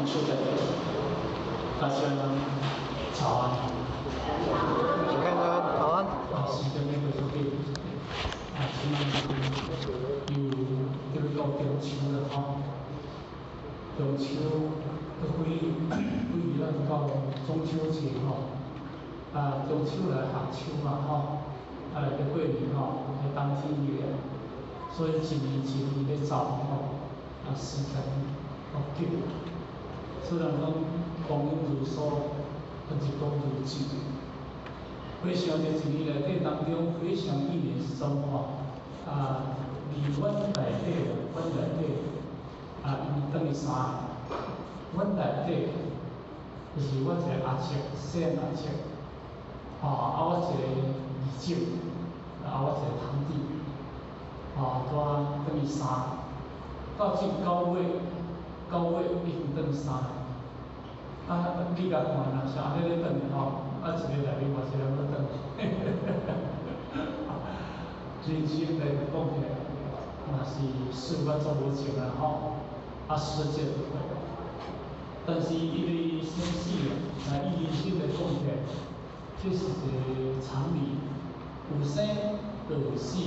出的，大家早安。你看看早安。时间呢就是给今天又到中秋了哈。中秋都会咱到中秋节哈。中秋来夏秋嘛哈，来过年来当天月，所以一年一年在走时间急。虽然讲光阴如梭，日光如箭。回想这一年内底当中，非常一年之中离阮内底因等于三个，阮内底就是我一个阿叔，细阿叔，我一个二舅，我一个堂弟，等于三个。到这9月已经等于三个。你甲看啦，像安尼咧等一个内面偌济人要等。人生来讲起来，嘛是事捌做无情时间就过。但是因为生死以人生来讲起来，这是一个常理，有生就死，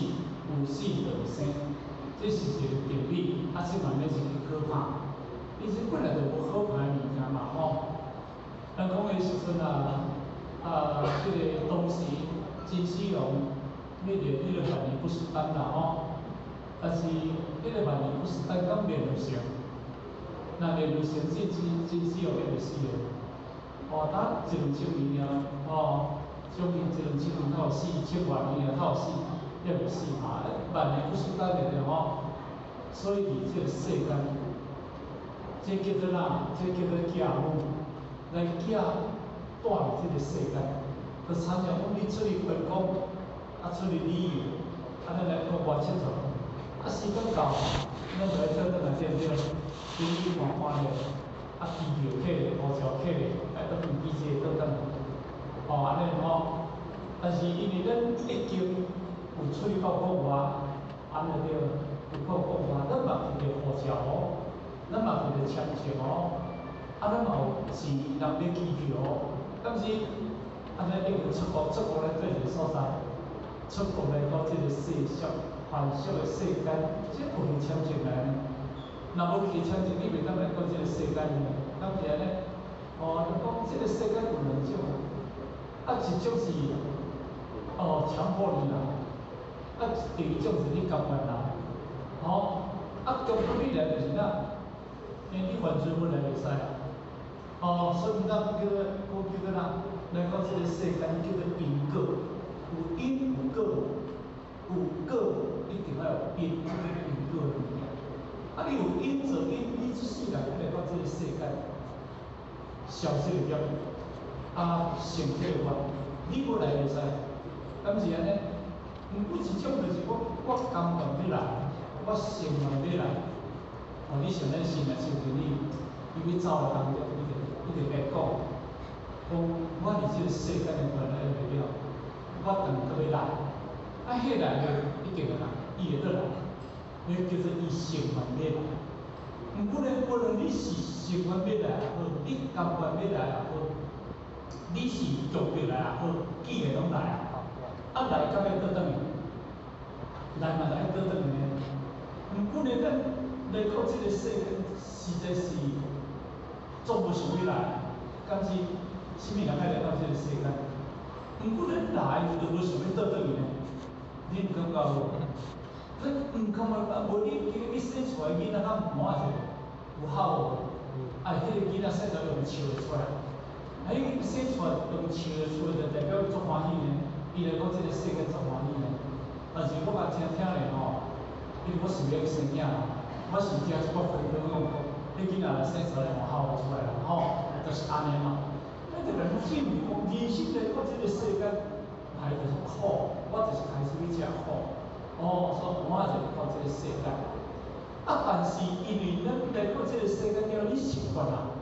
有死就生，这是一个定理。这嘛免是去可怕。人生本来就无可怕的物件嘛咱讲的时阵这个当时金丝龙，你就万年不死丹啦但是迄个万年不死丹敢练就成，那练就成金丝龙会死的。等一两千年将近一两千年才有死，1000万年才有死，也袂死嘛。万年不死丹练的所以伫这个世间，这叫做这叫做教母。来寄带入这个世间，就参照讲你出去观光，出去旅游，咱来国外佚佗，时间到，咱就来倒转来对不对？景点看了，机票客咧，护照客咧，倒转机车倒转来，安尼但是因为咱已经有出去到国外，安尼对，有到国外，咱嘛摕着护照咱嘛摕着签证咱嘛有钱人买机票但是安尼已经出国来做一个所在，出国来到这个世俗繁俗的世间，这有去签证来呢？若无去签证，你袂当来到这个世间呢？敢是安尼？你讲这个世间有两种一种是强迫你啦，第二种是你甘愿啦。强迫你来就是你完全本来袂使所以咱叫做来到这个世间叫做因果，有因有果，有果一定要有因，这个因果的物件。你有因则因，你这世人来到这个世间，消这个业，成这个愿，你要来袂使，敢是安尼？毋过一种就是我甘愿要来，我心愿要来。你想咱心来想着你要走的当中，一定会讲，我伫这个世间的原来会了，我等搁要来，迄来了一定会来，伊会倒来，迄叫做伊成愿要来。毋过呢，无论你是成愿要来也好，你甘愿要来也好，你是强迫来也好，既然拢来来敢要倒转去？来嘛来倒转去呢？毋过呢，咱来到这个世间，实在是总无想要来，敢是啥物人爱来到这个世间？毋过咱来就无想要倒转去呢？恁感觉无？咱毋感觉无你生出来囡仔较满者，有孝无？迄个囡仔生出来用笑会出来，伊生出来用笑会出来，就代表足欢喜呢。伊来到这个世界足欢喜呢。但是我嘛听咧因为我是要生囝我是听一个分享讲，你囡仔来生出来换孝出来啦就是安尼嘛。咱就来进入讲，人生来到这个世间，来就是苦，我就是开始要吃苦。所以我就到这个世间。但是因为咱来到这个世间了，你习惯啦，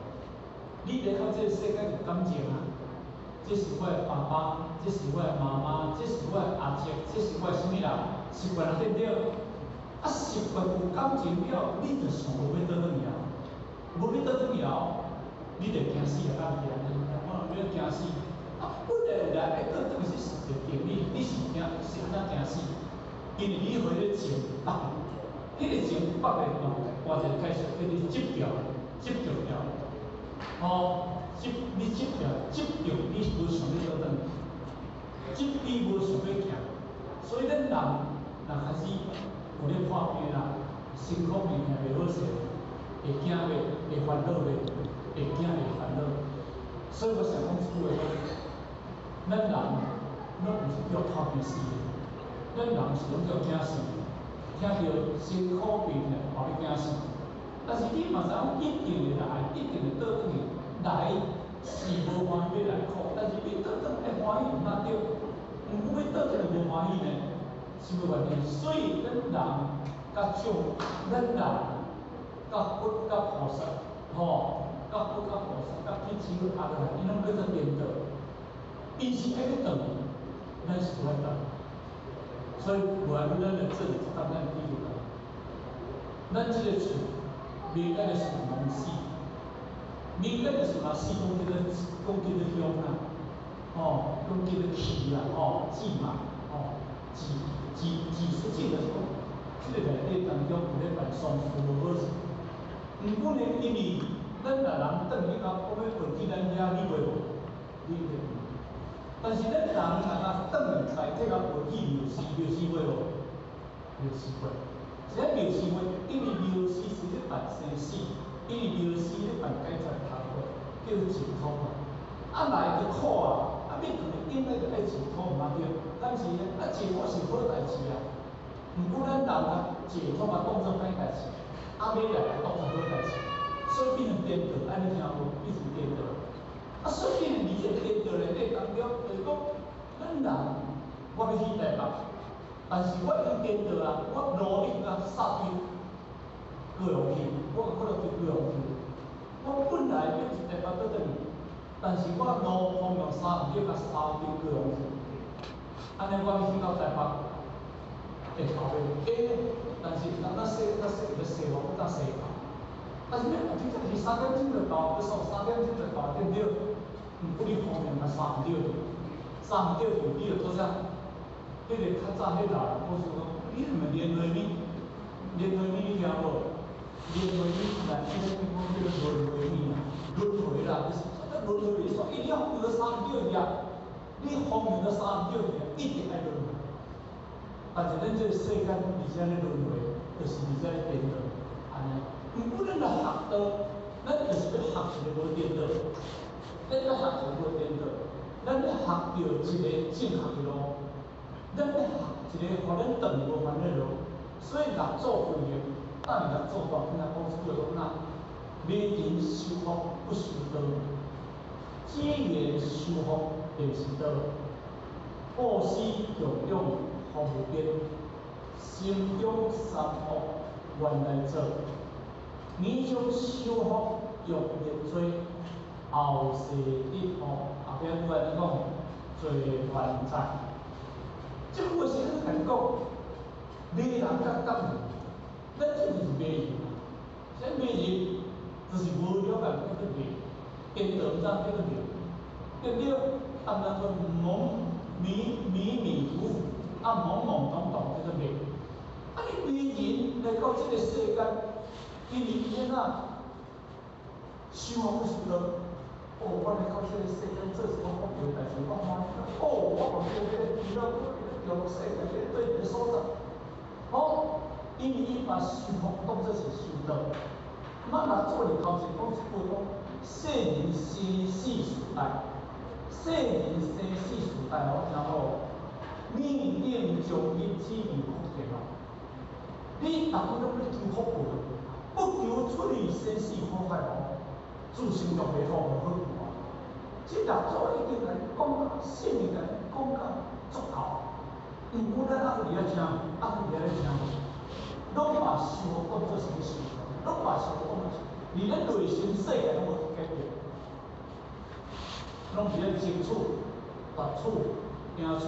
你来到这个世界有感情这是我的爸爸，这是我的妈妈，这是我的阿叔，这是我的什么人？习惯了对不对？习惯有感情了，你就想无要倒转去无要倒转去你着惊死啊！敢是安尼？我若要惊死，啊，本来有人会倒转去实着定理，你是安怎惊死？因为你回咧前北，迄个前北的换一个解释，叫你接掉，接着掉。哦，你接掉，接着你无想要倒转，接你无想要行，所以咱人若开始有咧破病啦，身躯面行袂好势，会惊袂，会烦恼袂，会惊会烦恼。所以我想讲一句话，咱人咱毋是叫破病死的，咱人是拢叫惊死，听到身躯病咧，话要惊死。但是你嘛知影，一定会来，一定会倒转去。来是无欢喜要来苦，但是你倒转会欢喜毋哪对？毋过要倒转会无欢喜呢，是无原因。所以咱人甲众，咱人甲佛甲菩萨，甲佛甲菩萨甲天主下落来，伊拢叫做颠倒。伊是爱要倒，咱是无爱倒。所以无论咱的这里，咱第一个，咱这个厝。民间的事拢死，民间的事嘛死，讲叫做香啦，讲叫做气啦，气嘛，气出气就是讲，这个内底当中有咧办丧事无好势。毋过呢，因为咱若人转去到讲要回去咱遐，你袂无？你袂。但是咱人若甲转来体甲回去庙寺袂无？庙寺会。这庙寺会，因为庙寺是咧办生死，因为庙寺咧办解决头会，叫净土嘛。啊来就苦啊，啊要断应该就爱净土嘛对。但是呢，啊净土是好代志啊。毋过咱人啊，净土嘛当作歹代志，啊要来当作好代志，所以变成颠倒，安尼听无？变成颠倒。啊，所以呢，你这颠倒内底当中，就是讲，咱人我要去台北。但是我已经颠倒啊！我努力甲杀去高雄去，我去高雄去。我本来要一台北倒转去，但是我路方向杀，要甲杀去高雄去。安尼我要去到台北，会跑袂？但是咱说要说服，咱说服。但是你真正是3点钟就到，要说3点钟就到，对不对？不你方向嘛杀毋着去，杀毋着去，你就做啥？迄个较早迄老人故事讲，你是问连花米？连花米你听无？连花米来，迄个讲叫做轮回米啊，轮回啦，就是这轮回你说，你方向都杀毋着去啊，你方向都杀毋着去啊，一定爱轮回。但是咱这个世间，而且咧轮回，就是而且咧颠倒，安尼。毋过咱来学道，咱就是要学一个无颠倒，咱要学一个无颠倒，咱要学着一个正确的路。咱要学一个，互咱断无烦恼的路，所以六祖规个，但六祖大经来讲一句话讲美人修福不修道，结缘修福便是道。布施供养福无边，心中三恶原来做。你将修福用业做，后世得福。后边有人讲做还债。这句话是安怎甲你讲？骂人甲讲人，咱这就是骂人啊！这骂人就是无了解叫做骂，颠倒毋知叫做骂，对不对？当然说迷糊糊，懵懂懂叫做骂。啊，你骂人来到这个世间，因为怎啊？修福不修道。我来到这个世间做一个福报代志，我欢喜。我往这个遇到用世界个对的所在，因为伊把修福当作是修道。咱若做人头前讲一句讲，世人生死时代，世人生死时代然后命定将因之于福田你逐个拢咧求福报，不求出离生死苦海自身就袂好无好过。这六祖已经来讲到，圣人来讲到足够。毋过咱还是伫遐听，还是伫遐咧听，拢把修福当作是咧修，拢把修福当作是，而咱内心世界拢无改变，拢伫咧争取、夺取、赢取、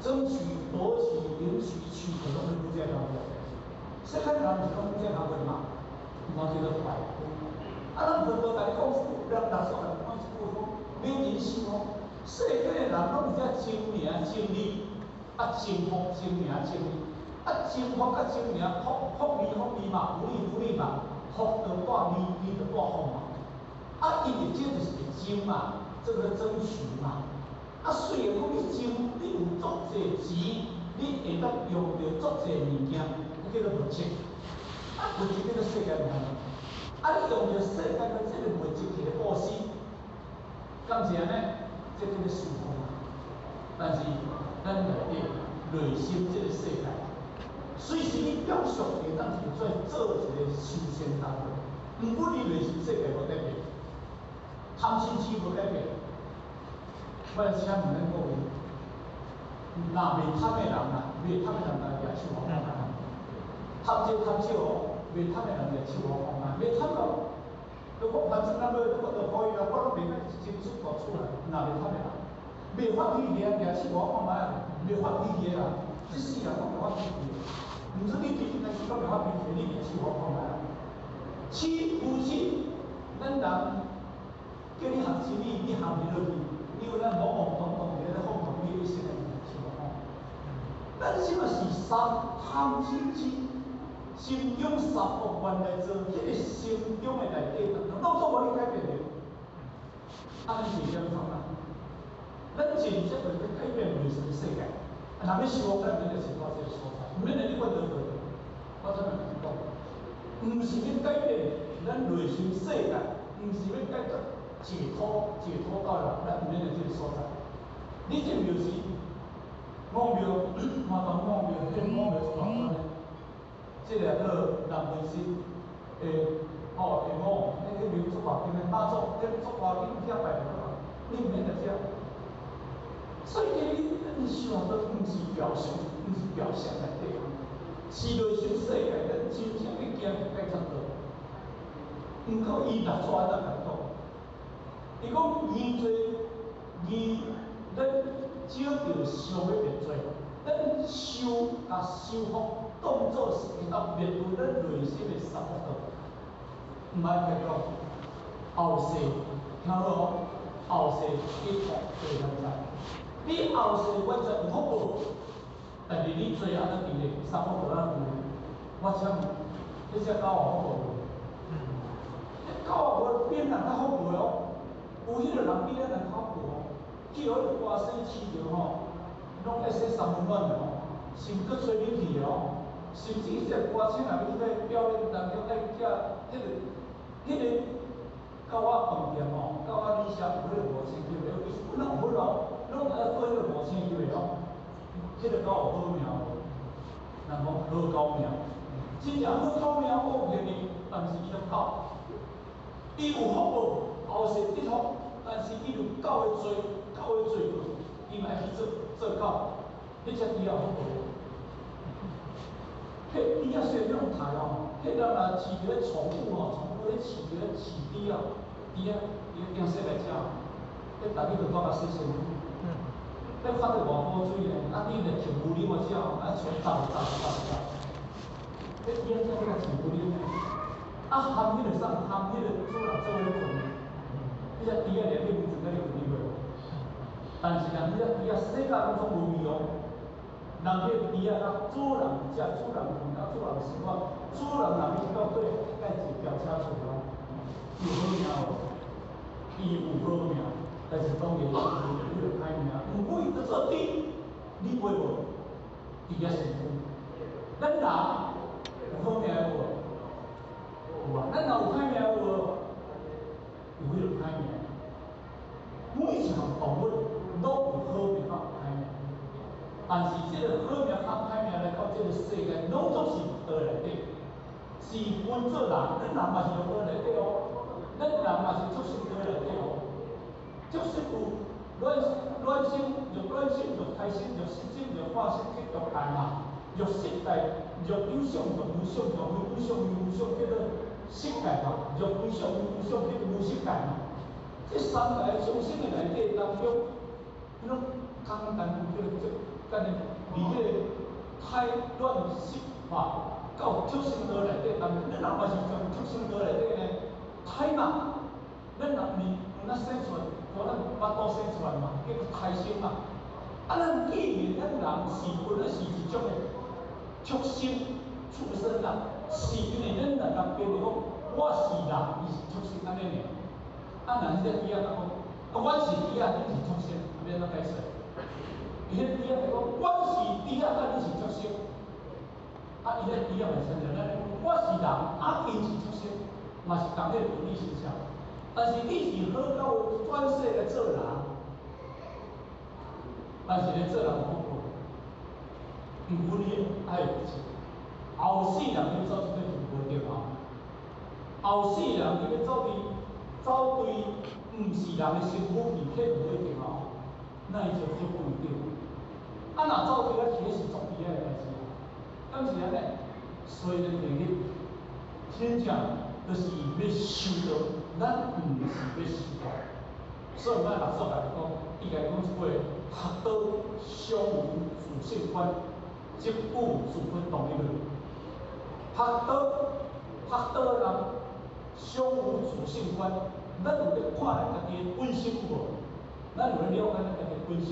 争取、夺取、赢取、取，拢是不这样的。世间人是讲不这样的嘛，毋通叫做败。啊，咱葡萄甲你讲，人六所甲你讲一句讲，没人想哦，世间的人拢是只争名争利，争福争名争利，争福甲争名，福利嘛，福利嘛，福就带利就带福嘛。因为这就是争嘛，这个争取嘛。虽然讲你争，你有足济钱，你会当用着足济物件，叫做物质。物质这个世界无安尼。你用着世界的这个物质去布施，敢是安尼？这叫做受福嘛。但是咱内底内心这个世界，虽是你表象会当去做一个修仙道的，毋过你内心世界无改变。贪心痴无改变，我来请问咱各位，若袂贪的人啊，袂贪的人来举手好看看。贪少贪少哦，袂贪的人举手好看看。袂贪哦，如果反正咱要我就可以啦，我拢袂甲真出大出来。若袂贪的人，袂发脾气的举手好看看，袂发脾气的人，这世人拢袂发脾气的。毋说你对应该是拢袂发脾气，你举手好看看。妻夫妻，咱人。叫你学真理，你学袂落去，因为咱懵懵懂懂在咧放空你一生的情况。咱即嘛是贪嗔痴，心中三恶愿来做，迄个心中的内底，拢做无你改变的。尼是点创啊？咱真正要改变内心的世界，若要修改变就是到这个所在，毋免让你混得过。我怎样讲？毋是要改变咱内心世界，毋是要改变。解脱到了，咱毋免来这个所在。你这庙是墓庙，麻烦墓庙，这墓庙是偌宽呢？这个个南门市诶，下午，那个庙做偌紧的，妈祖，这做偌紧，遐拜落来，你毋免来遮。所以你想到毋是表象，毋是表象内底，是内心世界，咱真正要行改造到。毋过伊六错咱来讲。伊讲义做义，咱少着上要灭罪，咱修甲修福当作是会当灭除咱内心的三恶道。毋爱去讲后世，听好哦，后世你学对咱知。你后世完全有福报，但是你做安怎伫咧三恶道安怎伫咧？我请问，你只狗有福报无？狗无变人较福报哦。有迄个人比咱人较好哦，去互迄个歌星饲着吼，拢爱洗三温暖的吼，是毋搁吹冷气的吼，甚至迄个歌星若要去表演，人叫爱寄迄个狗仔饭店吼，狗仔里写有迄个5000块的，其实本来有份咯，拢爱做迄个5000块的哦，迄个狗有好命无？人讲好狗命，真正好狗命好骗你，但是伊个狗，伊有福报。后世得福，但是伊有狗的罪过，伊嘛爱去做狗，迄只猪也福报。迄猪仔虽然用杀哦，迄人若饲一个宠物吼，宠物咧饲一个饲猪啊，猪仔伊惊洗来食，迄逐日就带甲洗身躯。迄发得偌好水咧，你著摕牛奶我食，全炸。迄猪仔只甲饲牛奶，含迄个啥？含迄个主人做迄个饭。迄只猪仔连你唔知影你有味袂？但是人迄只猪仔世界拢总无味哦。人迄个猪仔甲主人食，主人闻甲主人生活，主人若要到对，该一条车出来，有好命哦，伊有好命，但是当然伊有歹命。毋过伊就做猪，你会无？猪仔辛苦。咱人有好命无？有啊，咱人有歹命无？有迄个歹命，每一项动物拢有好命甲歹命，但是这个好命甲歹命来到这个世界，拢总是道内底，是分做人，咱人嘛是道内底哦，咱人嘛是出生道内底哦，就是有卵生就胎生就湿疹就化生去毒害嘛，肉色代肉有相就无相，肉有相无相叫做色界嘛，肉有相无相叫做无色界嘛。这三界众生的内底当中，迄种空单叫做干呢，离迄个胎卵湿化到畜生道内底当中，咱人嘛是从畜生道内底呢，胎嘛，咱若面那生出来，可能巴肚生出来嘛，叫做胎生嘛。啊，咱既然咱人是本来是一种的畜生、畜生啦，是因为咱人变讲，我是人，伊是畜生安尼尔。啊，人只伊仔讲，我是猪仔，你是畜生，要安怎解释？伊迄猪仔就讲，我是猪仔，啊，你是畜生。啊，伊咧猪仔咪承认咱，我是人，啊，因是畜生，嘛是同个伦理现象。但是你是好到转世来做人，但是咧做人好过，毋分你爱有钱，后世人要走这个就无对啊。后世人你要走对毋是人的身份而去无一定哦，那伊就不一定。啊，若走对其实作弊个代志，敢是安尼？所以咧，今日真正就是要修到，咱毋是要修道。所以咱六祖来讲，伊来讲一句：学道相无自性观，即故自分同一论。学道人相无自性观，咱有咧看咱家己的本性有无？咱有咧了解咱家己的本性。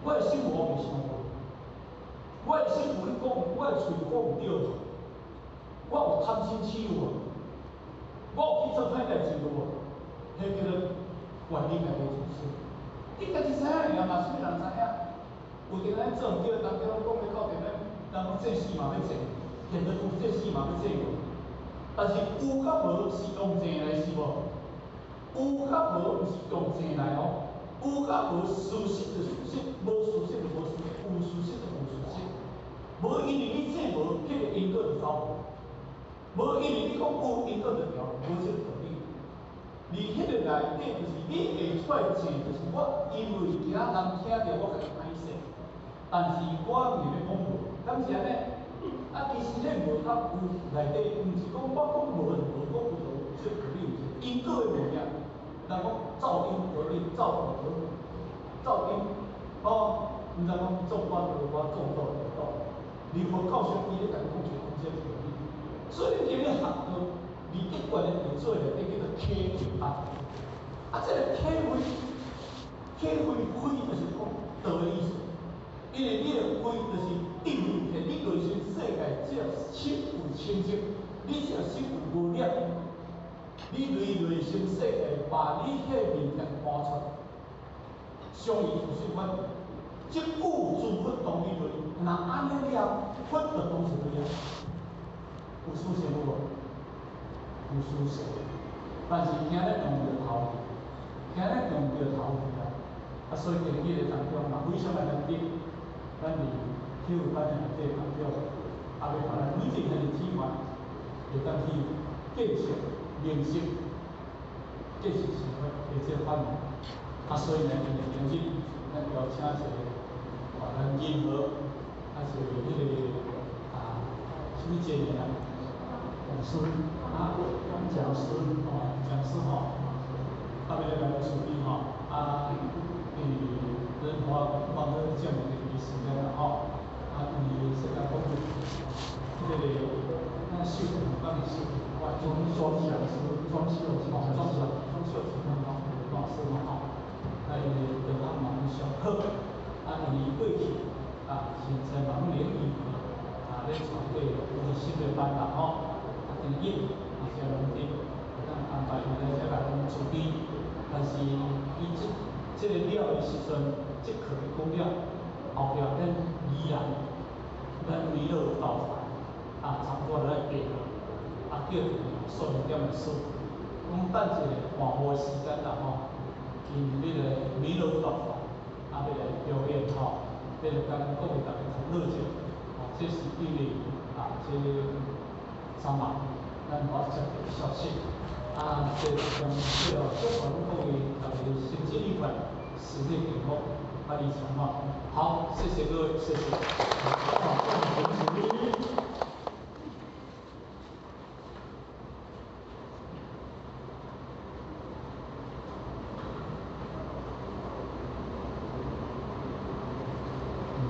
我的心无袂相无，我的心有咧讲，我的喙讲有对无？我有贪嗔痴有无？我有去做歹代志有无？迄叫做原理家己自性。你家己知影尔，嘛是要人知影。有阵咱做毋对，人叫咱讲要到阵咱，人讲这死嘛要做，现在有这死嘛要做无？但是有甲无是用正来是无？有甲无毋是用正来哦。有甲无事实就事实，无事实就无事实，有事实就无事实。无因为你这无，迄个因果就走无。无因为你讲有因果就调，无这个道理。而迄个内底就是你会出来正，就是我因为惊人听着我家己歹势，但是我毋是要讲无，敢是安尼？啊，其实迄无甲有内底，毋是讲我讲无就无，讲有就有，这道理有是因果的物件。人讲造因得因，造果得果，造因哦，毋知讲种瓜得瓜，种豆得豆。你佛教上伊咧家己讲出这个道理，所以你今日学到利益观的要做咧，叫做体会法。啊，这个体会就是讲道的意思，因为你的慧就是定义起，你内心世界只要心有清净，你只要心有无念。你内心世界把你迄面向搬出，相依自性观，即故自佛同一论。那安尼了，佛就当是对啊。有殊胜有无？有殊胜，但是今日用着头，今日用着头去啊。啊，所以今日当中嘛，非常的难得，咱伫体育班的内底当中，啊，要把咱每一个人体验，会当去见识。认识，这是想法的这方面。啊，所以呢，今日咱邀请一个咱任何，还是迄个什么节名啊？讲师吼，特别来处理吼，人我帮他讲的这个时间了吼，世界公布，这个秀帮你秀。装修老师嘛吼，就他们上课，伊过去现在忙联谊咧传过新的班啦吼，今日这拢伫咱安排伊来来处理，但是伊这个了的时阵，这课讲了，后壁咱依然弥勒道法差不多来变。叫数点的数，等一下换无时间啦吼，因迄个弥勒道法，要来表演吼，要来甲咱讲的大家较热情，这是因为这3万，咱我接到消息，这从这各方各位大家心知意会，实力平衡，理想嘛。好，谢谢各位，谢谢。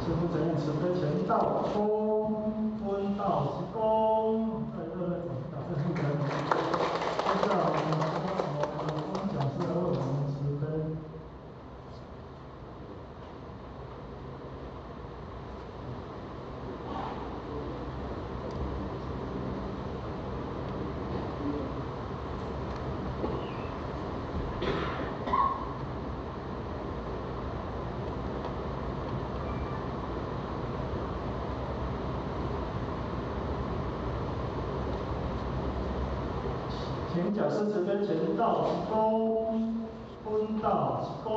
师父承认慈悲前道功，温道之功，在热烈表示感恩。接下来我们讲师为我们慈悲。请讲师慈悲前道鞠躬，坤道鞠躬，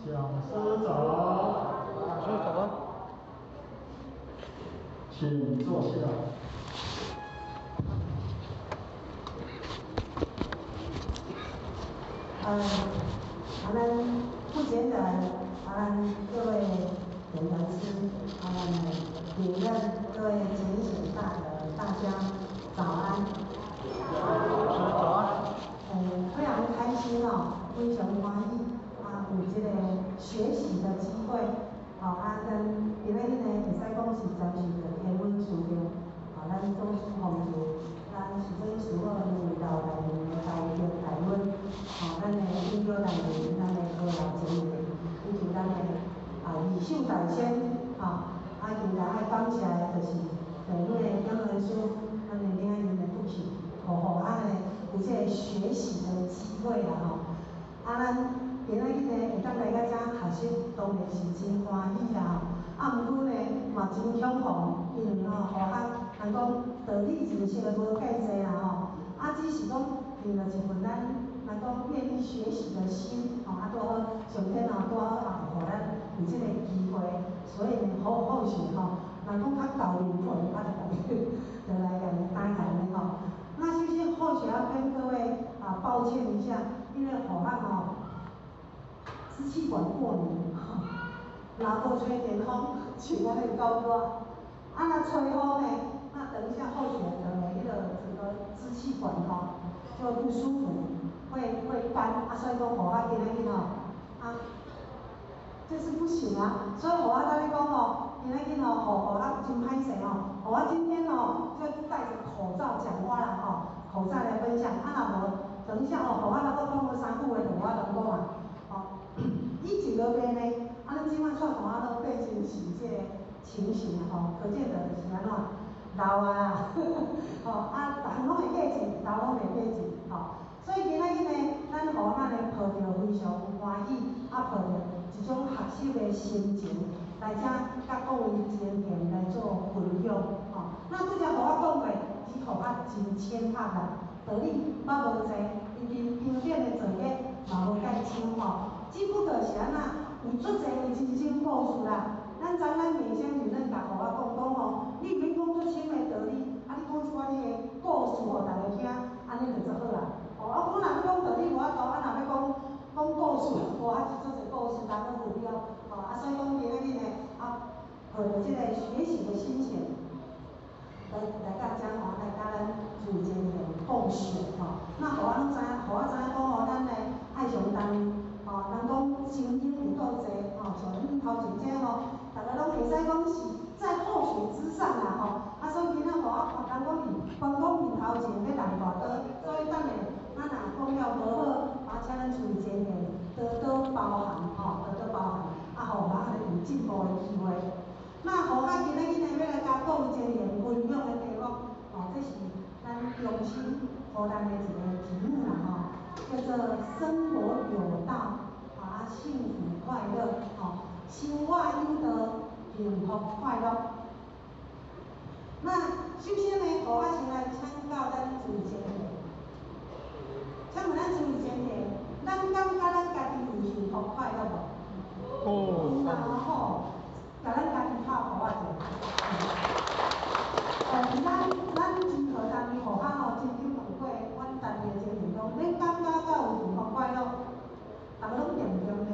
讲师早。老师早安。请坐下。咱目前的各位演讲师，主任各位前显大家早安。老师早安。非常开心哦，非常欢喜有这个学习的机会，跟今仔日呢，会使讲是暂时的天文事件，咱总是奉祝咱是真是好领导来年的台中台湾，咱的领导来年，咱的高楼前面，以及咱的义秀大仙，今日爱感谢的就是咱的杨文书，咱的今仔日的父亲，互咱的有这个学习的机会啦咱今仔日呢会当来到遮学习，当然是真欢喜啦毋过呢嘛真恐慌，因为互咱人讲道理认识的无介济啦只是讲凭着一份咱讲愿意学习的心拄好上天拄好互咱有这个机会，所以呢或许人讲较高龄份，就来甲你担谈的那首先或许要跟各位抱歉一下，因为互咱支气管过敏，然后吹点风，请咱那高热，那吹风呢，那等一下候选的那个整个支气管就会不舒服，会干所以讲互咱今仔日这是不行所以我跟你讲今仔日互咱真歹势我今天就戴着口罩讲话啦口罩来分享，若无等一下互我再讲个3句话，就我能讲疫情落边呢，咱即摆煞都变成是这个情形可见得就是安怎老逐项拢会过去，老拢袂过去所以今仔日呢，咱互咱的抱着非常欢喜，抱着一种学习的心情来遮甲各位前贤来做分享那拄则互我讲过，只互我真浅刻啦，道理我无济，因为经典的作业嘛无介深只不过是安有足侪的真心故事啦。咱美香主任甲互我讲你免讲足深的道理，你讲出你的故事互大家听，安尼就足好啦。我若要讲道理无法度，若要讲故事，还是足侪故事当做目标所以讲今仔日呢抱着这个学习的心情。来到遮来甲咱主前贤共学那互我知影讲咱的爱上重人讲精英有够济像恁头前这大家拢会使讲是在后学之上啦所以今仔互我人讲关公面头前要动大刀，所以等下咱若讲了无好请咱主前贤多多包涵多多包涵互我有进步的机会。那互咱今仔日呢要来甲各位前贤分享的题目这是咱用心互咱的一个题目啦叫做生活有道幸福快乐心外应得幸福快乐。那首先呢，互我先来请教咱主前贤，请问咱主前贤，咱感觉咱家己有幸福快乐无？然后甲咱家己拍互我者。咱真好当互我真紧问过，阮单位前贤讲，恁感觉敢有幸福快乐？大家拢点唔点呢？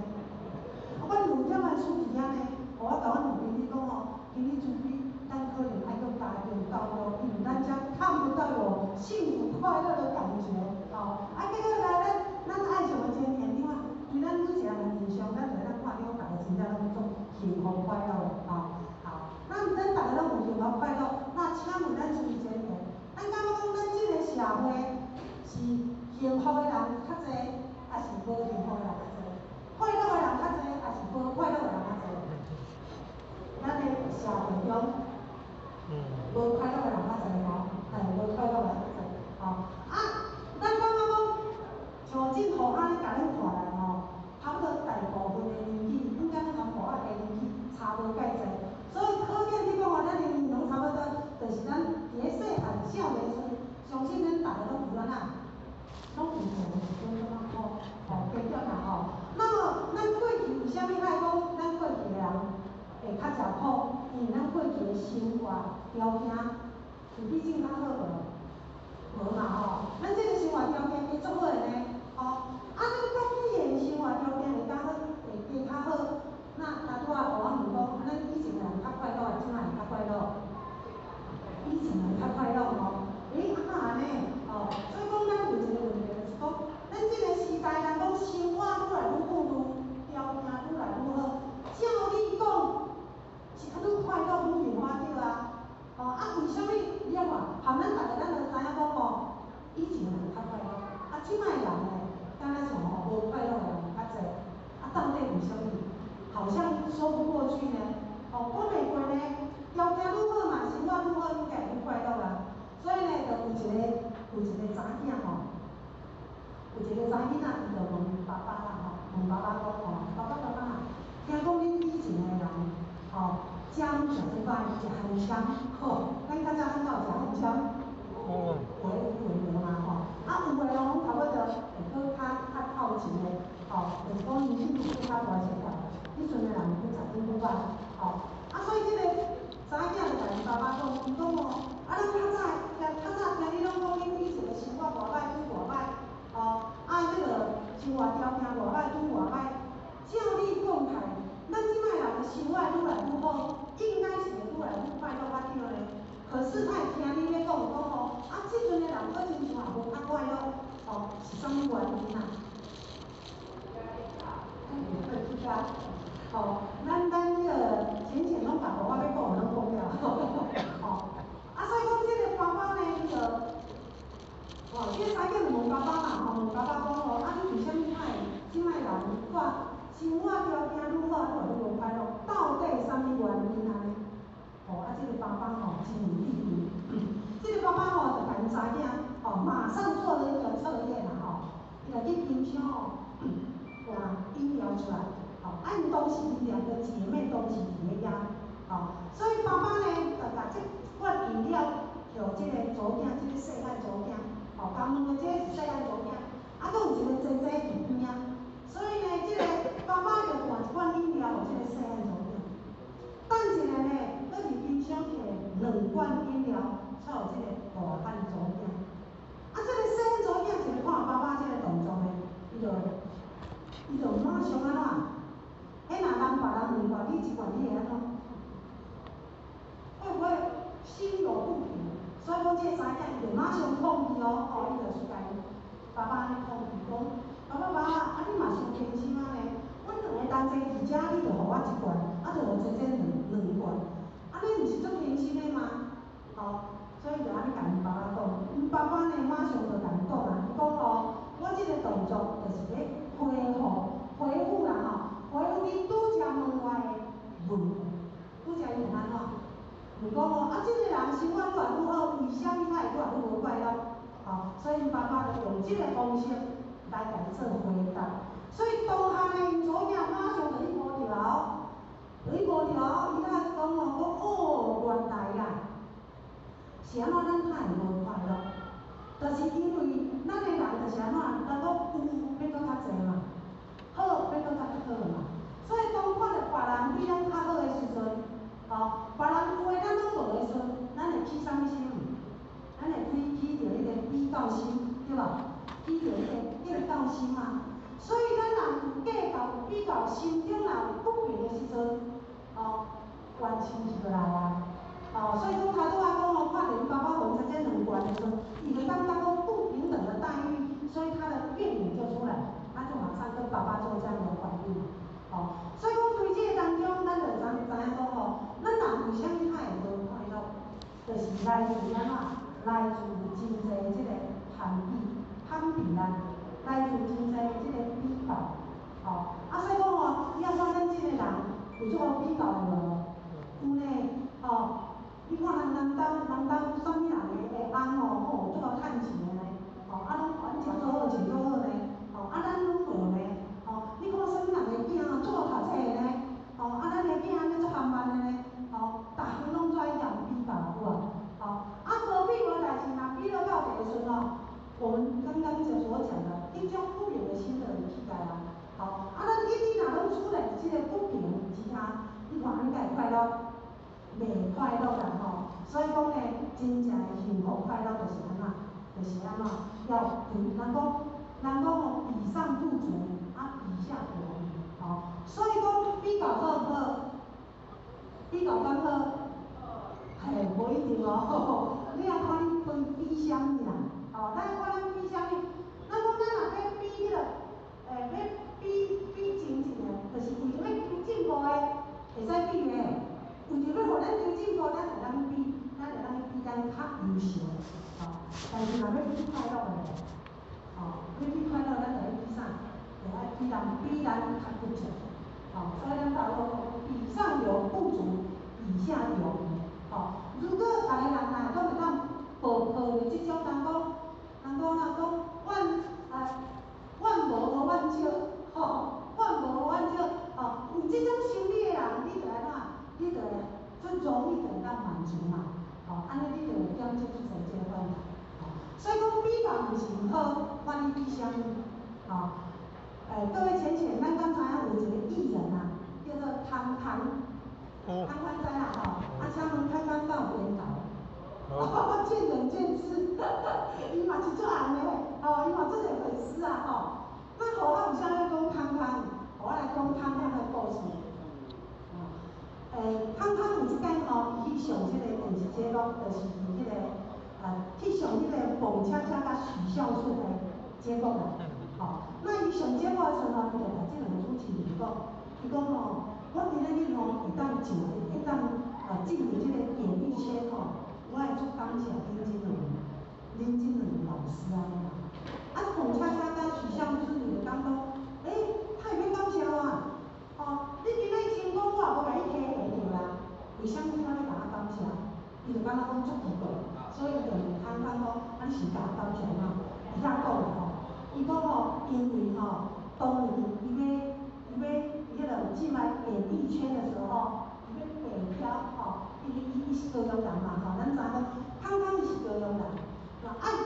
阮有点仔处理呢，互我甲阮女朋友讲今日除非咱可能爱用家庭教育，因为咱遮看不到有幸福快乐的感觉结果来咱爱上的前贤，因为咱女一人的面相，咱就咱看到大家真正拢做幸福快乐的咱大家拢有幸福快乐，那请问咱主前贤，咱感觉讲咱这个社会是幸福的人较济，还是无幸福的人较济？快乐的人较济，还是无快乐的人较济？咱的社会中，无快乐的人较济吼，无快乐的人较济，吼咱感觉讲，像政府甲咱看来吼，差不多大部分的年纪，应该拢同普仔的年纪差无介济，所以可见你讲咱的年龄差不多，就是咱伫咧细汉少年时，相信咱大家拢有啊，拢有做是做怎啊好，经验啦吼。那么咱过去为虾米爱讲咱过去的人会较食苦？因为咱过去的生活条件是比较较好无？无嘛吼，咱这个生活条件会足好的呢，咱过去的生活条件会加好，那拄仔我问讲，咱以前的人较快乐，即摆会较快乐？以前人较快乐吼，安尼所以讲咱有一个问题就是讲，咱这个时代人讲生活愈来愈富裕，条件愈来愈好，照理讲是愈快乐愈幸福对啊。为什么？你看，含咱大家咱就知影讲以前的人较快乐，即摆人呢，敢若像无快乐的人较济，到底为什么？好像说不过去呢。讲袂过呢，条件愈好嘛，生活愈好，应该愈快乐啦。所以呢，就有一个查囝吼，有一个查囡仔，伊就问爸爸啦问爸爸讲爸爸，听讲恁以前的人食物上习惯食香肠，咱较早咱敢有食香肠？有嘛有诶拢差不多会搁较靠前诶，就是讲年纪比较大些个，迄阵诶人去食珍珠饭，所以即个查囝就甲伊爸爸讲，伊讲咱较早听你拢讲恁以前诶生活偌歹，拄偌歹，迄个生活条件偌歹，拄偌歹，照你讲起，咱即摆人诶生活愈来愈好，应该是会愈来愈快乐较对咧。可是他会听你咧讲即阵诶人搁亲像也无较快乐，是啥物原因啊？咱迄个浅拢甲我要讲拢讲了，所以讲即个爸爸呢，伊就，即个查囝就问爸爸嘛，问爸爸讲你为虾米即摆人看生活条件愈好，愈来愈无快乐，到底啥物原因啊？即个爸爸真有意思，即个爸爸就甲因查囝马上做了一个测验啦伊就去冰箱换饮料出来，因当时伊两个姐妹都是伫咧遐，所以爸爸呢就甲即罐饮料互即个祖囝，即个细汉祖囝，甲问个即个是细汉祖囝，搁有一个姐姐伫边啊，所以呢，即个爸爸就换一罐饮料互即个细汉祖囝，等一下呢，搁伫冰箱摕2罐饮料才有即个大汉祖囝，即个细汉祖囝一看爸爸即个动作呢，伊就马上安怎？若人别人问我，你一罐你会安怎？会不会心有不平？所以讲这个查囝伊就马上抗议伊就是甲爸爸安尼抗议讲，爸爸，你嘛伤偏心啊呢？阮2个同齐伫遮，你就互我1罐，就互姐姐2罐，安尼毋是足偏心的吗？所以就安尼甲因爸爸讲，因爸爸呢马上就甲因讲啊，伊讲我即个动作就是咧回复啦回复你拄则问我的问题，拄则伊问安怎？问讲即个人生活愈来愈好，为虾米他会愈来愈无快乐？所以因爸爸就用即个方式来甲伊做回答。所以当下呢，因祖囝马上就去摸条，伊才讲原来啦，是安怎咱才会无快乐？就是因为咱的人就是安怎，咱讲有要搁较济嘛，好要搁较好嘛。所以当看到别人比咱较好的时阵，别人有诶咱拢无诶时阵，咱会起啥物心？咱会起着迄个比较心，对吧？起着迄个较心嘛。所以咱人有计较、有比较，心中若有不平的时阵，怨气就来啊。所以讲头拄仔讲看到因爸爸互姐姐2罐的时阵，伊就感觉讲不平等的待遇，所以他的怨言就出来，他就马上跟爸爸做这样的反应。所以讲对这个当中，咱就知影讲咱人为虾米他会无快乐，就是来自安怎？来自真济即个攀比攀比啦，来自真侪即个比较，吼、所以讲吼，你要说咱即个人有做比较的无？有呢，你看人家啥物人的翁吼，做趁钱的呢，拢管食做好，穿做好呢，咱拢无呢，你看啥物人的囝做读册的呢，咱的囝安尼做含慢的呢，逐项拢做一样比较有无？无比无代志，若比了到第时阵我们刚刚所讲的，一种不平的心就会起来啊。咱一直若拢处在即个不平之下，你看咱会快乐？袂快乐啦所以讲呢，真正的幸福快乐就是安怎？就是安怎？要人讲比上不足，比下有余。所以讲比较好不好？比较敢好？无一定你也看你分比啥物啦。咱看咱比啥物？咱若要比迄个，要比前一个，就是为着要进步的，会使比的。为着要互咱求进步，咱会当比咱较优秀的。但是若要比快乐的，要比快乐，咱就要比啥？就要比咱较不足。所以咱大陆讲，比上有不足，比下有余。如果逐个人呐，拢会当抱着即种人讲万无和万少，万无和万少，有即种心理的人，你就安怎？你就会容易得到满足嘛。安尼你就会减少即个烦恼。所以讲比较毋是毋好，看你比啥物。各位浅浅，咱刚才有一个艺人啊，叫做汤汤。汤汤知啦请问汤汤敢有颠倒？见仁见智，伊嘛是做红的，伊嘛做个粉丝啊，那互我有啥要讲汤汤，互我来讲汤汤的故事。汤汤有一间伊去上即个电视节目，就是迄个去上迄个蹦恰恰甲许孝顺的节目啦。那伊上节目的时阵伊就甲即两个主持人讲，伊讲我今仔日会当进入即个演艺圈我会足感谢林金龙老师啊。彭恰恰甲许孝顺伊就讲他会要感谢我你今仔成功我也无甲你提下着啦，为啥物要甲我感谢？伊就感觉讲足奇怪，所以伊就问汤汤讲，你是甲我感谢嘛？伊遐讲伊讲因为当年伊迄个进来演艺圈的时候，伊要北漂伊是高雄人嘛咱知讲汤汤伊是高雄人，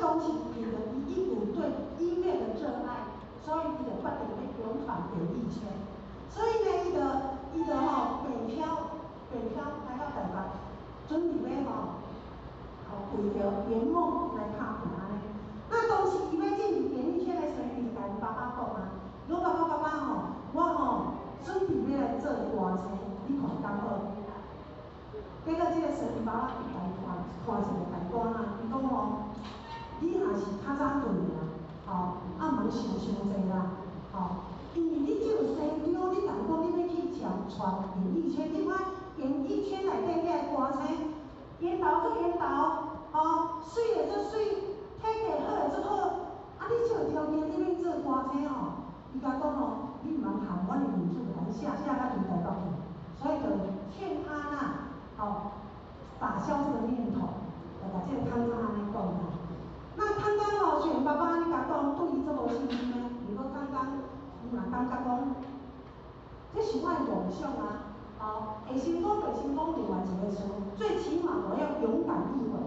当时因为伊有对音乐的热爱，所以伊就决定要勇闯演艺圈。所以呢，伊就北漂来到台北，准备要为着圆梦来打拼安尼。那当时伊要进入演艺圈的时候，伊就甲伊爸爸讲讲爸爸我准备要来做歌星，你看敢好？结果这个神爸爸就甲伊看一个大官伊讲你若是较早对啦，莫想济啦，因为你只有生长，你若讲你要去闯演艺圈，你看演艺圈内底遐歌星，演投做演投，水的做水，体格好的做好，你只有条件你要做歌星伊甲讲你毋通喊阮的名字来下到台北去，所以就劝他打消这个念头，就把这个汤汤安尼讲那汤汤虽然爸爸安尼甲讲，对伊这无信心呢，不过汤汤伊嘛感觉讲，这是我的梦想会成功袂成功另外一回事，最起码我要勇敢一回，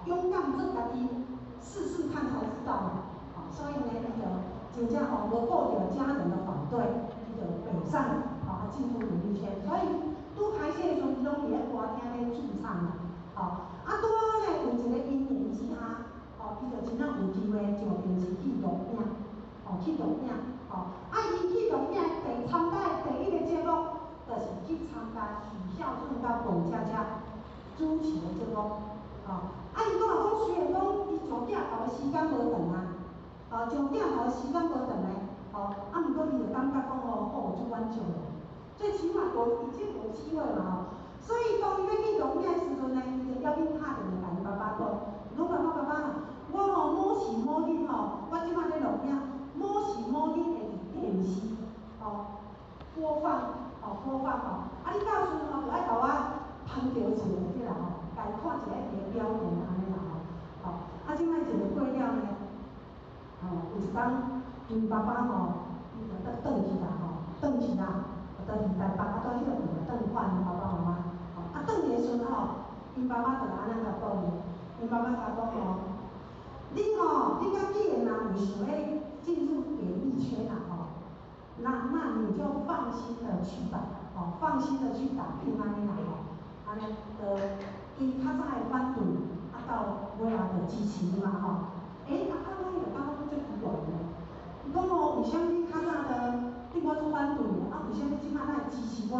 勇敢做家己试试看才知道所以呢，伊就真正无顾着家人的反对，伊就北上进入演艺圈，所以拄开始的时阵，伊拢伫咧歌厅咧驻唱拄好呢有一个因缘之下，伊就真正有机会上电视去录影，去录影，伊去录影参加第一个节目，就是去参加许孝顺甲彭恰恰主持的节目，伊讲虽然讲伊上镜头的时间无长上镜头的时间无长毋过伊就感觉讲有足挽救的，最起码已经有机会嘛所以当伊要去录影的时阵呢，伊就要紧打电话甲伊爸爸讲，爸爸，我吼某时某日吼，我即摆咧录影，某时某日会伫电视播放啊你到时吼就爱甲我捧着厝即啦甲伊看一下伊个表情安尼啦啊即摆一个过了呢，有一天因爸爸伊就倒去啦倒去啦，就伫台北啊，倒迄个厝倒看因爸爸妈妈啊倒去的时阵因爸爸就安尼甲讲因爸爸甲讲你甲既然有想要进入演艺圈那你就放心的去吧，放心的去打拼安尼啦安尼伊较早的反对到尾仔就支持你嘛我就感觉足奇怪的，伊讲为什么你较早对我做反对为什么即摆来支持我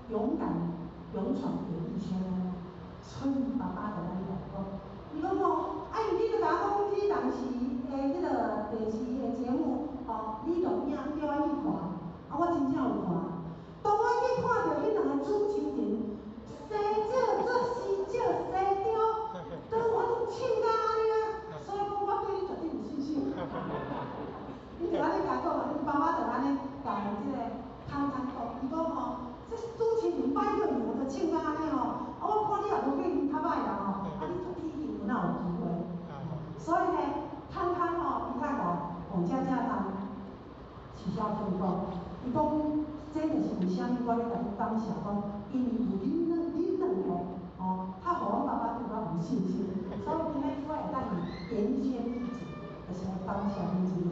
勇敢勇闯演艺圈呢？所以爸爸就安尼讲，伊讲因你就甲我讲你当时迄个电视的节目你录影叫我去看我真正有看。当我去看到迄两个主持人，生少做死少生着，我都唱甲安尼所以讲我对你绝对有信心。伊就安尼甲讲因爸爸就安尼甲即个康讲，伊讲这主持人摆过伊就唱甲安尼我看你也无对伊较歹啦你做天气有哪有机会？所以呢，康康伊较甲洪家通取消成功。伊讲，这就是为虾米我咧甲你感谢讲，因为有恁两个较互阮爸爸对我有信心，所以今仔我会当演艺圈一直就是来感谢恁一个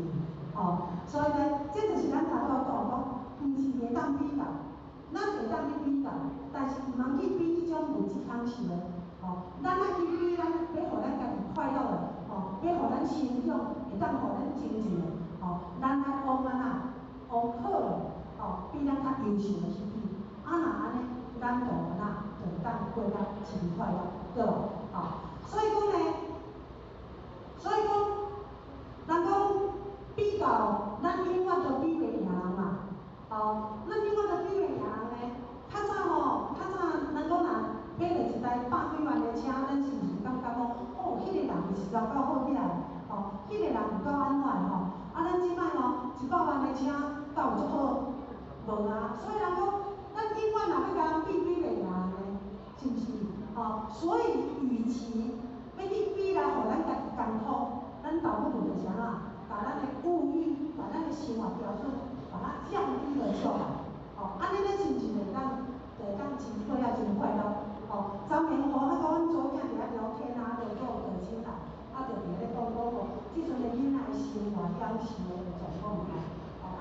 所以呢，这就是咱头拄讲，毋是会当比较，咱会当去比较，但是毋通去比迄种无健康性的咱爱去比，咱要互咱家己快乐的要互咱成长，会当互咱精进的咱爱往往好的比咱较优秀的去比，若安尼，咱就当过得真快乐，对无所以讲呢，人讲比较，咱永远都比袂赢人嘛咱永远都比袂赢人呢。较早人讲买了一台100几万的车，咱是毋是感觉讲迄个人是够好遐迄个人有够安怎咱即摆100万的车敢有足好？无所以人讲，咱永远若要甲人比袂赢呢，是毋是所以，与其要去比来，互咱家己艰苦，咱倒不如就是把咱的物欲、把咱的生活标准，把它降低了就好安尼咱是毋是会当真快乐、真快乐昨暝阮左囝伫遐聊天就有着亲人就伫咧讲即阵的囡仔的生活享受的状况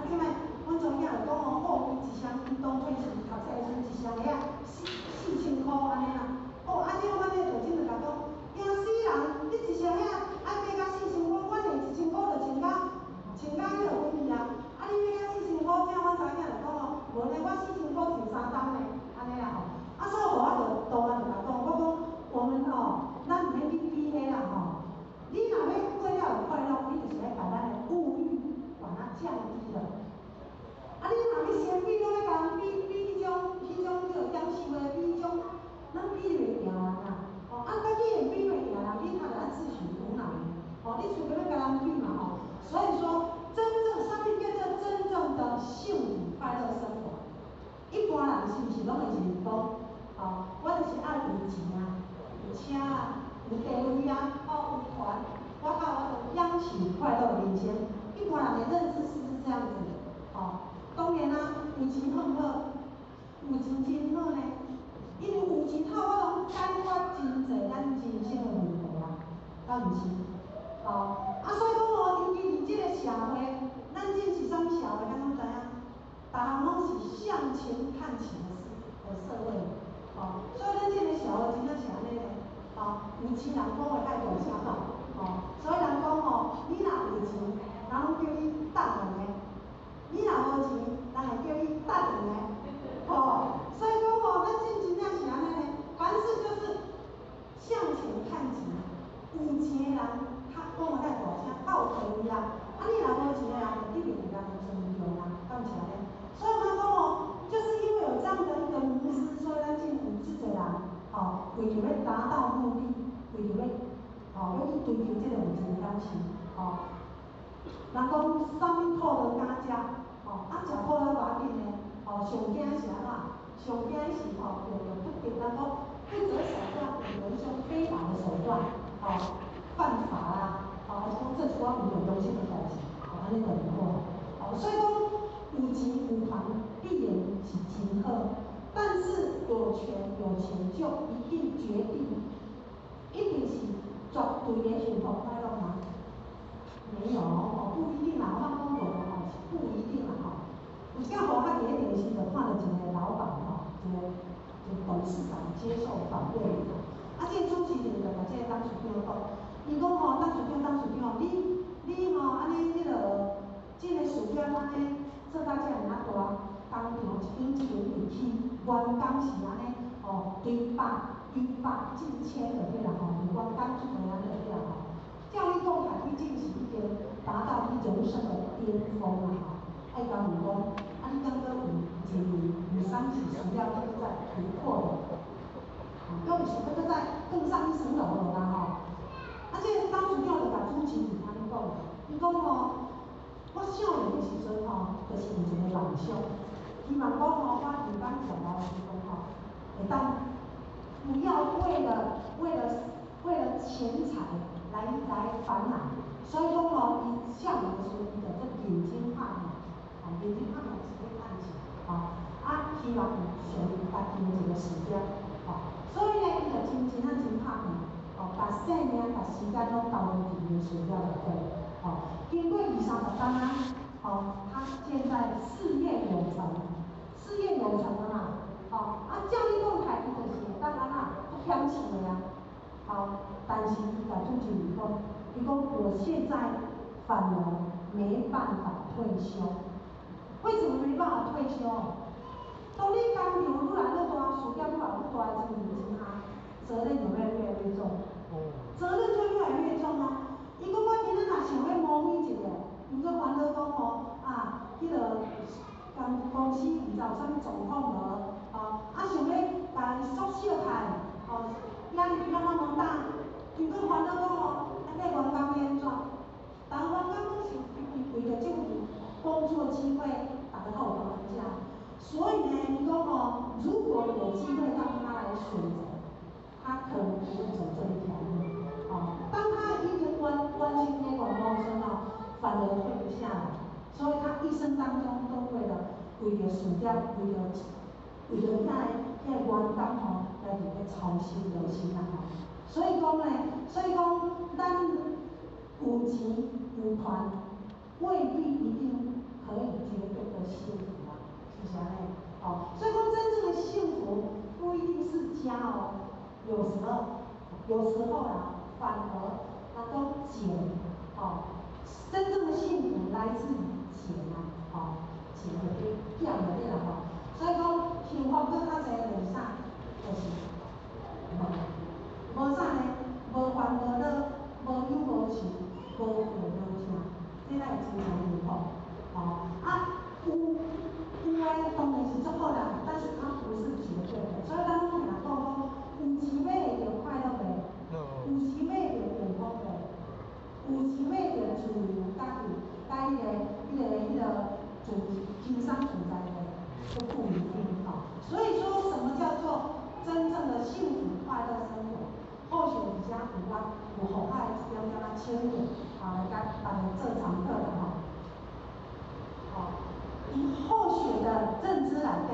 即摆阮左囝就讲伊一双运动配是读册的时阵一双鞋4000块安尼即我咧就真就甲讲，惊死人！你一双鞋爱买到4000块，阮连1000块就穿甲迄落昏去你买到4000块，这阮查囝就讲无呢，我4000块穿3冬呢，安尼啦所以我就当然就甲讲，我讲我们咱毋免去比迄啦你若要过了有快乐，你就是要把咱的物欲把它降低了。你若要先比，拢要甲人比迄种叫享受的，比迄种咱比袂赢人甲既然比袂赢人，你若要自取苦恼你除非要甲人比嘛所以说，上面叫做真正的幸福快乐生活。一般人是毋是拢会认讲我就是爱有钱有车有地位有权，我就享受快乐的人生。一般人的认知是不是这样子当然有钱好不好？有钱真好呢，因为有钱好，我拢解决真侪咱人生的问题敢毋是所以讲尤其伫即个社会，咱真是啥物社会，咱拢知影，逐项拢是向前看齐的社会所以咱即个社会真正是安尼咧有钱人讲话爱大声所以人讲你若有钱，人拢叫你等下呢。你若无钱，人会叫你等下所以讲咱真正是安尼咧，凡事就是向前看齐。有钱的人讲话较大声，较有地位你若无钱的人，就你袂被人尊重敢毋是安尼？所以我讲就是因为有这样的一个模式，所以咱政府这个人为着要达到目的，为着要要去追求这个有真了是，人讲啥物苦都敢食，食苦了无要紧呢，上惊是安怎？上惊是着不得人讲不择手段，有一种非法的手段，犯法啊，还是讲做出我违背良心的代志，安尼就唔好。所以讲有钱有权必然是真好，但是有权有钱就一定决定，一定是绝对的幸福快乐吗？没有不一定啦，我讲有是不一定啦有只好较伫咧电视就看到一个老板一个董事长接受访问，这个主持人就甲这个董事长讲，伊讲董事长你安尼这个事业安尼做到遮尔大，工厂一间入去，员工是安尼几百近千个对啦员工这么安尼对啦照你讲起，毕竟是已经达到你人生的巅峰啦爱甲问讲，你感觉有三是需要再突破的，有想要再更上一层楼了啦这个董事长就甲主持人安尼讲，伊讲我少年的时阵就是有一个梦想，希望讲我人当上来的时阵会当不要为了钱财来烦恼，所以讲伊少年的时阵伊就认真拍拼，认真拍拼是要赚钱，希望有上家己的一个事业，所以呢，伊就真拍拼，把生命、把时间拢投入伫伊的事业内底，经过20-30天他现在事业有成了嘛，照你讲起，伊就是会当安不嫌钱的但是伊甲主持人讲，伊讲我现在反而没办法退休，为什么没办法退休？当你工厂愈来愈大，事业愈来愈大的责任就越来越重，责任就越来越重伊讲我今仔若想要模拟一个，伊个烦恼讲迄个公司毋知有啥物状况无，想要甲伊缩小开，压力比较那么大，伊个烦恼讲这员工要安怎？但员工拢是为着这份工作机会，大家都有帮人家，所以呢，伊讲如果有机会让他来选择，他可能不会走这一条路，当他已经完成这个梦想反而退不下来，所以他一生当中都为着事业，为着遐员工来伫咧操心劳心所以讲咱有钱有权，未必一定可以绝对的幸福是不是安尼？所以讲真正的幸福不一定是家有时候反而能够钱真正的幸福来自于钱钱就去捡的对啦所以讲幸福搁较济就是啥？就是无啥呢？无烦无恼，无忧无愁，无悔无痛，这才是真正幸福有诶当然是足好啦，但是它不是绝对的，所以咱拢听人讲有钱买会到快乐的，有钱买会到幸福的，有钱买到自由家己，甲迄个经商存在的，都不一定所以说，什么叫做真正的幸福快乐生活？或许而家有互爱点清楚来甲大家做常客啦以后学的认知来对，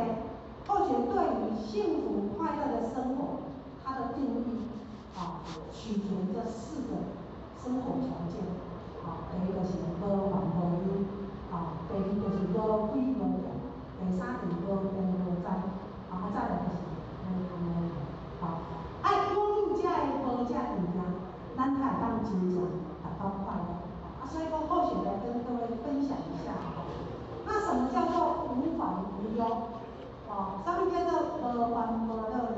后学对于幸福快乐的生活，它的定义取决这4个生活条件第一个是无烦无忧第二就是无亏无穷，第三就是无病无灾再来就是无穷无穷爱拥有这个无这个物件，咱才会当真正达到快乐所以讲后学来跟各位分享一下那什么叫做无烦无忧？什么叫做无烦无恼呢？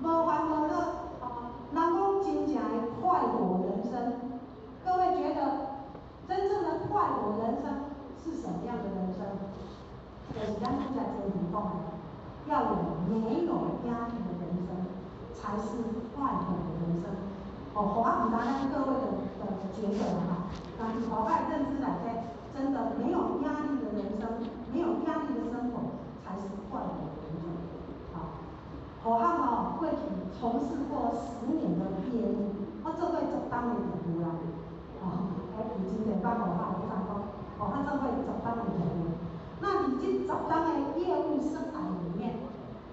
无烦无恼，人讲真正的快活人生，各位觉得真正的快活人生是什么样的人生？就是咱刚才前面讲的，要有没有压力的人生，才是快活的人生。互我其他咱各位的觉得哈，那以我爱认知来讲，真的没有压力的人生，没有压力的生活，才是快乐的人生。好，我过去从事过10年的业务，我做过10档的业务啦。以前在办我有讲讲，做过10档的业务。那你这10档的业务生涯里面，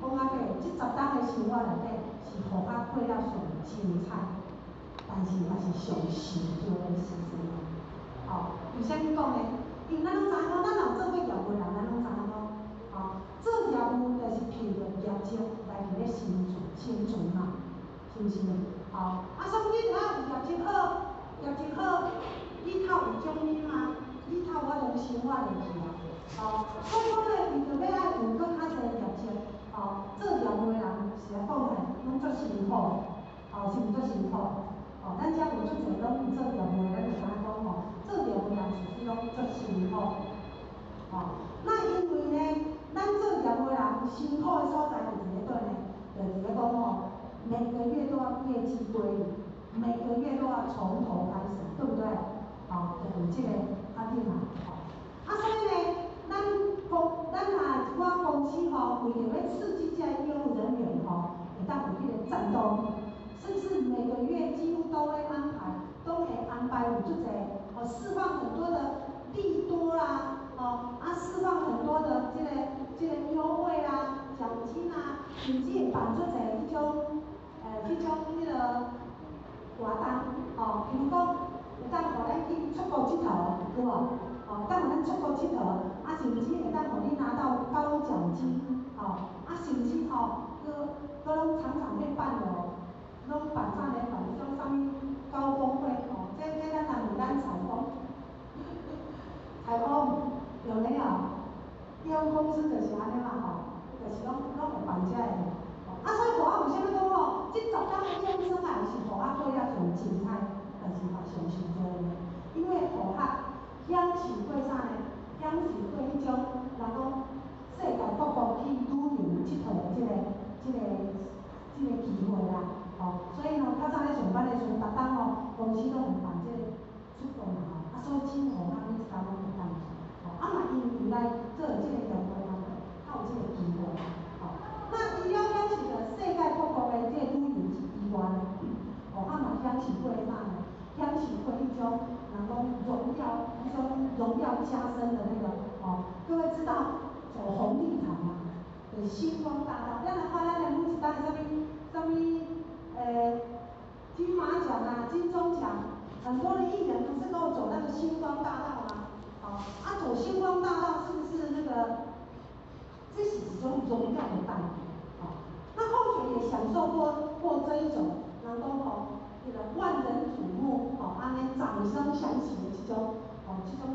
讲这10档的生活里底是互我过了上精彩，但是也是上辛苦的时间。为啥物讲呢？因为咱拢知影，咱若做过业务的人，咱拢知影讲，做业务就是凭着业绩来伫咧生存嘛，是毋是？所以你只要有业绩好，你头有奖金嘛，你头我拢生活落去啊。所以讲咧，为着要爱有搁较侪业绩，做业务的人是来讲起来拢足辛苦，是毋足辛苦？咱遮有足侪拢做业务的，咱就知影讲做业务人其实拢足辛苦。那因为呢，咱做业务的人辛苦的所在就伫咧倒呢，就伫咧讲每个月都要业绩归零，每个月都要从头开始，对不对？就有这个点嘛。所以呢，咱一寡公司为着要刺激这业务人员会当有迄个战斗力，甚至每个月几乎都会安排有足侪释放很多的利多啦，释放很多的这个优惠啦、奖金啊，甚至会办出侪迄种迄个活动，比如讲会当互咱去出国佚佗，有无？当咱出国佚佗，甚至会当互你拿到高奖金，甚至搁拢常常会办拢办啥呢？办迄种啥物高峰会，这咱人有咱采风有没有？业务公司就是安尼嘛，就是拢会办这个。所以互我为啥物讲这10档的业务生涯是互我过了上精彩，但是嘛上辛苦的，因为互我享受过啥呢？享受过迄种人讲世界各国去旅游佚佗的这个机会啦。所以较早咧上班的时阵，逐档公司拢会办这个出国嘛，所以真互我每一工拢会当去。嘛因为来做这个业务的人，较有这个机会。那除了享受着世界各国的这个旅游以外呢，嘛享受过啥呢？享受过迄种人讲荣耀加身的那个各位知道走红地毯嘛？就是星光大道。咱来看咱的每一档啥物金马奖啊、金钟奖，很多的艺人不是都走那个星光大道吗？走星光大道是不是那个？这是一种荣耀的待遇。那后学也享受过这一种，人讲那个万人瞩目，安尼掌声响起的这种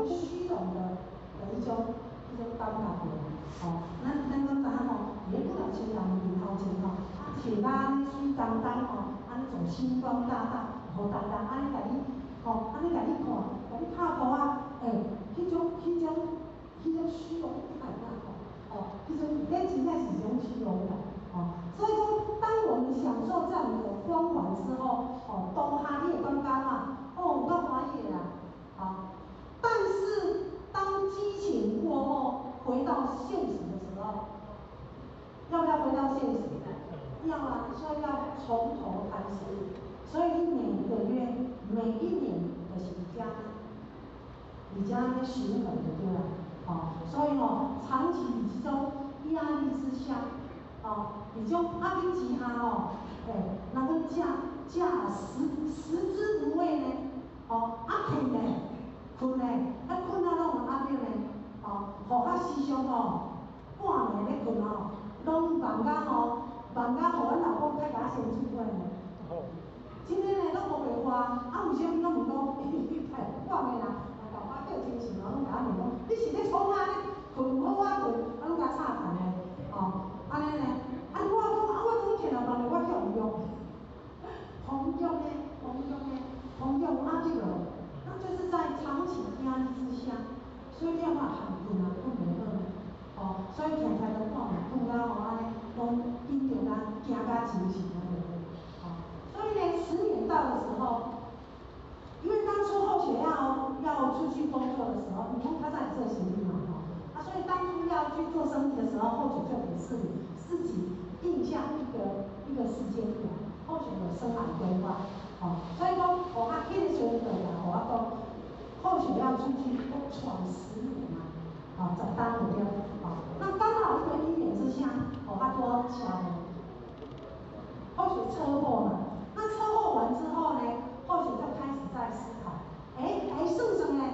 虚荣的一种感觉的。咱拢知影伫不老千人面头前穿甲安尼水当当安尼走星光大道，互大家安尼甲你安尼甲你看，甲你拍图迄种虚荣感迄种真正是一种虚荣感。所以讲，当我们享受这样的光环之后，当下你会感觉我欢喜啦。但是当激情过后，回到现实的时候，要不要回到现实？要啊，所以要从头开始。所以你每一年就是比较循环的对啦。所以长期伫这种压力之下，伫种压力之下人讲食之无味呢，困呢，困啊拢有压力呢，互我时常半暝咧困拢梦甲互阮老公较甲先出轨呢。真诶呢，拢学袂花，为啥物拢问讲，半暝人甲我叫精神拢甲我问讲，你是咧创啥呢？困好啊困，拢甲吵谈呢，安尼呢，我讲我听了梦我叫唔用，朋友压力了，那就是在长期压力之下，所以你要困袂好，所以常常都看困到安尼，拢紧张惊甲精神所以呢，10年到的时候，学要出去都闯10年嘛，10单有对，那刚好一个因缘之下，他多巧了，或许车祸嘛，那车祸完之后呢，或许就开始在思考，算什么呢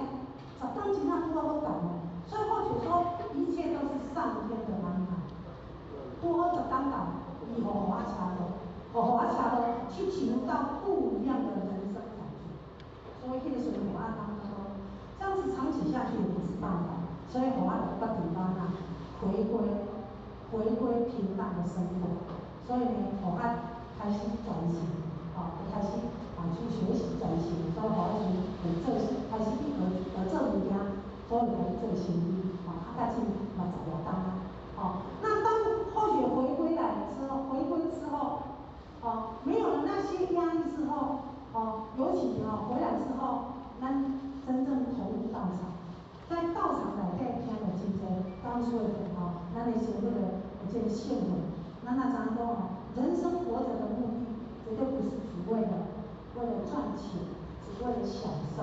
？10单真正多好感哦，所以或许说一切都是上天的安排，多10单感，以后我车路，我车路去体悟到不一样的人生感觉，所以这个时候我当说，这样子长期下去也不是办法，所以我就决定回归平淡的生活，所以呢，我开始转型，开始去学习转型，所以我开始去做物件，所以开始做生意，开始嘛10多单那当或许回归之后，没有了那些压力之后，尤其回来之后，咱真正投入道场，在道场内底听了真多刚说的咱的所谓的这个信仰，咱知影讲人生活着的目的绝对不是只为了赚钱，只为了享受，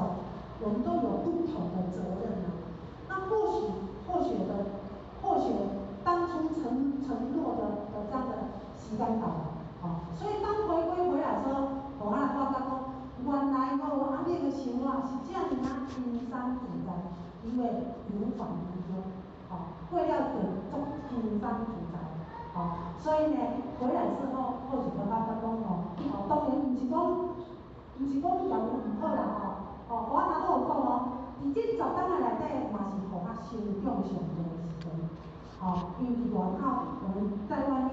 我们都有不同的责任那或许当初承诺的这样的时间到了，所以当回归回来之后，我发觉讲，原来有安尼个生活是这样轻松自在，因为有法无忧，过了就足轻松自在，所以呢，回来之后，或许就发觉讲当然不是讲条件唔好啦我哪都有讲伫这10单的内底，嘛是互我成长上多的时阵，因为伫外口我们在外面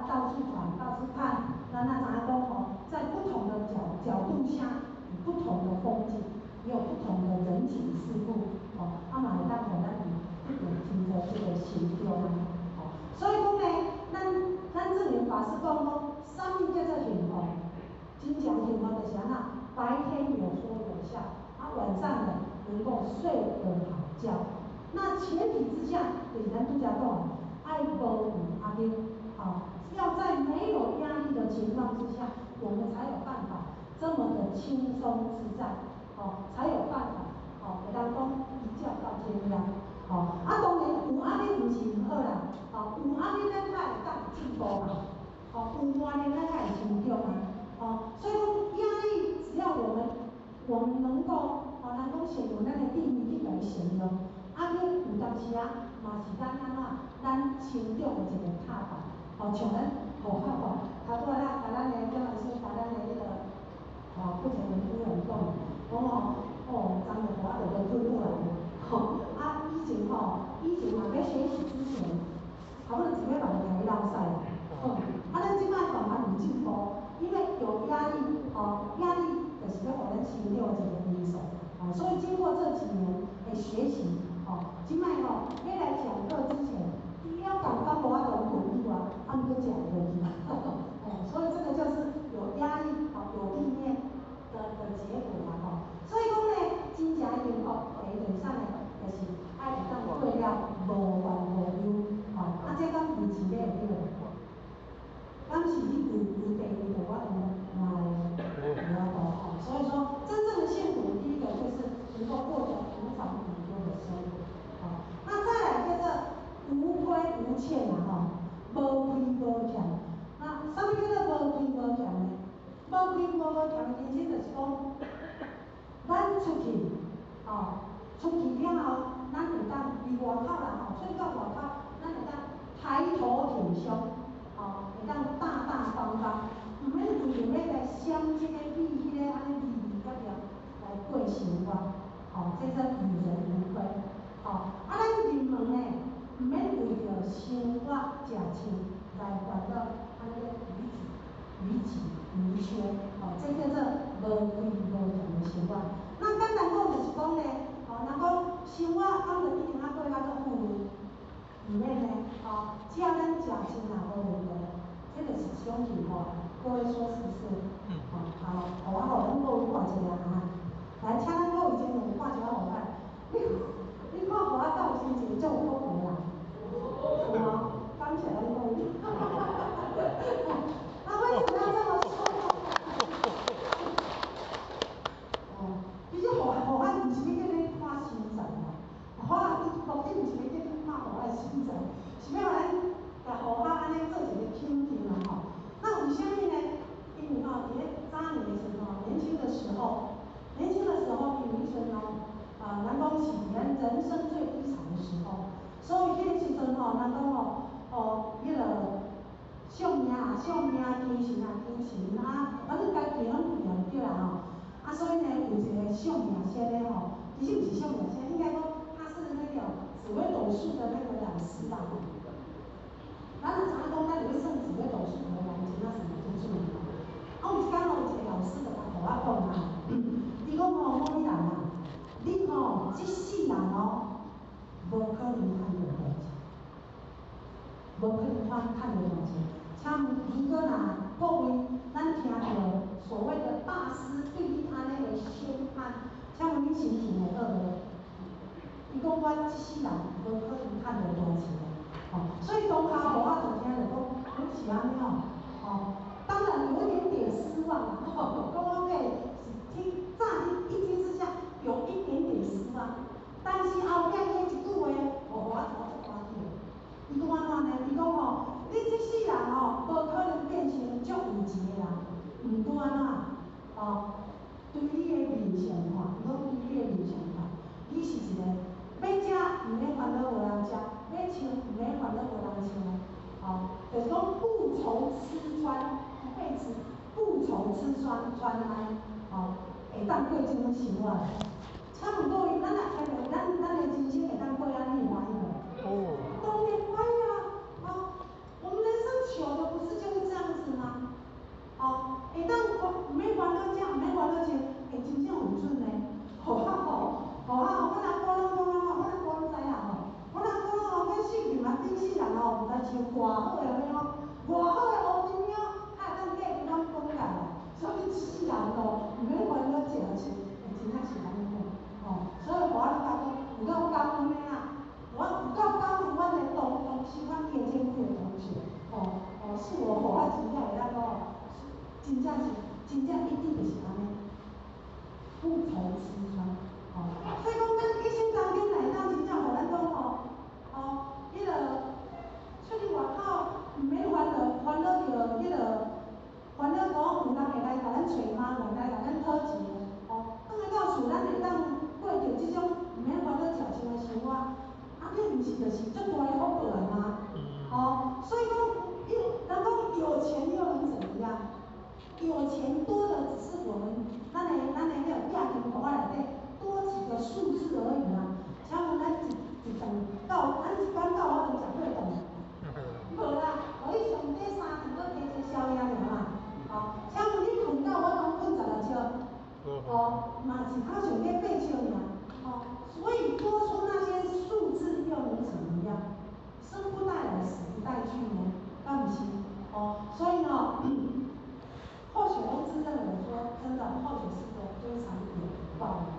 到处跑到处看，咱知影讲在不同的角度下，有不同的风景，也有不同的人情世故，嘛会当互咱有真多这个成长所以讲呢，咱证明法师讲什么叫做幸福？真正幸福就是安白天有说有笑，晚上呢能够睡得好觉。那前提之下，就是咱拄则讲，爱无有压力，要在没有压力的情况之下，我们才有办法这么的轻松自在，才有办法，会当讲一觉到天亮，当然有压力不是唔好啦，有压力咱才会当进步嘛，有压力咱才会成长所以讲压力只要我们能够，咱讲先用咱的定义去来形容，压力有当时嘛是咱成长的一个踏板，像咱学校头拄甲咱的姜老师甲咱的迄个不成文夫人讲，昨日我就要退步来以前嘛要学习之前，差不多一礼拜就开始落屎咱即摆慢慢有进步，因为有压力，压力就是要互咱成长的一个因素，所以经过这几年的学习，即摆要来讲课之前，除了感觉无法度困以外，毋过食会落去所以这个就是有压力，有意念的结果所以讲呢，真正幸福第三个就是爱会当过了无怨无忧，这敢有钱的对无？当时你有地位的，我所以说，真正的幸福，第一个就是能够过着无烦无忧的生活，那再来叫做无亏无欠无亏无欠。那什么叫做无亏无欠呢？无亏无欠的意思就是讲，咱出去了后，咱会当伫外口啦出到外口，咱会当抬头挺胸，会当大大方方，毋免为着要来闪这个比迄个安尼利格了来过生活，这叫与人无亏。咱入门呢，毋免为着生活食穿来烦恼安尼予缺，这叫做无亏无欠的生活。那简单讲就是讲呢，人讲生活敢就一定过较足富裕，毋免呢，只要咱食穿也无问题，这个是一种幸福，各位说是不是？好，互咱各位看一下来，请咱各位先生看一下互看，你看互敢有心情，足有福气啦，有吗？感谢咱各位。那为什么要这么说？其实互咱毋是迄个吼，人讲迄个相命啊，相命，精神啊，精神啊，反正家己拢不对就对啦吼。啊，所以呢，有一个相命先的吼，其实不是相命先，应该说他是那个紫微斗数的那个老师啦。咱就知影讲，咱就要算紫微斗数的人，真正是蛮准准的。啊，有一天吼，有一个老师就甲互我讲啊，伊讲吼，某人啊，你吼这世人哦，无可能赚到大钱，无可能赚到大钱。请如果若各位咱听到所谓的大师对你安尼的宣判，请问你心情会好无？伊讲我这世人无可能赚到大钱的。所以当下我就听就讲，你是安尼哦，当然有一点点失望啦，讲我个是乍一听之下有一点点失望，但是后壁伊一句话，我感觉足欢喜。伊讲安怎呢？伊讲吼，你这世人哦，无可能变成足有钱的人，毋过安怎对你的面相看，如果对你的面相看，你是一个要食毋免烦恼无人食，要穿毋免烦恼无人穿，就是讲不愁吃穿，一辈子不愁吃穿安，会当过这种生活。请问各位，咱若听着咱的人生会当过安尼欢喜无？当然欢喜啊！我们人生求的不是就是这样子吗？会当免烦恼食，免烦恼穿，会真正有准呢。我若讲拢知啦我若讲阮世人嘛，顶世人毋知像偌好的偌好的乌金鸟，还会当嫁给咱讲家啦。所以一世人毋免烦恼食穿，真正是安尼讲。所以我咧讲，有够感恩的啦。我有够感恩阮的同时，阮叶千贵的同学，是我互我真正会当讲，真正一定就是安尼，不愁吃穿。所以讲，咱一生当中来当真正互咱讲迄个出去外口毋免烦恼着迄个烦恼讲有人会来甲咱找麻烦，来甲咱讨钱。转来到厝，咱会当过着即种毋免烦恼食穿的生活。这毋是就是足大的福报来吗？所以讲，人讲有钱又能怎么样？有钱多的只是我们咱的迄个家庭口袋内底多几个数字而已啦。请问咱一顿到，咱一班到我们食几顿？无啦，互你上底3顿搁加一个宵夜尔嘛。请问你困到我拢困16笑，嘛是较上加8笑尔。所以多出那些数字又能怎么样？生不带来，死不带去呢？敢不是？所以呢，候选人自认为说，真的候选是个非常有道理。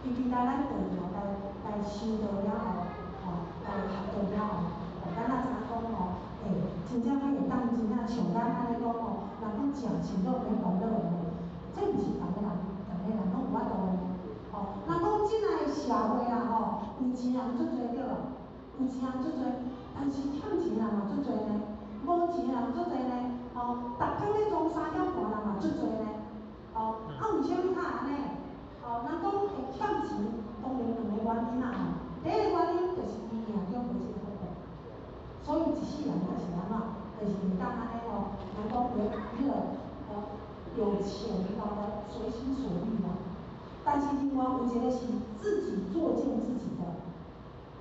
特别在咱地方来修道了后，来学道了后，咱若知影讲真正会当真正像咱安尼讲人讲食穿都免烦恼的，这毋是逐个人拢有法度的。人讲即个社会啦有钱人足多对无？有钱人足多，但是欠钱人嘛足多呢，无钱人足多呢。逐天咧装3点半人嘛足多呢。为什么他安尼？人讲会欠钱，当然2个原因啦第一个原因就是伊命中无这个福报，所以一世人也是安怎，就是袂当安尼人讲有钱的随心所欲啦。但是另外有一个是自己作践自己的，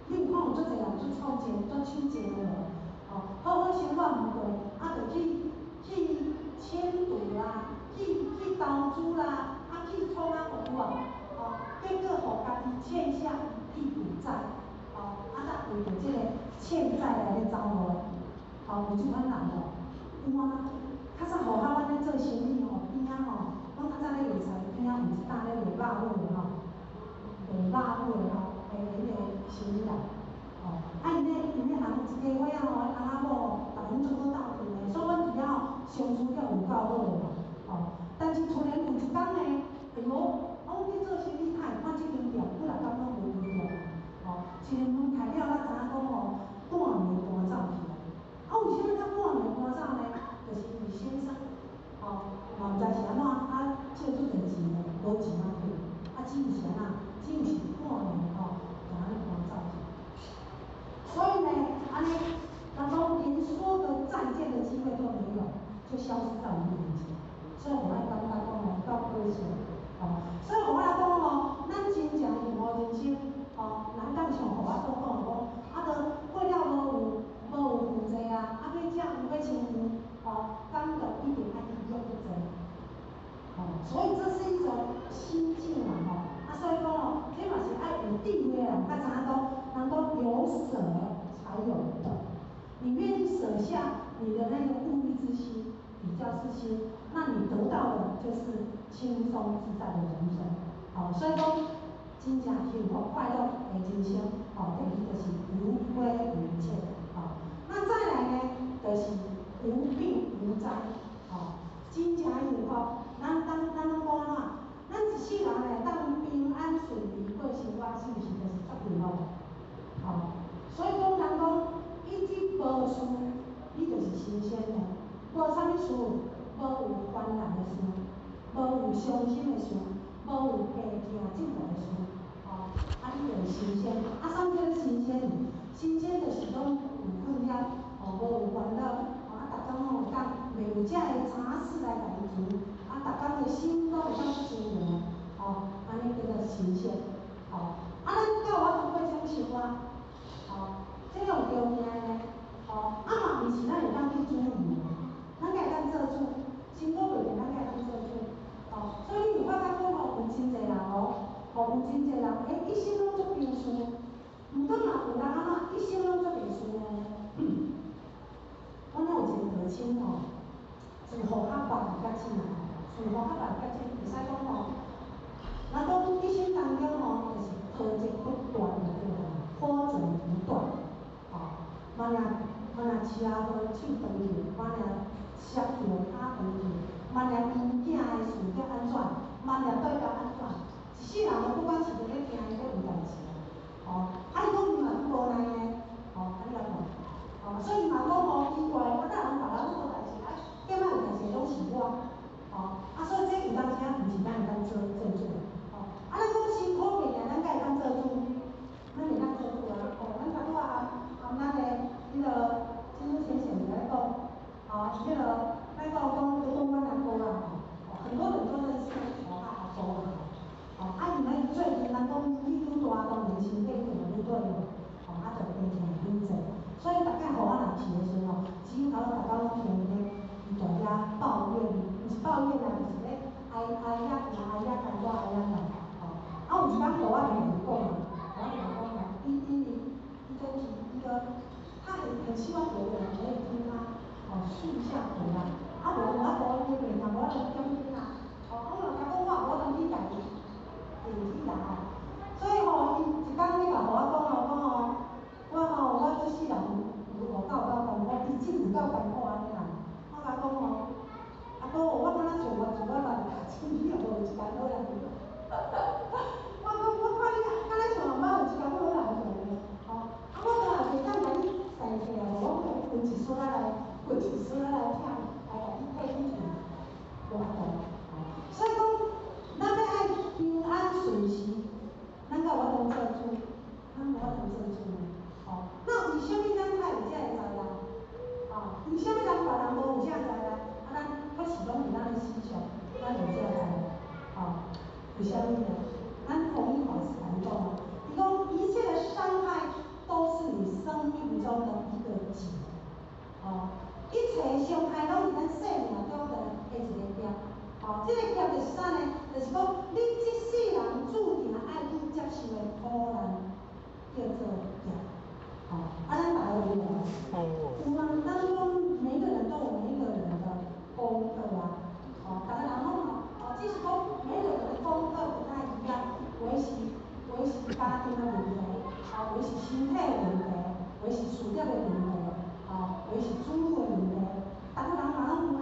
你有看有足侪人做臭贱、做手贱的无？好好生活毋过，就去迁赌啦，去投资啦，去创有无？结果互家己欠下一屁股债，才为着这个欠债来咧走路，有即款人无？有啊，较早阮咧做生意边仔阮较早咧卖菜边仔有一担咧卖肉尾的卖肉尾的迄个生意啦。因咧人一家伙因翁逐个做好斗阵的，所以阮伫遐相处了有够好的。但是突然有一天呢，我去做生意，他会看这间店，不然敢拢无开店。一年门开了，咱知影讲半暝搬走去了。为什么他半暝搬走呢？就是因为先生嘛毋知是安怎，借出侪钱的，无钱通退。只有是安怎？只有是半暝就安尼搬走去。所以呢，安尼所以这是一种心境嘛，所以讲这嘛是爱有地位的人，他常常人都有舍才有得。你愿意舍下你的那个物欲之心、比较之心，那你得到的就是轻松自在的人生。所以讲真正幸福快乐的人生，第二就是无归无欠。那再来呢，就是无病无灾。真正幸福，咱拢讲怎？咱一世人呢，当平安顺利过生活，是毋是就是足幸福？所以讲人讲，一日无事，你就是新鲜的；无啥物事，无有烦恼的事，无有伤心的事，无有怕惊进步的事，你就是新鲜。啥物叫新鲜？新鲜就是讲有困扰，无有烦恼。逐工会当袂有遮个杂事来家己做，逐工的心拢会当静静，安尼叫做新鲜。咱到我通过这种生活，这种条件呢，嘛毋是咱会当去主意的，咱会当做主，辛苦袂定，咱会当做主。所以你有发觉讲有真侪人有真侪人，一生拢做平事，毋过嘛有人安怎一生拢做平事呢？阮有一个道亲自乎较捌较深自乎较捌较深，会使讲咱讲一生当中就是波折不断的对啦，波折不断。莫若车祸手断去，莫若摔着脚断去，莫若因囝的事业安怎，莫若对家安怎，一世人不管是伫咧惊伊，搁有代志。伊讲伊嘛去无奈呢，你来看。所以嘛讲奇怪，我人别人无代志，点仔有代志拢是我，所以这有当时毋是咱会当做做主。咱讲辛苦袂定，咱敢会当做主？咱袂当做主啊！咱拄仔咱个金珠先生在讲，咱讲阮阿姑啦，很多人都认识我阿姑啦。因为最近咱讲愈愈大，当然身体可能愈对咯，就病痛愈侪。所以大概互我人去的时阵只有头大家拢听咧，伊在遐抱怨，毋是抱怨啦，就是咧哀呀干我哀呀干。有一摆互我听伊讲伊就是他很希望有人可以听他诉下苦啦。无我无伊袂听，无我就点听啦。我若甲讲我无当去家己去啦。所以伊一工你甲互我讲我做世人有够艰苦，伊真有够艰苦安尼啦。我甲讲阿姑，我敢若做自我来读书，你也无有一工好人做。我讲我看你敢若像妈有一工好人做呢。我当然袂当甲你生气啊，我分一丝仔来听，来甲你配进去，无法度。所以讲，咱要爱平安顺时，咱甲我当做主，咱无法度做主呢。那为什么咱才有遮个才能？为什么别人无有遮个才能？咱搁是拢是咱的思想，咱有遮个才能。为什么呢？咱弘一法师讲伊讲一切的伤害都是你生命中的一个劫。一切伤害拢是咱生命中的一个劫。这个劫就是啥呢？就是讲你这世人注定爱去接受的苦难，叫做劫。咱大家有无？有啊，咱讲每个人都有每个人的功课啊。大家人拢只是讲每个人的功课不太一样，有的是家庭的问题，有的是身体的问题，有的是事业的问题，有的是子女的问题，大家人嘛拢有呢。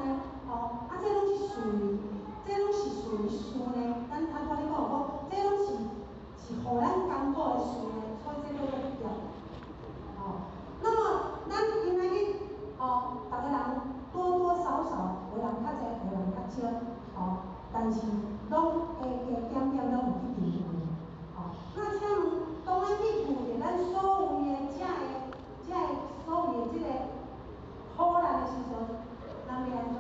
这拢是随事呢。咱头拄咧讲这拢是互咱艰苦的事呢，所以这叫做劫。那么咱今仔日大家人多多少少，有人较济，有人较少，但是拢加点点拢有去治愈。那请问，当咱去负着咱所有的所有的这个苦难的时阵，咱要安怎？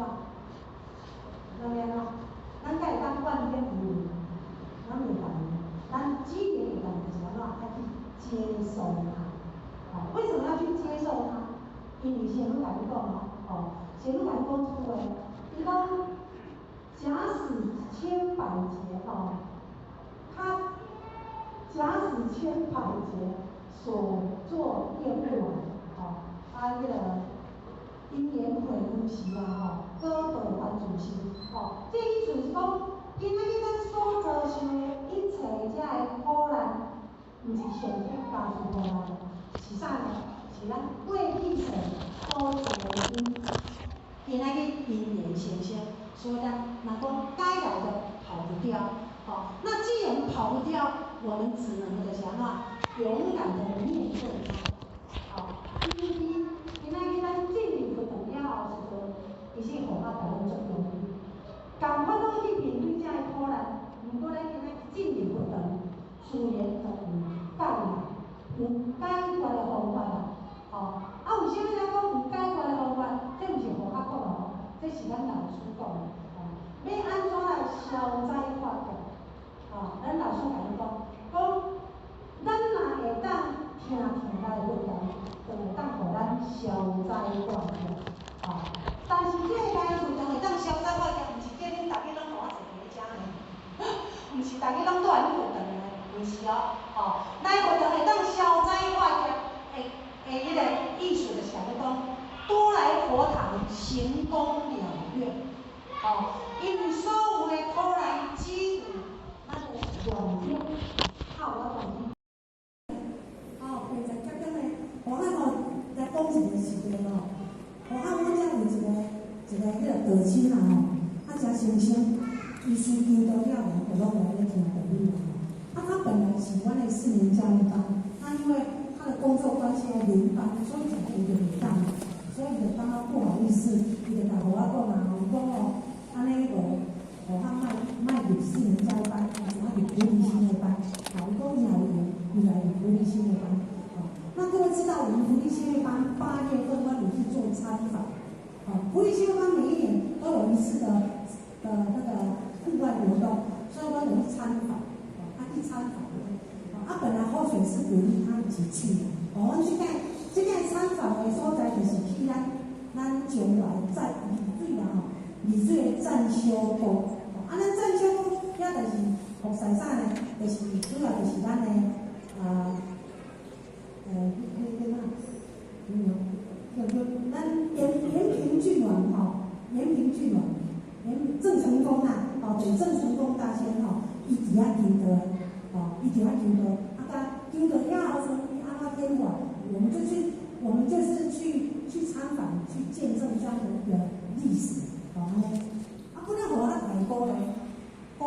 咱敢会当怨天尤人？咱袂当。咱只能会当就是安怎？要去接受它。为什么要去接受它？因为圣经甲你讲仙女甲你讲一句话，伊讲假使千百劫哦，他假使千百劫所作业不完哦，啊那个因缘回不时啊吼，各报还自身吼，这意思是讲，今仔日咱所遭受的一切遮的苦难，毋是上天加诸互咱，是啥呢？是咱过去世所做的因。今仔日因缘成生，所以咱若讲该来的跑不掉，好，那既然跑不掉，我们只能的想法勇敢的面对它，好，今仔日咱进入不长了后时阵，其实互我大家足容易，共款拢去面对遮的苦难，如果咱今仔进入不长，自然就有解有解决的方法啦，吼，啊，为啥物讲有解决的方法？这毋是互我讲哦，这是咱老师讲的，吼，要安怎来消灾化解？吼，咱老师甲你讲，咱若会当听咱的论坛，就会当互咱消灾化解，吼。但是这个该处就会当消灾化解，毋是叫恁逐个拢大坐伫遮呢，毋是逐个拢住喺你学堂呢，毋是哦，吼，咱学堂会当消灾化解。迄个意思就是讲，多来佛堂行功了愿，哦，因为所有的苦难只有咱的愿力，靠我愿力。哦，平常刚刚呢，我按吼来讲一个事情哦，我按我遮有一个迄个道亲啦吼，啊诚先生，伊是遇到了就拢来咧听道理啦吼，啊他本来是阮的4年教育班，他因为他的工作关系要轮班，所以讲伊就袂当，所以就感觉不好意思，伊就甲互我讲啦吼，讲哦，安尼互他卖入4年教育班，或者他入普利心的班，好，伊讲以后伊来普利心的班，哦，那各位知道我们普利心的班8月份我有去做参访，哦，普利心的班每一年都有一次的那个户外活动，所以我有去参访，哦，去参访。本来好选是鼓励他一起去的，我们去看这个参访的所在，就是去咱将来在水啦吼，丽水的占修宫，啊，咱占修宫遐就是服侍啥呢？就是主要就是咱的就咱延平郡王吼，延平郡王，郑成功啊，哦，对，郑成功大仙吼，伊伫遐求道，哦，伊伫遐求道。求道了后，伊安怎变化？我们就是去参访，去见证这样的一个历史，好安尼。啊，本来互我大鼓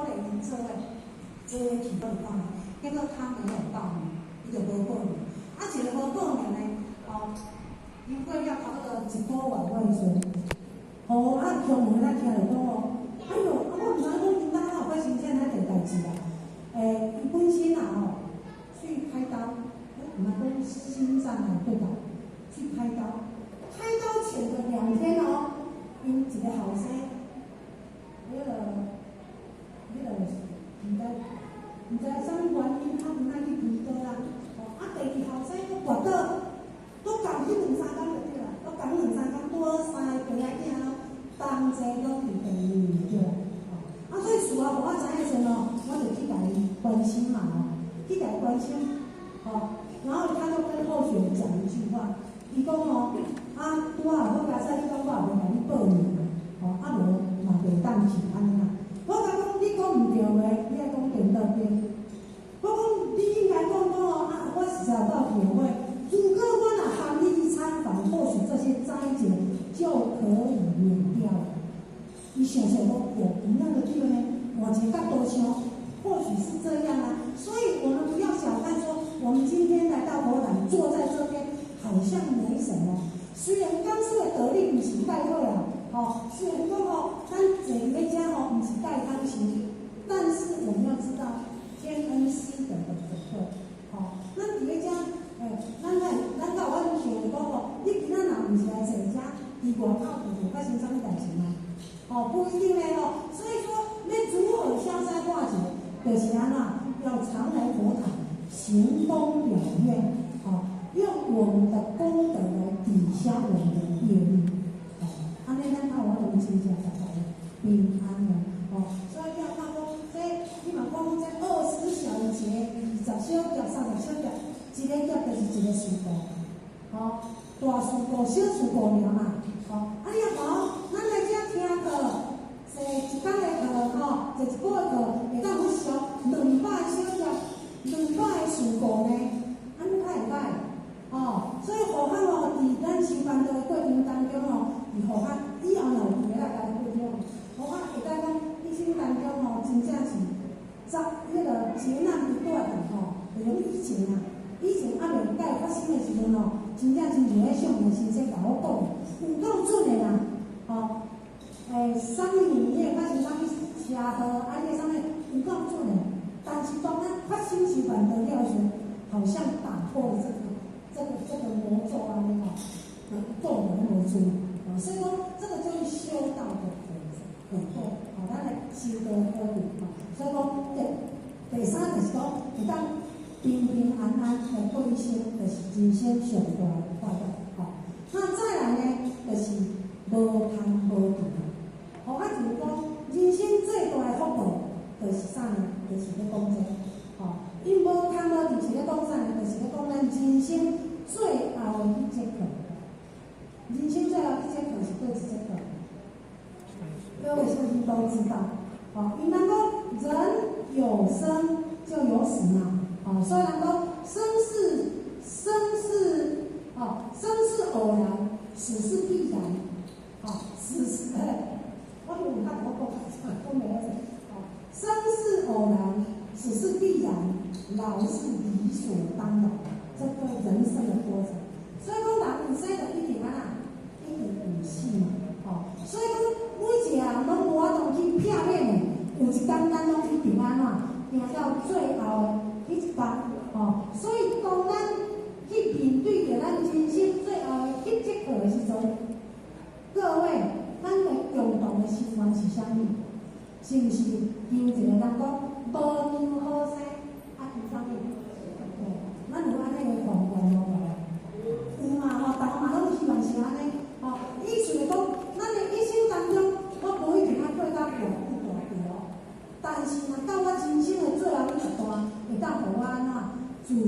励因做诶提报报名，结果他没有报名，伊就无报名。啊，一个无报名呢，哦，因过了差不多1个月我的时阵，哦，啊，乡民咱听着讲哦，哎哟，啊，我毋知讲因哪有发生这样的代志啊？伊本身啊吼。去开刀，我们讲心脏啊对吧？去开刀，开刀前的2天哦，因一个后生，唔知啥物原因，他唔爱去开刀啦。哦，啊，第2后生佫跋倒，都共去2、3天就对啦，都共2、3天，拄好3个陪仔囝咯，同齐都去第2就对啦。哦，啊，所以事后我知影时哦，我就去甲伊关心嘛哦。去来关心，哦，然后他就跟候选人讲一句话，伊讲哦，啊，拄好我假使你讲我也袂甲你报名，哦，啊无嘛袂当去安尼啦。我甲讲你讲毋对诶，你爱讲颠倒边。我讲你应该讲哦，啊，我是找到体会，如果我若含你去参访，或许这些灾劫就可以免掉了。伊想想讲，有那个对呢，换一个角度想。或许是这样啊，所以我们不要小看说，我们今天来到佛堂，坐在这边，好像没什么。虽然刚出的得力不是盖会啊，哦，虽然讲哦，咱坐在家哦，不是盖汤行，但是我们要知道天恩师德的可贵，哦，咱伫咧遮，咱到我们想讲哦，你今仔若唔是来坐遮，伫外口有发生啥物代志吗？哦，不一定嘞哦，所以说要如何消灾化解？就是安怎要常来佛堂，行功了愿，哦，用我们的功德来抵消我们的业力，哦，安尼咱靠我们真正大家平安的，哦，所以你也看讲，这你嘛讲这24小节、20小节、30小节，一个节就是一个事故，大事故、小事故尔嘛，你也讲，咱来这听课，坐一天的课，坐一个月课，会当去上200小节、200个事故呢，安尼歹会歹？所以互学伫咱修班道的过程当中伫互学以后若有机会来甲你分享，互学会当讲一生当中真正是迄个劫难不断就像以前还未甲发生的时阵真正真像迄上面先生甲我讲，有够准的啦，啥物年也发生啥物车祸，迄个啥物有够准的，但是当咱发生修班道了时，好像打破了这个魔咒安尼咒人无出，所以讲这个就是修道的很多，咱来修道好点，所以讲第三就是讲会当平平安安的过一生，就是人生上大的快乐，那再来呢，就是无贪无忌，就是讲人生最大的福报，就是啥呢？就是咧讲这。因无贪无忌是咧讲啥呢？就是咧讲咱人生最后的一节课。人生最后一节课是对一节课，各位相信都知道。因咱讲人有生就有死嘛。虽然讲生是偶然，死是必然。死是我有看我讲没有生是偶然，死是必然。老是理所当然，这个人生的过程。所以讲，人有生就一定一定有死嘛，所以讲，每一个人拢无法度去避免的，有一天咱拢去平安行到最后的迄一班，所以当咱去面对着咱人生最后的迄节课的时阵，各位，咱的共同的心愿是啥物？是毋是有一个人讲无样好生？咱有安尼个愿望无？有嘛逐个嘛拢希望是安尼，意思是讲，咱的一生当中，我无一定要过到大但是若到我人生的最后一段，会当互我安怎自然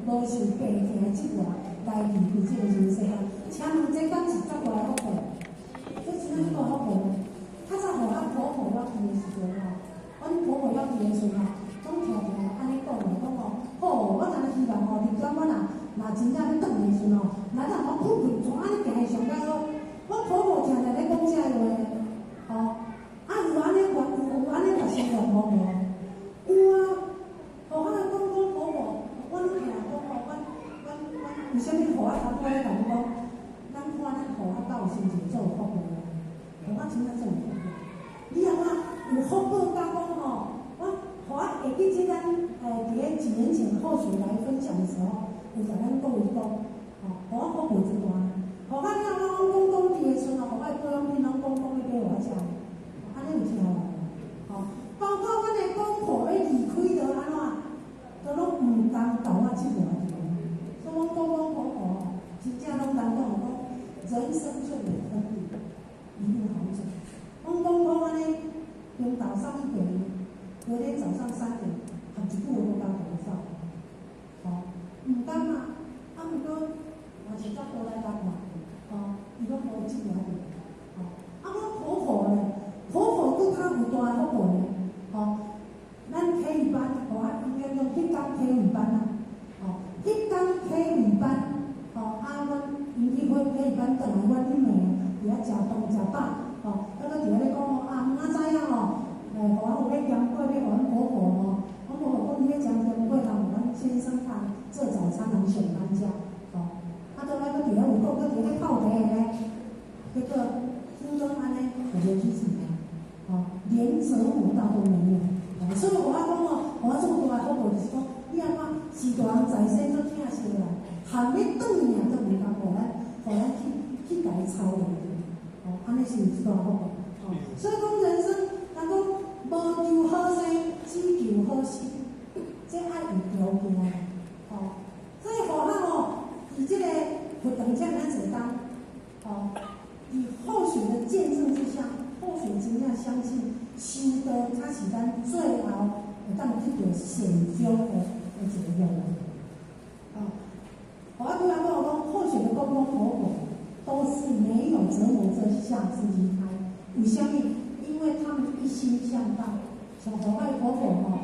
无受病痛的折磨，来离开这个人世间。请问这敢是足大的福报？这真正是大福报。较早互我婆婆要去的时阵阮婆婆要去的时阵总听安尼讲我真希望伫遮我若真正要转的时阵来当我困困怎安尼行上较好。我婆婆常常咧讲这话，有安尼个生活无？有啊，互我讲婆婆，阮听讲阮为什么互我头拄咧甲你讲，咱看咱互我到生前做有福报，互我真正做有福报。你安怎有福报甲讲我会记即咱伫咧几年前后续来分享的时候，有甲咱讲一讲，互我福报真大，互我了我讲伫的时阵，互我保养品拢讲咧给我食，安尼有听无？包括阮的公婆要离开着安怎，都拢毋甘甲我即个，所以阮公婆真正拢当讲人生最有分离，一定好走。阮公婆安尼从早上1点，隔天早上3点，含一句话都甲我走，毋甘嘛，毋过嘛是照过来甲我，伊拢无即个阮婆婆咧，婆婆佫较有大福报咧。咱体育班，互我应该用迄天体育班迄天体育班，阮因去体育班转来，阮迄暝伫遐食饭食饱，搁伫遐咧讲明仔载互我有咧姜粿要互阮婆婆阮婆婆讲你咧食姜粿，人互阮先生做早餐人上班食，倒来搁伫遐有讲，搁伫遐泡茶咧，结果听讲安尼就连续几年。连折磨到都没有，所以我讲我这么大的福报就是讲，你安怎是大人在生都疼惜啦，含咧转尔都唔甘互咱去甲伊操练，安尼是一大福报。所以讲人生，咱讲无求好生，只求好死，这爱有条件所以互咱以这个活动这样子当，以后续的见证之下。或许真正相信是咱最后会当去到成长的一个愿望。我突然跟我讲，或许的公公婆婆都是没有折磨这下子离开，为什么？因为他们一心向道，像后摆婆婆吼，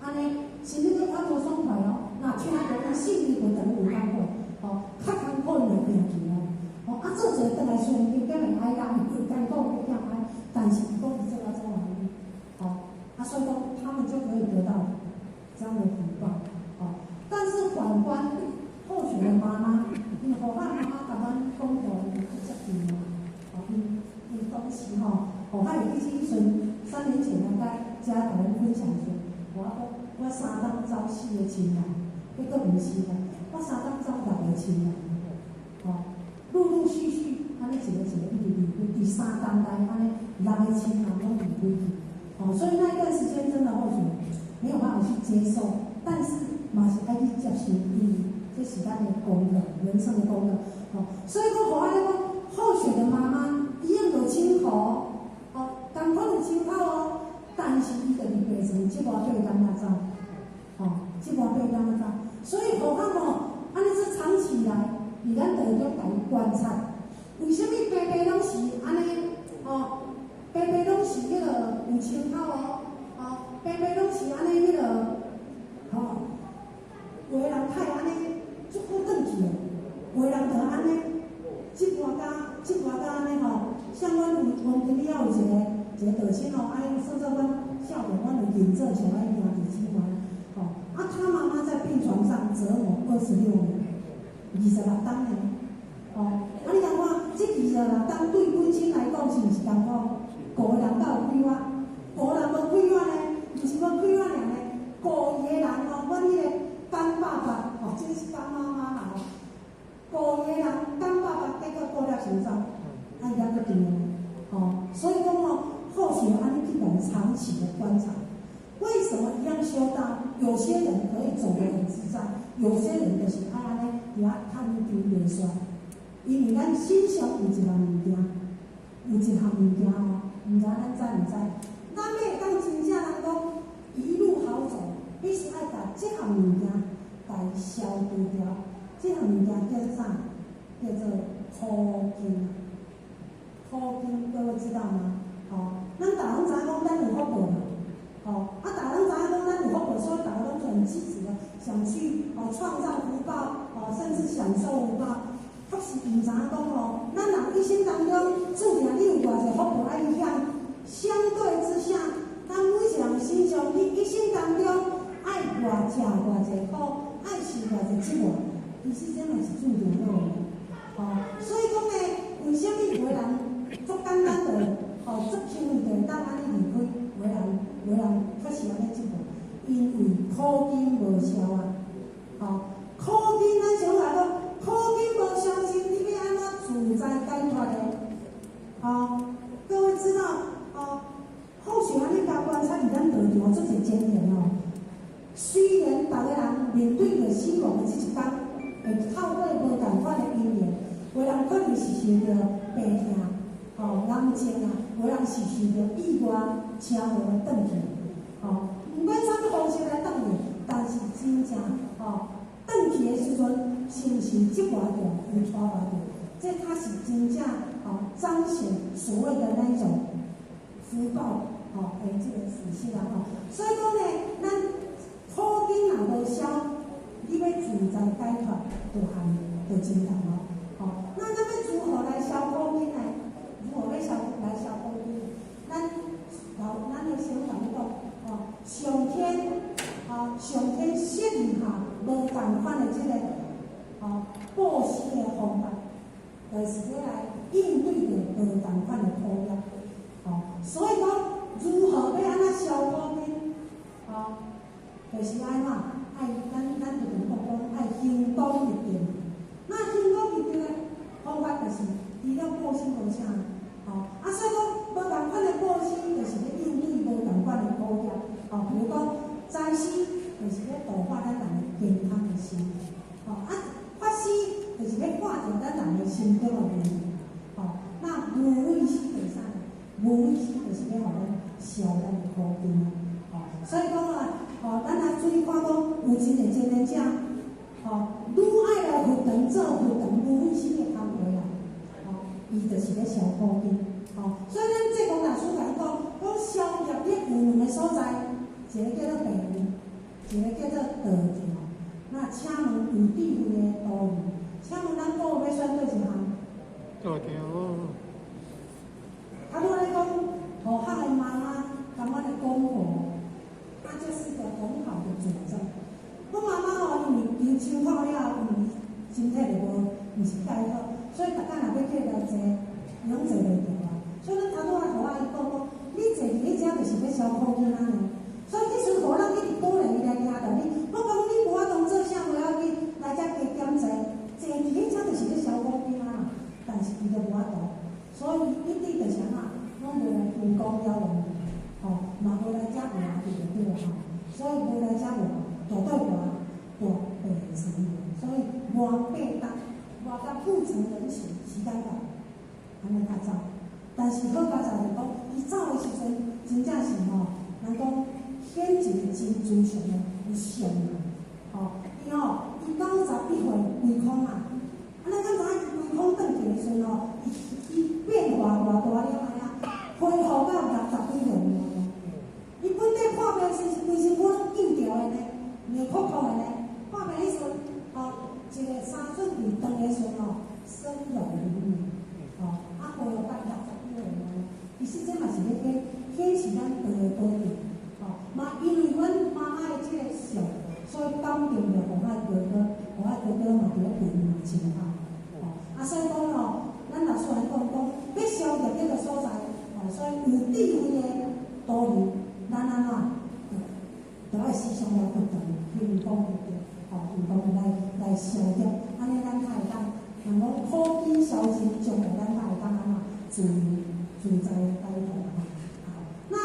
安尼是那个安无爽快哦，那像那个性命不等有干过，哦，较艰苦的病情哦，哦，啊做者倒来虽然有点会哀啦，有艰苦有点哀，但是都是做到这完美，哦，啊所以说他们就可以得到这样的福报，哦，但是反观候选的妈妈，因为我爸妈妈台湾公婆比较低嘛，哦，因当时吼，我爸有一阵3年前我在家同人分享说，我3当招4个亲人，迄个唔是啦，我3当招6个亲人，哦，陆陆续续安尼一个第3当来安尼6个亲人拢离开去，哦，所以那一段时间真的或许没有办法去接受，但是嘛是爱去接受这是咱的功课，人生的功课。哦，所以讲，我安尼讲，候选的妈妈一样有亲口，哦，同款有亲口哦，但是伊就离白成即外8天仔走，哦，即外8天仔走。所以何况哦，安尼是长期以来，伫咱台中来观察，为什么白白拢是安尼？哦，白白拢是迄个有亲口哦，哦，白白拢是安尼迄个，哦，有的人太安尼。足久转去的，有的人就安尼，即半家安尼吼，像阮今日有一个道亲吼，安尼说阮少年，阮有认证上爱行第几关，吼，啊，他妈妈在病床上折磨26年，26天呢，哦，啊，你通看，这26天对本身来讲是毋是艰苦？个人才有快乐，个人无快乐呢，毋是无快乐尔呢，个伊个人吼，阮迄个干爸爸。哦，这是干妈妈啦吼，顾个人干爸爸，结果顾了成走，啊，伊还个定哦，所以讲哦，或许安尼去人长期的观察，为什么一样修道，有些人可以走得很自在，有些人就是安尼，伫遐看伊求袂煞，因为咱心上有一项物件，有一项物件哦，毋知咱知毋知？咱要当真正人讲一路好走，必须爱把这项物件。来消除掉，这项物件叫做啥？叫做苦根。苦根各位知道吗？哦，咱大家拢知影讲咱有福报嘛，哦，啊，大家拢知影讲咱有福报，所以大家拢很积极的想去哦创造福报，哦，甚至享受福报。确实唔知影讲哦，咱人一生当中注定你有偌济福报爱去享，相对之下，咱每一人心上你一生当中爱偌食偌济苦。爱受偌济折磨，其实这嘛是注定好的，哦，所以讲呢，为什么有个人足简单的，哦，足轻易就当安尼离开，有个人确实安尼折磨，因为苦根无消啊，哦，苦根咱想来讲，苦根无消时，你要安怎自在解脱的？哦，各位知道，哦，或许安尼甲观察伫咱道场做一经验哦。虽然大家人面对着死亡的这一天，会透过无同款的因缘，有人可能是受着病痛、哦癌症啊，有人是受着意外车祸来转去，哦，毋管啥物方式来转去，但是真正哦转去的时阵，是毋是即外着有带来着？这它是真正哦彰显所谓的那一种福报哦的这个事实啦哦，所以讲呢，咱。苦根若无消，你要自在解脱，就真难咯。哦，那咱要如何来消苦根呢？如何来消苦根？咱的想法讲，哦，上天设立下无同款的这个哦报施的方法，就是要来应对着无同款的苦业。哦，所以讲如何要安怎消苦根？哦。就是爱嘛，爱咱就讲爱行动一定。那行动一定的方法就是除了报施无啥，哦，啊，所以讲无同款的报施，就是要应对无同款的苦业，哦，比如讲斋施，就是要度化咱人的健康的心，哦，啊，法施就是要化解咱人的心中的问题，哦，那无畏施就是啥？无畏施就是要互咱消咱的苦根啊。所以讲啊，咱若注意看讲，有真个真个者，愈爱来活长做活长，愈费心的工课啦，伊就是咧消苦根。所以咱这讲大师讲消业力有两个所在，一个叫做病门，一个叫做道场。那请问有智慧的道理，请问咱各位要选对一项？道场。拄仔咧讲，互学的妈妈感觉的功课，这是个很好的佐证。我妈妈因为抽考了，因为身体就毋是介好，所以逐工若要去了坐，拢坐袂着啊。所以咱拄仔互阿姨讲，你坐伫咧遮就是要消苦根啊呢。所以即阵互人一直鼓励伊来听道理。我讲你无法当做啥无要紧，来遮加减坐，坐伫咧遮就是要消苦根啊。但是伊就无法度，所以一直就是啥，拢无来分工了往，嘛无来遮话就对了所以无来遮话，绝对话大白成人，所以外八达，外甲不成人形，时间到，安尼较早。但是好佳在就讲，伊走的时阵，真正是人讲显一个真自强的有相的，伊91岁胃空啊，咱知影胃空转去的时阵伊变化偌大了恢复到60几岁了。伊本地破病时规身躯拢紧条的呢，硬酷酷的呢，破病迄时阵一个3寸2长的时阵生龙如玉，恢复到60几岁了。其实这嘛是咧显示咱道的保证，嘛因为阮妈妈的这个相，所以感动着互爱哥哥嘛伫咧陪伊真好。所以讲咱老师来讲要消业力的所在，所以有智慧的道理，咱安怎就爱思想了不同，运动运动来消业，安尼咱才会当，人讲苦根消尽，将来咱才会当安怎自在解脱。那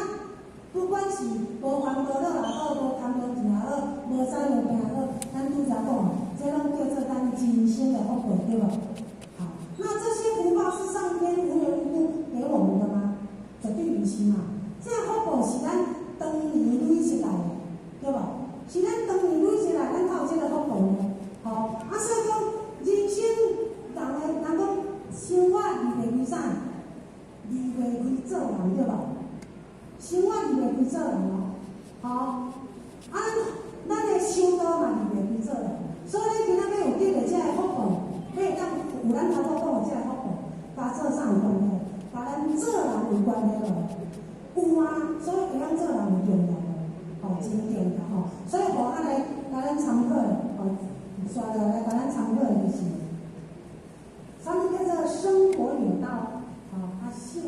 不管是无烦无恼也好，无贪无钱也好，无灾无病也好，咱拄则讲，这拢叫做咱今生的福报，对吧？那这些福报是上天无缘无故给我们的吗？绝对不是嘛！这福报是咱当年累积来的，对吧？是咱当年累积来，咱才有这个福报呢。所以讲人生人讲生活离袂开啥？离袂开做人，对吧？生活离袂开做人咱的修道嘛离袂开做人，所以咱今仔要有得到这个福报，要当有咱头拄讲的这个福报，甲做啥有关系？甲咱做人有关系无？有啊，所以会当做人有重要真重要所以互来咱参考刷落来甲咱参考的就是，啥物叫做生活有道幸福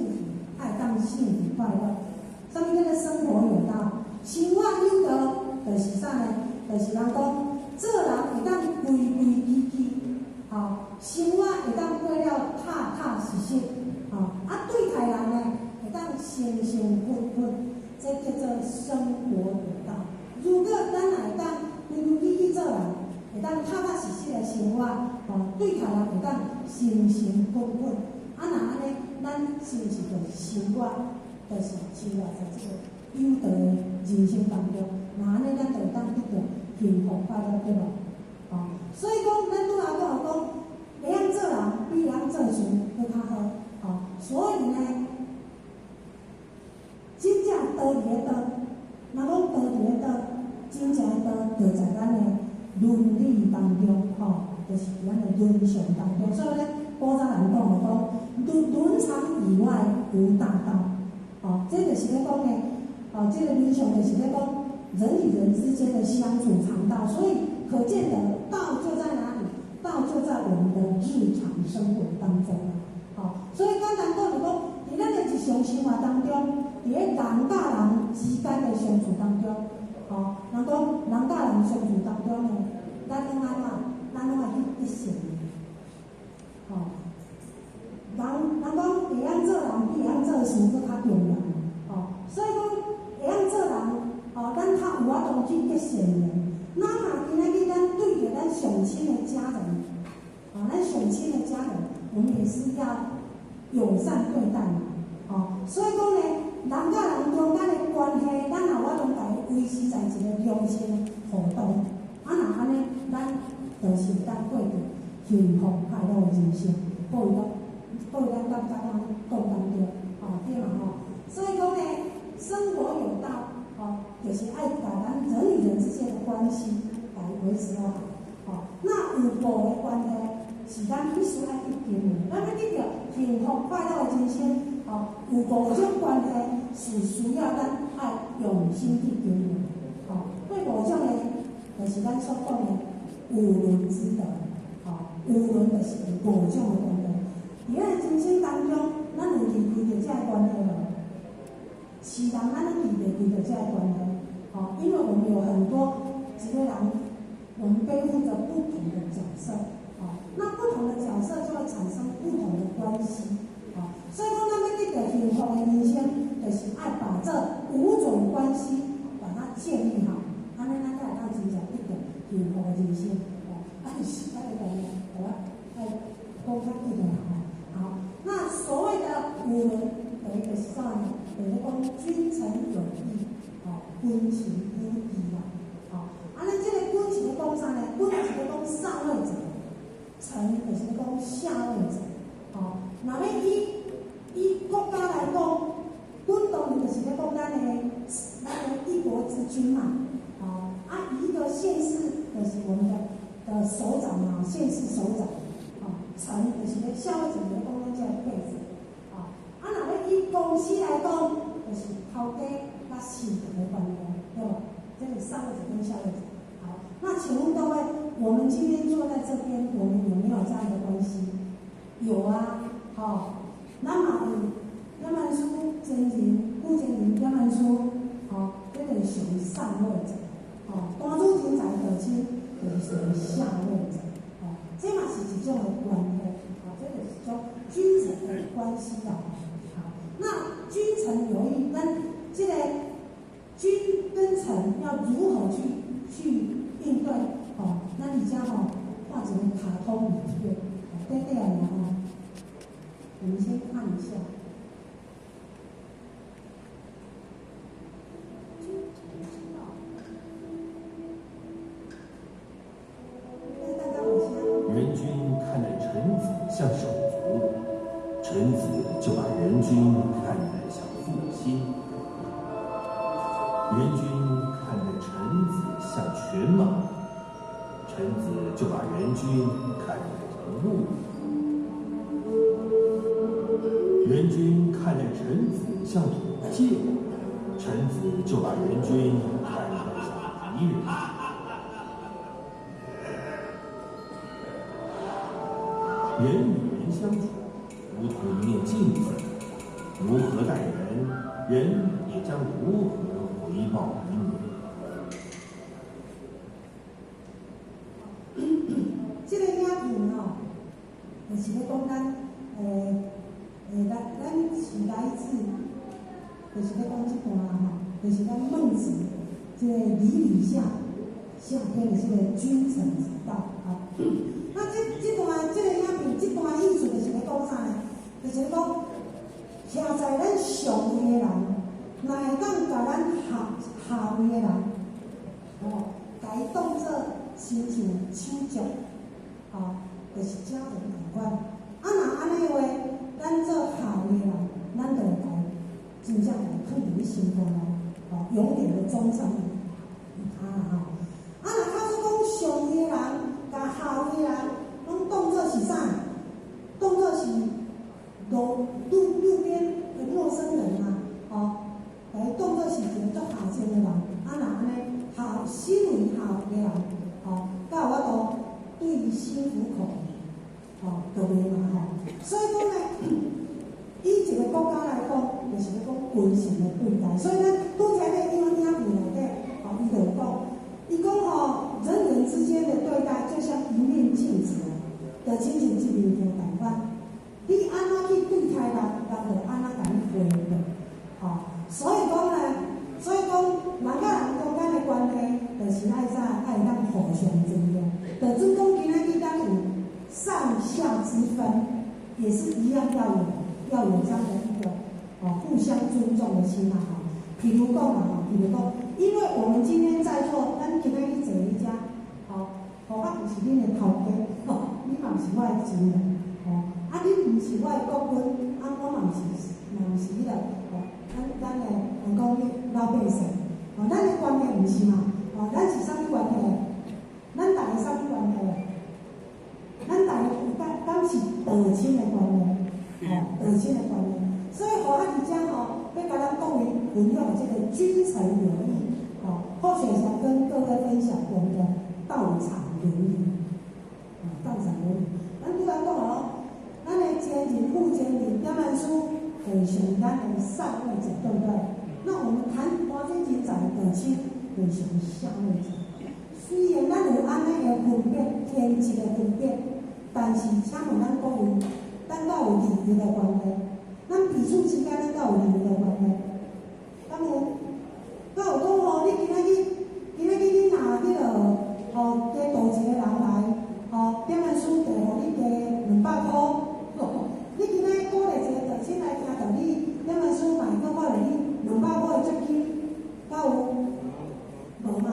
爱当幸福快乐。啥物叫做生活有道？生活有道，就是啥呢？就是人讲做人会当规规矩矩，生活会当过了踏踏实实，对待人呢会当诚诚恳恳，这叫做生活有道。如果咱会当规规矩矩做人，会当踏踏实实的生活，对待人会当诚诚恳恳，那安尼，咱是不是就生活？就是生活在这个有道的人生当中，那安尼咱就会当得到幸福快乐，对吧？所以讲，咱拄仔讲会晓做人比会晓做事佫较好，所以呢，真正道理的道，若讲道理的道，真正的道就在咱的伦理当中，就是咱的伦常当中。所以咧，古早人讲伦常以外无大道。这就是咧讲呢，这个伦常就是咧讲人与人之间的相处常道，所以可见的道就在哪里？道就在我们的日常生活当中所以简单讲就讲，伫咱的日常生活当中，伫咧人甲人之间的相处当中，人讲人甲人相处当中呢，咱拢安怎？咱拢爱去善人讲会晓做人比会晓做事佫较重要所以讲会晓做人咱较有法度去结善缘。哪怕今仔日咱对着咱上亲的家人，咱上亲的家人，我们也是要友善对待所以讲呢，人甲人中间的中心活动。若安尼，咱就是当过着幸福快乐的人生，过咱感觉讲讲当中，对嘛所以讲呢，生活有道，就是爱把咱人与人之间的关系来维持好。那有无的关系，是咱必须爱去经营。咱要得到幸福快乐的人生，有无种关系是需要咱爱用心去经营。对五种的，就是咱所讲的有伦之德。有伦就是五种的关系。伫咱人生当中，咱有离开着这个关系无？是人咱都离袂开着这个关系。因为我们有很多一个人，我们背负着不同的角色。那不同的角色就会产生不同的关系。所以讲，咱要得到幸福的人生，就是爱把这5种关系把它建立好，安尼咱才会当真正得到幸福的人生。时间的关系，我爱讲较久的好，那所谓的五伦，第一个是啥呢？就是讲君臣有义，君臣有义啦。安尼这个君是咧讲啥呢？君是咧讲上位者，臣就是咧讲下位者。若要以国家来讲，君当然就是咧讲咱的一国之君嘛。一个县市就是我们的首长嘛，县市首长。臣就是咧下位者咧讲咱这个辈子。若要以公司来讲，就是头家甲士人的关系，对吧？这是上位者跟下位者。好，那请问各位，我们今天坐在这边，我们有没有这样的关系？有啊，咱嘛有要曼书真人、顾真人要曼书，这个是属于上位者。单主人才可亲，就是属于下位者。这嘛是一种的关系，这个是种君臣的关系啦。那君臣有义，咱这个君跟臣要如何去应对？那你家画一个卡通影片，对来我们先看一下。人君看待臣子像手足，臣子就把人君看待像父亲；人君看待臣子像犬马，臣子就把人君看待成鹿；人君看待臣子像土芥，臣子就把人君看待像敌人。人与人相处，如同一面镜子，如何待人，人也将如何回报于你。这个影片就是咧讲咱咱来自，就是咧讲这段就是咱孟子这个礼礼下篇的这个君臣之道那这段这个影片，这段意思就是咧讲啥呢？就是咧讲，徛在咱上位的人，若会当甲咱下位的人，甲伊当作亲像手足，就是家人同款。若安尼话，咱做下位的人，咱就会甲伊真正会放伫伊心中永远的忠诚若假使讲上位的人，甲下位的人，拢当作是啥？当作是路边的陌生人甲伊当作是一个足下贱的人。若安尼身为下位的人，才有法度对伊心服口服，就袂嘛所以讲呢，以一个国家来讲，就是咧讲君臣的对待。所以咱拄才咧影片内底，伊就讲。伊讲人与人之间的对待就像一面镜子，就亲像一面镜同款。你安怎去对待人，人就安怎甲你回应。所以讲呢，人甲人中间的关系，就是爱当互相尊重。就准讲今仔日咱有上下之分，也是一样要有这样的一个互相尊重的心譬如讲因为我们今天在座，咱今天去坐一家，我不是恁的头家，你嘛是我的亲人，你唔是我的国君，我嘛是迄个，咱的讲老百姓，咱的关系唔是嘛，咱是啥物关系？咱大家啥物关系？咱大家敢是道亲的关系，道亲的关系。所以何阿弟讲要甲咱讲为运用这个君臣有义，或许想跟各位分享我们的道场伦理，道场伦理。咱拄仔讲咱的监理、副监理、点文书，就是像咱的上位者，对不对？那我们谈花间警长的道亲，就是像下位者。虽然咱有安尼的分别，天职的分别，但是请问咱各位，咱敢有利益的关系？咱彼此之间咱敢有利益的关系？敢有？敢有讲你今仔日你拿迄个加多一个人来，点文书就互你加200块，你今仔鼓励一个道亲来听道理，点文书嘛会鼓励你200块的奖金，敢有？无嘛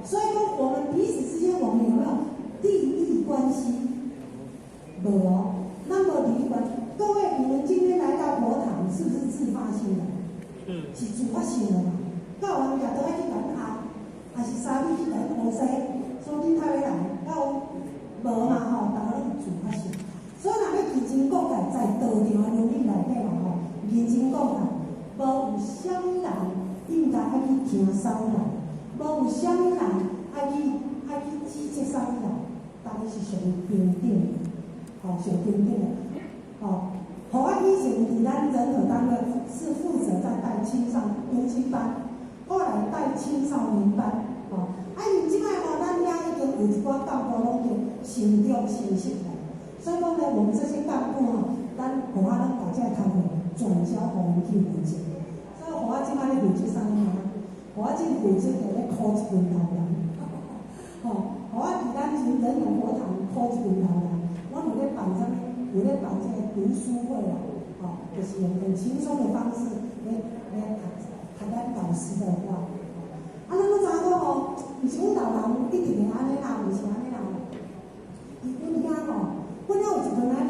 所以说我们彼此之间我们有没有利益关系？无那么利益关系，各位你们今天来到佛堂是不是自发性的？是自发性的嘛？到人家都爱去感恩，还是三日去感恩乌西，所以恁太来到无嘛大家拢自发性。所以若要认真讲解，在道场的伦理内底嘛认真讲解，无有啥物人应该爱去听啥物人。无有啥物人爱去指责啥物人，大家是上平等的，上平等的，互我以前伫咱人和单位是负责在带读青班，后来带青少年班，因即摆咱遐已经有一寡干部拢已经成熟成熟了，所以讲呢，我们这些干部咱互我咱把这个工作转交互们去负责，所以互我即摆咧负责啥物事？我这负责就咧考一群老人，我伫咱人有佛堂考一群老人，我有咧办啥物？有咧办这个读书会就是用很轻松的方式来谈咱导师的话。咱都知讲毋是阮老人一定会安尼啦，毋是安尼啦。阮遐阮有一群老人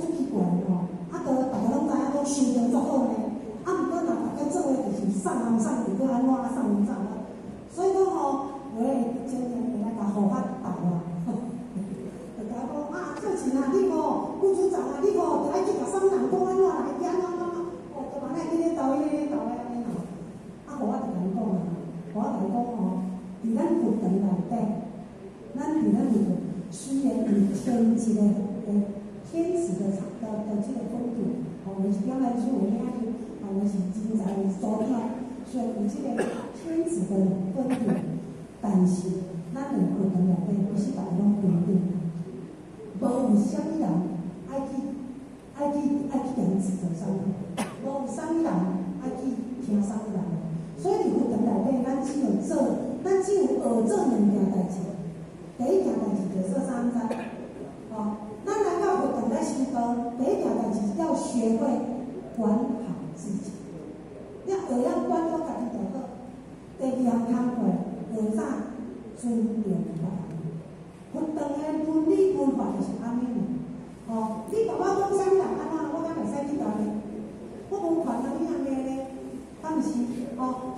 足奇怪大家拢知影讲修行足好呢。毋过若大家做诶就是送人送去，搁安怎送人送啊？所以讲我真正会来甲护法斗就甲讲秀琴你副组长你就爱去甲送人讲安怎来，安怎就嘛来迄个斗安尼护法就甲伊讲护法就讲伫咱佛堂内底，咱伫咱佛堂虽然有天职的这个风度，我是点来说我遐去。我是真在所听，虽然有这个天子的分别，但是咱的佛堂内底不是大家拢平等，无有啥物人爱去人指责啥物，无有啥物人爱去听啥物人。所以伫佛堂内底，咱只有学做2件代志。第一件代志就是做啥物知？咱来到佛堂来修道，第一件代志要学会管好自己，你学晓管好家己就好。第二项工课，学啥尊重别人。佛堂的伦理文化就是安尼你甲我讲啥物人安怎，我敢袂使去教你。我无权通去安尼咧，敢毋是？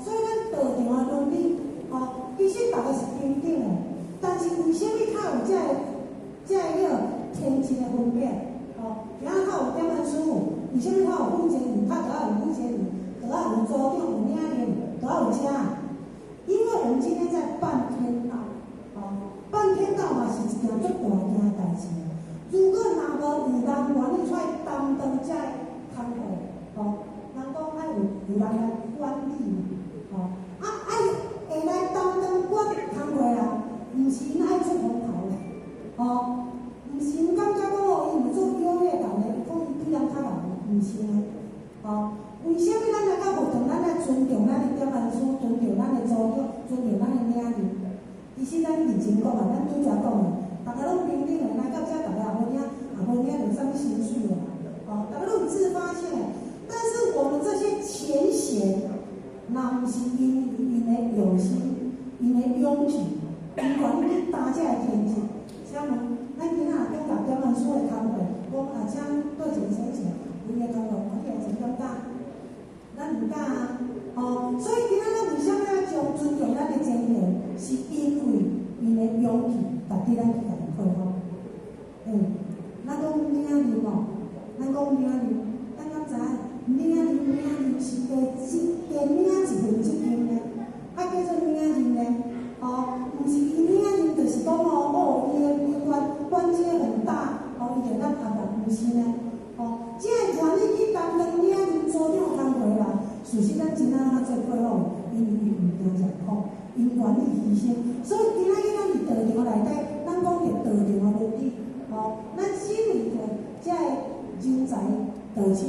所以咱道场的伦理，其实大家是平等的，但是为什么较有这个天职的分别？然后较有点文书。为什么较有副监理？就要有副监理，就要有组长，有领导，就要有车。因为我们今天在办天道，办天道嘛是一件足大件的代志。如果若无有人愿意出来担当这个工课，人讲爱有人来管理嘛，会来担当管工课啦，毋是因爱出风头咧，毋是因感觉讲伊有做优越感咧，讲伊比人较人。毋是为什么咱来到佛堂，咱来尊重咱的点文书，尊重咱的组长，尊重咱的领导？其实咱认真讲咱拄则讲大家拢平等的，来到这大家也无领有啥物情绪大家都有自发性的。但是我们这些前贤，那毋是因的心，因的勇气，因愿意去担这个天职。请问，咱今仔讲到点文书的工作，我请对前先生，伊的工作我起来真感觉，咱唔敢啊。所以今仔咱为什么要将尊重咱的前人，是因为伊的勇气，值得咱去甲伊佩服。咱讲领袖哦，咱讲领袖，咱敢知领袖是加领一份责任呢？叫做领袖呢？毋是伊领袖，就是讲伊的关节很大，伊就咱拍人，毋是呢？这个愿意去担当领袖组长工作啦，事实咱真啊做佩服，因为伊毋惊吃苦，因愿意牺牲。所以今仔日咱伫道场内底，咱讲着道场的目的，咱身为着这人才道者，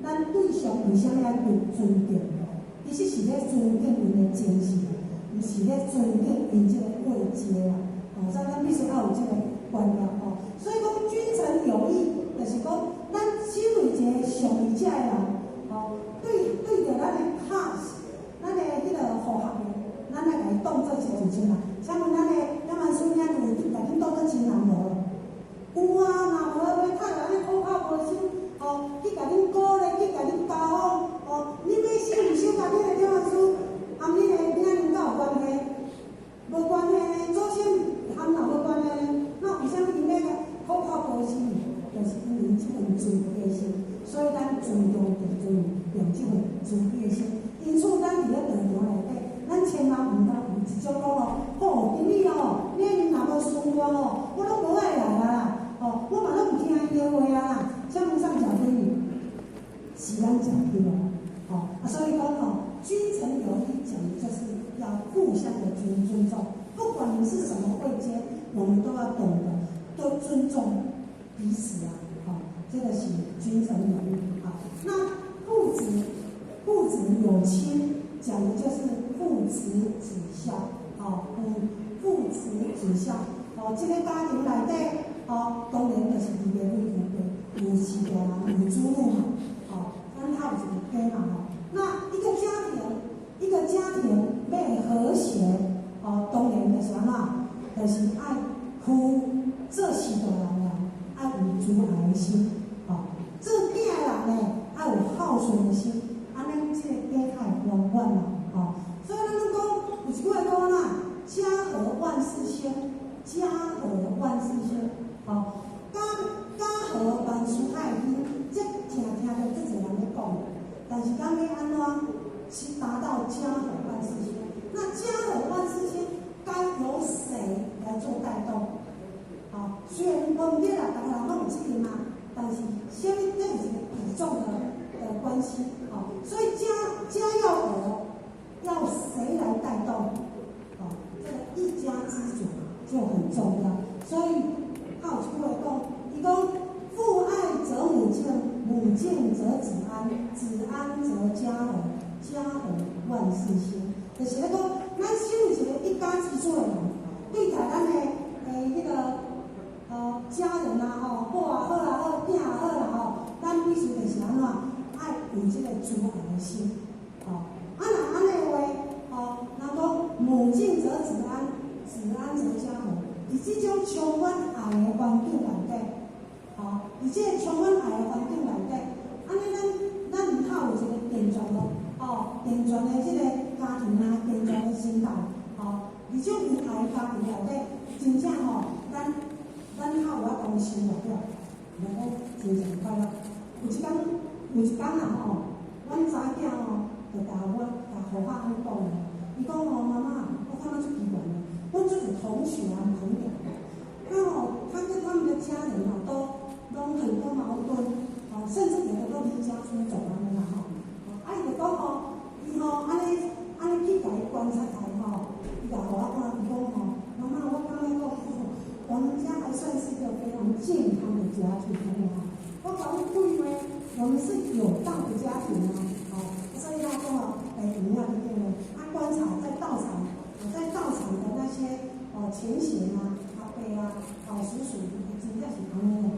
咱对上为啥要尊敬？其实是咧尊敬因的精神，毋是咧尊敬因这个位阶啦。所以咱必须要有这个观念。所以讲君臣有义，就是讲咱身为一个上义者的人，对着咱的task，咱的迄个合学的，咱来甲伊当做亲像亲人。请问咱的咱万孙囝有甲恁当做亲人无？有啊，若无要太安尼口口无心，去甲恁鼓励，去甲恁教好，恁要收唔收甲恁的点文书，含恁的领导有关系？无关系呢，祖先含若无关系呢，那为啥物伊要口口无心？就是因为即份尊敬心，所以咱尊重着尊用即份尊敬心。因此，咱伫咧道场内底，咱千万毋通有一种讲今日你若无顺我我拢无爱来啦。我嘛拢毋听伊的话啦，请问上讲对你，是咱讲对哦。所以讲君臣有义讲的就是要互相的尊重，不管你是什么位阶，我们都要懂得都尊重彼此啊。这个是君臣有义啊。那父子有亲，讲的就是父慈子孝父慈子孝这个家庭内底。当然就是二个位有四个人，有子女嘛，咱头一个家嘛那一个家庭要和谐，当然就是安怎，就是爱夫做事大人爱有慈爱的心，做囝的人呢爱有孝顺的心，安尼这个家才会圆满啦，所以咱讲有一句话讲啦，家和万事兴，家和万事兴。家和万事太平，这听着足侪人咧讲，但是讲要安怎去达到家和万事兴？那家和万事兴该由谁来做带动？虽然我们对啦，大家人拢有责任啊，但是这是一个比重的关系所以家要和，要谁来带动？这个一家之主就很重要，所以。还有一句话讲，伊讲父爱则母敬，母敬则子安，子安则家和，家和万事兴。就是咧讲，咱身为一个一家之主的人，对待咱的迄个家人啊某啊好啦囝啊好啦咱必须就是安怎爱有这个慈爱的心若安尼的话若讲母敬则子安，子安则家和。伫即种充满爱的环境内底，伫即个充满爱的环境内底，安尼咱毋通有一个健全的即个家庭啊，健全的心态，伫种有爱的家庭内底，真正咱较有法当生活了，然后真正快乐。有一天啊阮查囝就甲我互我安讲伊讲妈妈，我看到足奇怪的。我这个同学啊朋友，他跟他们的家人都很多矛盾，甚至有的都离家出走啊那个伊就讲伊安尼去甲伊观察下伊就互我看，伊讲妈妈，我刚刚讲我们家还算是一个非常健康的家庭我讲对吗？我们是有道的家庭所以他讲怎么样对不对？他观察在道场的那些前贤啊、阿伯啊、叔叔，真正是安尼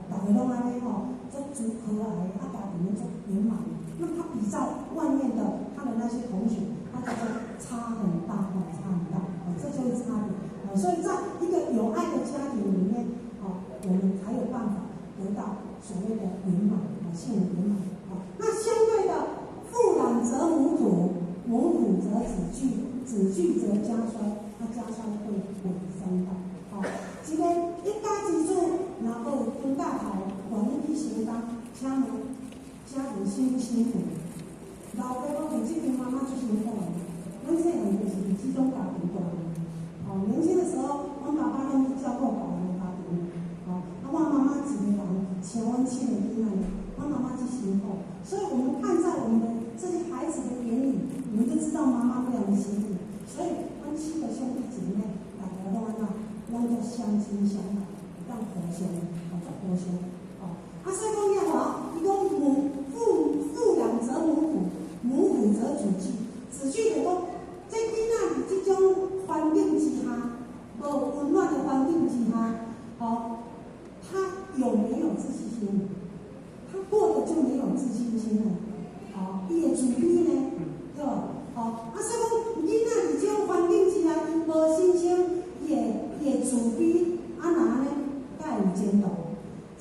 大家拢安尼足和蔼，家庭足圆满。那他比照外面的他的那些同学，他就说差很大差很大这就是差别所以在一个有爱的家庭里面我们才有办法得到所谓的圆满幸福圆满那相对的，父养则母土，母土则子聚，子聚则家衰，家衰会尾生的。一个一家之主，然后分家头，愿意去承担，请问家庭辛不辛苦？老爸母亲这边妈妈最辛苦了，阮细汉就是这种家庭过来年轻的时候，阮爸爸拢照顾老人家庭阮妈妈一个人请阮亲的囡仔，阮妈妈最辛苦。所以我们看在我们的这些孩子的眼里，我们就知道妈妈非常的辛苦。所以，阮7个兄弟姐妹，大家拢拢做相亲相爱，当互相，做互相。所以讲遐伊讲父养则母土，母土则子聚。子聚就讲，这囡仔伫这种环境之下，无温暖的环境之下，他有没有自信心？他过得就没有自信心了，伊会自卑呢，对吧？所以讲囡仔伫这种环境之下，伊无信心，伊会自卑，哪呢？才会有前途。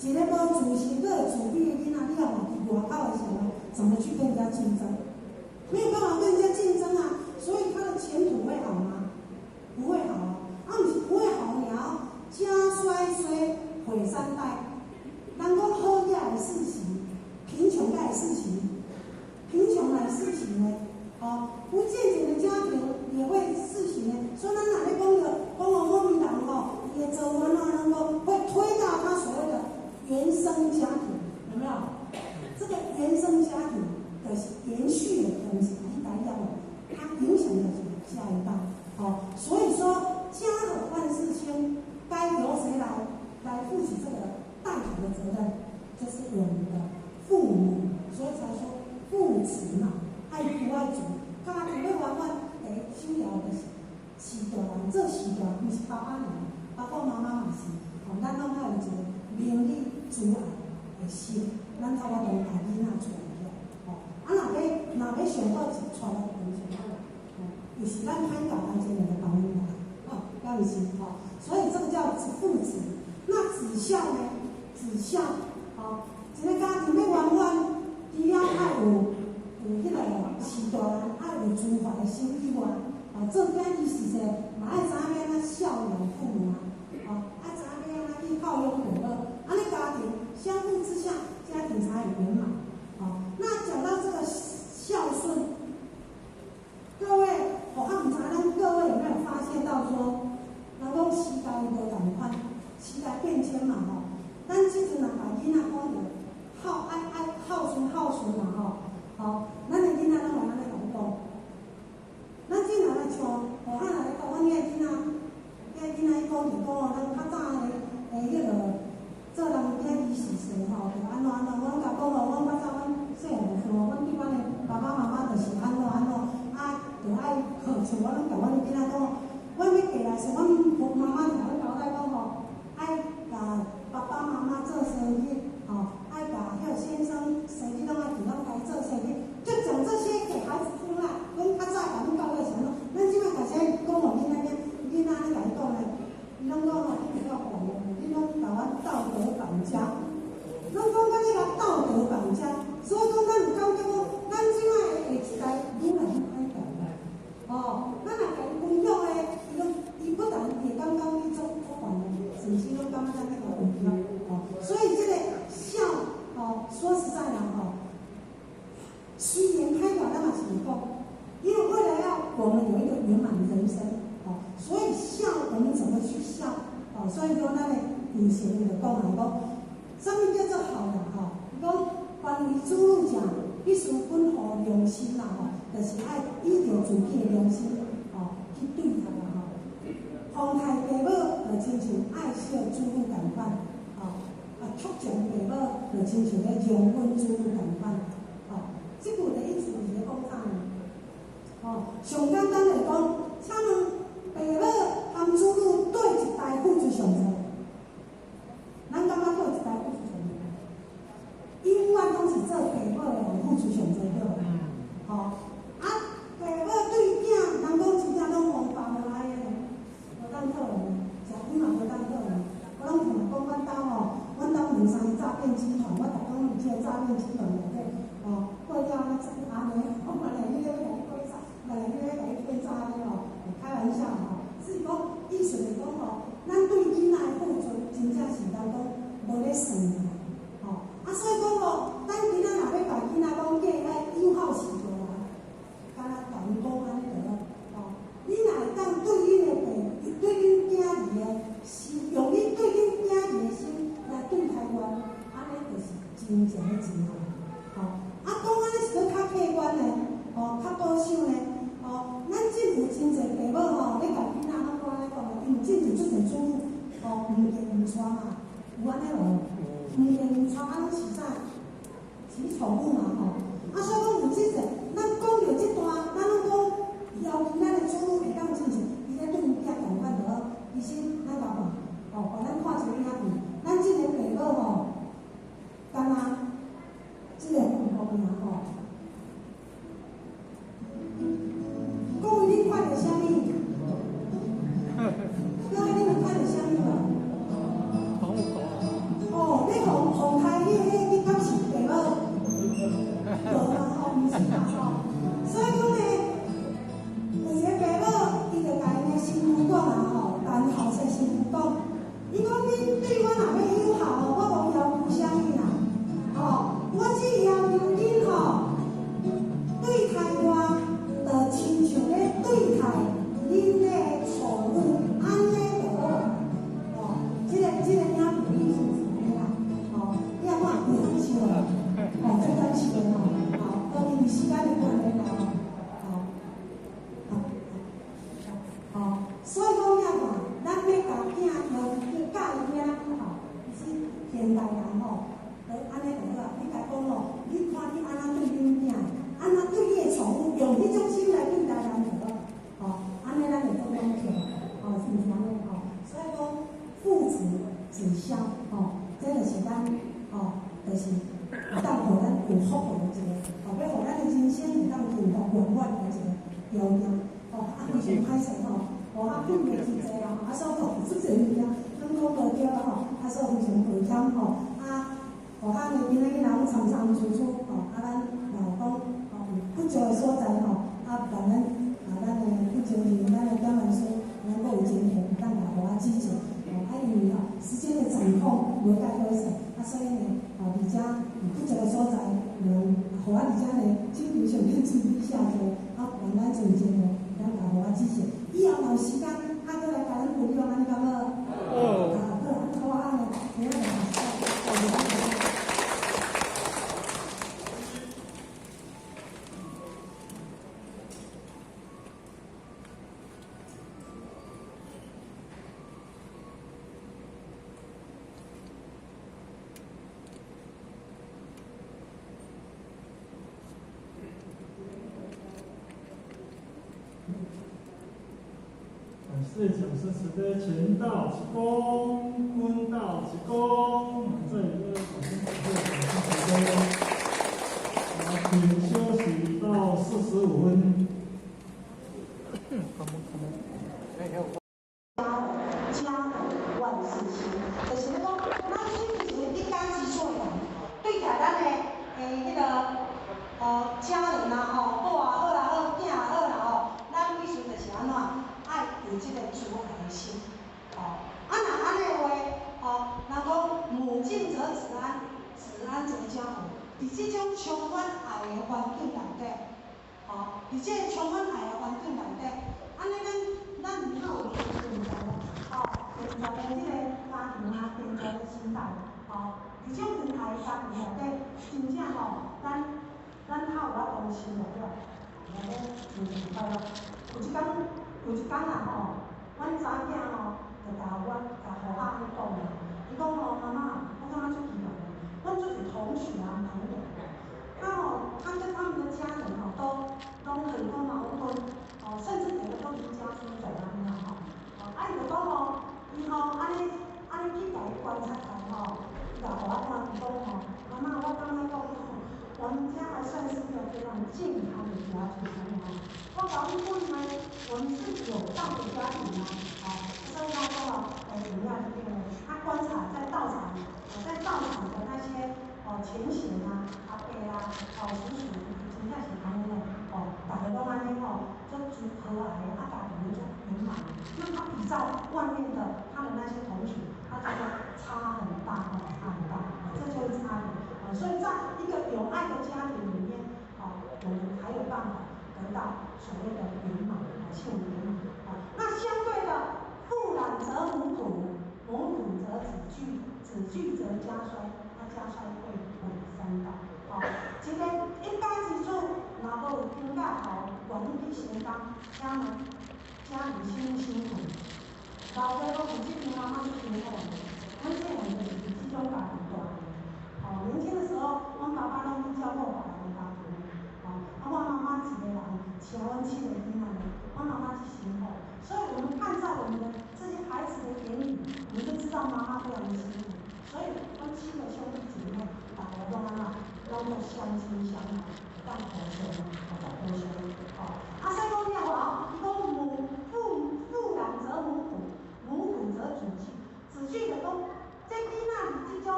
一个无自信、佫会自卑的囡仔，你要往外口的时候，怎么去跟人家竞争？没有办法跟人家竞争啊，所以他的前途会好吗？不会好不会好了，家衰衰，毁3代。人讲好也会事情，贫穷也会事情，贫穷来事情呢，不健全的家庭也会事情呢。所以咱哪咧讲我们人也走完了，能够会推到他所谓的原生家庭，有没有？这个原生家庭的延续的东西，一代要它影响的是下一代。所以说家和万事兴，该由谁来负起这个带头的责任，就是我们的父母，所以才说父慈嘛，爱父爱主。家庭要完完首要的是大人，做时代不是爸爸妈妈嘛是，咱拢要有一个明理自爱的心，咱才有办法把囡仔带起来。若要上好是带到完全好，就是咱歹教咱这个的帮囡仔，敢不是？所以这个叫父慈。那子孝呢？子孝，一个家庭要圆满，除了爱有迄个是大人爱有慈怀的心以外，做囝儿是说，嘛爱知影要安怎孝养父母爱知影要安怎去孝养父母，安尼家庭相互之下，家庭才会圆满。那讲到这个孝顺，各位，我唔知咱各位有没有发现到说，人讲时代无同款，时代变迁嘛咱即阵若把囡仔讲着爱孝顺嘛咱的囡仔拢会安尼讲。咱即若来像来讲，阮遐囡仔伊讲就讲咱较早迄个做人遐仪式时就安怎，阮甲讲阮较早阮细汉的时候，阮对阮的爸爸妈妈就是安怎，就爱像我拢甲阮的囡仔讲，阮要过来时，阮妈妈就甲阮交代讲爱甲爸爸妈妈做生日，爱甲迄个先生生日拢爱伫咱家做生日，就讲这些给孩子听啦。阮较早甲阮教会什么，咱即摆开始讲互囡仔安尼甲伊讲咧，伊拢讲你比较狂的，你拢甲阮道德绑架，拢讲甲你甲道德绑架，所以讲咱有感觉讲，咱即摆的下一代愈来愈歹教啦。咱若甲伊分享咧，伊不但会感觉你做烦的，甚至拢感觉咱那个有效。所以这个孝，说实在的虽然歹教咱嘛是讲，因为为了要我们有一个圆满的人生，所以孝我们怎么去孝？所以说咱的以前就讲来讲，什么叫做好人？伊讲关于子女者，必须本乎良心啦，就是爱依照自己的良心，去对他啦，奉太父母就亲像爱惜子女共款，促将父母就亲像咧容忍子女共款，这句的意思是咧讲啥呢？上简单来讲，请问父母含子女对一代付出上多？咱感觉对一代付出上多？永远拢是做父母的付出上多对吧？父母对囝，人嘛，有安尼咯，唔连带安尼是啥？是宠物嘛吼。啊，所以讲有即个，咱讲到即段，咱拢讲要求咱的宠物会当进行，伊咧对物件同款就好。医生，咱甲看，互咱看一个影片，咱即个爸母吼，干那即个毛病吼，讲你看到啥物？讲你看到啥物无？哦，你红开你敢是爸母？无嘛吼，毋是嘛吼。所以讲咧，有一个爸母，伊就甲因的媳妇讲啊吼，但后生媳妇讲，伊讲你对我若要友好，我无要求啥物啦，吼，我只要求恁吼，对待我，就亲像咧对待恁的宠物，安尼就好。哦，这个影片意思是安尼啦，哦，你啊看袂通笑啦，哦，这当是的吼，哦，都因为时间的关系啦，哦，所以讲遐看，咱要甲囝要教伊囝吼，是现代人吼，就安尼就好啊。你甲讲吼，你看你安怎对恁囝，安怎对你的宠物，用迄种心来对待人就好，哦，安尼咱就做拢起来，哦，是毋是安尼吼？所以讲父子子孝，吼，这就是咱，吼，就是有当互咱有福报的一个，哦，要互咱的人生有当幸福圆满的一个条件，哦，啊，非常歹势吼。哦，啊，并袂真济啦，啊，所以讲即个物件，咱讲无对啦吼，啊，所以非常危险吼，啊，互咱的囡仔囡仔拢参参处处吼，啊，咱若讲吼不足的所在吼，啊，咱的不足的咱的表现书能够有精神，咱也互啊支持，哦，啊，因为吼时间的掌控无介好势，啊，所以呢，哦，而且不足的所在，互啊而且呢，经常上面注意下做，啊，让咱做精神，咱也互啊支持。以后有时间，啊，再来甲咱分享，安尼敢好？哦。啊，好，我安尼，今仔就感谢讲师慈悲，前道一公，坤道一公，这一个首先感谢讲师慈悲。请休息到45分。家万事兴，就是咧讲，咱虽是一家之主人，对待咱的迄个家人啦吼，某也好啦好，囝也好啦吼，咱必须就是安怎爱有即个主爱的心，哦，啊若安尼的话，哦，人讲母敬则子安，子安则家和。伫即种充满爱的环境内底，哦，伫即个充满爱的环境内底，安尼咱唔好有存在的，哦，存在的即个家庭啊，存在的心态，哦，伫种有爱的家庭内底，真正吼，咱较有法度生活了，安尼真正快乐。有一天啊吼，阮查囝吼，就甲互学安尼讲啦，伊讲吼妈妈，我感觉足奇怪。阮就是同学啊，朋友，那哦，他跟他们的家人哦，都很多矛盾，哦，甚至有的都离家出走啊，那样吼，哦，啊，伊就讲吼，伊吼安尼去甲伊观察下吼，伊甲互我看，伊讲吼，妈妈，我感觉讲吼，我们家还算是一个非常健康的家庭哈，我讲问呢，我们是有道的家庭啊，哦，所以他说哦，怎么样这个，他观察在道场。在道场的那些前贤啊、阿伯啊、叔叔，真正是安尼嘞，大家拢安尼就足和蔼的，家庭就圆满。那他比照外面的他的那些同学，他觉得差很大差很大，这就是差别。所以在一个有爱的家庭里面，我们才有办法得到所谓的圆满，幸福圆满。那相对的，父懒则母苦，母苦则子惧。子惧则家衰，啊家衰会毁三代。一个一家之主，若无有经甲好，愿意去承担，家里辛苦。老爸都有这边妈妈就辛苦，阮细汉就是即种家庭大汉。哦，年轻的时候，阮爸爸拢去照顾别人的家庭。哦，啊，阮妈妈一个人请阮7个囡仔，阮妈妈是辛苦，所以我们看在我们的这些孩子的眼里，我们就知道妈妈非常的辛苦。所以，阮7个兄弟姐妹，大家拢安怎，拢做相亲相爱，当互相，互相。哦，啊，所以讲了后，伊讲父养则母苦，母苦则子继。子继就讲，这囡仔伫这种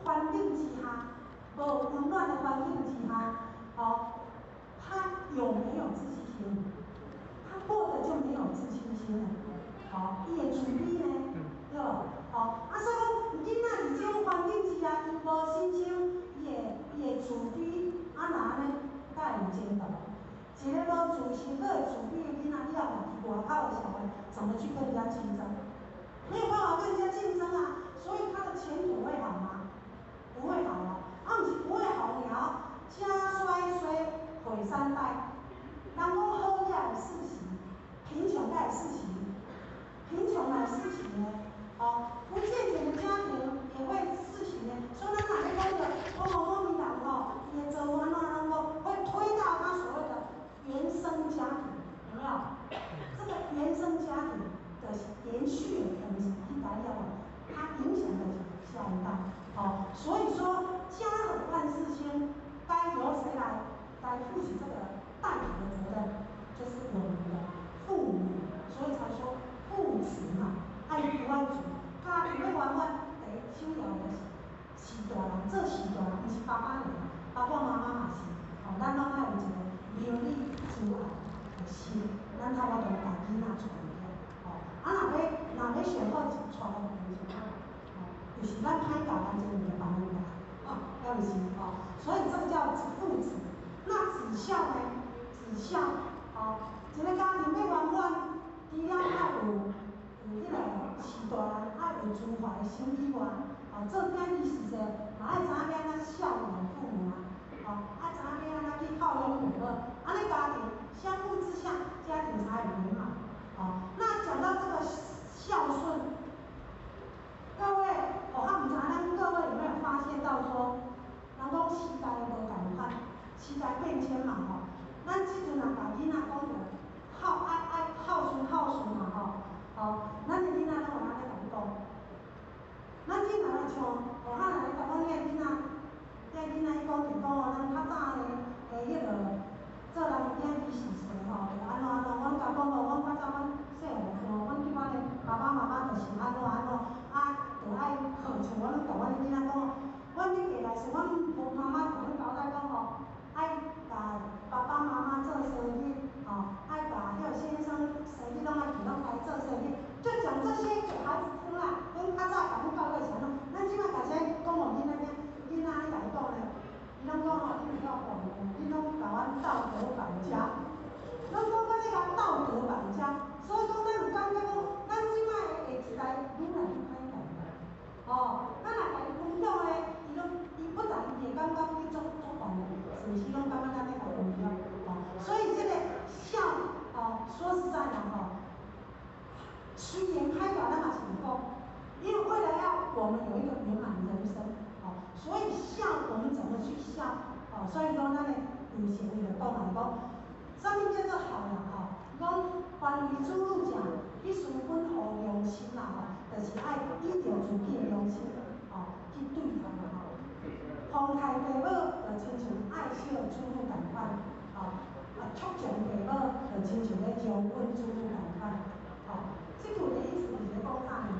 环境之下，无温暖的环境之下，哦，他有没有自信心？他过得就没有自信心了。哦，伊会自卑呢，对无？哦，啊，所以讲囡仔伫这种环境之下，伊无信心，伊会自卑，啊，那安尼，才会有前途。一个无自信、佫会自卑的囡仔，你也袂伫外口的社会怎么去跟人家竞争？没有办法跟人家竞争啊，所以他的前途会好吗？不会好啊，不是不会好了，家衰衰毁3代。人讲好也会四时，贫穷也会四时，贫穷来四时呢，哦，不健全的家庭也会四时呢。所以咱哪咧讲的，某名人吼，伊的做法怎样讲，会推到他所谓的原生家庭，有没有？这个原生家庭的延续的东西，一代要它影响的下一代。哦，所以说家和万事兴，该由谁来负起这个带领的责任？就是我们的父母。所以才说父慈嘛，爱父爱子。家庭要完完，第一首要的是大人，做是大人，毋是爸爸尔，爸爸妈妈嘛是。哦，咱拢爱有一个伦理之爱的心，咱差不多把囡仔带起来。哦，啊，若要选好就带好就好。就是咱歹教，咱就唔会帮人教，要是哦，所以这个叫父子。那子孝呢？子孝，哦，一个家庭要圆满，除了爱有迄个是大人，爱有慈怀的心以外，哦，做囝意是说，嘛爱知影要安怎孝养父母啊，哦，爱知影要安怎去孝养父母，安尼家庭相互之下，家庭才会圆满。哦，那讲到这个孝顺。各位，我唔知咱各位有没有发现到说，人讲时代无共款，时代变迁嘛吼，咱即阵人把囡仔讲着爱孝顺嘛吼，哦，咱的囡仔拢会安尼甲你讲，咱即阵来像学校来甲讲，囡仔伊讲就讲哦，咱较早迄个做人囝24岁吼，就安怎，阮甲讲哦，阮较早阮细汉时候，阮迄摆的爸爸妈妈就是安怎，啊。就爱像我拢甲阮囡仔讲，阮迄个来是阮妈妈同阮交代讲吼，爱甲爸爸妈妈做生意，吼，爱甲迄个先生生意拢爱去拢爱做生意，就讲这些给孩子听啦。阮较早甲阮教过啥咯？咱即摆甲这讲互囡仔听，囡仔咧甲伊讲咧，伊拢讲吼，你毋要讲，你拢甲阮道德绑架，拢讲我咧甲道德绑架，所以讲咱有感觉讲，咱即摆的下一代愈来愈歹。哦，咱若甲伊分享咧，伊不但伊会感觉迄种足烦的，甚至拢感觉咱咧甲分享。哦，所以这个孝，哦，说实在的吼，虽然歹教咱嘛是唔讲，因为为了要我们有一个圆满人生，哦，所以孝我们怎么去孝？哦，所以讲咱的以前就讲来讲，什么叫做孝啦？吼，讲关于子女讲，你事本好良心啦，吼。就是爱依照自己的良心，哦，去对他们吼。皇太父母就亲像爱惜子女同款，哦，促强父母就亲像咧将阮子女同款，哦，即句的意思是咧讲啥呢？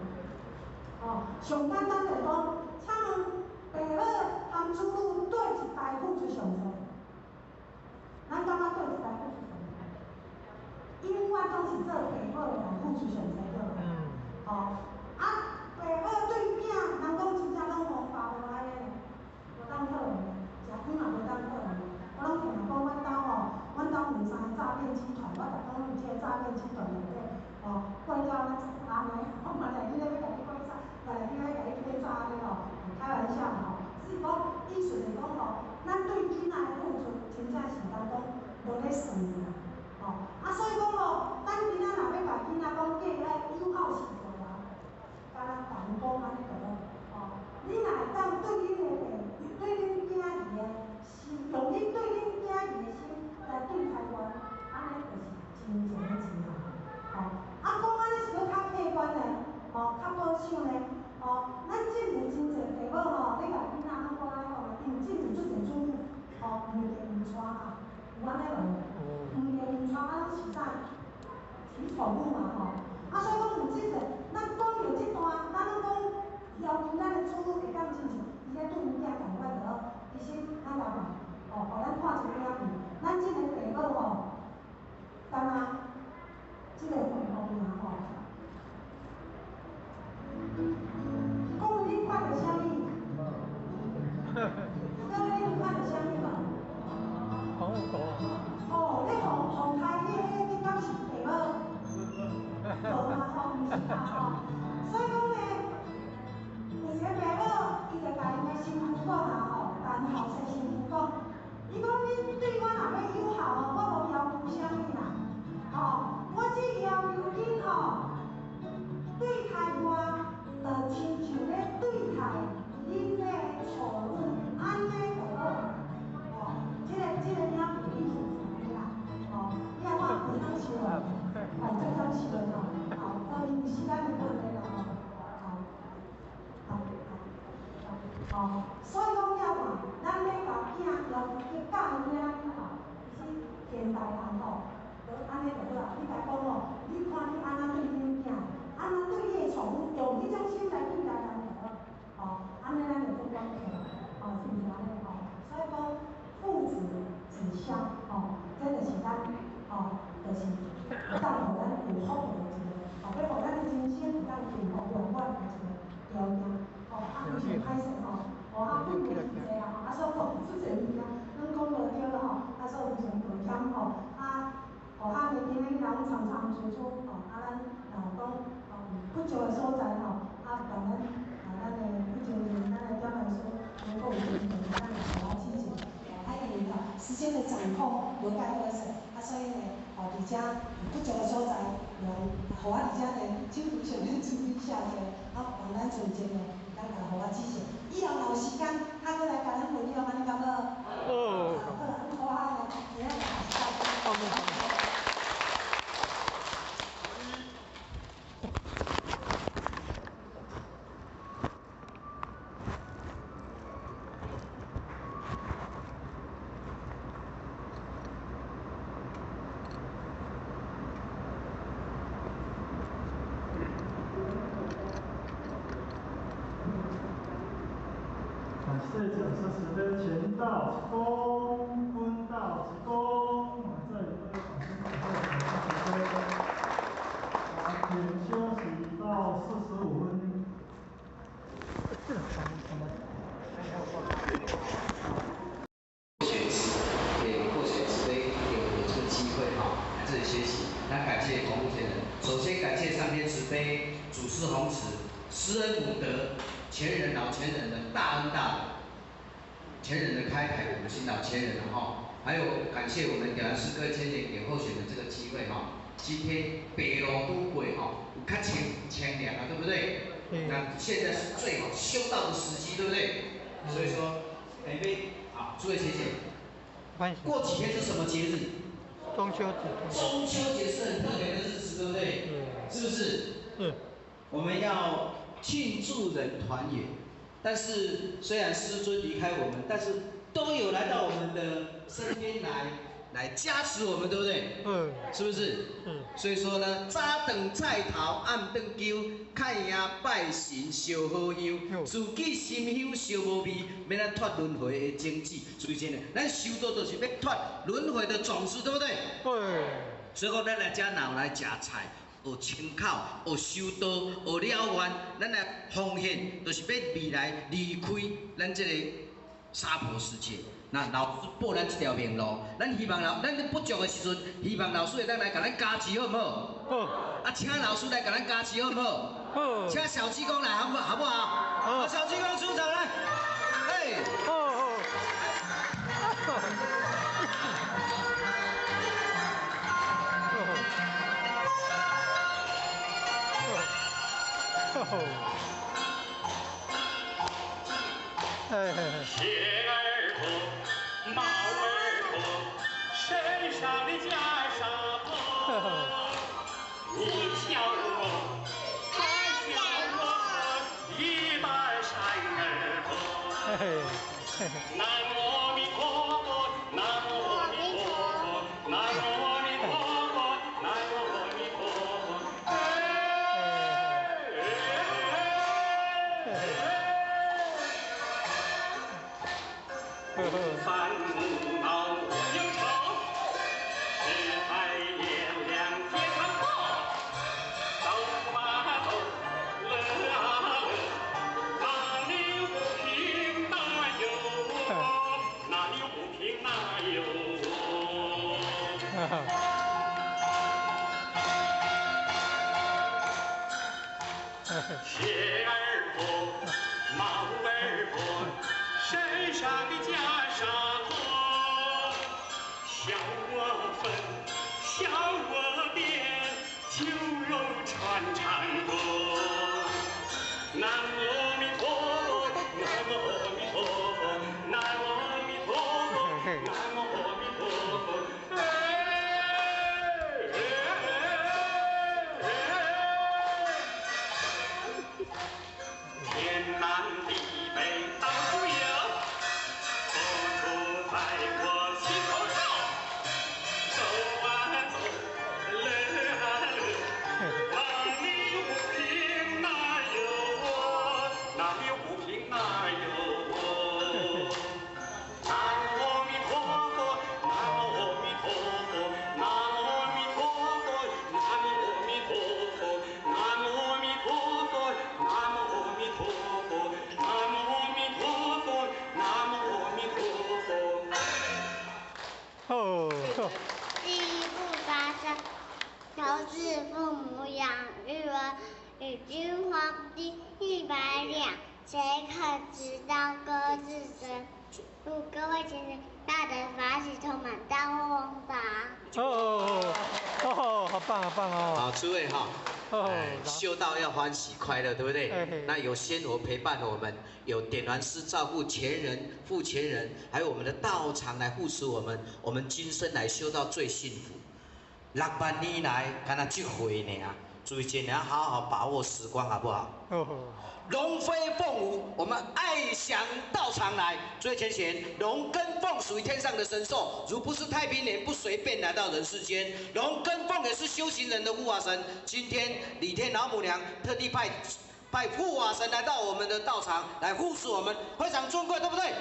哦，上简单来讲，请问父母和子女对一代付出上多？咱感觉对一代付出上多？永远拢是做父母的人付出上多，对无？哦。啊，爸母对囝，人讲真正拢王爸无安尼，无当好呢，食饭嘛无当好呢。我拢听人讲，阮兜吼，阮兜有3个诈骗集团，我逐讲有即个诈骗集团内底，哦，过了咱安尼，我嘛来去咧要甲你讲啥，来去咧甲你骗诈咧吼，开玩笑吼。只是讲意思是讲吼，咱对囡仔的付出，真正是当讲无咧算啦，哦，啊，所以讲吼，咱囡仔若要甲囡仔讲，计爱友好时。敢若办公安尼个咯，安尼落，唔连床啊拢是啥？是宠物嘛吼。啊，所以讲有即个，咱讲到即段，咱拢讲要求咱的宠物会当进去，伊咧对物件共款着，其实咱来看，哦，互咱看一个影片，咱即个地母吼，干啊，即个红红面吼。讲你看到啥物？讲你看到啥物嘛？哦，你红台迄应该是地母。无嘛吼，毋是嘛吼，所以讲呢，有一个爸母，伊就甲因的媳妇讲啊吼，甲因后生媳妇讲，伊讲你对我若要友好吼，我无要求啥物啦，吼，我只要求恁吼，对待我，亲像咧对待恁的宠物，安尼就好，吼，这个领导你负责啦，吼，你啊我不当收了。哦，这当时的吼，好，因为时间的关系啦吼，所以讲了嘛，咱要甲囝要去教因咧，吼，是现代人吼，就安尼就好啦。你甲讲吼，你看你安怎对恁囝，安怎对你的宠物，用迄种心来对待人就好，吼，安尼咱就做关系，吼，是毋是安尼吼？所以讲父子子孝，吼，这就是咱，吼，就是。会当互咱有福报的一个，后要互咱的人生会当幸福圆满的一个条件。吼，啊，非常歹势吼，啊，并无是这啦，啊，所以讲出这物件，咱讲落对啦吼，啊，所以非常抱歉吼，啊，年轻的人常常做出吼，咱讲不足的所在吼，让咱的不足的咱的表达说能够有一种咱的好好记住。因为时间的掌控无该好势，所以呢，而且不足的所在，互我而且呢，请非常的注意下者，帮咱存钱呢，咱甲互我指示。以后有时间，搁来甲咱分享，安尼敢好？好，好啊，今仔日下次。这讲说是的前道一公，坤道一公，这里都有掌声鼓励，请休息到45分。获选慈悲有这个机会哈，来这里学习。那感谢同路前人，首先感谢上天慈悲、祖师弘慈、施恩母德、前人老前人的大恩大德。前人的开牌，我们新老前人了哈，还有感谢我们点燃诗歌千年给候选的这个机会哈。今天北龙都会哈，有较清凉啊，对不对？那现在是最好修道的时机，对不对？所以说，好，诸位学姐，过几天是什么节日？中秋节。中秋节是很特别的日子，对不对？是不是？我们要庆祝人团圆。但是虽然师尊离开我们，但是都有来到我们的身边来加持我们，对不对？是不是？所以说呢，早顿菜头，暗顿酒，看爷拜神烧好香，自己心香烧无味，免咱脱轮回的种子。所以呢，咱修道就是要脱轮回的种子，对不对？所以讲咱来遮闹来食菜。学清口，学修道，学了愿，咱的奉献，就是要未来离开咱这个娑婆世界。那老师报咱这条明路，咱希望咱不足的时阵，希望老师会当来甲咱加持，好唔好？好。啊，请老师来甲咱加持，好唔好？好。请小济公来，好不好？好。小济公出场来。哎。好。鞋儿脱，帽儿脱，身上的袈裟破。你瞧我，他瞧我，一半山儿脱。南无阿弥陀佛，南无阿弥陀佛。鞋儿破，帽儿破，身上的袈裟破，笑我粉，笑我变，酒肉串缠多。南无阿弥陀佛，南无阿弥陀佛，南无阿弥陀佛，南无阿弥陀佛。天南地北到处有，处处在我心头照。走啊走，乐啊乐，哪里不平哪有我，哪里不平哪有我。南无阿弥陀佛，南无阿弥陀佛，南无阿弥陀佛，南无阿弥陀佛，南无阿弥陀佛，南无阿弥陀佛，南无阿弥陀佛，南无阿弥陀佛。哦。第一步发生，都是父母养育儿，与君皇帝100两，谁可知道歌是谁？祝各位亲人大德法喜充满，大获宏达。哦，好棒，好棒哦！好，诸位哈，修道要欢喜快乐，对不对？那有仙佛陪伴我们，有点燃师照顾前人、负前人，还有我们的道场来护持我们，我们今生来修道最幸福。6万年来，才这回呢，注意尽量好好把握时光，好不好？龙飞凤舞，我们爱享道场来。最前贤，龙跟凤属于天上的神兽，如不是太平年，不随便来到人世间。龙跟凤也是修行人的护法神。今天李天老母娘特地派护法神来到我们的道场来护持我们，非常尊贵，对不对？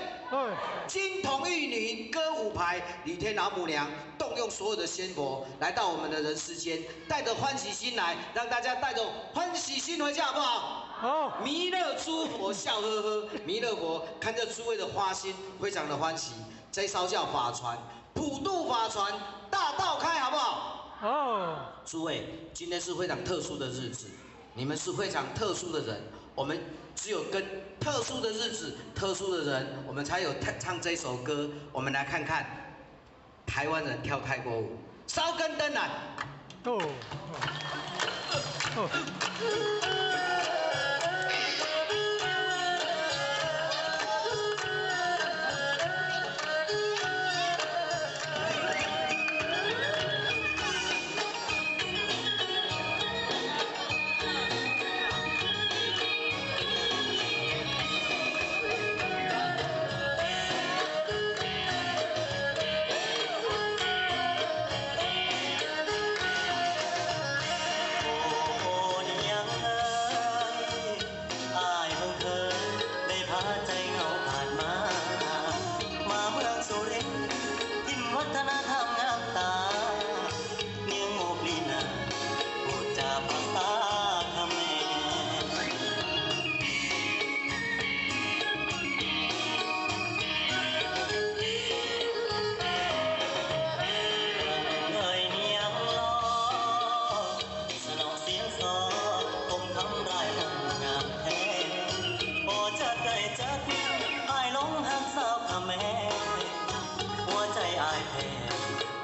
金童玉女歌舞牌，李天老母娘动用所有的仙佛来到我们的人世间，带着欢喜心来，让大家带着欢喜心回家，好不好？好。弥勒诸佛笑呵呵，弥勒佛看着诸位的花心，非常的欢喜。这艘叫法船，普渡法船，大道开，好不好？好。诸位，今天是非常特殊的日子。你们是非常特殊的人，我们只有跟特殊的日子、特殊的人，我们才有唱这首歌。我们来看看台湾人跳泰国舞，烧根灯来。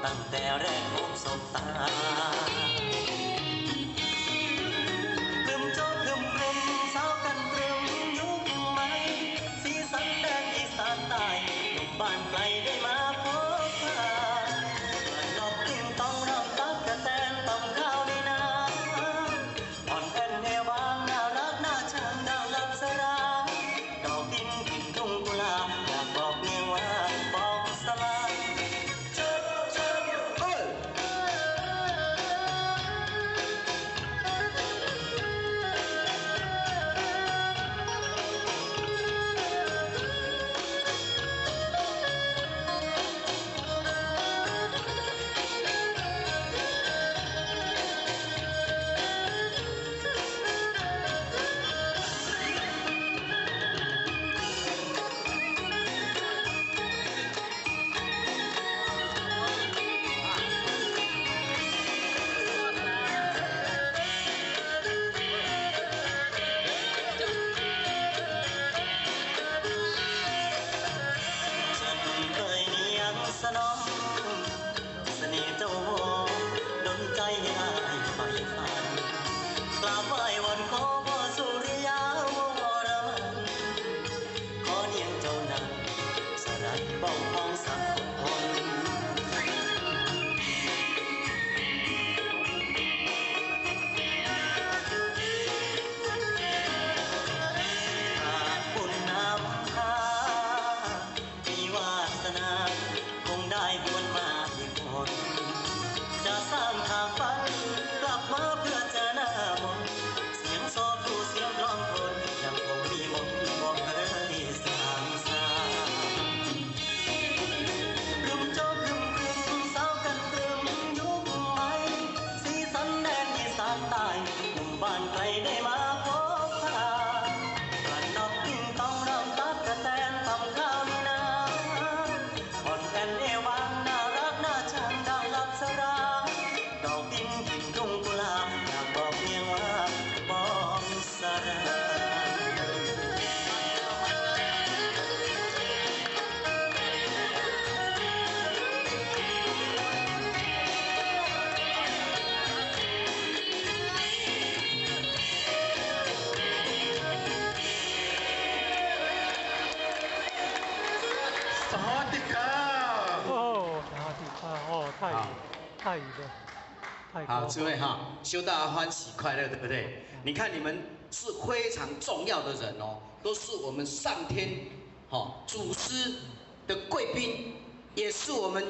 ตั้งแต่แรกพบสบตาครึมโจครึมครึมสาวกันตรึมยุคใหม่สีสันแดนอีสานใต้หนุ่มบ้านไกลได้มาพบพาดอกติ้งต้องรำตักกระแตนต้องข้าวในนาอ่อนแผ่นเอวบางน่ารักน่าชังดังลับสราดอกดินกินทุ่งกุหลาบอยากบอกเมียว่าบอกสลาย太乙的，太好，诸位哈，修道欢喜快乐，对不对？你看你们是非常重要的人哦，都是我们上天祖师的贵宾，也是我们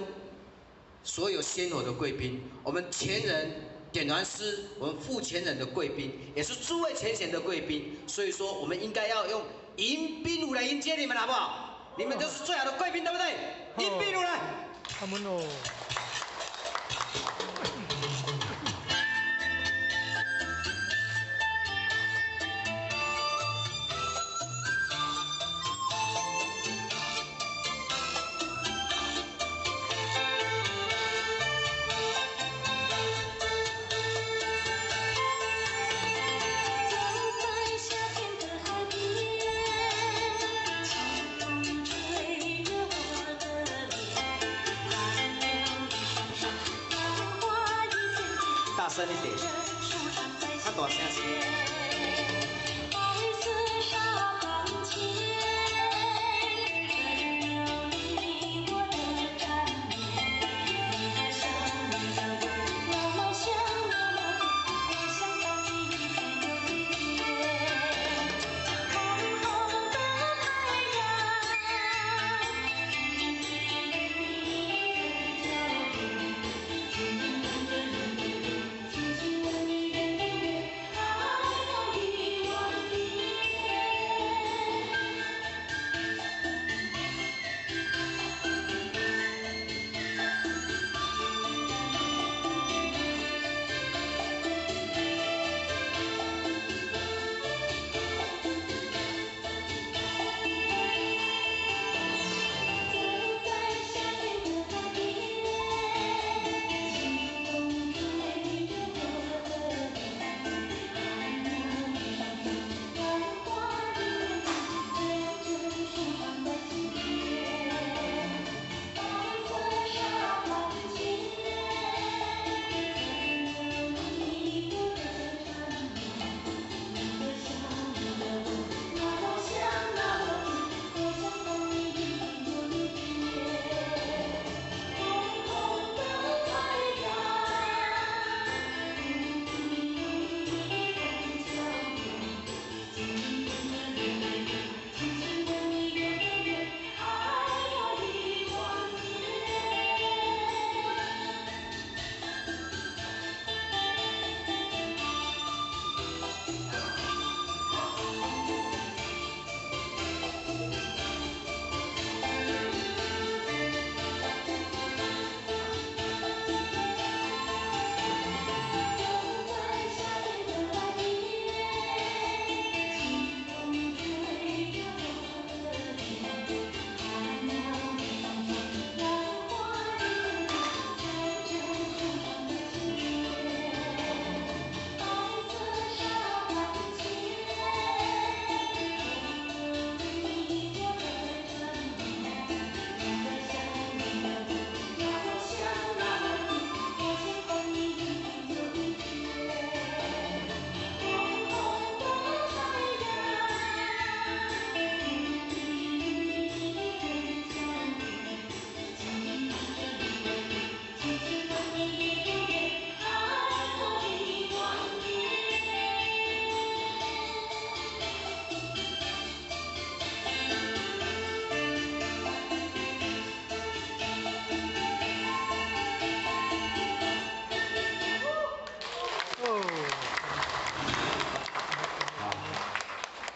所有仙佛的贵宾，我们前人点燃师，我们副前人的贵宾，也是诸位前贤的贵宾，所以说我们应该要用迎宾舞来迎接你们，好不好？你们都是最好的贵宾，对不对？迎宾舞来。他们哦。大声一点，较大声些。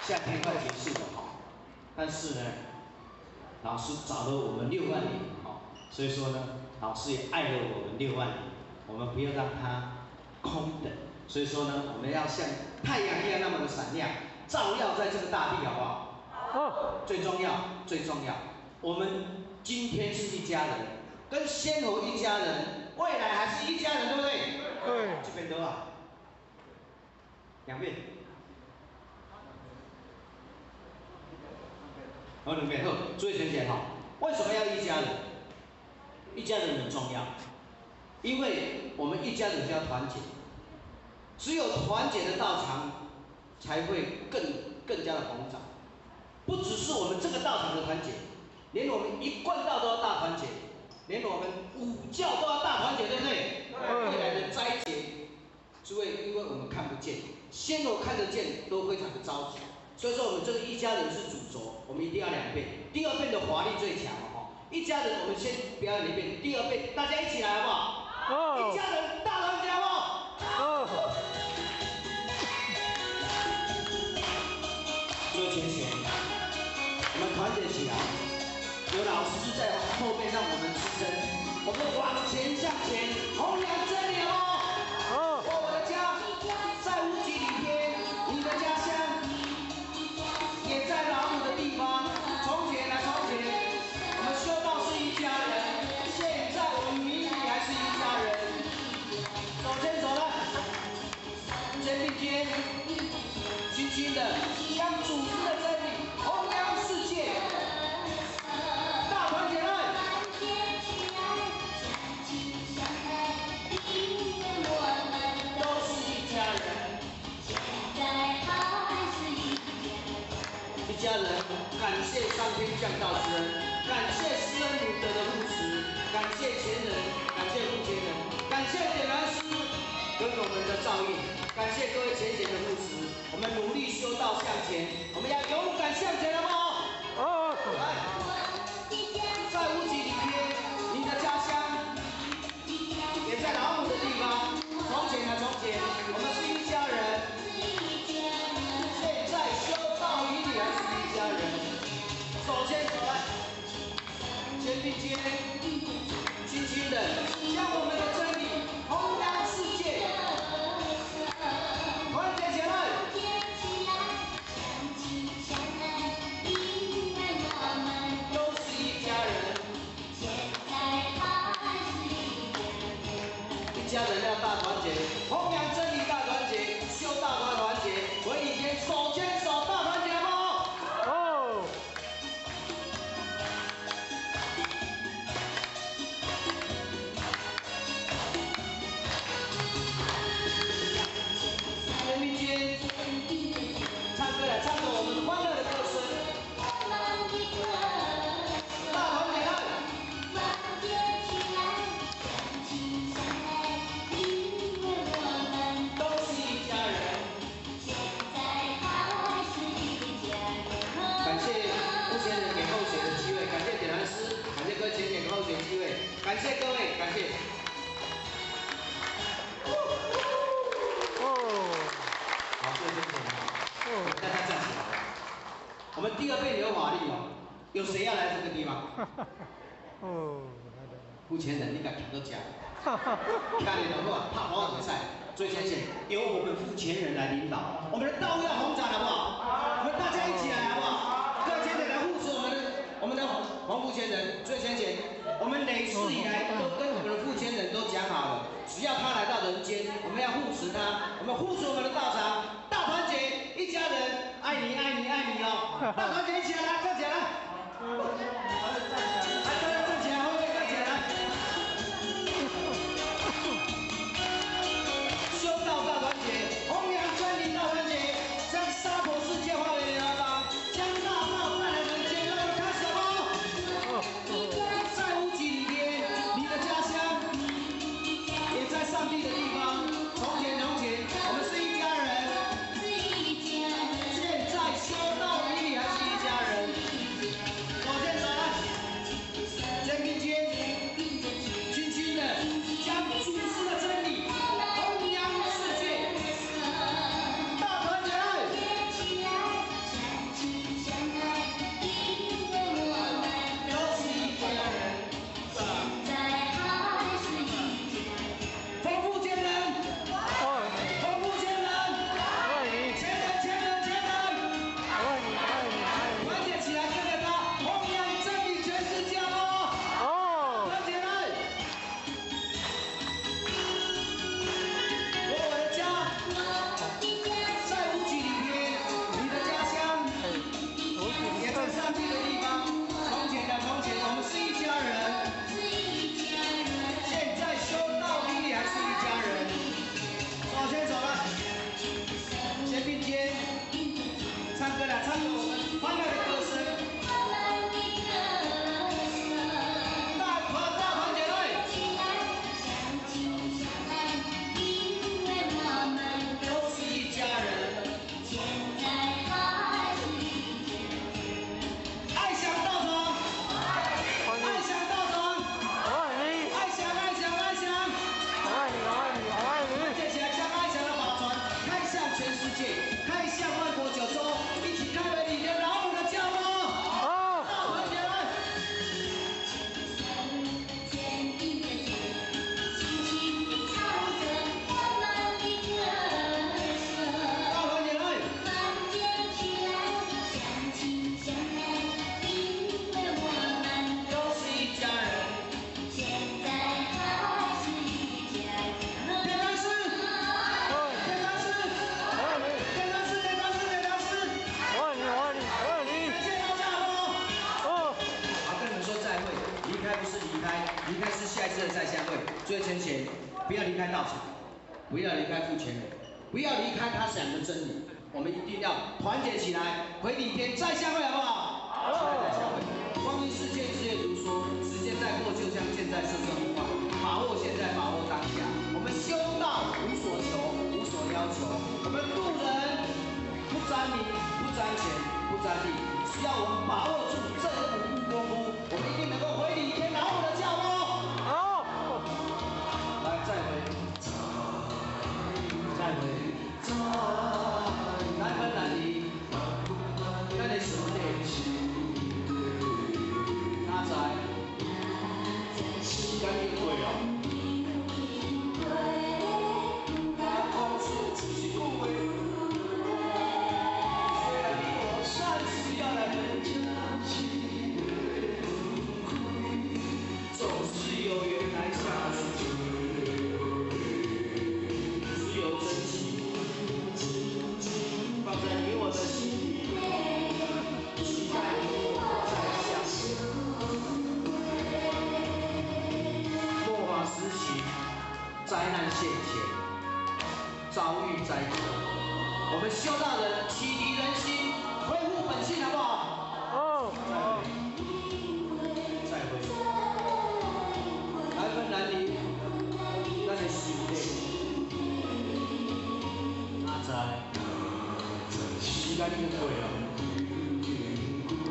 夏天快结束了哈，但是呢，老师找了我们6万年哈，所以说呢，老师也爱了我们6万年，我们不要让它空等，所以说呢，我们要像太阳一样那么的闪亮，照耀在这个大地，好不好？好。最重要，最重要，我们今天是一家人，跟仙佛一家人，未来还是一家人，对不对？对。这边得啊，两遍。好，2遍。好，注意听听哈，为什么要一家人？一家人很重要，因为我们一家人就要团结，只有团结的道场，才会更加的膨胀。不只是我们这个道场的团结，连我们一贯道都要大团结。连我们午觉都要大团结，对不对？未来的斋节，诸位，因为我们看不见，先头看得见都非常的着急，所以说我们这个一家人是主轴，我们一定要2遍，第2遍的华丽最强哦。一家人，我们先表演1遍，第2遍大家一起来好不好？一家人大团结好不好？最前线，我们团结起来，有老师在后面让我们支撑，我们往前向前，弘扬真理哦。我的家在无极里天，你的家乡也在老母的地方。从前啊从前，我们修道是一家人，现在我们明理还是一家人。手牵手来，肩并肩，轻轻的将主子的真理弘扬世界。大团结来！都是一家人。一家人，感谢上天降道之恩，感谢施恩女德的护持，感谢前人，感谢护前人，感谢点燃师给我们的照应，感谢各位前贤的护持，我们努力修道向前，我们要勇敢向前，好不好？来，在无极里天，你的家乡也在老母的地方。从前啊从前，我们是一家人。现在修道与你还是一家人。手牵手来，肩并肩，轻轻的将我们的真理弘扬世界。团结起来！都是一家人。一家人要大团结，弘扬真理大团结，修道大团结，为你天手牵手大团结，好不好？肩并肩，唱歌来，唱着我们欢乐的歌声。大团结来！都是一家人。感谢目前人给后学的机会，感谢点燃师，感谢各位前给后学机会，感谢各位，感谢。好，各位先生，大家站起来。我们第2遍有法力哦，有谁要来这个地方？付前人，你敢扛到家？看你的话，怕跑比赛，最前线由我们付前人来领导，我们的道要红展，好不好？我们大家一起来，好不好？各位前人来护持我们的黄付前人最前线。我们累世以来都跟我们的付前人都讲好了，只要他来到人间，我们要护持他，我们护持我们的道场，大团结，一家人，爱你爱你爱你哦！大团结，一起来，站起来！来，大家站起来，后面站起来！修道大团结，弘扬真理大团结，将娑婆世界化为莲花，将大道带来人间，让我们开始吧！在无极里天，你的家乡也在上帝的地方。从前从前，我们是一家人。现在修道与你还是一家人。手牵手来。所以浅浅不要离开道场，不要离开父权人，不要离开他讲的真理。我们一定要团结起来，回礼天再相会，好不好？好，期待再相会。光阴似箭，日夜如梭，时间在过，就像箭在射射不坏。把握现在，把握当下。我们修道无所求，无所要求。我们渡人不沾名，不沾钱，不沾利，只要我们把握住这5步功夫，我们一定能够回礼天拿我们的教哦。好，来再回，再回。难分难离，咱的兄弟，哪知时间已过了。讲出一句话，虽然你我暂时要来分家，总是有缘来相随，只有真情。放在你我的心里，期待你我再相识。末法时期，灾难现前，遭遇灾祸，我们修道人启迪人心，恢复本性，好不好？再会，难分难离，咱的兄弟，哪知？时间已过了，不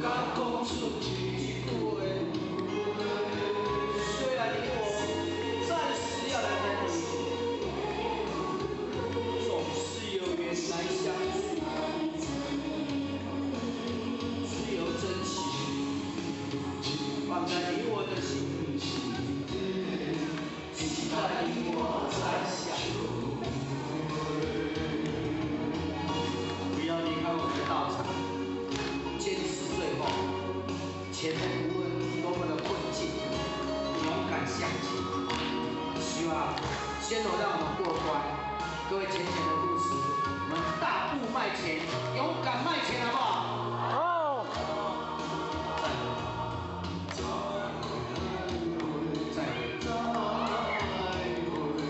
敢讲出一句话。虽然你我暂时要来分离，总是有缘来相随。只有真情放在你我的心里，期待你我再相会。不要离开我们的道场，坚持最后。前面无论多么的困境，勇敢向前。希望先头让我们过关。各位浅浅的故事，我们大步迈前，勇敢迈前，好不好？好。再会。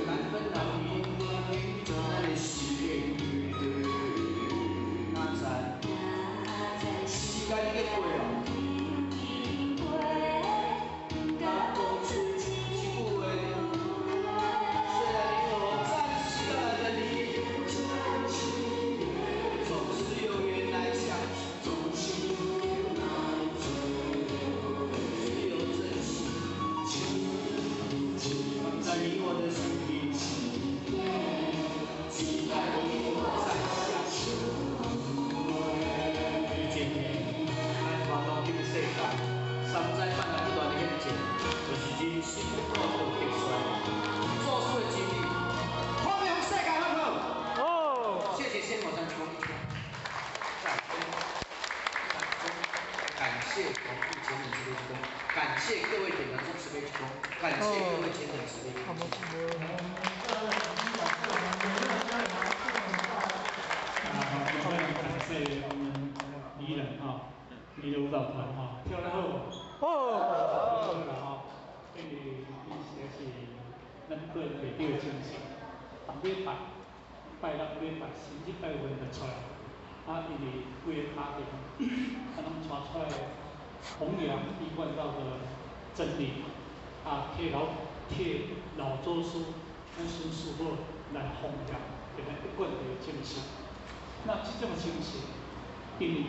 难分难离，咱的心里。时间已经过了，敢讲出一句话，虽然你我暂时要来分离，总是有缘来相随，只有真情放在你我的心里，期待你我再相识。这个世界，山寨放来不断的险境，就是人心过度极衰，做事的经历，欢迎世界好不好？哦，谢谢先我山公，感谢同步前人慈悲之功，感谢各位点燃中慈悲之功，感谢各位前人慈悲之功。感谢我们宜人哈。你的舞蹈团哈，跳得好，好啦哈，因为伊实是咱对地表的精神，礼拜拜六礼拜星期拜五就出来，因为规个家庭，拢传出来弘扬一贯道的真理，替老祖师、咱孙师傅来弘扬，给咱一贯的精神。那这种精神，因为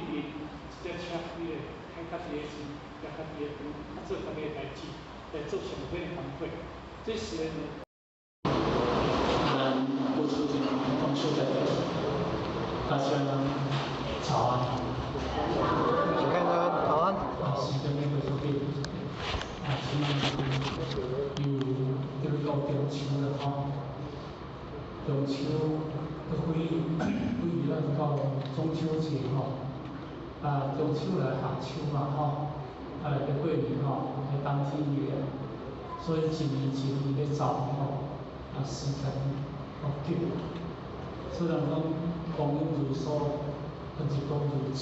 这车伊个开家己个钱，也家己个钱，做家己个代志，来做上好的工作。这是咱付出一种修的，大家早安。请看看早安。时间呢就给今有就是到中秋了吼，中秋都可以咱到中秋节吼。中秋来夏秋嘛吼，来到过年吼，来冬天个，所以一年在走吼，时间好紧。虽然讲光阴如梭，日光如箭，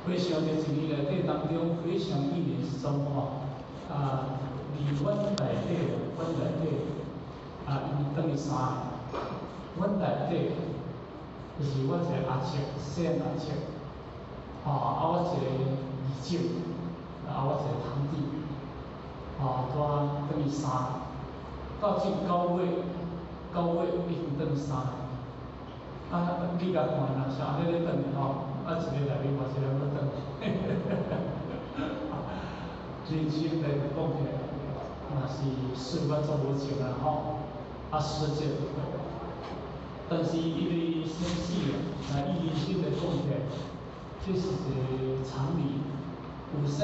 非常的一年内底当中非常一年之中吼，阮内底，因等于3个，阮内底就是我一个阿叔，细阿叔，我一个二舅，我一个堂弟，等于3个，到这9月已经等于3个。你甲看啦，像安尼咧等一个内面嘛一个要等。人生来讲起来，嘛是事我做无少啦时间就过。但是因为生死啊，以人生来讲起来，这是一个常理，有生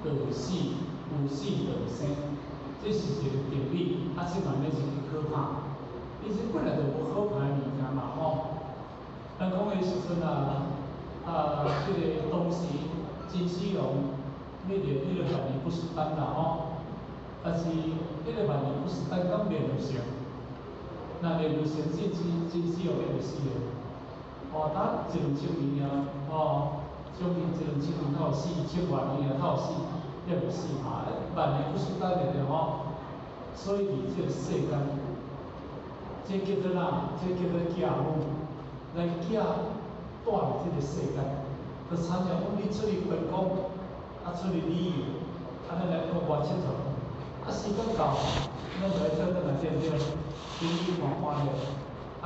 就有死，有死就有生，这是一个定理，这嘛免是去可怕。伊这本来就无可怕的物件嘛咱讲的时阵这个当时金丝龙，那个万年不死丹啦但是那个万年不死丹敢灭就成，那灭就成，金丝龙会死的。等1-2千年啊，将近1-2千年才有死，1000万年才有死，也袂死万年不死丹的所以伫这个世间，这叫做教母。来囝带入这个世界，就参照讲你出去观光，出去旅游，咱来国外佚佗，时间到，咱就来做倒来对不对？景点看了，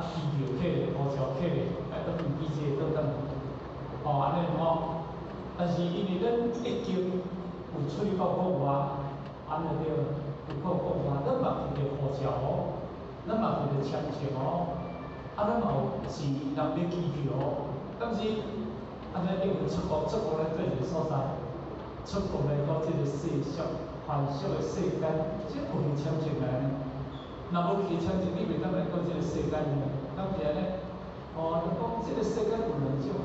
机票客咧，护照客咧，倒飞机坐倒转来，安尼但是因为咱已经有出去到国外，安尼对，有到国外，咱嘛摕着护照咱嘛摕着签证咱嘛有钱人买机票敢是安尼你有出国来对一个所在，出国来到这个世俗繁俗的世间，这有去签证来呢？若无去签证，你袂当来到这个世间呢？敢是安尼？你讲这个世间有2种，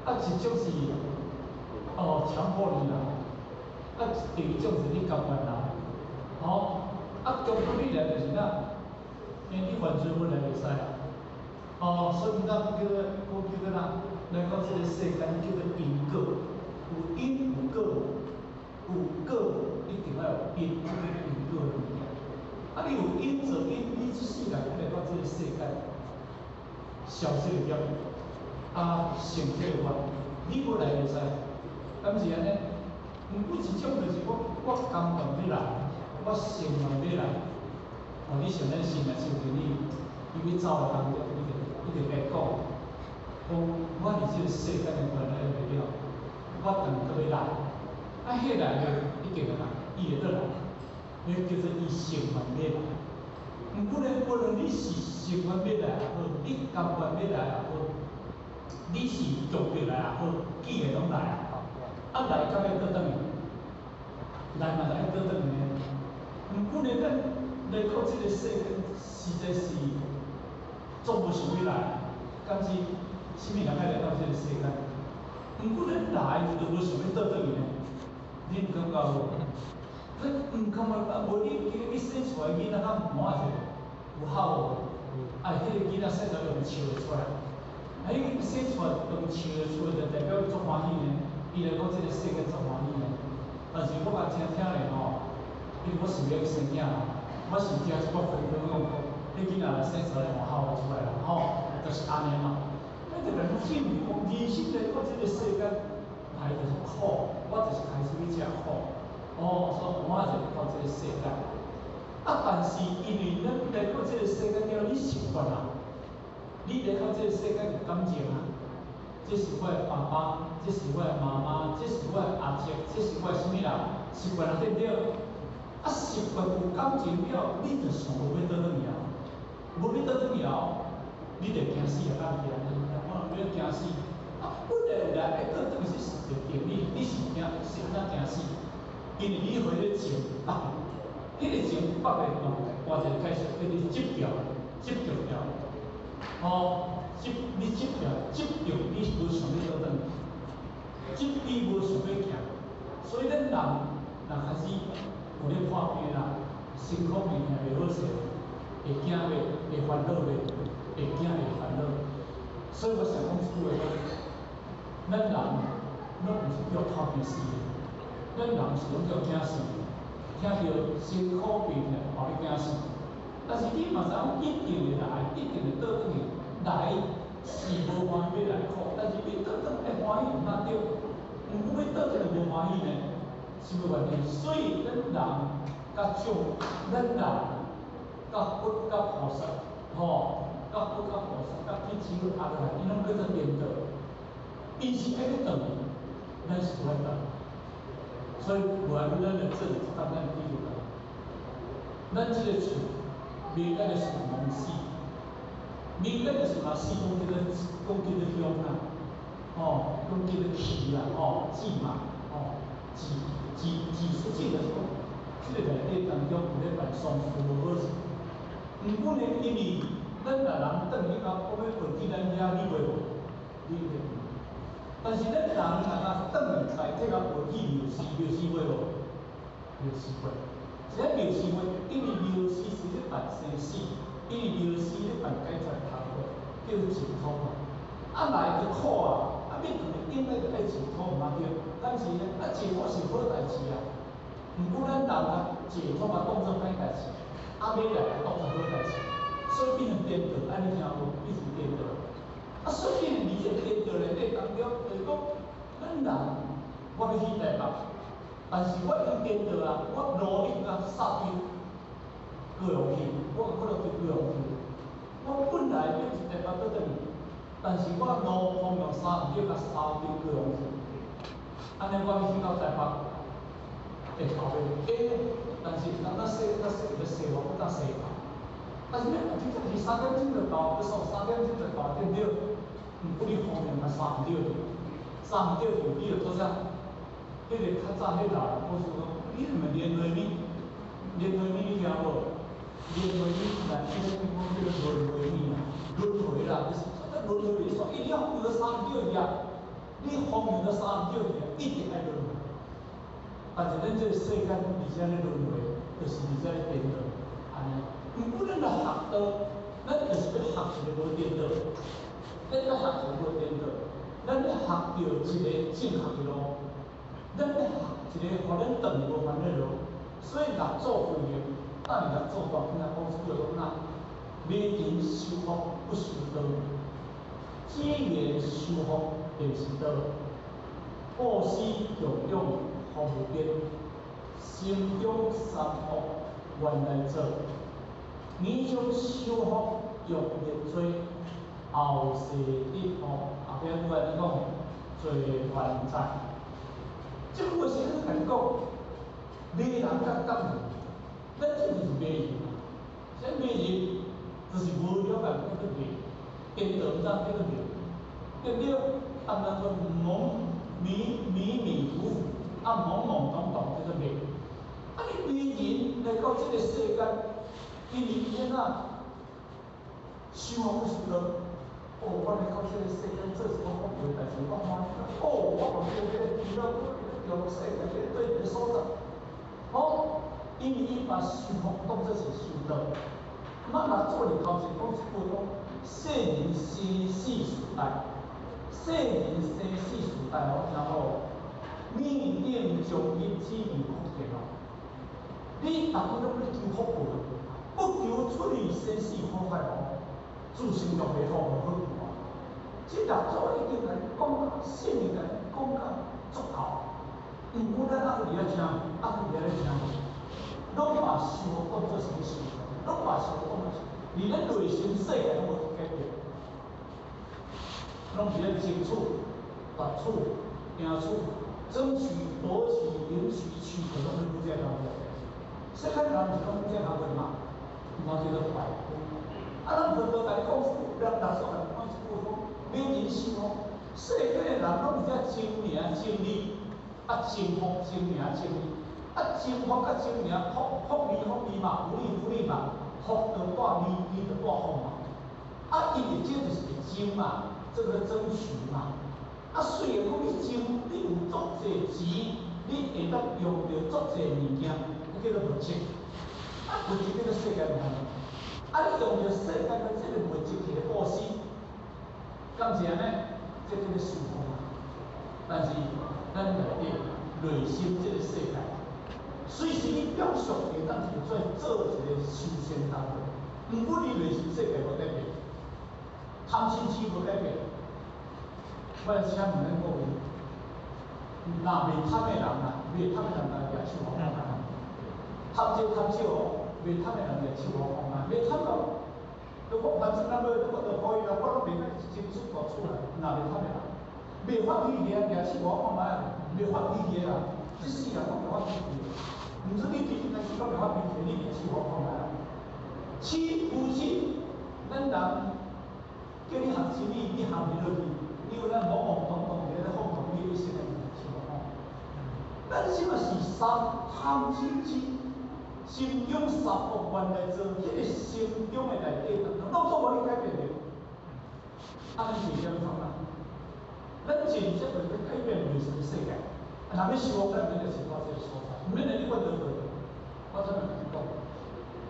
一种是强迫你来，第2种是你甘愿来。强迫你来就是因为你犯罪本来袂使所以叫做来到这个世间叫做因果，有因有果，有果一定要有因，这个因果的物件。你有因则因，你一世人来到这个世间，消这个业，成这个愿，你要来袂使，敢是安尼？有一种就是我甘愿要来，我心愿要来，你想咱心啊，想着你要走的当中，你就白讲，我伫这个世间的原来袂了，我当搁要来，迄来就一定来，伊会倒来，迄叫做伊成愿要来。毋过呢，无论你是成愿要来也好，你甘愿要来也好，你是强迫来也好，既然拢来来敢要倒转去？来嘛来倒转去呢？毋过呢，咱来到这个世间，实在是总无想要来，敢是啥物人爱来到这个世间？毋过咱来就无想要倒转去呢？你毋感觉无？咱毋感觉无你生出来囡仔较满者，有孝无？迄个囡仔生出来就笑会出来。伊生出来就笑会出来，就代表伊足欢喜呢。伊来到这个世界足欢喜呢。但是我嘛听咧因为我想要生囝我是听一个分享讲，迄囡仔生出来换孝出来啦，就是安尼嘛。咱就来去认为讲，人生来到这个世间，来就是苦，我就是开始要吃苦。所以我就到这个世间。但是因为咱来到这个世间了，你习惯啦，你来到这个世界就感情这是我的爸爸，这是我的妈妈，这是我的阿叔，这是我的什么人？习惯了对不对？习惯有感情了，你就想无要倒转去无要倒转去你就惊死啊！敢是安尼？不要惊死。本来有来爱倒转去是一个定理，你是安怎惊死？因为你回咧情迄个情放袂动，换一个解释，叫你执着了。你执着，你无想要倒转去，你无想要行，所以咱人若开始有咧破病啦，身躯面命袂好势，会惊袂，会烦恼袂，会惊会烦恼。所以我想讲一句话，咱人拢毋是叫破病死的，咱人是拢叫惊死的。听到辛苦病呢，互你惊死。但是你嘛知影，一定会来，一定会倒转去。来是无欢喜要来苦，但是要倒转会欢喜毋哪对？毋过要倒转来无欢喜呢，是无原因。所以咱人甲种，咱人甲佛甲菩萨，甲佛甲菩萨甲天主阿落来，伊拢叫做颠倒。伊是爱要转，咱是无爱转。所以无爱咱的这里咱咱记住了，咱这个厝，明天的是农死，明天的是嘛死讲叫做凶啊，讲叫做气啦，忌嘛，忌出忌的时候，这个内底当中有咧办丧事无好势。毋过呢，因为咱若人转去到讲要回去咱遐，你袂无？你袂。但是咱人若甲转来来这个回去庙寺会无？庙寺会。这个庙寺会，因为庙寺是咧办生死，因为庙寺咧办解脱头会，叫做净土嘛。来就苦啊，要转应该就爱净土毋嘛对。但是呢，净土是好代志啊。毋过咱人净土嘛当作歹代志，要来就当作好代志，所以变成颠倒，安尼听无？变成颠倒。所以伫这颠倒内底当中，就是讲，咱人我要去台北，但是我已经颠倒啊，我努力甲杀去高雄去，我落去高雄去。我本来要去台北倒转去，但是我路方向杀毋对，甲杀去高雄去。安尼我要去到台北，会头袂但是咱说要说我敢说吧。但是你真正是3点钟就到，要说3点钟就到，对不对？毋过你方向嘛杀毋对去，杀毋对去，你就做啥？迄个较早迄老人故事讲，你是毋连回咪？连回咪你听无？连回咪来，迄个讲叫做轮回咪啦，轮回啦，就是这轮回你说，你方向都杀毋对去啊，你方向都杀毋对去啊，一定爱轮回。但是咱这个世间而且咧轮回，就是而且咧颠倒，安尼。毋过咱来学道，咱就是要学一个无颠倒。咱要学一个颠倒，咱要学到一个正确的路，咱要学一个互咱断无烦的路。所以若做会员，但若做大听公司就讲哪，没人修福不修道，结缘修福就是道，布施供养服务边，心中三恶原来做，年终修福用力做。后世的后边愈来愈讲做还债，即句话是咧甲你讲，骂人甲感人，咱这就是骂人嘛。这骂人就是无了解叫做骂，颠倒毋知叫做骂，对不对？人说迷糊糊，懵懵懂懂叫做骂。你骂人来到这个世间，因为伊怎修福不修道？我来到这个世间做一个福报代志，我欢喜啦。我往这个遇到中世界这个对的所在，因为伊把修福当作是修道。若做哩头前讲一句讲，世人生死时代，世人生死时代听好，命定将因只有福田你逐个拢要求福报，不求出离生死苦海自身就袂好，无好看。即六组已经来讲到，信里来讲到足够。毋过咱阿伫咧听，阿伫咧听，拢把修福当作是修，拢把修福当作是，而咱内心世界拢无改变，拢伫咧争取、夺取、赢取、争取、夺取、赢取、取得，拢是不这样的。世间人是拢不这样的嘛，我觉得坏。咱佛道来讲，人大所来讲一句讲，每人修福，世间的人拢是遮争名争利，争福争名争利，争福甲争名，福利嘛，福利嘛，福就带利就带福嘛。因为这就是争嘛，这个争取嘛。虽然讲你争，你有足济钱，你会当用着足济物件，叫做物质。物质叫做世间物件。你用着世间的这个物质去布施，敢是安尼？这叫做修福嘛。但是咱内底内心这个世界，随时你表述会当是做一个修仙单位，毋过你内心世界无改变，贪嗔痴无改变。我来请问咱各位，若袂贪的人啊，袂贪的人来举手好看啊？贪少贪少哦，袂贪的人举手好看啊？袂贪到，如果反正咱要如果就可以啦，我拢袂甲真出国出来，若袂贪的人，袂发脾气的举手好看啊？袂发脾气的人，即世人拢袂发脾气的。毋是你脾气开始讲袂发脾气，你举手好看啊？妻夫妻，咱人叫你学生理，你学袂落去，因为咱懵懵懂懂在咧放同你一生的情况。咱即嘛是贪嗔痴，心中三恶原来做，迄个心中的内底当中，拢总无你改变着。安尼是点通啊？咱真正要改变内心的世界，若要修复咱免着是到这个所在，毋免来你问到倒。我怎样讲？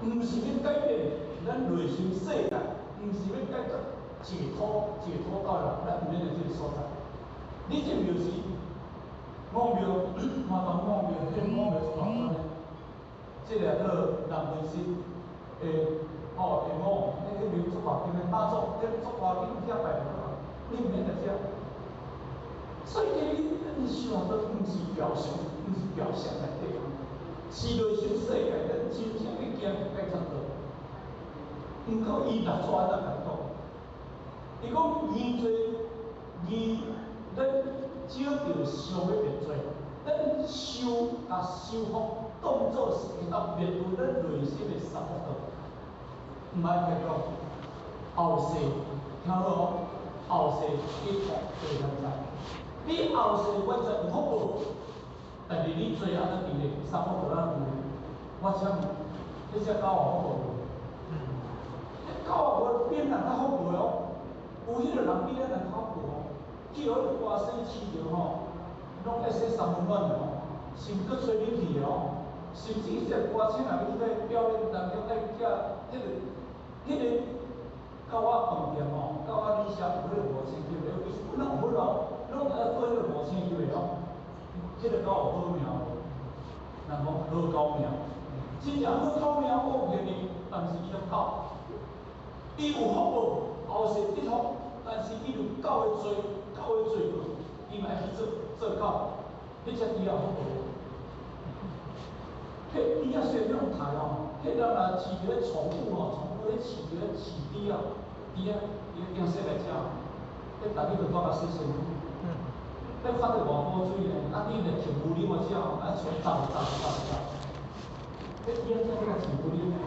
毋是要改变咱内心世界，毋是要改变一个土到人，咱毋免来这个所在。你这庙是五庙，麻烦五庙，这五庙是偌多呢？这个做南门市诶，下五，那个庙做偌紧的，妈祖，这做偌紧，遐拜落去，你毋免来遮。所以你需要的毋是表象，毋是表象内底，是内心世界，咱真正要行改怎做？毋过伊六错咱来讲，伊讲言做言，咱少着想要变做，咱修甲修复当作是会当面对咱内心的三恶道。毋爱讲后世，听好哦，后世一学对咱知。你后世完全有福报，但是你做安怎伫咧三恶道安怎伫咧？我请问，你只狗有福报无？狗无比咱较福报哦，有迄个人比咱人较福报哦。去互你歌星饲着吼，拢爱说三温暖的哦，是毋搁吹冷气的哦，甚至即个歌星若要去表演当中爱迄个狗仔饭店哦，狗仔里写有迄个5000级的，其实本来有份哦。拢爱做迄个5000级的哦，迄个狗有好命无？人讲好狗命，真正好狗命我骗你，但是伊个狗，伊有福报，后世得福，但是伊有狗的罪过，伊嘛爱去做狗，你才伊也有福报。迄猪仔虽然用杀哦，迄人若饲一个宠物哦，宠物咧饲一个猪仔，猪仔伊惊说来食，迄逐日就带甲洗身躯。要发到偌好水呢，啊你着饲牛奶我只哦，啊全迄猪仔才去甲饲牛奶呢，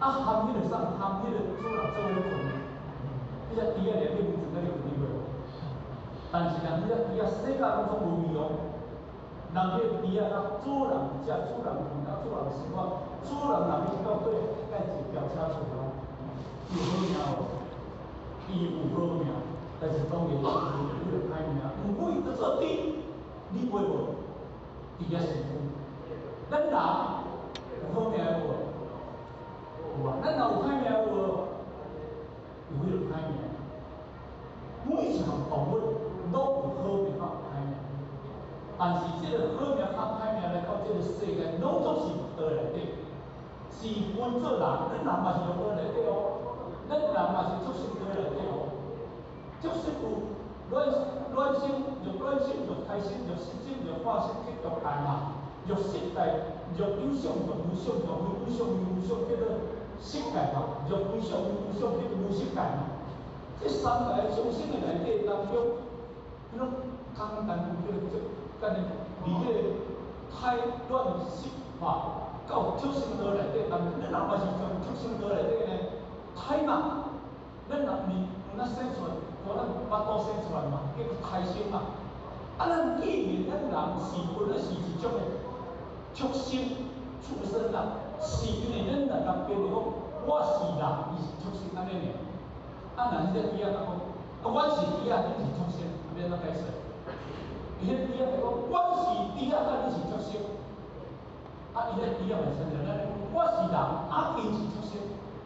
啊含迄个啥，含迄个主人做咧困，迄只猪仔连你唔知影你困哩袂？但是人迄只猪仔世界拢总无味哦，人迄个猪仔甲主人食，主人困，啊主人生活，主人若要到底，该一条车出哦，伊有好命哦，伊有好命。但是当然，伊就歹命，毋过伊要做底，你袂无？伊也辛苦。咱人有好命无？有啊，咱人有歹命无？有迄个歹命。每一项动物拢有好命甲歹命，但是这个好命甲歹命来到这个世界，拢总是倒内底，是分做人，咱人嘛是落倒内底哦，咱人嘛是畜生倒内底哦。畜生有卵生，肉卵生，肉胎生，肉湿生，肉化生，去肉界嘛。肉湿界，肉有相，肉无相，肉有相，有无相，叫做湿界嘛。肉有相，有无相，叫做无湿界嘛。这三界众生的内底当中，迄种空单叫做干呢，离迄个胎卵湿化到畜生道内底当中，咱人嘛是从畜生道内底呢，胎嘛，咱人面咱生出来。咱巴肚生出来嘛，叫做胎生嘛。啊，咱既然咱人是本来是一种的畜生、畜生啦，是因为咱人变成讲我是人，伊是畜生安尼呢。啊，若迄只猪仔讲，我是猪仔，你是畜生，免怎解释？伊迄猪仔就讲，我是猪仔，啊，你是畜生。啊，伊迄猪仔嘛承认咱，我是人，啊，伊是畜生，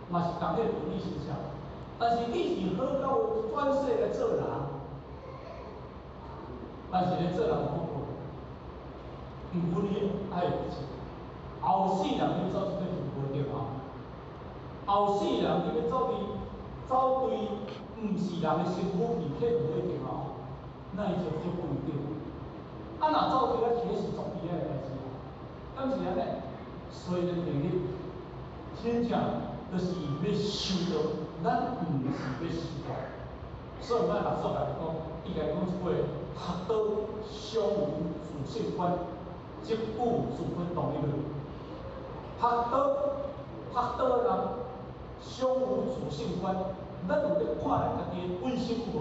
嘛是同迄个道理是啥？但是你是好到转世来做人，但是咧做人有福报，毋过你爱有钱，后世人要走这个就无对啊。后世人你要走对，毋是人的身份而去唔会对啊，那伊就不一定。啊，若走对啊，其实总比遐个代志啊。敢是安尼，所以咧朋友，真正就是要修道，咱毋是要修道。所以咱学术来讲，伊家讲一句：学道相无自性观，即故自分同一论。学道的人相无自性观，咱有咧看咱家己的本性有无？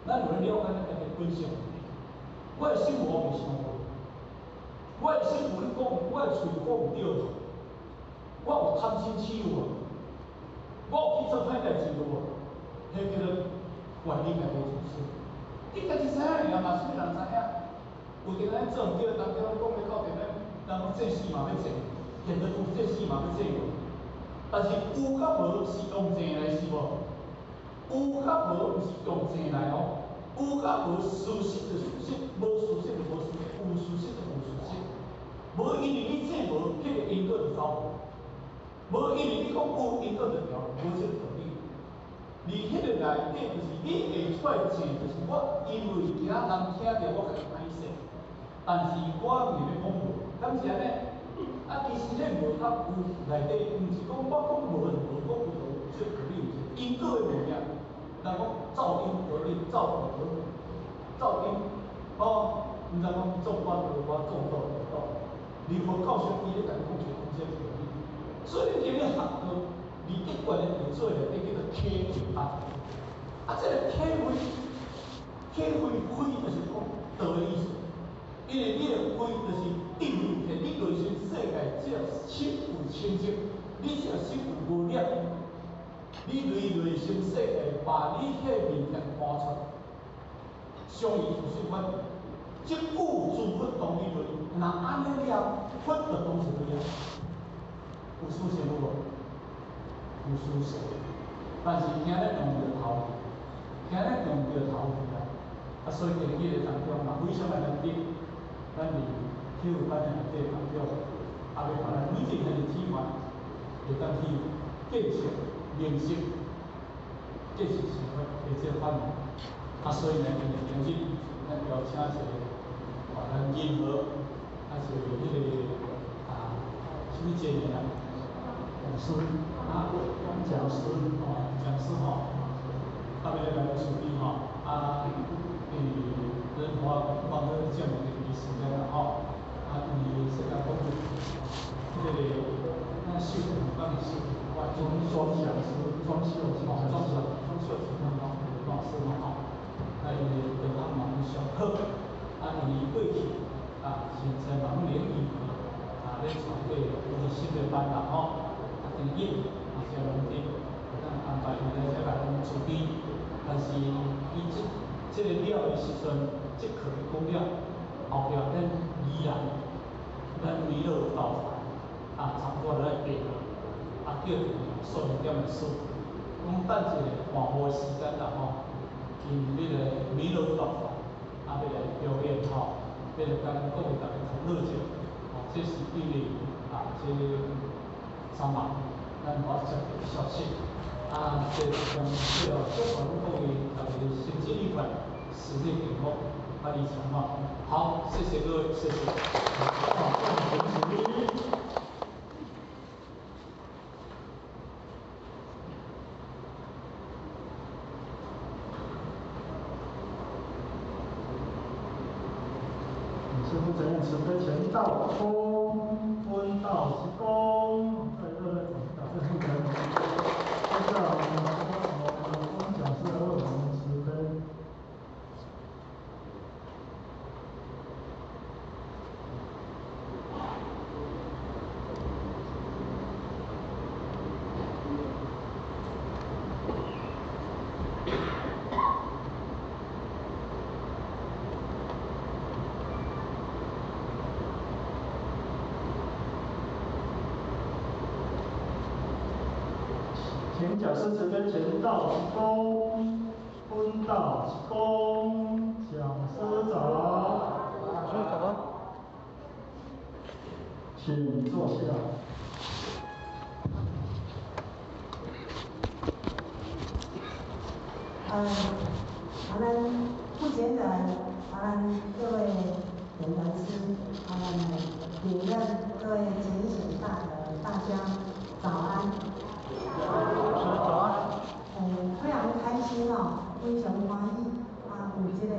咱有咧了解咱家己的本性。我的心无袂伤无，我的心有咧讲，我的喙讲毋对无，我有贪心痴有无？我有去做歹代志有无？迄叫做原理家己自身。你家己知影尔，嘛是要人知影。有阵咱做毋对，人叫咱讲要到阵咱，人讲这死嘛要做，现在有这死嘛要做无？但是有甲无是用正来是无？有甲无毋是用正来哦。有甲无事实就事实，无事实就无事实，有事实就无事实。无因为你这无，迄个因果就走无；无因为你讲有，因果就调，无这个道理。而迄个内底就是你下出来正，就是我因为惊人听着我家己歹势，但是我袂要讲无，敢是安尼？啊，其实迄无甲有内底，毋是讲我讲无就无，讲有就有，这道理毋是因果的物件。人讲造因得因，造果得果，造因哦，毋知讲种瓜得瓜，种豆得豆。如何教学伊咧家己讲出这个道理？所以你今日学到理一贯的要做内底叫做体会法。啊，这个体会就是讲道的意思。因为你的慧就是定位起，你内心世界只要心有清净，你只要心有无念。你内心世界把你迄面向搬出，相依自性观，即故自佛同理论。若安尼了，佛就当是对啊。有事实有无？有事实，但是今日用着头，今日用着头去啊。啊，所以今日个当中嘛，非常的难得，咱伫体育班的内底当中，也要把咱每一个人体员会当去建设、认识。这是社会的这个方面，啊，所以呢，今日咱邀请一个咱任何，还是迄个什么节呢？讲师啊，讲师吼，特别来处理吼，人华帮咱这样的时间啦吼，世界公布，迄个咱修帮你修，装修老师嘛吼，伊对咱嘛上好，伊过去现在嘛联谊咧传过有新的班啦吼，第一是农田，咱安排伊来遮来咱处理，但是伊这个了的时阵，这课讲了，后壁咱依然围绕到差不多来变，叫12点的书。讲等一个换播时间啦吼，因迄个美劳大法要来表演吼，要来甲咱各位大家同乐者，这是因为这3万，咱我接到消息，这将最后祝福各位大家身体愉快，事业幸福，发理想嘛。好，谢谢各位，谢谢。师父怎样慈悲前道公，温道之公，在热烈转达这副人，接下来我们公讲师来为我们慈悲。请讲师慈悲前道之公，温道之公，讲师长。请坐下。咱负责人，各位演讲师，主任，各位检选大家早安。早安。非常开心哦，非常欢喜有这个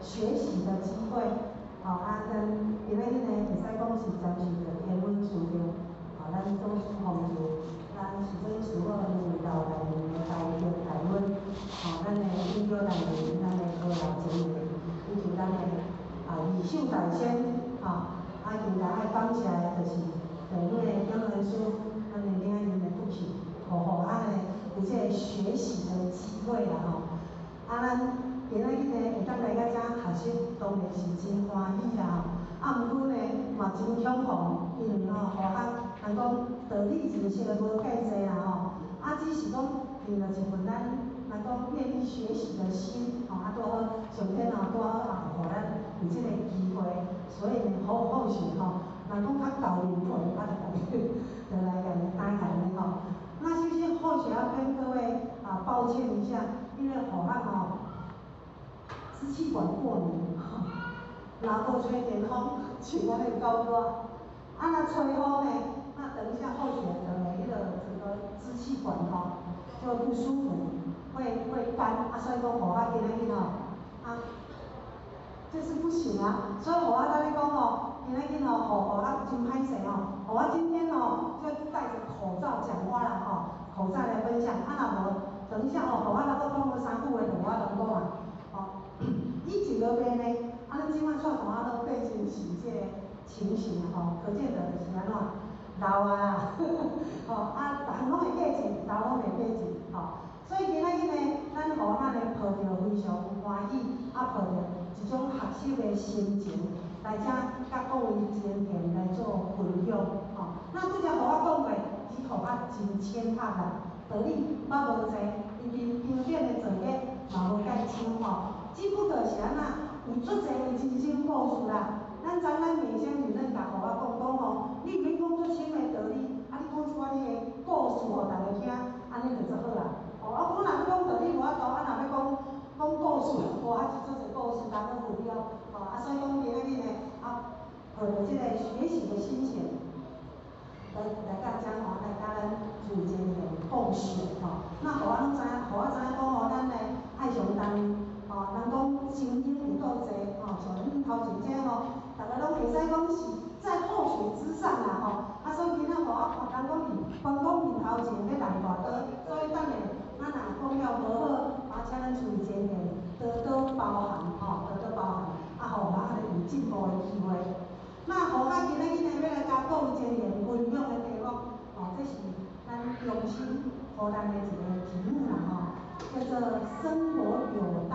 学习的机会，跟今日呢，会使讲是暂时着天文事务，咱总司奉就咱市政事务领导来台湾，咱的领导来咱的高楼前面，以及咱的二手大仙，现在爱感谢的就是地方的蒋文书，咱的领导人的不弃，互咱的有这个学习的机会啦咱今仔日呢会当来到遮学习，当然是真欢喜啦毋过呢嘛真恐慌，因为互人讲道理认识的无介济啦只是讲凭着一份咱讲愿意学习的心拄好上天拄好互咱有这个机会，所以呢或许人讲较高年份，就来甲你打开呢那首先或许要跟各位抱歉一下，因为互咱支气管过敏，然后吹点风，请咱那高热，那吹风呢，那等一下候选的这个支气管就不舒服，会干所以讲互咱今仔日就是不行所以互咱跟你讲今仔日互咱真歹势互我今天就戴着口罩讲话啦口罩来分享，若无等一下互我若搁讲无3句话，就无法通讲以前个病呢，咱即摆创啥都变成是这个情形可见得就是安怎老逐项拢会过去，老拢袂过去所以今仔日呢，咱互咱呢抱着非常欢喜，抱着一种学习的心情来遮甲各位前贤来做分享那拄则互我讲过，伊互我真浅刻啦，道理我无济，因为经典的作业嘛无介深只不过是安有足侪的人生故事啦。咱知咱面先主任甲互我讲你免讲足深的道理，你讲一寡你的故事互大家听，安尼就足好啦。我若要讲道理无法度，若要讲故事，我是足侪故事人都有了所以讲今仔日呢抱着这个学习的心情，来甲遮来甲咱主持人共学那互我知影讲咱的爱上重人讲精英有够济像恁头前这大家拢会使讲是在后学之上啦所以今仔互我人讲是观光面头前要来偌多，所以等下咱若讲了无好，请咱主持人多多包涵多多包涵互我有进步的机会。那互我今仔日呢要来甲各位前贤分享的题目这是咱用心互咱的一个题目啦叫做生活有道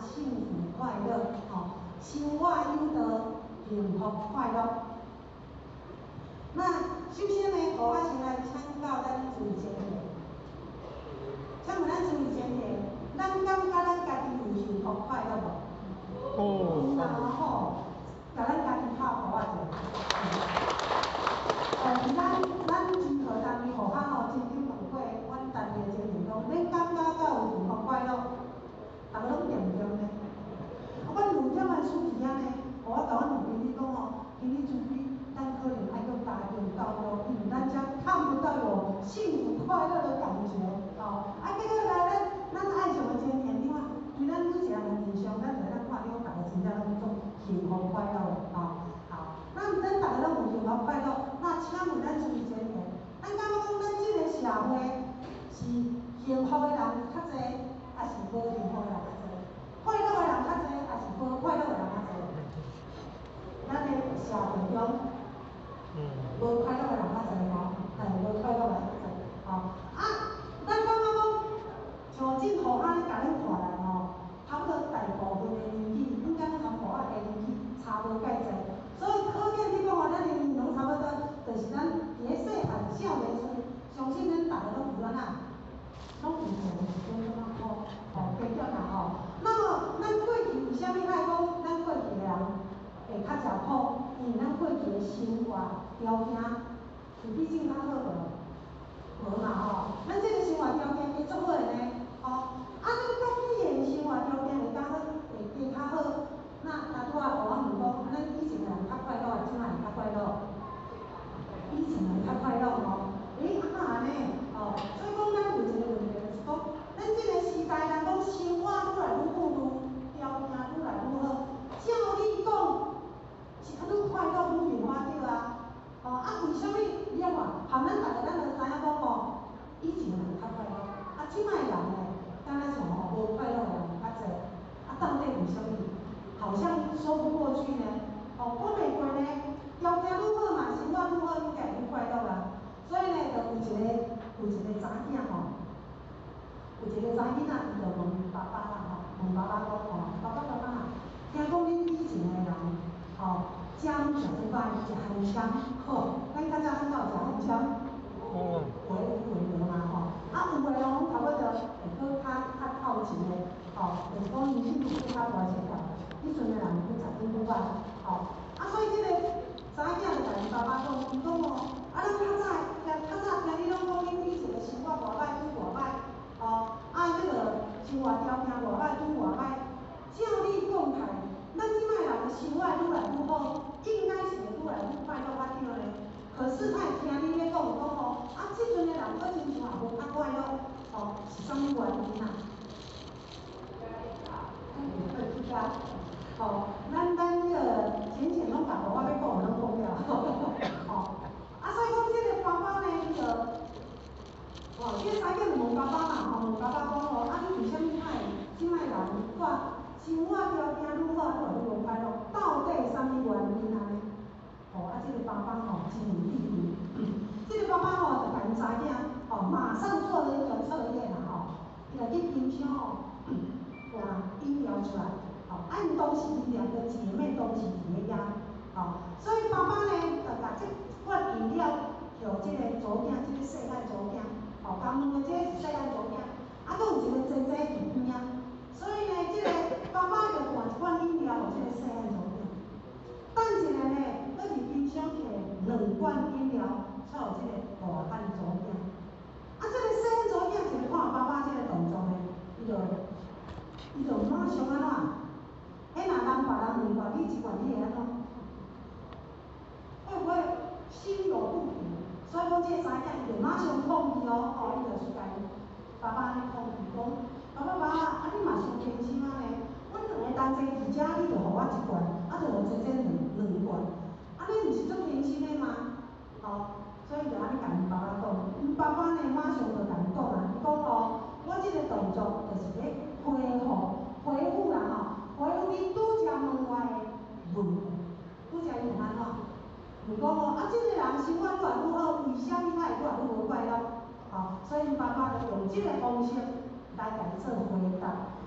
幸福快乐生活有道，幸福快乐。那首先呢，互我先来请教咱主持人，请问咱主持人，咱感觉咱家己有幸福快乐无？然后，甲咱家己拍鼓仔者。咱真好，当日互我真久问过，阮单位的前员讲，恁感觉敢有幸福快乐？大家拢点点呢？阮有这款主题呢，互我甲阮女朋友讲今日出去，咱可能爱用大用高咯，因为咱遮看不到有幸福快乐的感觉结果来咱爱上的前贤，你看对咱每一个人印象，咱就咱看到大家真正拢做幸福快乐的那咱大家拢有幸福快乐，那请问咱主持人，咱感觉讲咱这个社会是幸福的人较济，还是无幸福的人较济？快乐的人较济，还是无快乐的人较济？咱的社会中，无快乐的人较济无快乐的人较济咱感觉讲，像真好甲咱看来差不多大部分的年纪，应该拢互我的年纪差无介济，所以可见你讲咱的年龄差不多，就是咱伫咧细汉少年时，相信咱大家拢有拢有什么阶段那么咱过去为虾米爱讲咱过去的人会会较食苦，因为咱过去的生活条件有比较较好无？无嘛吼，咱这个生活条件会足好的呢，吼。啊，你家己的生活条件会较好，会加较好。那拄仔我问讲，咱以前的人较快乐，即摆会较快乐？以前人较快乐吼，安尼哦，所以讲咱有一个问题就是讲，咱这个时代人讲生活愈来愈富裕，条件愈来愈好，照理讲是愈快乐愈幸福对啊。哦，为什么？你看，含咱大家咱就知影讲吼，以前的人较快乐，即摆人呢，敢若像吼无快乐的人较济，到底为什么？好像说不过去呢。哦，讲袂过呢，条件愈好嘛，生活愈好，愈家愈快乐啦。所以呢，就有一个查囝吼，有一个查囡仔，伊就问爸爸啦吼，问爸爸讲吼，爸爸，听讲恁以前的人吼，食物食做歹，食番茄，吼，咱较早咱敢有食番茄？有嘛吼，有诶哦，差不多会搁较透前的，吼，就是讲年轻人搁较大只条，迄阵的人搁食真久啊，吼。所以这个查囝就甲因爸爸讲，伊讲吼，咱较早听你拢讲恁以前的生活偌歹，拄偌歹，吼，这个生活条件偌歹，拄偌歹。照你讲起，咱即摆人的生活愈来愈好，应该是会愈来愈快乐对呢。可是他会听你咧讲吼，即阵的人搁亲像也无较快乐，吼，是啥物原因啊？吼，咱迄个浅拢甲我要讲的拢讲了，吼，所以讲即个爸爸呢，伊就，即个查囝就问爸爸嘛，吼，问爸爸讲吼，你为虾米即摆人生活条件愈好，愈来愈无快乐，到底啥物原因啊？哦，这个爸爸吼真有意义，这个爸爸吼就甲因查囝吼马上做了一个测验啦吼，伊就去冰箱吼换饮料出来。因当时伊两个姐妹都是伫咧遐，所以爸爸呢就甲这罐饮料互这个祖囝，这个细汉祖囝，甲问的这个是细汉祖囝，搁有一个姐姐伫边啊，所以呢，这个爸爸就换一罐饮料互这个细汉祖囝。等一下呢，搁伫冰箱摕2罐饮料带互这个大汉祖囝。这个细汉祖囝一看爸爸这个动作呢，伊就马上安怎？若人别人问我，你一罐你会安怎？会不会心有不平？所以讲，这个查囝伊就马上抗议哦，伊就是甲伊爸爸咧抗议讲，爸爸，你嘛伤偏心啊呢？阮2个同齐伫遮，你就互我1罐，就互姐姐2罐，你毋是足偏心的吗？所以就安尼甲因爸爸讲，因爸爸呢马上就甲伊讲啦，伊讲我这个动作就是咧回复啦吼，回复你拄则问我的问题，拄则伊问安怎？问讲这个人生活愈来愈好，为虾米他会愈来愈无快乐？所以因爸爸就用这个方式来甲伊做回答。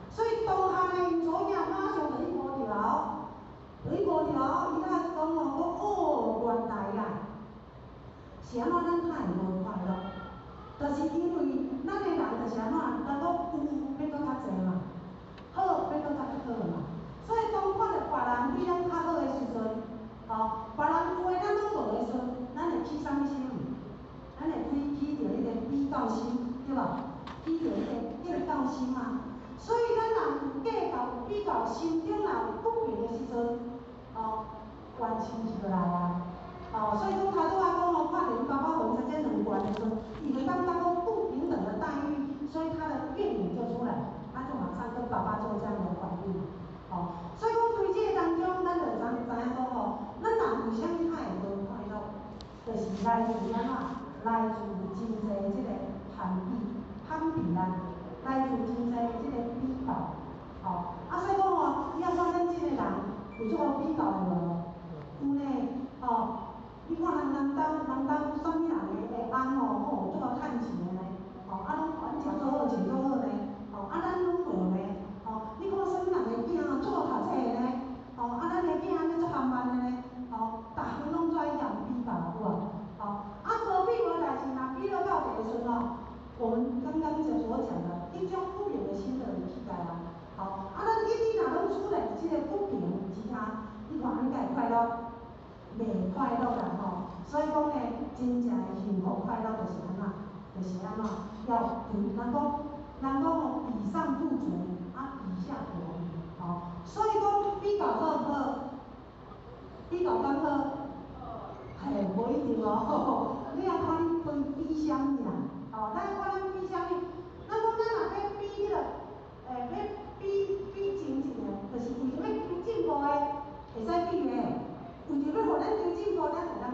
所以当下呢，因祖囝马上就去摸着后，伊才讲原来啦，是安怎咱才会无快乐？就是因为咱的人就是安怎，咱讲有要搁较济嘛。好，要搁较好嘛。所以当看到别人比咱较好的时阵，别人有诶咱拢无的时阵，咱会起啥物心？咱会起着迄个比较心，对吧？起着迄个较心嘛。所以咱人有计较、有比较，心中若有不平的时阵，怨气就来啊。所以讲头拄仔讲看到因爸爸问姐姐2罐的时候，伊就感觉讲不平等的待遇，所以他的怨言就出来。他就马上跟爸爸做这样的反应，所以讲对这个当中，咱就知影讲咱人为虾米他会无快乐，就是来自安怎？来自真济这个攀比啦，来自真济这个比较，所以讲你要说咱这个人有这个比较的无？有呢，你看人兜啥物人会红这个趁钱的呢？拢管食做好，穿做好呢？咱拢无呢，你看啥物人的囝做读册的呢？咱的囝安尼做含慢的呢？逐项拢做一样比较有无？无比无代志，若比落到第时阵我们刚刚所讲的，一种不平的心就会起来啊。咱一直若拢处在这个不平之下，你看安尼恁该快乐，袂快乐啦吼。所以讲呢，真正的幸福快乐就是安怎，就是安怎，要人讲吼，比上不足，比下有余，吼。所以讲比较好不好？比较刚好，嘿，无一定哦。你也看你分比啥物啦，吼，咱看咱比啥物，咱讲咱若要比迄个，要比前一个，就是为着要求进步的，会使比的。为着要互咱求进步，咱会当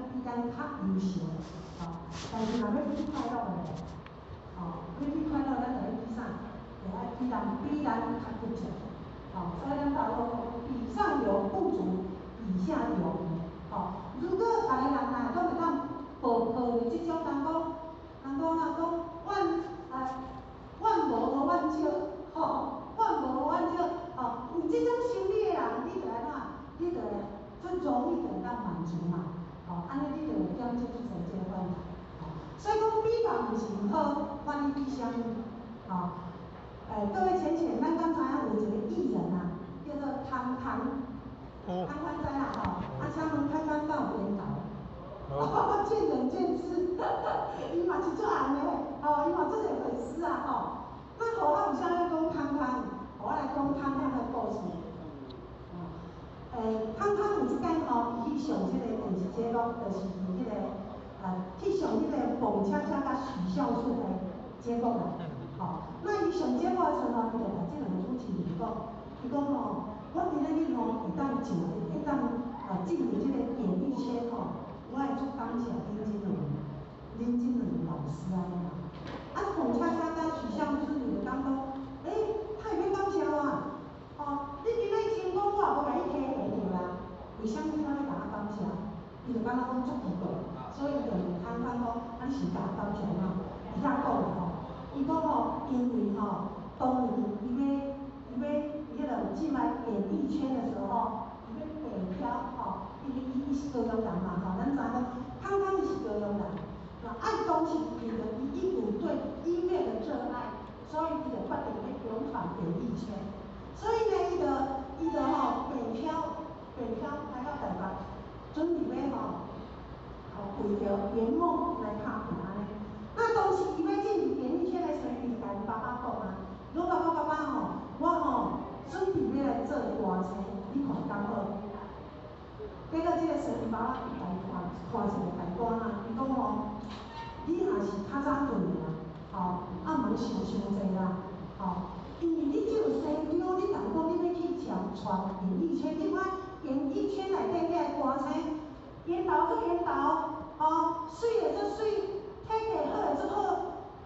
比咱较优秀的，吼。但是若要比快乐的，吼，要比快乐，咱就要比啥？就爱比咱较骨折，吼。所以咱大陆讲，比上有不足，比下有余，吼。如果逐个人呐，拢会当抱着即种人讲万无无万少，吼，万无无万少，吼，有即种心理的人，你就安怎？你就会最容易就会当满足嘛，吼，安尼你就会减少即个即个问题，吼。所以讲比较毋是毋好，看你比啥物，吼。各位浅浅，咱刚才有一个艺人啊，叫做汤汤知啦吼，请问汤汤敢有颠倒？见仁见智，伊嘛是做红的，吼，伊嘛做个粉丝啊，吼。那互我有啥要讲汤汤？互我来讲汤汤的故事。汤汤有一间吼，伊去上即个电视节目，就是伫迄个去上迄个蹦恰恰甲许孝顺的节目啦，吼。那伊上节目的时候，伊就甲即两个主持人讲，伊讲吼，我今仔日吼会当进入即个演艺圈吼。我会足感谢恁即两个老师安尼啦。彭恰恰甲许孝顺伊就讲他会要感谢我啊，吼，你今仔成功，我也无甲你提下着啦，为啥物我要甲我感谢？伊就感觉讲足奇怪，所以伊就问汤汤讲，你是甲我感谢嘛？伊才讲啦吼，伊讲吼，因为吼，当年伊迄个进来演艺圈的时候，伊要北漂吼。伊是高雄人嘛吼，咱知影汤汤是高雄人，当时因着伊有对音乐的热爱，所以伊就决定要勇闯演艺圈。所以呢，伊就吼北漂来到台北，准备要为着圆梦来打拼安尼。那当时伊要进入演艺圈的时候，伊就甲因爸爸讲啊，讲爸爸吼，我吼准备要来做歌星，你看敢好？结果即个孙爸爸伊家看一个大官啊，伊讲吼，你若是较早对啦，吼，毋通想济啦，吼，因为你即个生标，你若讲你要去传演艺圈，你看演艺圈内底遐歌星，演头做演头，吼，水的做水，体格好的做好，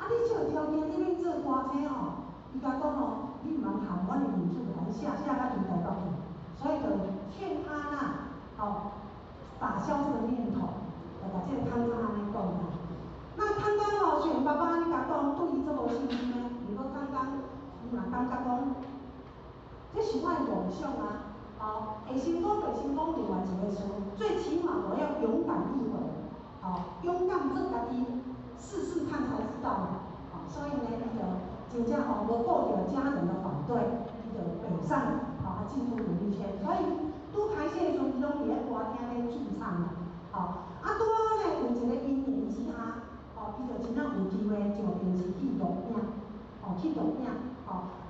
你即个条件你要做歌星吼，伊甲讲吼，你毋通含阮的名字来写到离台北去，所以就劝他啦。打消这个念头，把这个汤汤安尼讲啦。那汤汤吼，虽然爸爸安尼甲讲，对伊做无信心呢，不过汤汤伊嘛感觉讲，这是我的梦想啊，会成功袂成功另外一回事，最起码我要勇敢一回，勇敢做家己试试看才知道嘛，所以呢，伊就真正无顾着家人的反对，伊就北上，进入演艺圈，所以。拄开始的时阵，伊拢伫咧歌厅咧驻唱啦，拄好呢有一个因缘之下，伊就真正有机会上电视去录影，去录影，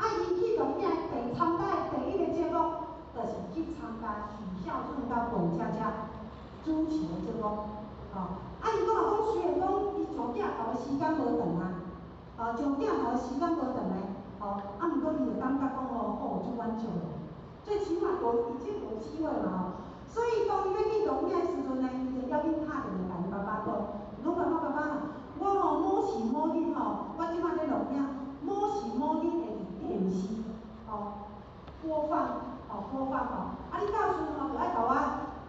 伊去录影参加第一个节目，就是去参加许孝顺甲彭恰恰主持的节目，伊讲啊，虽然讲伊上镜头的时间无长啊，上镜头的时间无长咧，毋过伊就感觉讲好足挽救的。最起码已经有机会嘛，所以当伊要去录影的时阵呢，伊就要紧拍电话甲因爸爸讲，讲爸爸，我某时某日我即摆咧录影，某时某日会伫电视播放，你到时就爱甲我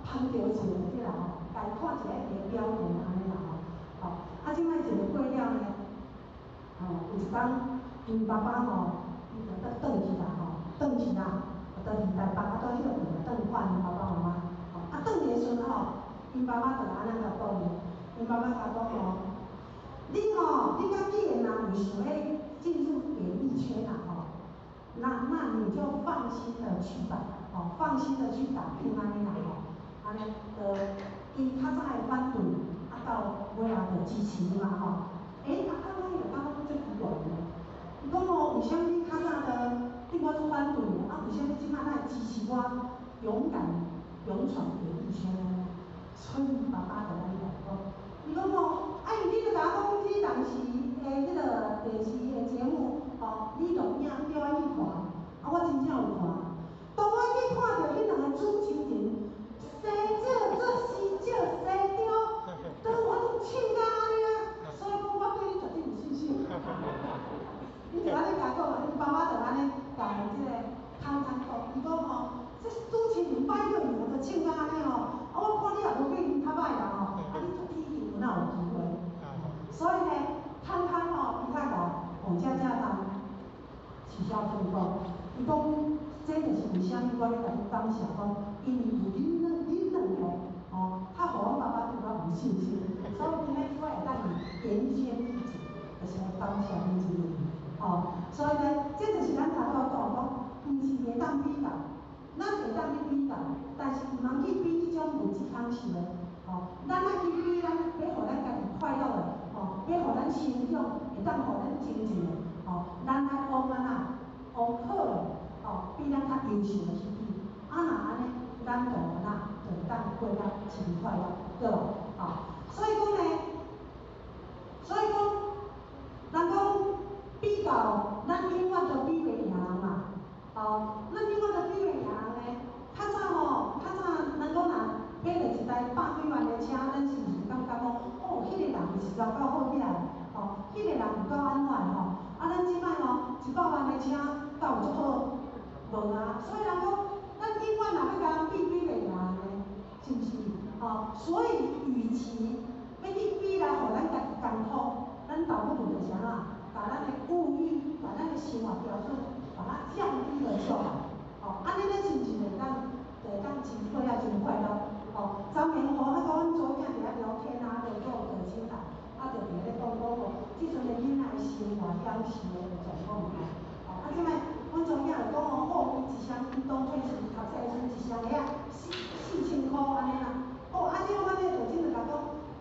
捧着一个即啦甲伊看一下伊的表现安尼啦即摆一个过了呢，有一天因爸爸伊就倒去啦，就离台北，到迄个地方看因爸爸妈妈，转去的时阵因爸爸就安尼甲讲，因爸爸甲讲你敢既然有想要进入演艺圈那你就放心的去吧，放心的去打拼安尼啦安尼伊较早的反对，到尾啊就支持嘛我就感觉最奇怪的。伊讲为什么你较早对我做反对，为什么即摆来支持我勇敢勇闯演艺圈呢？所以爸爸就安尼讲，伊讲你就甲我讲，你当时迄个电视的节目你就领表演去看，我真正有看。当我去看到迄两个主持人，生照做死照生雕，当我都唱甲安尼所以讲我对你绝对有信心。你就安尼甲讲伊爸爸就安尼甲即个康讲，伊讲这主持人摆落去我就唱甲安尼我看你也无比你较歹啦你做天气有哪有机会？所以呢，康伊较甲洪家当取消通告，伊讲这就是为虾米我咧甲你感谢讲，因为有恁两个较互阮爸爸对我有信心，所以今日我会当演艺圈一直就是来感谢恁一位所以呢，这就是咱头拄讲，毋是会当比较，咱会当去比较，但是毋通去比迄种无健康性的咱爱去比，咱要互咱家己快乐的要互咱成长，会当互咱精进的咱来往好的比咱较优秀的去比，若安尼，咱就当过得真快乐，对无所以讲呢，人讲比较，咱永远都比袂赢人嘛咱永远都比袂赢人呢。较早人讲若买着一台100几万的车，咱是毋是感觉讲迄个人是够好遐迄个人有够安怎咱即摆100万的车，敢有足好？无所以人讲，咱永远若要甲人比袂赢呢，是毋是所以，与其要去比来互咱家己艰苦，咱倒不如就是把咱的物欲，把咱的生活标准，把它降低了就好安尼咱是毋是会当真快乐真快乐昨天阮左囝伫遐聊天就有着亲人就伫咧讲即阵的囡仔的生活养成的状况即摆阮左囝就讲伊一双运动配是读册的时阵一双个4000块安尼啦即摆阮迄个大姐就甲讲，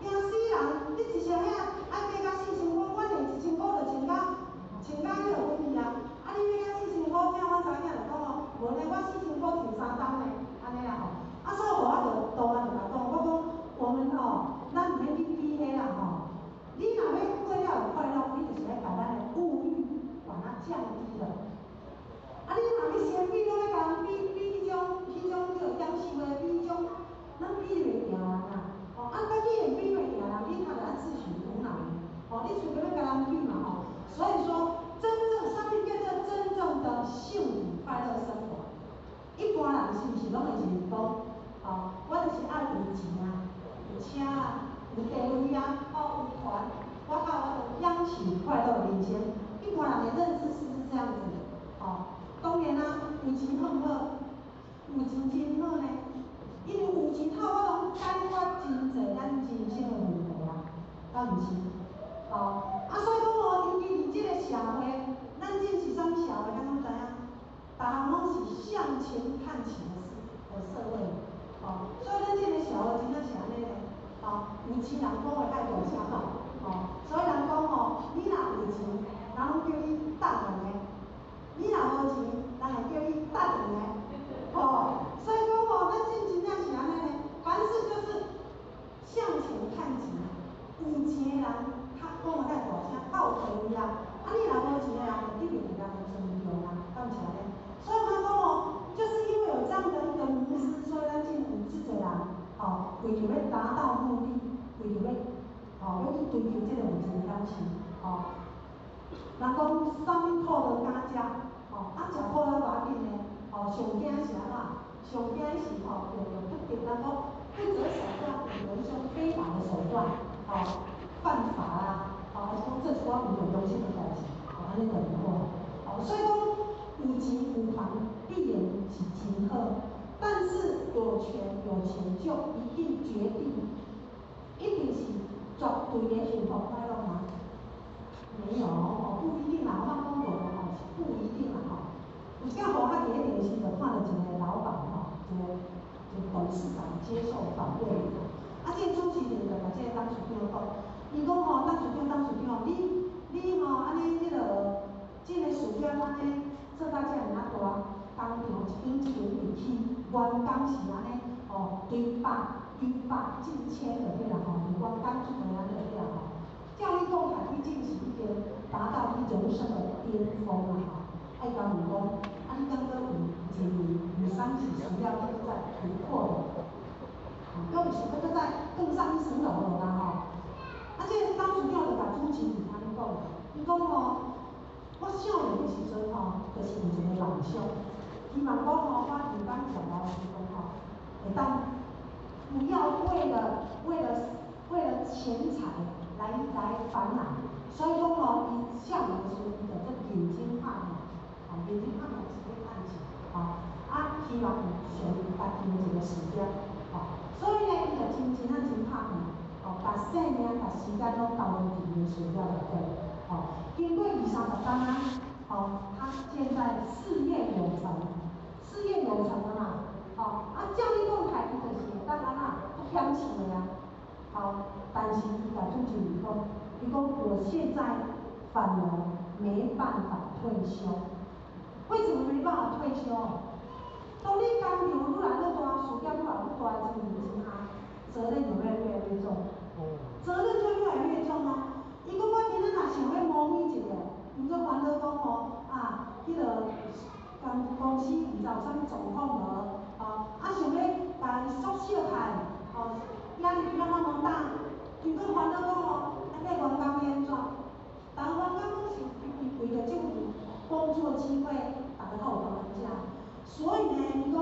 惊死人，你一双爱加到4000块，阮连1000块就穿甲迄落阮去你要加4000块，阮查囝就讲无呢，我4000块穿3冬呢，安尼啦所以我就当然就甲讲，我讲我们咱毋免去比迄啦你若要过了有快乐，你就是要把咱的物欲把它降低了。你若要先比，拢要甲人比迄种叫享受的，比迄种，咱比袂赢人家己会比袂赢人，你若咱自取苦恼你除非要甲人比嘛所以说，上面叫做真正的幸福快乐生活。一般人是毋是拢会就是讲我就是爱有钱有车有地位有权，我就央求快乐人生。一般人的认知是不是这样子当然有钱好不好？有钱真好呢，因为有钱好，我拢解决真侪咱人生的问题敢毋是？所以讲尤其伫即个社会，咱这是啥物社会？咱拢知影，逐项拢是向前看齐的社会所以咱这个社会真正是安尼咧有钱人讲的爱大声所以人讲你若有钱，人拢叫你等下呢；你若无钱，人会叫你等下呢所以讲咱真正是安尼咧，凡事就是向前看齐。有钱的人讲的较大声，较有地位你若无钱的人，就你袂人会尊重敢毋是安尼？所以我讲就是因为有这样的一个模式，所以咱政府这个人为着要达到目的，为着要去追求这个有钱的感情人讲啥物土都敢食食土了偌紧呢上惊是安怎？上惊是着人讲不择手段，有一种非法的手段犯法还是讲这是我有违良心的代志安尼就唔好所以讲有钱有权必然是真好，但是有权有钱就一定决定，一定是绝对的幸福快乐吗？没有不一定啦，我讲过是不一定啦有正好伫咧电视就看到一个老板近千个对啦吼，不光当初的那个对啦吼。教育共产毕竟是已经达到你人生的巅峰啦吼。爱甲问讲，啊你感觉有啥是需要再突破的？要是想要再更上一层楼了啦吼。啊，这个当主要就甲主持人安尼讲，伊讲吼，我少年的时阵吼，就是有一个梦想，希望讲吼，我当长大的时阵吼，会当不要为了钱财来烦恼，所以讲吼，伊少年的时阵，伊就做认真拍拼，认真拍拼是要赚钱，希望有属于家己的一个事业，所以呢，伊就真拍拼。把生命、把时间都投入伫伊事业内底，经过20-30天啊，他现在事业有成，了嘛，教育共产伊就是会当安怎不嫌弃的啊，但是伊甲主持人讲，伊讲我现在反而没办法退休，为什么没办法退休？当你工厂愈来愈大，事业愈来愈大的情形之下，责任就越来越重。责任就越来越重啊！伊讲我今仔若想要模拟一个，毋过烦恼讲吼迄个公司毋知有啥物状况无，想要甲伊缩小开，压力比较那么大，毋过烦恼讲迄个员工要安怎？但员工拢是为着这份工作机会，大家都有帮人家，所以呢，伊讲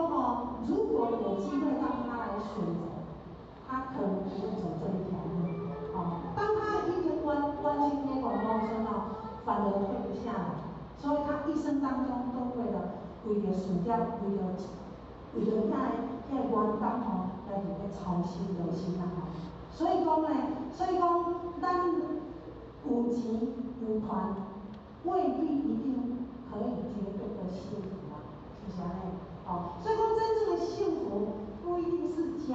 如果有机会让他来选择，他可能不会走这一条路。当他已经完成这个梦想反而退不下来，所以他一生当中都为了事业，为了遐员工来伫咧操心劳心啦所以讲咱有钱有权，未必一定可以绝对的幸福啊，是不是安尼？所以讲真正的幸福不一定是家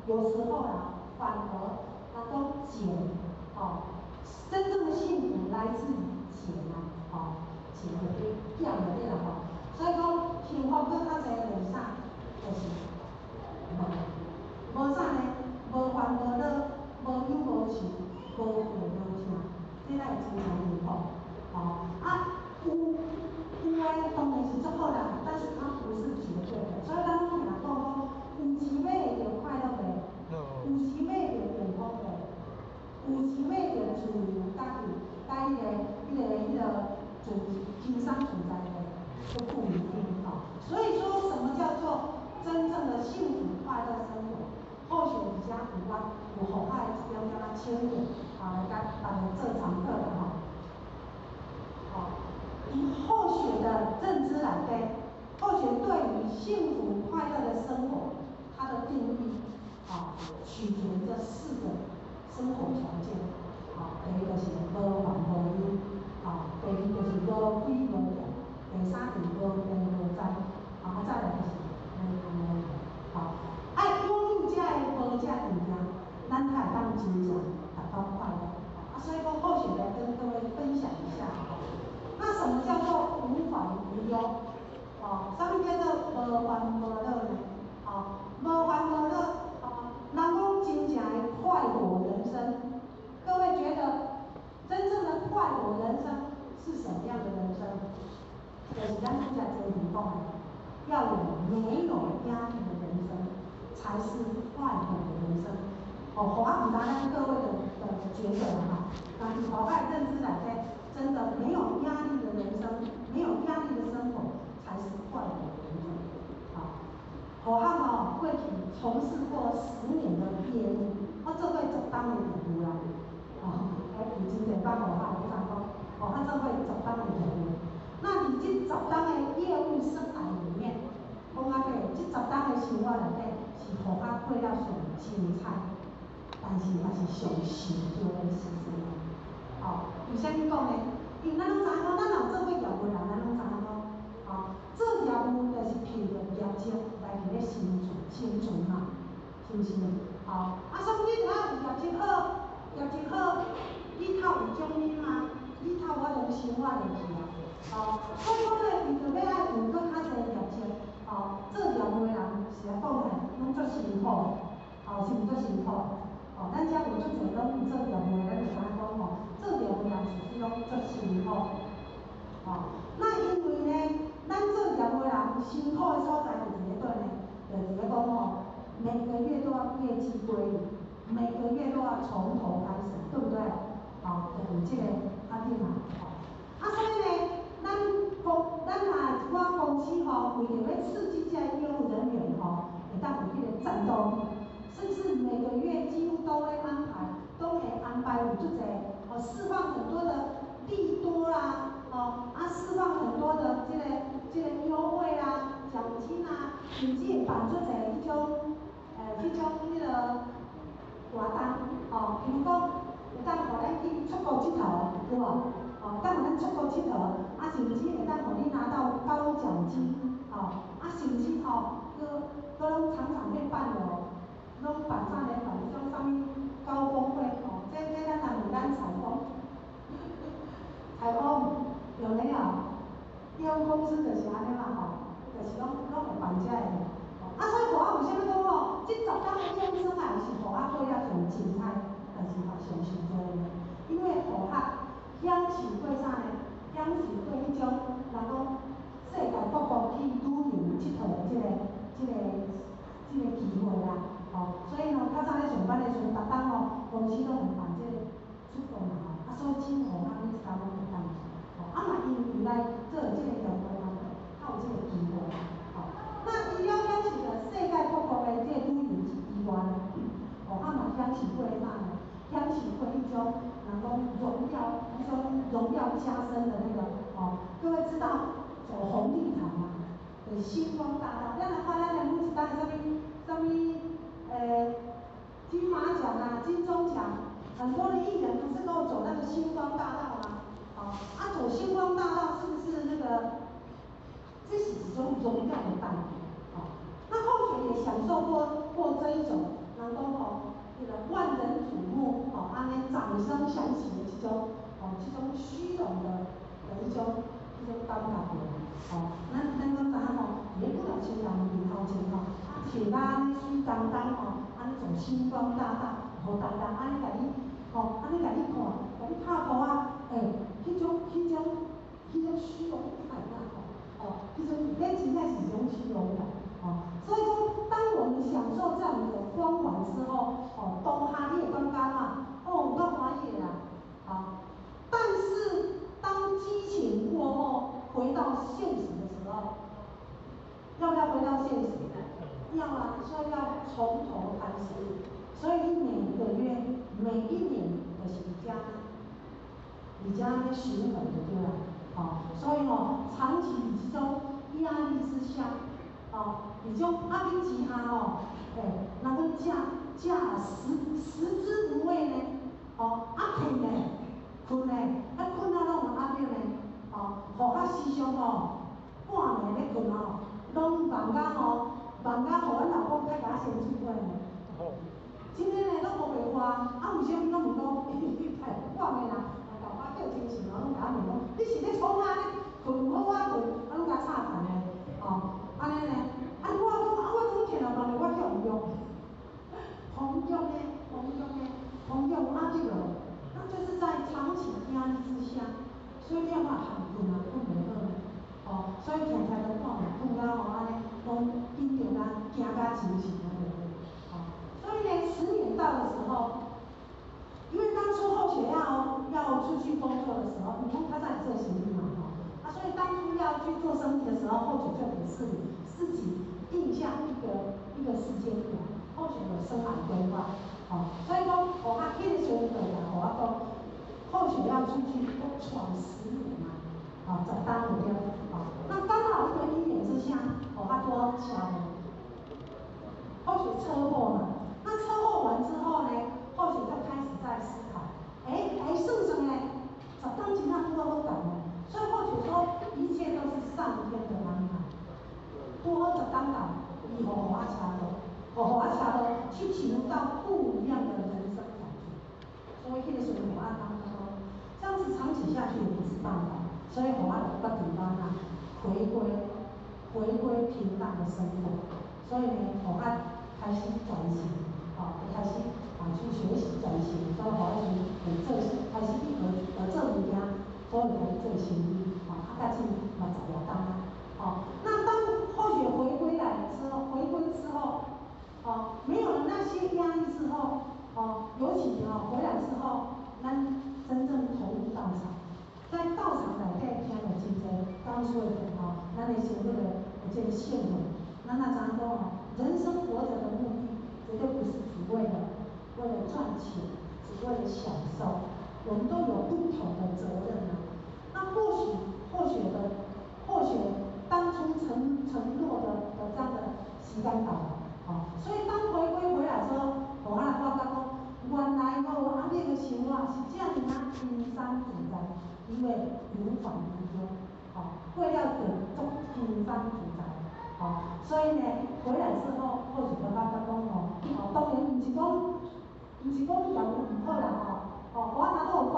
有时候啦。反而能够减，真正的幸福来自于钱钱就去减的对啦所以讲幸福搁较侪就是啥，就是无啥呢，无烦无恼，无忧无愁，无悔无声，这才会真正幸福。有诶当然是足好啦，但是它不是绝对的，所以咱拢常讲有钱买会着快乐袂？有钱买着幸福的，有钱买着自由家己，甲迄个经商自在的，都不一定所以说，什么叫做真正的幸福快乐生活？或许而家有互海这边敢若请人来甲大家做常客啦以后学的认知来跟后学对于幸福快乐的生活，它的定义取决于这4个生活条件。第一个是无烦无忧，第二就是无鬼无病，第三就是无病无灾，再来就是无贪无厌。爱拥有这个无这物件，咱才会当真正达到快乐。所以讲后学来跟各位分享一下。那什么叫做无烦无忧？什么叫做无烦无恼呢？无烦无恼，人讲真正的快活人生，各位觉得真正的快活人生是什么样的人生？就是咱刚才这里讲的，要有没有压力的人生，才是快活的人生。互我回答咱各位的觉得但是互我认知来讲，真的没有压力的人生，没有压力的生活，才是快乐的人生。互我过去从事过10年的业务，我做过10档的业务啦。有真侪帮互我有人讲，我做过10档的业务。那伫这10档的业务生涯里面，讲到底，这10档的生活内底是互我过了上精彩，但是也是上辛苦的时阵。为啥物讲呢？因为咱拢知影讲，咱若做过业务人，咱拢知影讲，做业务就是凭着业绩来伫咧生存嘛，是毋是？所以你只要有业绩好，你头有奖励嘛，你头我拢生活落去所以讲呢，为着要爱有搁较侪业绩，做业务的人是来讲呢，拢足辛苦苦，是毋足辛苦？咱遮有足侪拢有做业务的，咱就知影讲做业务人其实拢足辛苦。那因为呢，咱做业务人辛苦的所在就伫咧倒呢，就伫咧讲每个月都要业绩归零，每个月都要从头开始，对不对？就有这个点嘛。所以呢，咱公司为着要刺激这业务人员会当有迄个战斗力，甚至每个月几乎都会安排有足侪释放很多的利多啦，释放很多的这个优惠啦、奖金啊，甚至会办足侪迄种迄个活动，比如讲会当互咱去出国佚佗，有无？当咱出国佚佗，甚至会当互你拿到高奖金，甚至搁拢常常会办拢办啥呢？办迄种啥物高峰会，这咱人咱采访有没有？业务公司就是安尼嘛，就是拢会办这个。所以我为虾米讲这10天的业务生涯是互我做遐上精彩，但是嘛上受罪的，因为互我享受过啥呢？享受过迄种人讲世界各国去旅游佚佗的这个机会啦。所以较早咧上班的时阵，逐天公司都会办这个出国嘛，所以真互我每一工拢会当去。嘛因为来做这个业务人，较有这个机会。那除了享受着世界各国的这个旅游以外呢，嘛享受过啥呢？享受过迄种人讲荣耀加身的那个各位知道走红地毯嘛？星光大道，咱来看咱的每一档啥物金马奖啊、金钟奖，很多的艺人不是都有走那个星光大道吗？走星光大道是不是那个？这是一种荣耀的代表。那后学也享受过这一种，人讲那个万人瞩目，安尼掌声响起的这种虚荣的一种感觉。咱知影咧不老千人面头前摕甲安尼水当当安尼从星光大道，互大家安尼甲你看，甲你拍拖迄种虚荣感迄种那真正是一种虚荣感。所以讲，当我们享受这样的光环之后，当下你会感觉有够欢喜啦。但是当激情过后，回到现实的时候，要不要回到现实？要啊，所以要从头开始。所以你每个月、每一年就是比较循环的对啦。所以长期这种压力之下，这种压力之下人个食食之无味呢，困呢，困啊拢有压力呢，互较时常半暝咧困拢梦甲互阮老公较甲先出轨呢。真诶呢，拢无袂花，为什么拢问讲半暝啦？搞我叫精神拢甲我问讲，你是咧创啥呢？困无法困，拢甲吵谈咧，安尼呢？我讲我听了梦我向用，同样压力了，那就是在长期压力之下，所以要含困啊，困袂好呢。所以常常都看困到安尼，拢紧张啊，惊甲清醒啊，对不对？所以呢，10年到的时候，因为当初后学要出去工作的时候，他在做生意嘛，所以当初要去做生意的时候，后学就给自己定下一个时间表，后学有生涯规划，所以讲我迄个时候就讲，我讲后学要出去闯10年嘛，在当有对，那刚好这个因缘之下，他多车祸，后学车祸嘛，那车祸完之后呢，后学就开始在思考，还剩什么呢？10当真正拄好搞呢，所以后学说一切都是上天的安排。拄好10当搞，以后互我车祸，互我车祸去体悟到不一样的人生感觉。所以迄个时候我当说，这样子长期下去也不是办法，所以互我就决定回归平淡的生活。所以呢，互我开开始转型，开始去学习转型，所以互伊做开始去做物件，所以开始做生意，到今嘛10多天啊，那当后学回归之后，没有了那些压力之后，尤其回来之后，咱真正投入道场，在道场内底听了真济刚说的咱的所谓的这个信仰，咱知影讲人生活着的目的绝对不是只为了赚钱，只为了享受，我们都有不同的责任那或许当初承诺的这样的时间到了，所以当回归回来之后，我感觉讲，原来阿妹的想法是这样轻松自在，因为如法如宗，过了就足轻松自在，所以呢，回来之后，或许就感觉讲当然毋是讲条唔好啦我哪都有讲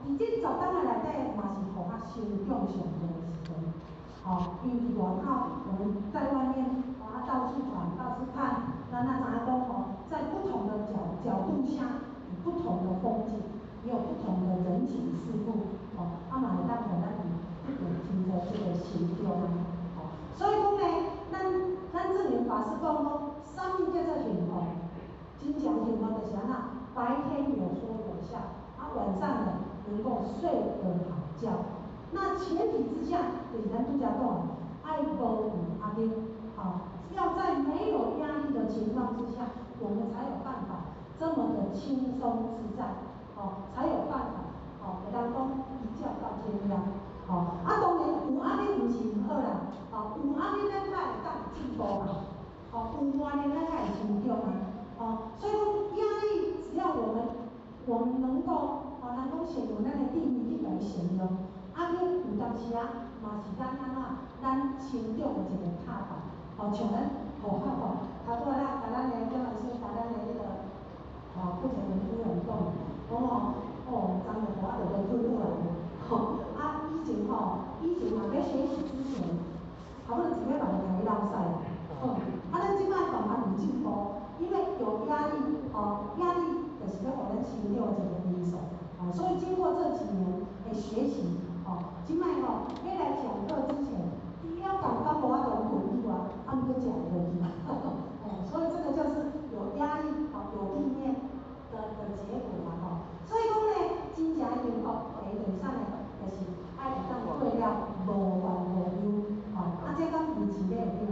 伫这10天内底嘛是互较成长上多的时间，因为伫外口我们在外面到处转到处看，咱知影讲在不同的角度下，有不同的风景，也有不同的人情世故，嘛会当互咱有真多这个成长所以讲呢，咱正言法师讲啥物叫做幸福？真正幸福就是安那，白天有说有笑，晚上呢能够睡得好觉。那前提之下，就是咱拄则讲的，爱无有压力，要在没有压力的情况之下，我们才有办法这么的轻松自在，才有办法，会当讲一觉到天亮，当然有压力毋是毋好啦，有压力咱才会当进步嘛，有压力咱才会成长嘛，所以讲压力只要我们能够，咱讲先用咱的定义去来形容，压力有当时嘛是咱成长的一个踏板，像咱佛法头拄仔甲咱的姜老师甲咱的迄个不成文夫人讲，昨日我就要退落来了，以前嘛要学习之前，差不多1个月就开始落屎咱即摆慢慢有进步，因为有压力，压力就是要互咱成长的一个因素，所以经过这几年的学习，即摆要来讲课之前，第一要感到无法度困以外，毋过食落去，所以这个就是有压力，有意念的结果嘛，所以讲呢，真正幸福就是啥呢？就是爱会当过了无怨无忧，这敢有钱买会着？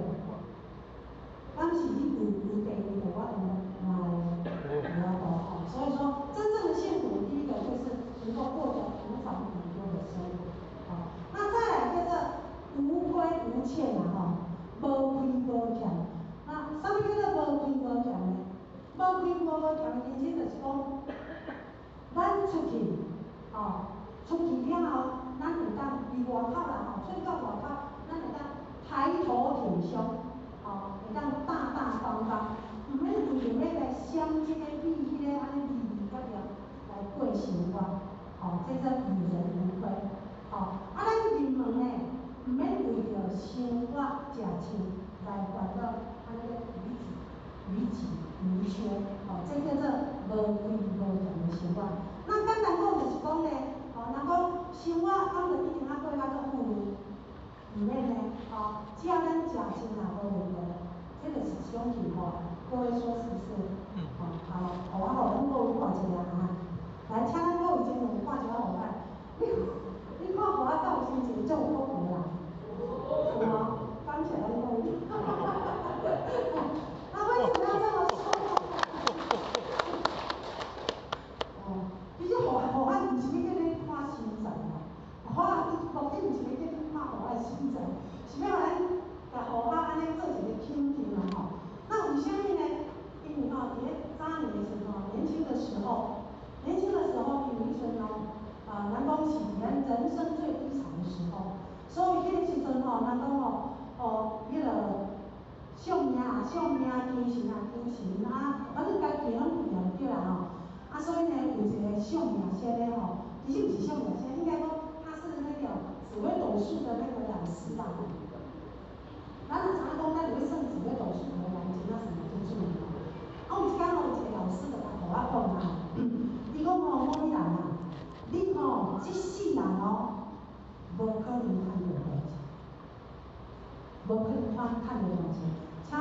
敢是你有地位的，我嘛无法度所以说，真正的幸福，第一个就是能够过得无烦无忧的生活，那再来就是无亏无欠无亏无欠。那啥物叫做无亏无欠呢？无亏无欠的意思就是讲，咱出去了后，咱会当离外口啦出去到外口，咱会当抬头挺胸，会当大大方方，毋免为着要来闪这个避迄个安尼离甲了来过生活，这叫与人无亏。咱人们呢，毋免为着生活食穿来烦恼安尼个逾缺，这叫做无亏无欠的生活。那简单讲就是讲呢，人讲生活敢就一定过较足富裕，毋免呢，只要咱食穿也无问题，这就是一种幸福。各位说是不是？好，互咱各位看一下来，请咱各位先生看一下你看互到心情足有福气啦，有吗？感谢咱各位。那为什么要这么说？其实互咱毋是要叫你看心情目的毋是要叫你看互咱心情，是要咱甲互咱安尼做一个倾听那为什么呢？因为伫咧早年的时候，年轻的时候，因为迄阵咱讲是咱人生最低潮的时候，所以迄个时阵咱讲迄个相命求神反正家己拢有对啦所以呢，有一个相命仙呢其实不是相命仙，应该说他是那个紫微斗数的那个老师啦咱若知影讲咱有咧算紫微斗数的人，真正是注意。啊，有一天有一个老师就甲互我讲啊，伊讲某某人啊，你这世人无可能赚到大钱，无可能赚到大钱。请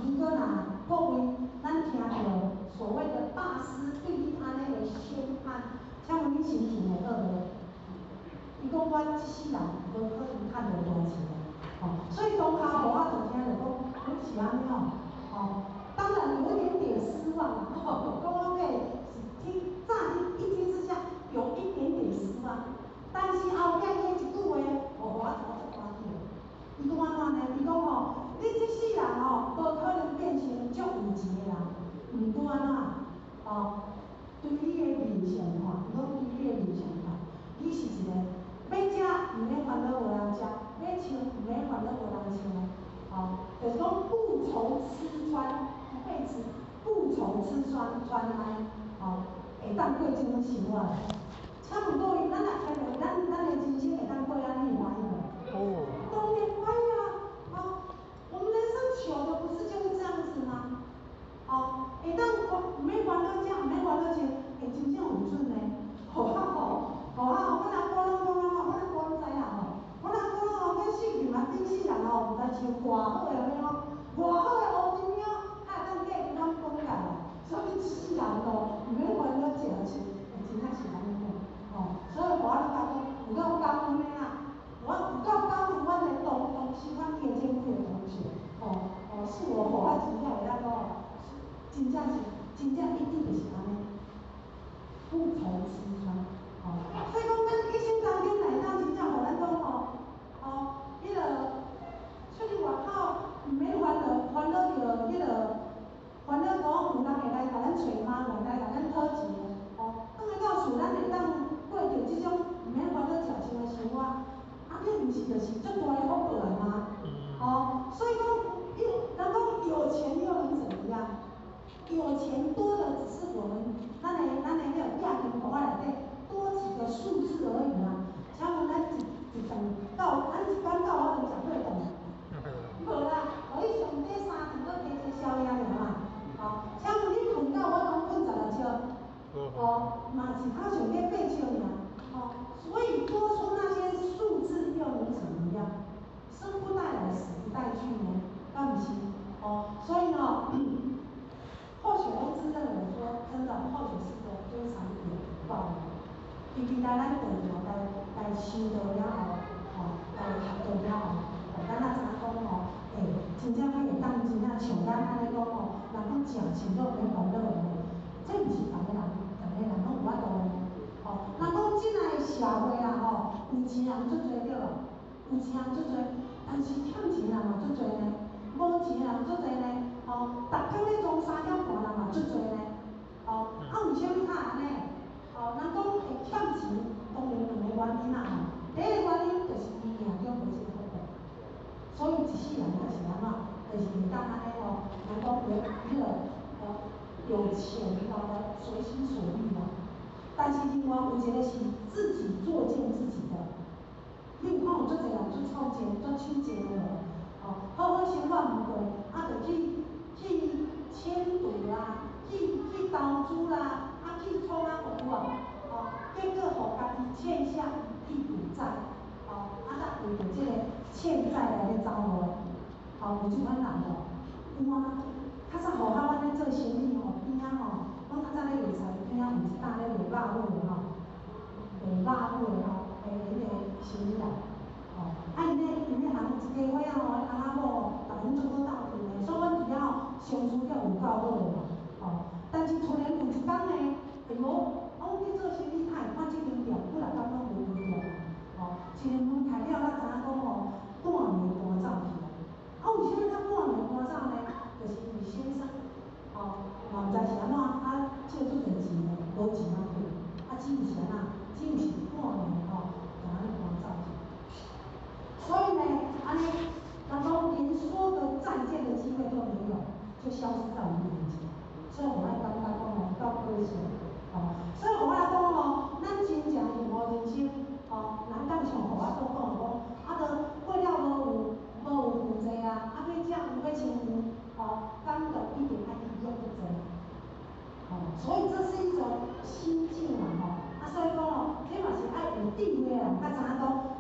如果各位咱听到所谓的大师对你安尼的宣判，请问你心情会好无？伊讲我这世人无可能赚到大钱的，所以当下互我就听着讲，是安尼当然有一点点失望啦，讲我乍一听之下有一点点失望，但是后壁伊一句话，互我怎么足欢喜的？伊讲安怎呢？伊讲你这世人无可能变成足有钱的人，毋过安怎？对你的面相看，对你的面相看，你是一个要食毋免烦恼无人食，要穿毋免烦恼无人穿的，就是讲不愁吃穿，一辈子不愁吃穿来，会当过这种生活。请问各位，咱的人生会当过安尼欢喜无？当然欢喜啊！我们人生求的不是就是这样子吗？会当毋免烦恼食，毋免烦恼穿，会真正有准呢。我若讲我知影我若讲咱性命嘛，顶世人毋知像偌好的遐偌好的乌金鸟，还会当嫁给咱讲起来，所以世人毋免烦恼食穿，真正是安尼讲。所以我咧讲，有够感恩的啦，我有够感恩阮的同时阮叶建辉的同学，是我互我真正会当讲，真正一定就是安尼，不愁吃穿。所以讲咱一生当中来当真正互咱讲迄个出去外口毋免烦恼着讲有人会来甲咱找麻烦，来甲咱讨钱的。转来到厝，咱会当过着即种毋免烦恼食穿的生活，这毋是就是足大的福报来吗？所以讲人讲有钱又能怎么样？有钱多的只是我们咱的那个亚平口内底多几个数字而已啊。请问咱一天到我能讲对等？无啦，互你上底3顿搁加一个宵夜尔嘛。请问你困到我拢困12笑，嘛是他上底8笑尔。所以多出那些数字又能怎么样？生不带来，死不带去呢，敢不是？所以呢，或许我自认为说，真的，或许是个非常有道理。伊伫咱地球来修道了后，来学道了后，咱也知影讲真正会当真正像咱安尼讲人讲食钱都免烦恼的，这毋是逐个人拢有法度的。人讲即下的社会啦有钱人足多对无？有钱人足多，但是欠钱人嘛足多呢，无钱人足多呢。逐天咧装3点半人嘛足多呢。为什么他安尼？人讲会欠钱，当然2个原因啦。第一个原因就是伊命中无这个福报，所以一世人就是安怎，就是袂当安尼人讲有钱的随心所欲啦。但是另外有一个是自己作践自己的。你有看有足侪人做臭钱、做抢钱的无？好好生活毋过，就去签赌啦，去投资啦，去创有无？结果互家己欠下一屁股债，才为着这个欠债来咧走路。有即款人无？有啊。较早阮咧做生意边仔阮较早咧卖菜边仔有一担咧卖肉粿的卖肉粿的迄个生意啦。因咧人一家伙因翁某逐天做伙斗阵的，所以阮伫遐相处了有够好的嘛。但是突然有一天呢，我去做生意，他会看这间店，不然感觉无规条。一个门开了，咱知影讲半暝搬走去。为什么他半暝搬走呢？就是因为先生嘛毋知是安怎，借出侪钱的，无钱通退。只有是安怎？只有是半暝就安尼搬走去。所以呢，安尼人讲连说个再见的机会都没有，就消失在我们面前。所以我爱感觉讲够可惜。所以我来讲咱真正幸福人生，人讲上互我所讲就过了无有负债啊，要食有要穿衣，敢就一定爱地位啊，他常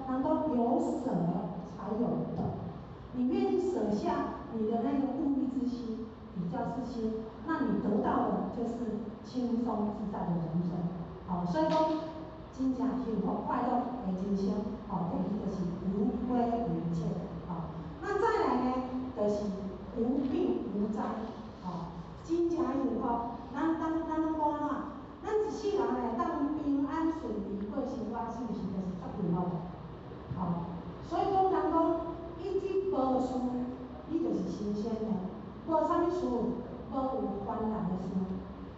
常都有舍才有得。你愿意舍下你的那个物欲之心、比较之心，那你得到的就是轻松自在的人生。好，所以说真正幸福快乐的人生，好，第一就是无归无欠。好，那再来呢，就是无病无灾。好，真正幸福，咱讲怎？咱一世人呢，当平安顺利过生活，是不是就是足幸福？好，所以讲人讲，一日无事，你就是新鲜的；无啥物事，无有烦恼的事，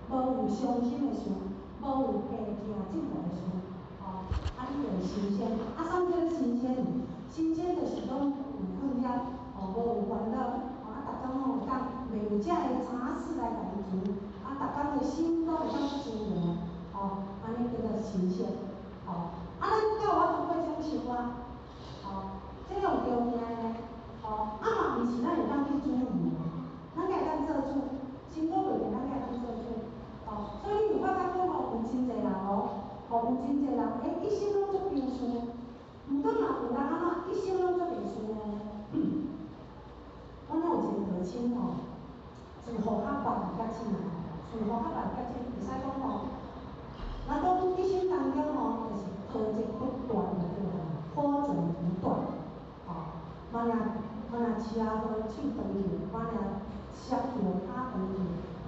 无有伤心的事，无有家庭进步的事，哦，你就是新鲜。啥物叫新鲜？新鲜就是讲有困扰，无有烦恼，逐工有当袂有遮个杂事来家己做，逐工的心都会当舒畅，安尼叫做新鲜。咱有法度过这种生活，这种条件呢，嘛毋是咱会当去主意的，咱会当做主，辛苦袂咱会当做主，所以你有法度讲有真侪人有真侪人，一生拢做平顺，毋过嘛有人安怎一生拢做袂顺呢？我有一个父亲自予较捌甲亲啦，自予较捌甲亲，会使讲咱讲一生当中就是波折不断的对啦，波折不断，万若车祸手断去，万若摔去脚断去，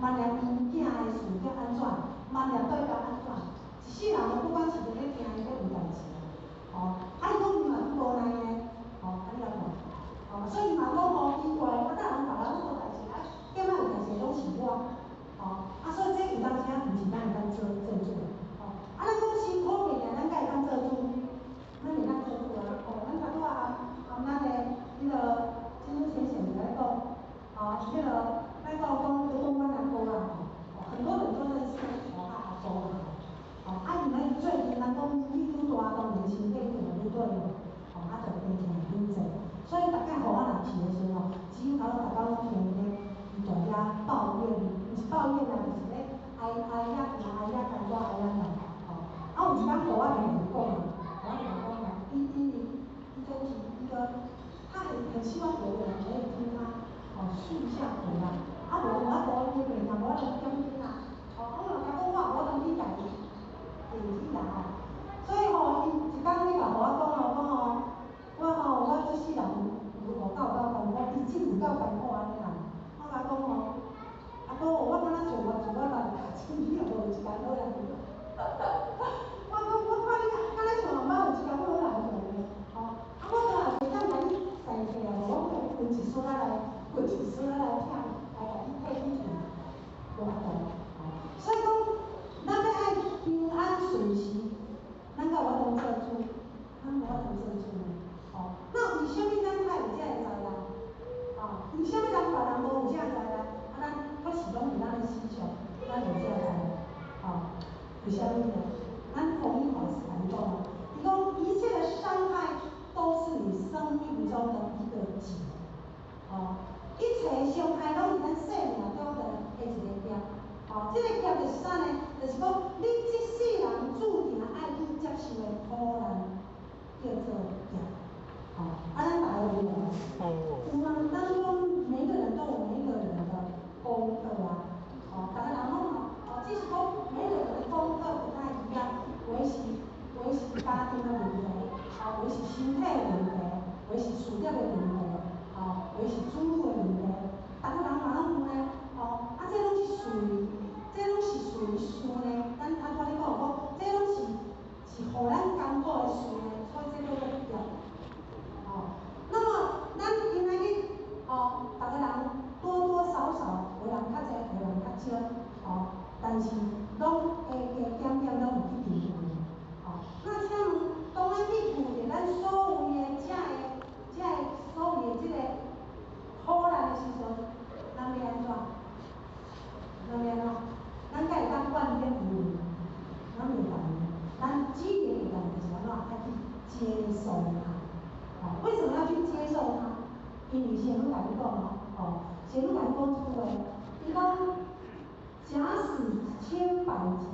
万若生囝的事要安怎，万若对到安怎，一世人不管是伫咧听伊咧有代志，伊讲伊嘛无奈呢，安尼来讲，所以伊嘛讲奇怪，咱人别人无代志，点仔有代志拢是我，所以这有当时毋是咱会当做主的，咱讲辛苦命啊，咱才会当做主，咱会当做主啊，咱拄仔咱的迄个金珠先生在讲，迄个咱讲阮阿哥啊，很多人都认识我阿哥啊，因为最近咱讲愈愈大，当然身体愈来愈对咯，就病痛愈济，所以大概互我人去的时阵只有逐工拢听咧，伊在遐抱怨，毋是抱怨啦，就是咧哀呀干我哀呀干，有一工互我听伊讲他很希望有人可以听他诉一下苦啦，无伊的病啊，无我就点听啦，我甲讲我通去家己电去啦所以伊一工你甲互我讲我这世人有够艰苦，我日子有够艰苦安尼啦，我甲讲阿哥我敢若做我6年，你也无有一工好人做。我看你敢若像妈有一工好人做呢，我当然袂当甲你代替啊，我分一丝仔来听，来甲你替你做，无法度。所以讲，咱要爱平安顺时，咱才有法度做主，咱无法度做主呢。那为什么咱才有这个才能？为什么咱别人无有这个才能？咱还是拢是咱的思想，咱有这个才能。为什么呢？咱弘一法师讲伊讲一切的伤害都是你生命中的一个劫，一切伤害拢是咱生命中的一个劫，这个劫就是啥呢？就是讲你这世人注定爱去接受的苦难，叫做劫，咱大家有无？咱讲每一个人都有每一个人的功课啊，大家人拢只是讲每一个人的功课不太一样，有的是家庭的问题，有的是身体的问题，有的是事业的问题，有的是子女的问题，大家人嘛拢有呢，这拢是属于事呢。咱安怎咧讲？这拢是互咱艰苦的事呢，所以这叫做业。那么咱今仔日大家人多多少少，有人较济，有人较少，但是拢点点拢有去面对。那请问，当咱去面对咱所有的所有的这个苦难的时阵，咱要安怎？咱才会当惯变无力，咱袂当，咱只能会当就是安怎？要去接受它。为什么要去接受它？因为先生甲你讲先生甲你讲一句话，伊讲假使千百劫，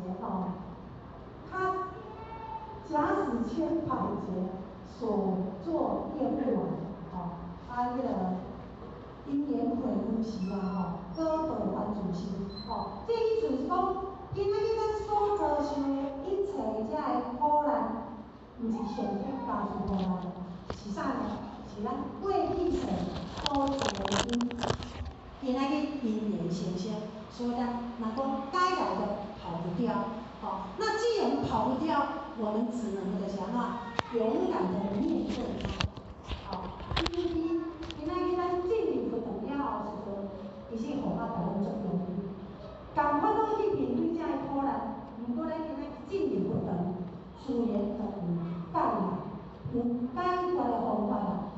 假使千百劫所作业不完，迄个因缘回有时啊，果报还自身，这意思是讲，今仔日咱所遭受的一切遮的苦难，毋是上天加诸互咱，是啥呢？是咱过去世所做的因。今仔日因缘成生，所以咱若讲该来的跑不掉，那既然跑不掉，我们只能的想法，勇敢的面对它，因为今仔日咱进入不长了后时阵，其实互我大家足容易，共款拢去面对遮的苦难，毋过咱今仔日进入不长，自然就有解啦，有解决的方法啦，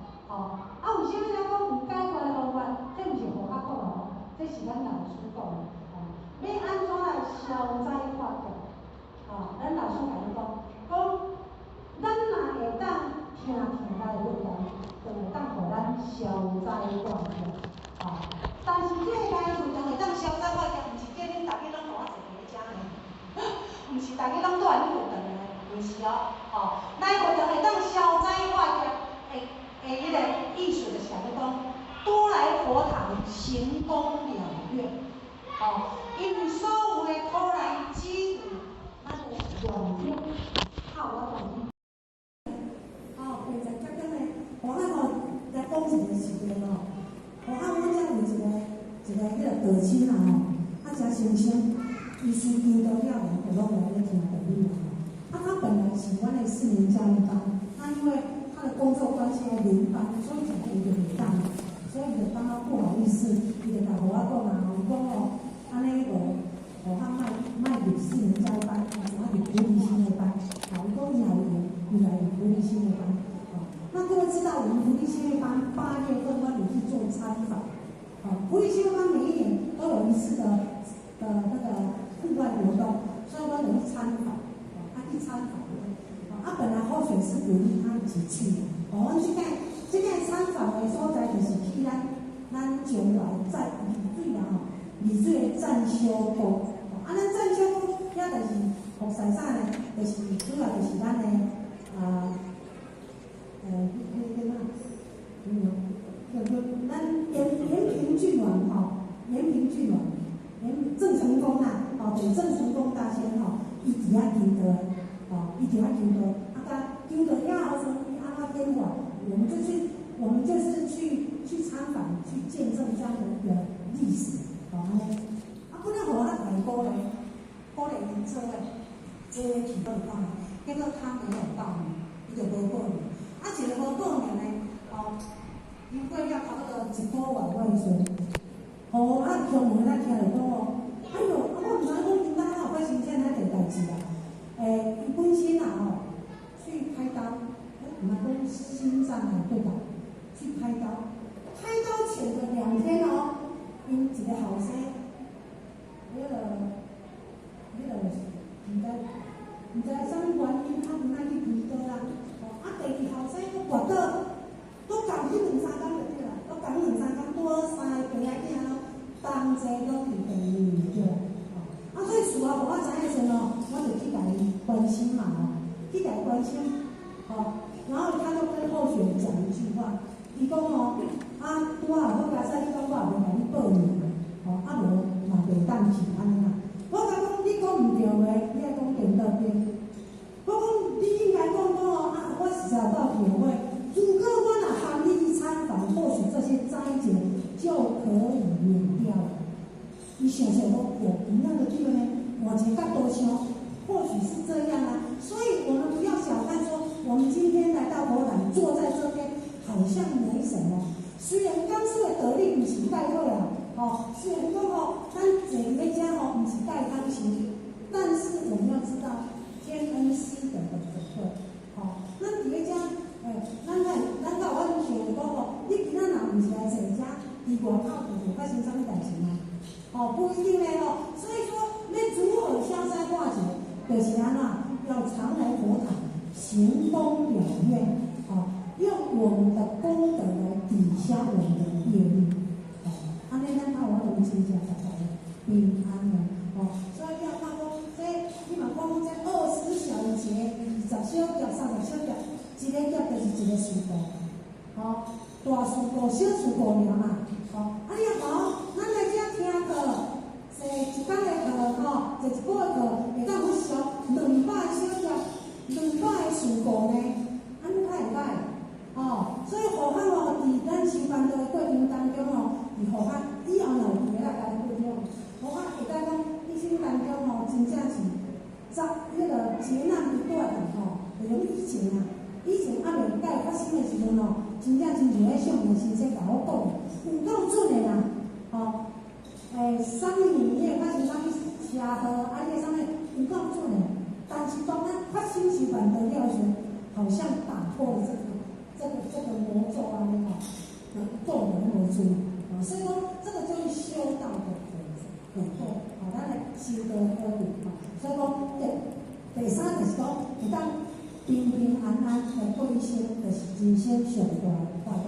为什么咱讲有解决的方法？这毋是互我讲哦，这是咱老师讲的，要安怎来消灾化解？咱老师甲你讲，咱若会当听来的论坛，就会当互咱消灾化解。但是这个该论坛会当消灾化解，毋是叫恁大家拢互我坐伫遮呢，毋是大家拢都来恁论坛的，毋是哦。咱论坛会当消灾化解，迄个意思就是甲你讲，多来佛堂行功了愿，因为所有的苦难只有咱的愿力，靠我愿力。现在刚刚呢，我爱来讲一个事情我爱我遮有一个迄个道亲真先生，伊是见到了我拢来咧听道理他本来是阮的4年教育班，因为他的工作关系要轮班，所以才会有点当，所以就感觉不好意思，伊就甲我讲安尼他卖入4年教育班，我入福利新的班，伊讲以后有来福利新的班。那各位知道，我们福利新的班8月份我有去做参访，福利新的班每一年都有一次的那个户外活动，所以我有去参访，去参访。本来候选是鼓励他一起去，我们去看这个参访的所在，就是去咱将来在丽水的占修宫，咱占修宫遐就是服侍啥呢？就是主要就是咱的咱延平郡王延平郡王郑成功对郑成功大仙伊伫遐求道，伊伫遐求道，求道了后说伊安怎变化，我们就是去参访，去见证这样的一个历史，安尼。本来互我大鼓励因做诶，这个去报名，结果他没有报名，伊就无报名。一个无报名呢，因过了差不多1个月的时阵，乡民咱听着讲哎哟，我毋知讲因哪有发生这样的代志啊？伊本身去开刀，毋知讲心脏对吧？去开刀前的2天因一个后生，毋知啥物原因，毋爱去医刀啦。第2后生佫跋倒，佫共去2、3天就对啦，佫共2、3天多3个病仔囝同齐拢去病院对啦。所以事后我知影时阵我就去甲伊关心嘛去甲伊关心，然后他就跟候选人讲一句话，伊讲拄好好佳哉，你讲我也袂甲你报名无嘛袂当去安尼啦。我甲讲你讲毋对诶，你爱讲颠倒边。我讲你应该讲我实在到体会，如果我若含你去参访，或许这些灾劫就可以免掉了。你想想我一样的地方呢，往前角度想，或许是这样啊。所以我们不要小看说，我们今天来到佛堂，坐在这边，好像没什么。虽然刚说的得力不是盖会啊，虽然讲咱坐在遮不是盖汤行，但是我们要知道天恩师德的可贵。咱伫咧遮，咱到我想讲你今仔若毋是来坐遮，伫外口就会发生啥物代志吗？不一定嘞所以说，要如何消灾化解，就是安怎要常来佛堂，行功了愿，用我们的功德来抵消我们的业力，安尼咱到我们真正才会平安的，所以要讲这，你嘛讲这20小节，24小劫、30小劫，一个劫就是一个事故，大事故、小事故尔嘛，你好，咱来遮听课，坐一天的课，坐一个月课，会当去上200个小劫、200个事故呢，安尼歹会歹？所以互咱伫咱修办道的过程当中伫互咱以后若有机会来甲咱分享，互咱会当讲一生当中真正是迄个劫难不断就像以前还未甲发生的时阵真正真像迄上面先生甲我讲，有够准的啦，啥物年月发生啥物车祸，你啥物有够准的，但是当咱发生修办道了时，好像打破了这个魔咒安尼咒人无出，所以讲这个就是修道的本后，咱来修道好运，所以讲第三就是讲会当平平安安的过一生，就是人生上大的快乐，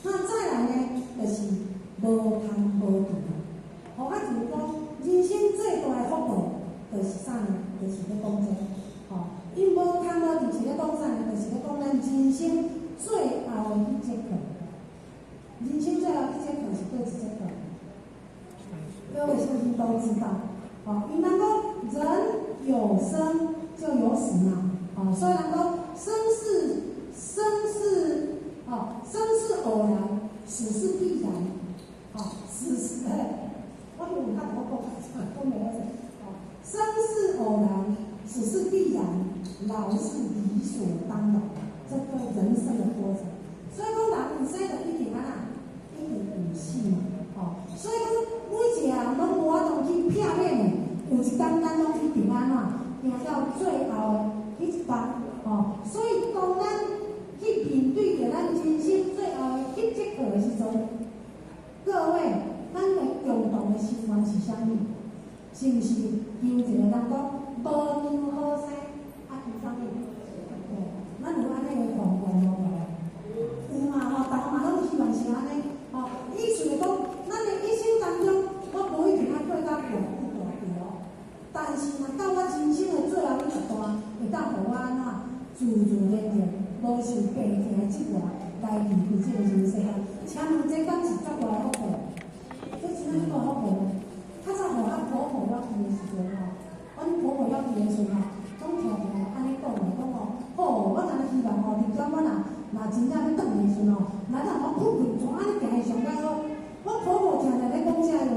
那再来呢，就是无通无度，就是讲人生最大的福报，就是啥呢？就是咧讲这，因无通无度是咧讲啥呢？就是咧讲咱人生最后的一节课。人生最后一节课是对一节课，各位相信都知道。应当讲人有生就有死嘛。虽然讲生是偶然，死是必然。死是我有看我讲都没有生是偶然，死是必然，老是理所当然，这个人生的过程。所以讲人生就一定一定有死嘛，所以讲每一个人拢无法度去避免的，有一天咱拢一定行到最后的迄一班，所以当咱去面对着咱人生最后的迄节课的时阵，各位，咱的共同的心愿是啥物？是毋是有一个人讲无娘好生，是啥物？咱有安尼的奉愿无？有嘛逐个嘛拢希望是安尼，意思是讲，咱的一生当中，我无一定过到大但是若到我人生的最后一段，会当互我安怎自然然无受病痛的折磨来离开这个人世间。请问这敢是足大的福报？这真正是大福报。较早互我婆婆要去的时阵阮婆婆要去的时阵总听听安尼讲我真希望伫遮我若真正要转的时阵咱我困困怎安尼行会上较好？我婆婆常常咧讲这话，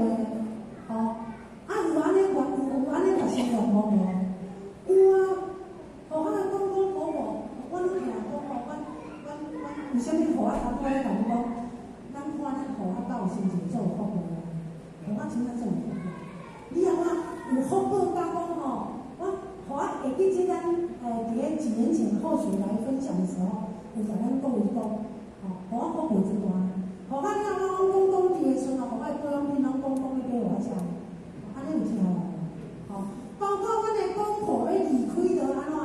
有安尼发生过无？有啊，互我讲婆婆，我拢听讲阮为什么互我头拄咧甲你讲，咱看咱互我到时阵做有福报啊，互我真正做有福报。你安怎有福报甲讲我互我会记即咱伫咧几年前后续来分享的时候，有甲咱讲一讲，互我福报真大，互我了我讲伫的时阵，互我保养品拢讲咧给我食，安尼有听无？包括阮的公婆要离开就安怎，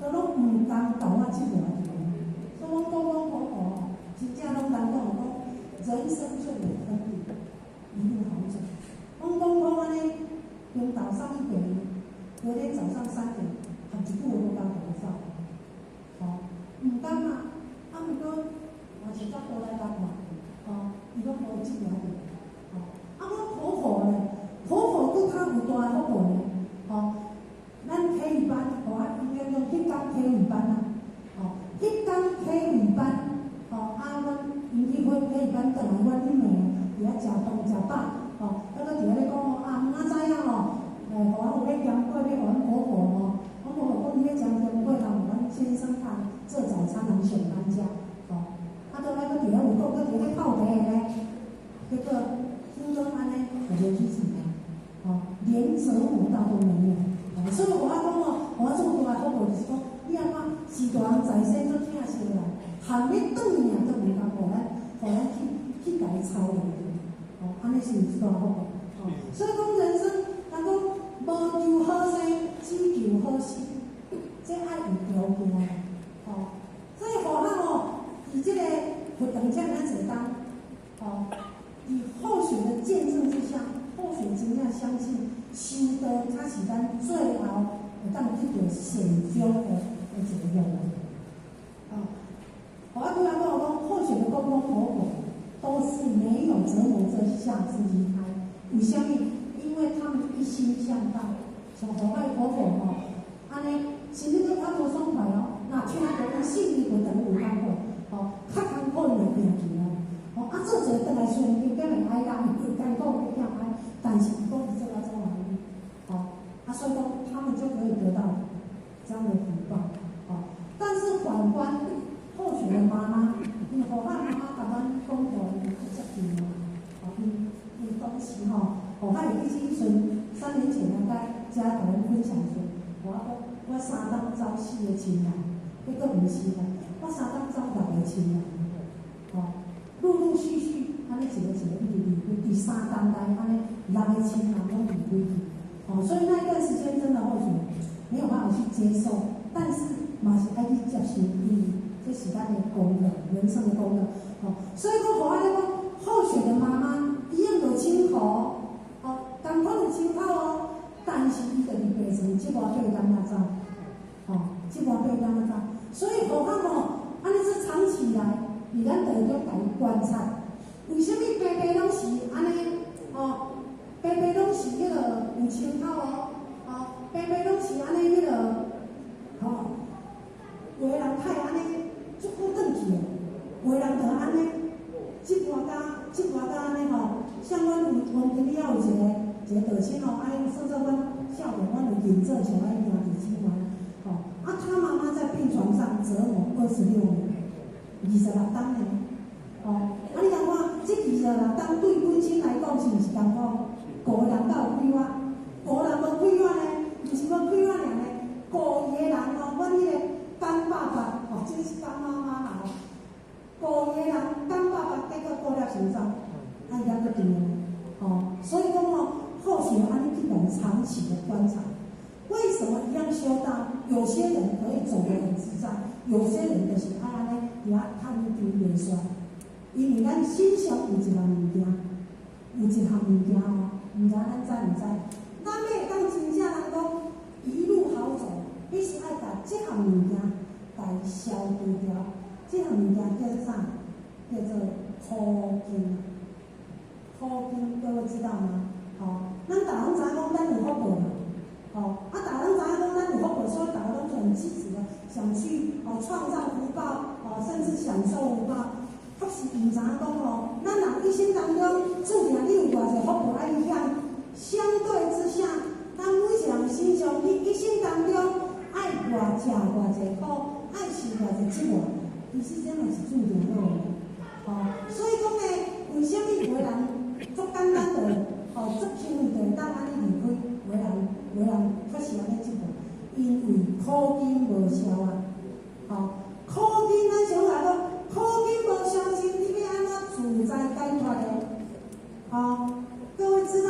都拢毋甘甲我折磨去。所以讲公婆真正拢当讲人生最有分别，一路好走。公婆安尼从早上1点，隔天早上3点，一句话都讲不上。毋甘嘛，毋过也是照过来讲嘛，伊拢无折磨去。我婆婆咧，婆婆佫较有大福报咧。咱体育班，我应该讲迄间体育班迄间体育班，阮因去体育班转来，阮迄妹伫遐食饭食饱，搁伫遐咧讲明仔载互我有咧盐粿，要互阮婆婆我婆婆讲你咧食盐粿，互阮先生做早餐通上班食，倒来搁伫遐有讲，搁伫遐泡茶咧，结果心中安尼就无去死连折磨到都没有。所以我讲我这么大的福报就是讲，你安怎时大人在生做疼惜的人，含咧转命都袂当互咱去甲伊操练，安尼是毋是大福报？所以讲人生，人讲无求好生，只求好死，这爱有条件所以互咱伫这个活动这样子当，以后续的见证之下。或许真正相信修道，它是咱最后会当去到善终的下次离开。为什么？因为他们一心向道，像后摆婆婆吼，安尼心里都较无爽快哦。那听到伊心里无等有艰苦，吼，较艰苦就病去啊。吼，啊做者倒来虽然叫人爱人，有艰苦有叫爱，但是伊讲伊做到做完哩，吼，啊所以讲他们就可以得到这样的福报，吼。但是反观候选的妈妈，因为后海妈妈甲咱讲过，伊负责任嘛，吼，伊当时吼。后海有迄阵3年前啊，甲遮同咱分享说，我3当招4个亲人，迄个毋是啦，我3当招6个亲人，吼，陆陆续续安尼一个离开，第3当来安尼6个亲人拢离开去，哦，所以那一段时间真的或许没有办法去接受，但是嘛是爱去接受，因为这是咱的功课，人生的功课，哦，所以讲后海咧讲候选的妈妈一样有亲口。同款有亲口哦，但是伊就离白床，即外辈当哪走？吼，即外辈当哪走？所以何况吼，安尼是长期来，伫咱台中家己观察，为什么白白拢是安尼？吼，白白拢是迄个有亲口哦，吼，白白拢是安尼迄个，吼，有的人太安尼，足久转去的，有的人就安尼，即外家安尼吼，像阮黄金里遐有一个道亲哦，哎，说说阮少年，阮有认做上爱兄弟姊妹，吼，啊，他妈妈在病床上折磨26年，26当呢，吼，啊，你通看，这26当对本身来讲是毋是艰苦？个人才有规划，个人无规划呢，毋是无规划尔呢，个伊个人哦，阮迄个干爸爸，哦，这是干妈妈啦，吼，个伊个人干爸爸结果过了身上，啊，伊还佫定呢，吼，所以讲哦。或许安尼去我们长期的观察，为什么一样修道，有些人可以走得很自在，有些人就是安尼，伫遐探究袂煞。因为咱心上有一项物件，有一项物件哦，毋知咱知毋知？咱要当真正人讲一路好走，必须爱把这项物件来消除掉。这项物件叫啥？叫做苦根。苦根各位知道吗？哦，咱逐人知影讲咱有福报嘛，哦，啊，逐人知影讲咱有福报，所以逐个拢很积极的想去创造福报，甚至享受福报。确实毋知影讲咱人一生当中注定你有偌济福报爱去享，相对之下，咱每一个人心上，你一生当中爱偌济苦，爱受偌济折磨，其实这嘛是注定好的。哦，所以讲呢，为什么有的人足简单的？足轻易就当安尼离开，有人确实安尼即个，因为苦根无消啊，苦根咱想来讲，苦根无消时，你要安怎自在解脱的？各位知道，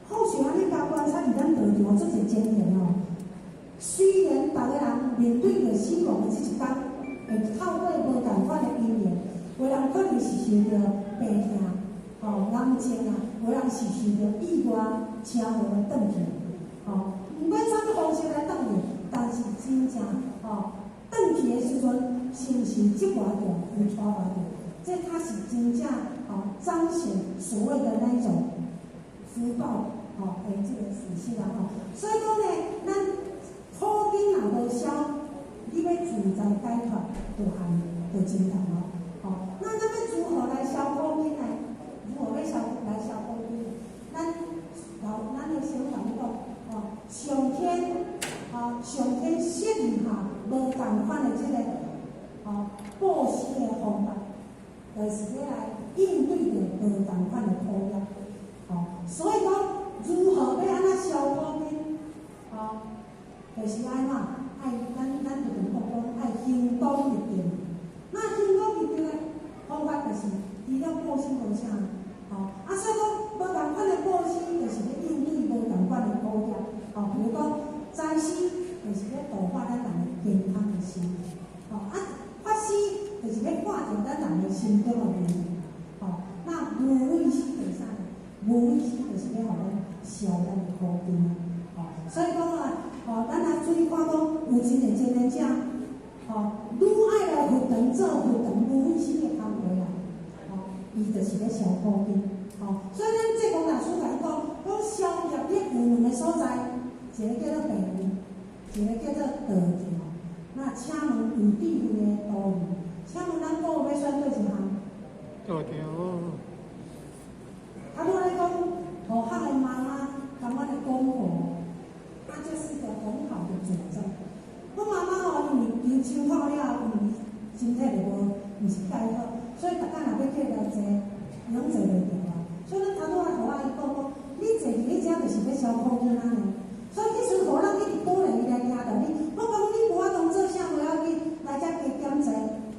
或许安尼甲观察，伫咱道场做者经验哦。虽然逐个人面对着死亡的这一天，会透过无同款的因缘，有人可能是受着病痛。癌症啊，有人是受着意外车祸来转去，毋管啥物方式来转去，但是真正转去的时阵，是毋是即外着有带来着？这它是真正彰显所谓的那一种福报的这个事实啦所以讲呢，咱苦根若无消，你要自在解脱，就真难那咱要如何来消苦根呢？如何要来消苦根？咱就先讲上天设立下无同款的这个报施的方法，就是要来应对着无同款的苦业。所以讲如何要安怎消苦根？就是爱嘛，爱咱就讲爱行动一定。那行动一定的方法就是除了报施无啥。所以讲无同款的报施，就是要应对无同款的苦业。比如讲斋施，就是要度化咱人的健康的心。法施，就是要化解咱人的心中的问题。那无畏施就是啥？无畏施就是要互咱消咱的苦根。所以讲咱来注意看讲，有真个真个者，愈爱来佛堂做佛堂无畏施的工作啦，伊就是咧消苦根。所以咱这公大师讲讲商业业有两个所在，一个叫做北门，一个叫做道桥。那请问有智慧的道路，请问咱各位要选对一项？道桥。他拄咧讲，互学的妈妈感觉的功课，它就是个很好的佐证。我妈妈因为抽考了，因为身体就毋是介好，所以逐工若要过来坐，拢坐袂着啊。所以咱头拄仔互我伊讲讲，你坐伫迄只就是要消空气安尼。所以迄阵互咱一直鼓励伊来听道理。我讲你无法当做啥袂要紧，来遮加减坐，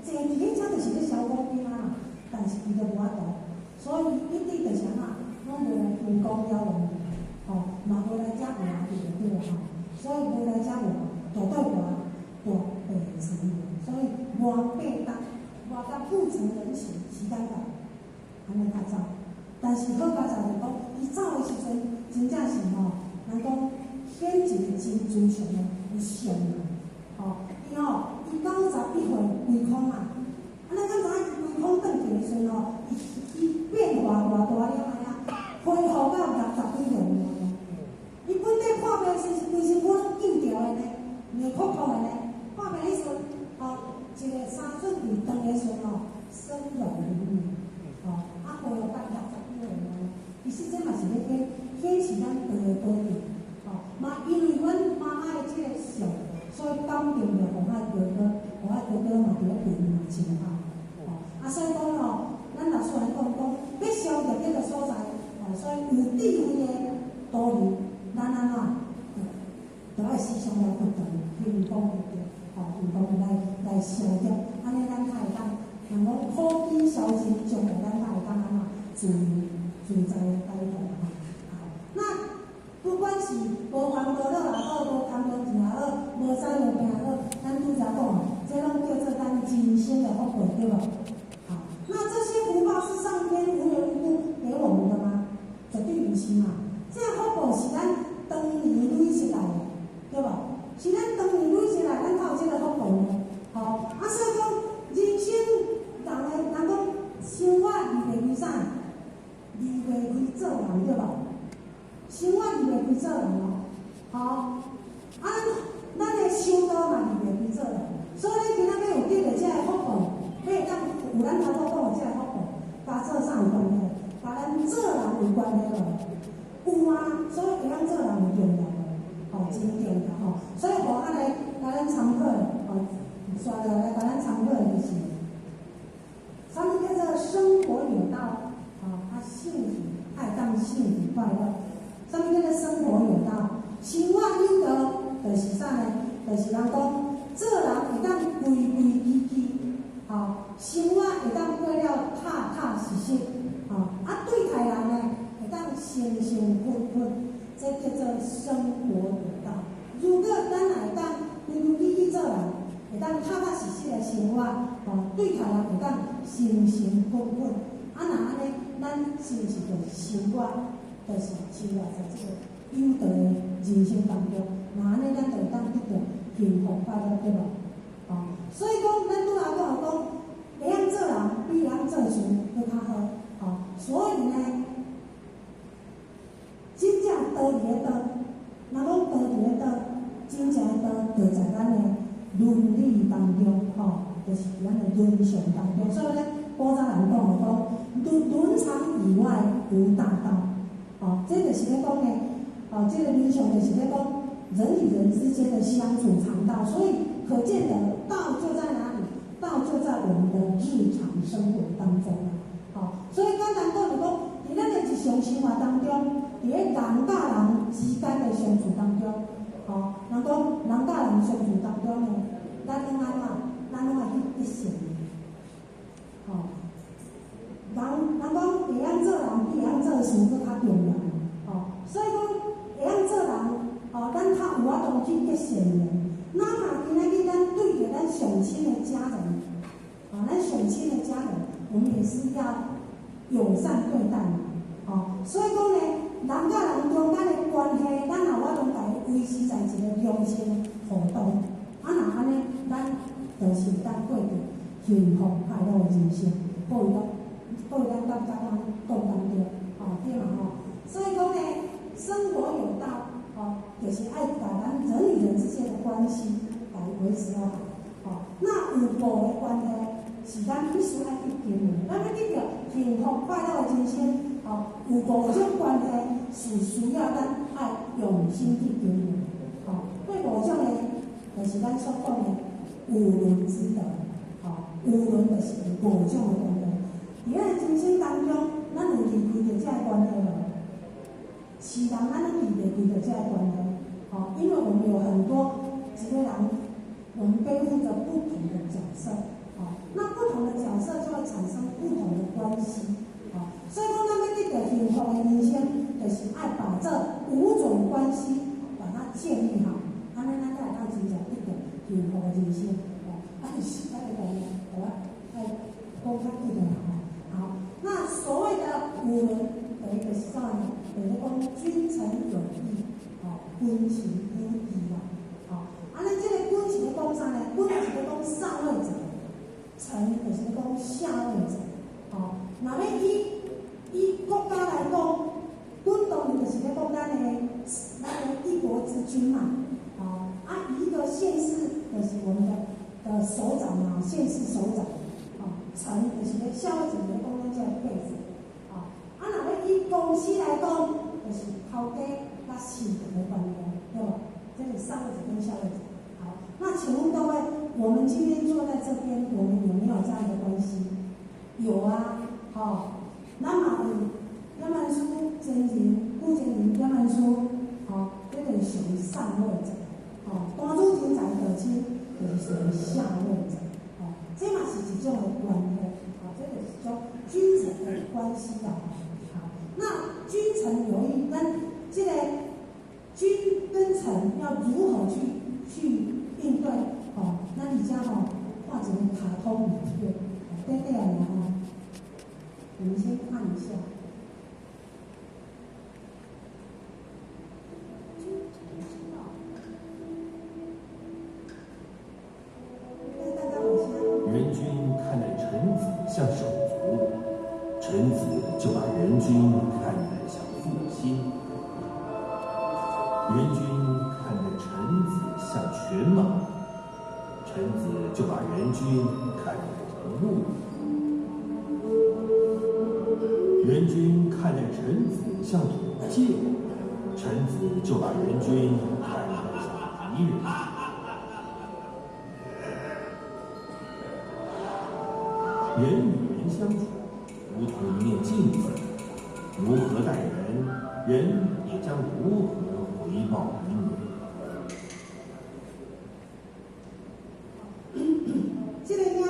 坐伫迄只就是要消空气啊。但是伊就无法度，所以一直就是啊，拢无来天公了王，嘛无来遮话就对了所以无来遮话，大对话，大白成人。所以外八达，外甲不成人形，时间到，安尼较早。但是好佳在就讲，伊走的时阵，真正是人讲显一个真自强的有善人，伊91岁归空啊，咱敢知影归空转去的时阵伊变化偌大了安尼，恢复到60几岁了。伊本地破病时规身躯拢紧条的呢，硬酷酷的呢，破病迄时阵一个3寸腿长的时阵生龙活虎，恢复到60几岁了。其实这嘛是咧显示咱道的保佑，嘛因为阮妈妈的这个相，所以感动着互我哥哥嘛伫咧病嘛真好，所以讲咱老师来讲要消灭这个所在，所以有智慧的道理，咱安怎就爱思想了不同，运动对不对？运动来消掉，安尼咱才会当，人讲苦逼消尽，将来咱才会当安怎自在的解脱。那不管是无烦恼也好，无贪无钱也好，无灾无病也好，咱拄则讲这拢叫做咱今生的福报，对无？那这些福报是上天无缘无故给我们的吗？绝对不是嘛！这福报是咱当年累积来的，对吧？是咱当年累积来，咱才有这个福报呢。所以讲人生人讲生活离袂开啥？离袂开做人，对吧？生活离袂开做人咱的修道嘛离袂开做人，所以咱今仔要有得着这个福报，要当有咱头拄讲的这个福报，甲做啥有关系？甲咱做人有关系无？有啊，所以会当做人有重要的，真重要所以互来咱参考刷落来甲咱参考的就是，啥物叫做生活有道幸福，爱当幸福快乐。啥物叫做生活有道？生活有道，就是啥呢？就是人讲做人会当规规矩矩，生活会当过了踏踏实实，对待人呢会当诚诚恳恳，这叫做生活有道。如果咱会当规规矩矩做人，会当踏踏实实的生活，对待人会当诚诚恳恳，那安尼，咱是不是就生活，就是生活在这个有道的人生当中？那安尼，咱就会当得到幸福快乐，对无？所以讲，咱拄仔讲会晓做人，比会晓做事佫较好。所以呢，真正道理的道，若讲道理的道，真正的道，就在咱的伦理当中，就是咱的伦常当中。所以咧，古早人讲伦常以外无大道。这就是咧讲呢，这个伦常就是咧讲人与人之间的相处常道。所以可见的道就在哪里？道就在我们的日常生活当中所以简单讲就讲，伫咱的日常生活当中，伫咧人甲人之间的相处当中，人讲人甲人相处当中呢，咱拢安怎？咱拢爱去善人讲会晓做人比会晓做事佫较重要所以讲会晓做人咱较有法度去结善缘。哪怕今仔日咱对着咱上亲的家人，咱上亲的家人，我们也是要友善对待所以讲呢，人甲人中间的关系，咱也有法度甲伊维持在一个良性的互动。那安尼，咱就是当过着幸福快乐的人生，各位咱感觉咱讲当中。对嘛吼。所以讲呢，生活有道，就是爱把咱人与人之间的关系来维持好。那有道的关系是咱必须爱去经营，咱要得到幸福快乐的人生。有道的这种关系是需要咱爱用心去经营。对五种的，就是咱所讲的有伦之道。有伦就是五种的关系。伫咱的人生当中，咱有离开着这个关系无？是人咱都离袂开着这个关系。因为我们有很多一个人，我们背负着不同的角色。那不同的角色就会产生不同的关系。所以讲，咱要得到幸福的人生，就是爱把这5种关系把它建立好，安尼咱才会当真正得到幸福的人生。时间的关系，好啊，讲较久的啦。好，那所谓的五伦，第一个是啥呢？就是讲君臣有义，君臣有义啦。安尼这个君是咧讲啥呢？君是咧讲上位者，臣就是咧讲下位者。那要以国家来讲，君当然就是咧讲咱的一国之君嘛。以一个县市就是我们的首长嘛，县市首长。臣就是咧下位者咧讲咱这个辈子。若要以公司来讲，就是头家甲士的关系，对吧？这是上位者跟下位者。好，那请问各位，我们今天坐在这边，我们有没有这样的关系？有啊，咱嘛有要曼书真人、顾真人要曼书，这个属于上位者。单主人才可亲，就是属于下位者。这嘛是一种的关系。这个是种君臣的关系的。那君臣有义，咱这个君跟臣要如何去应对？那你家画几个卡通影片，对啊，我们先看一下。人君看待臣子像手足，臣子就把人君看待像父亲；人君看待臣子像犬马，臣子就把人君看待成木；人君看待臣子像土芥，臣子就把人君看待像敌人。人与人相处，如同一面镜子，如何待人，人也将如何回报于你。这个影片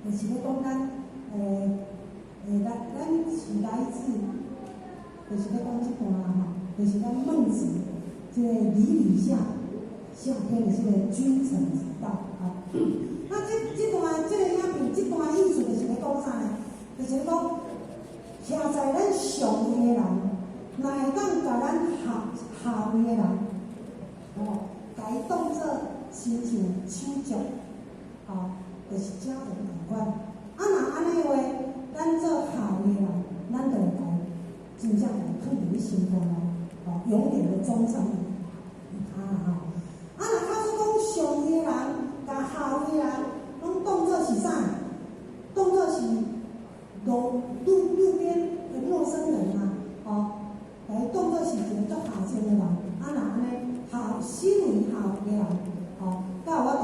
就是咧讲咱是来自，就是咧讲这段就是咱孟子这个礼礼下篇的这个君臣之道那这段这个影片，这段意思就是咧讲啥呢？就是咧讲，现在咱上位的人，若会当甲咱下位的人，甲伊当作亲像手足，就是家人同款。若安尼话，咱做下位的人，咱就会甲伊真正甲伊放伫咧心肝内，永远的忠诚。若假使讲上位的人，甲下位人拢当作是啥？当作是路边的陌生人甲伊当作是一个足下贱的人。若安尼身为下的人，才有法度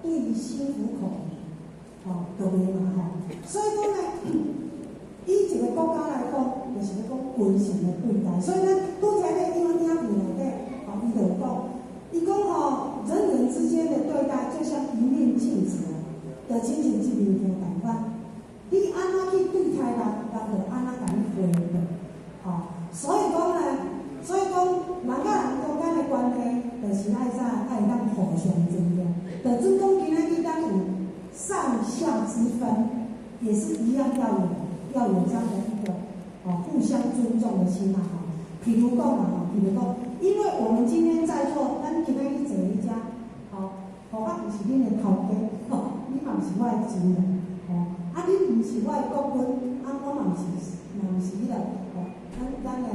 对伊心服口服，就袂嘛所以讲呢，以一个国家来讲，就是咧讲君臣的对待。所以咱拄才咧影片内底，伊就讲。伊讲人与人之间的对待就像一面镜子，就亲像一面镜同款。你安怎去对待人，人就安怎甲你回应。所以讲呢，人甲人中间的关系，就是爱当互相尊重。就准讲今仔日咱有上下之分，也是一样要有这样的一个互相尊重的心譬如讲因为我们今天在座，咱今仔日坐一家，我毋是恁的头家，你嘛毋是我的主人，你毋是我的国君，我嘛毋是嘛毋是迄个咱的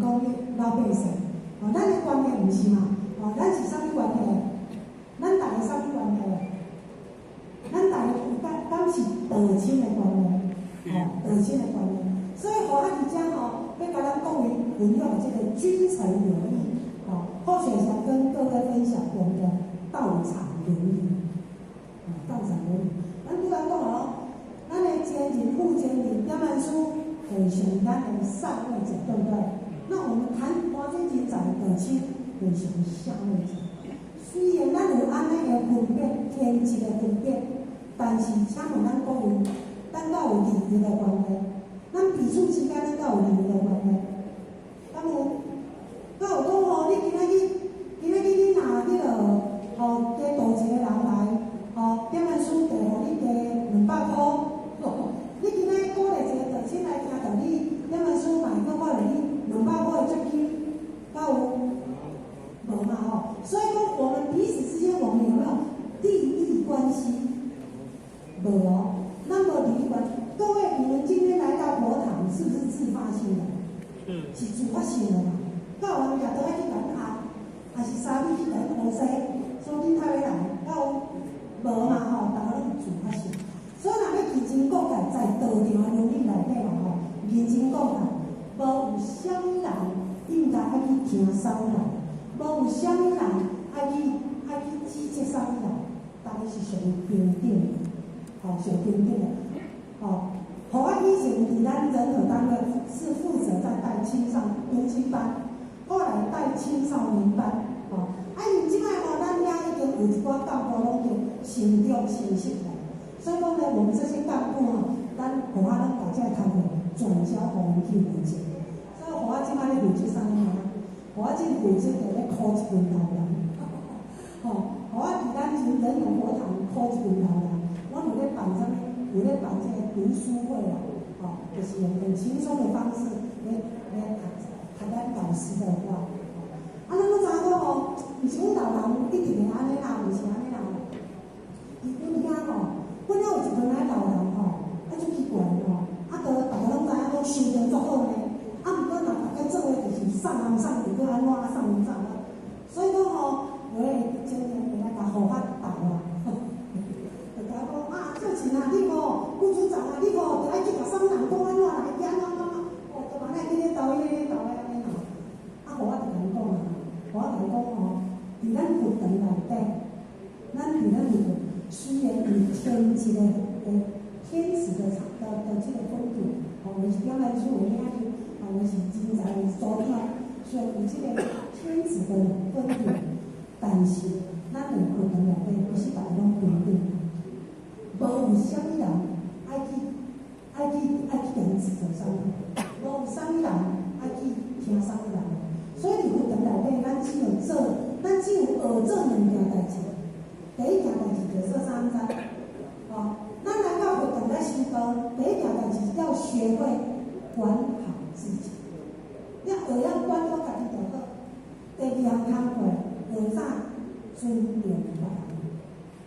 讲老百姓，咱的观念毋是嘛，咱是啥物关系？咱大家啥物关系？咱大家有敢是道亲的观念，道亲的观念。所以互咱而家要甲咱各位分享这个君臣有义，或许想跟各位分享我们的道场伦理，道场伦理。咱拄仔讲咱的监理、副监理、点文书，会上咱的上位者，对不对？那我们谈华军警长的道亲，会上下位者。虽然咱有安尼的分辨、天职的分辨，但是请问咱各位，咱敢有利益的关系？咱彼此之间咱敢有利益的关系？敢有？敢有讲你今仔日你拿迄个加多一个人来，点文书地互你加200块，你今仔鼓励一个道亲来听道理，点文书嘛会鼓励你200块的奖金，敢有？无嘛所以说我们彼此之间我们有没有利益关系？无那么利益关系，各位你们今天来到佛堂是不是自发性的？是自发性的嘛？到人家都爱去感恩，还是啥物去感恩西，所以你太来，到无嘛大家拢自发性。所以若要认真讲解，在道场的伦理内底认真讲解，无有啥物人应该爱去听啥物人，无有啥物人爱去指责啥物人，大家是上平等的，上平等的，互我以前伫咱人和单位是负责在带读经班，后来带青少年班，因即摆咱遐已经有一寡干部拢已经成长成熟了，所以讲呢，我们这些干部咱互我咱把这个摊位转交互们去负责，所以互我即摆咧负责啥物啊？互我即负责就咧考一份头人，互我伫咱人有佛堂考一份头人，我有咧办啥物？有咧办这个读书会就是用很轻松的方式来谈咱导师的话。咱要知影讲毋是阮老人一定会安尼啦，毋是安尼啦。阮遐阮遐有一群老人足奇怪的大家拢知影讲修行足好呢，毋过若大家做诶就是送人送去，搁安怎送人送去，所以讲有诶真正会来甲护法大啦。做钱你副组长你就爱去甲送人讲安怎来去安怎就嘛来去咧斗安尼互我就甲你讲互我甲你讲伫咱佛堂内底，咱伫咱佛堂虽然有天职的这个风度，我是点来说有影响，我是真才的组长，虽然有这个天职的风度，但是咱伫佛堂内底不是大家拢平等。无有啥物人爱去人指责啥物，无有啥物人爱去听啥物人，所以伫佛堂内底，咱只有学做2件代志。第一件代志就是说啥物知？咱来到佛堂来修道，第一件代志要学会管好自己，要学管好家己就好。第二项工课学啥？尊重别人。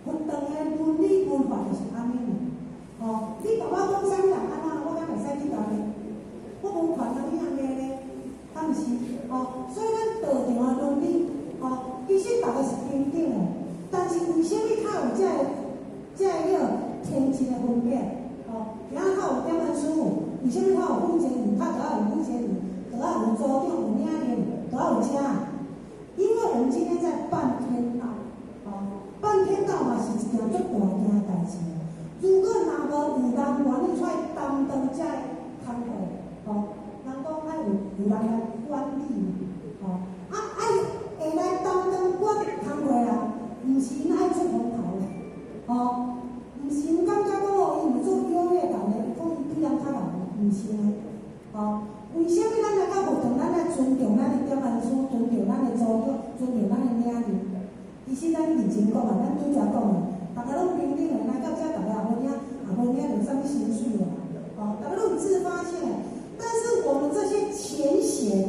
佛堂的伦理规范就是安尼啦。你甲我讲啥物人安怎，我敢袂使去教你。我无权通去安尼咧，敢毋是？所以咱道场的伦理，其实大家是平等的，但是为什么较有这个天职的分别？然后较有点文书，为什么较有副监理？较就要有副监理，就要有组长、有领导，就要有车。因为我们今天在办天道。办天道嘛是一件足大件的代志。如果若无有人愿意出来担当这个工课，人讲爱有人来管理嘛，会来担当管工课啦，毋是因爱出风头咧，毋是因感觉讲伊有做优越感咧，讲伊比人较人，毋是安尼，为什么咱来到佛堂，咱来尊重咱的点文书，尊重咱的组长，尊重咱的领导？其实咱认真讲咱拄则讲大家拢平等的，来到遮大家也无领着啥物薪水大家拢有自发性的。但是我们这些前贤，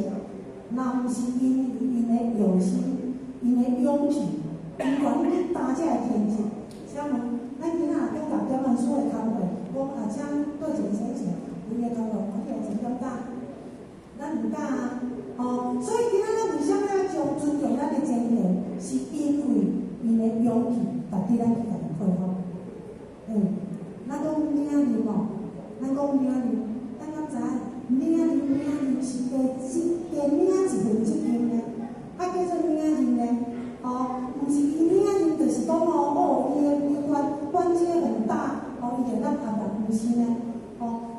若毋是因的用心，因的勇气，因愿意去担这个天职。请问，咱今仔讲到点文书的工课，我请对前先生，有个工课，我去前讲难教啊。哦，所以今仔日为什么要将尊重咱的前提，是因为伊的勇气，值得咱去甲伊佩服。咱讲领人哦，咱讲领人，咱敢知影领人是加领一份责任呢？啊，叫做领人呢？毋是伊领人，就是讲伊的关节很大，伊就咱阿爸毋是呢？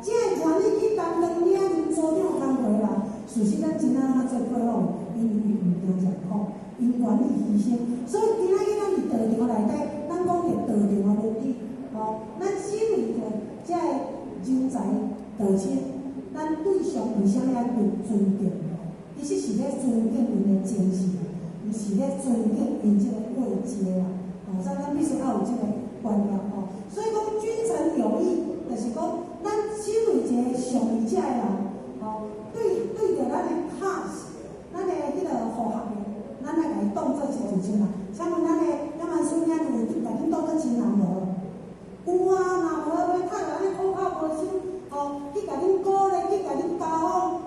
这个权利去担当领人组长工作啦，事实咱真正做佩服，因为伊毋惊吃苦，因愿意牺牲，所以今仔日咱伫道场内底，咱讲着道场的目的，咱身为着这个人才道亲，咱对上为啥要对尊敬？其实是咧尊敬因的精神，毋是咧尊敬因这个位阶啦。所以咱必须要有这个观念所以讲君臣有义，就是讲咱身为一个上义者的人，对着咱的class，咱的迄个同学的，咱来甲伊当做一个亲人。请问咱的叶万书领有甲恁当做亲人无？有啊，若无要趁安尼口口无心，去甲恁鼓励，去甲恁交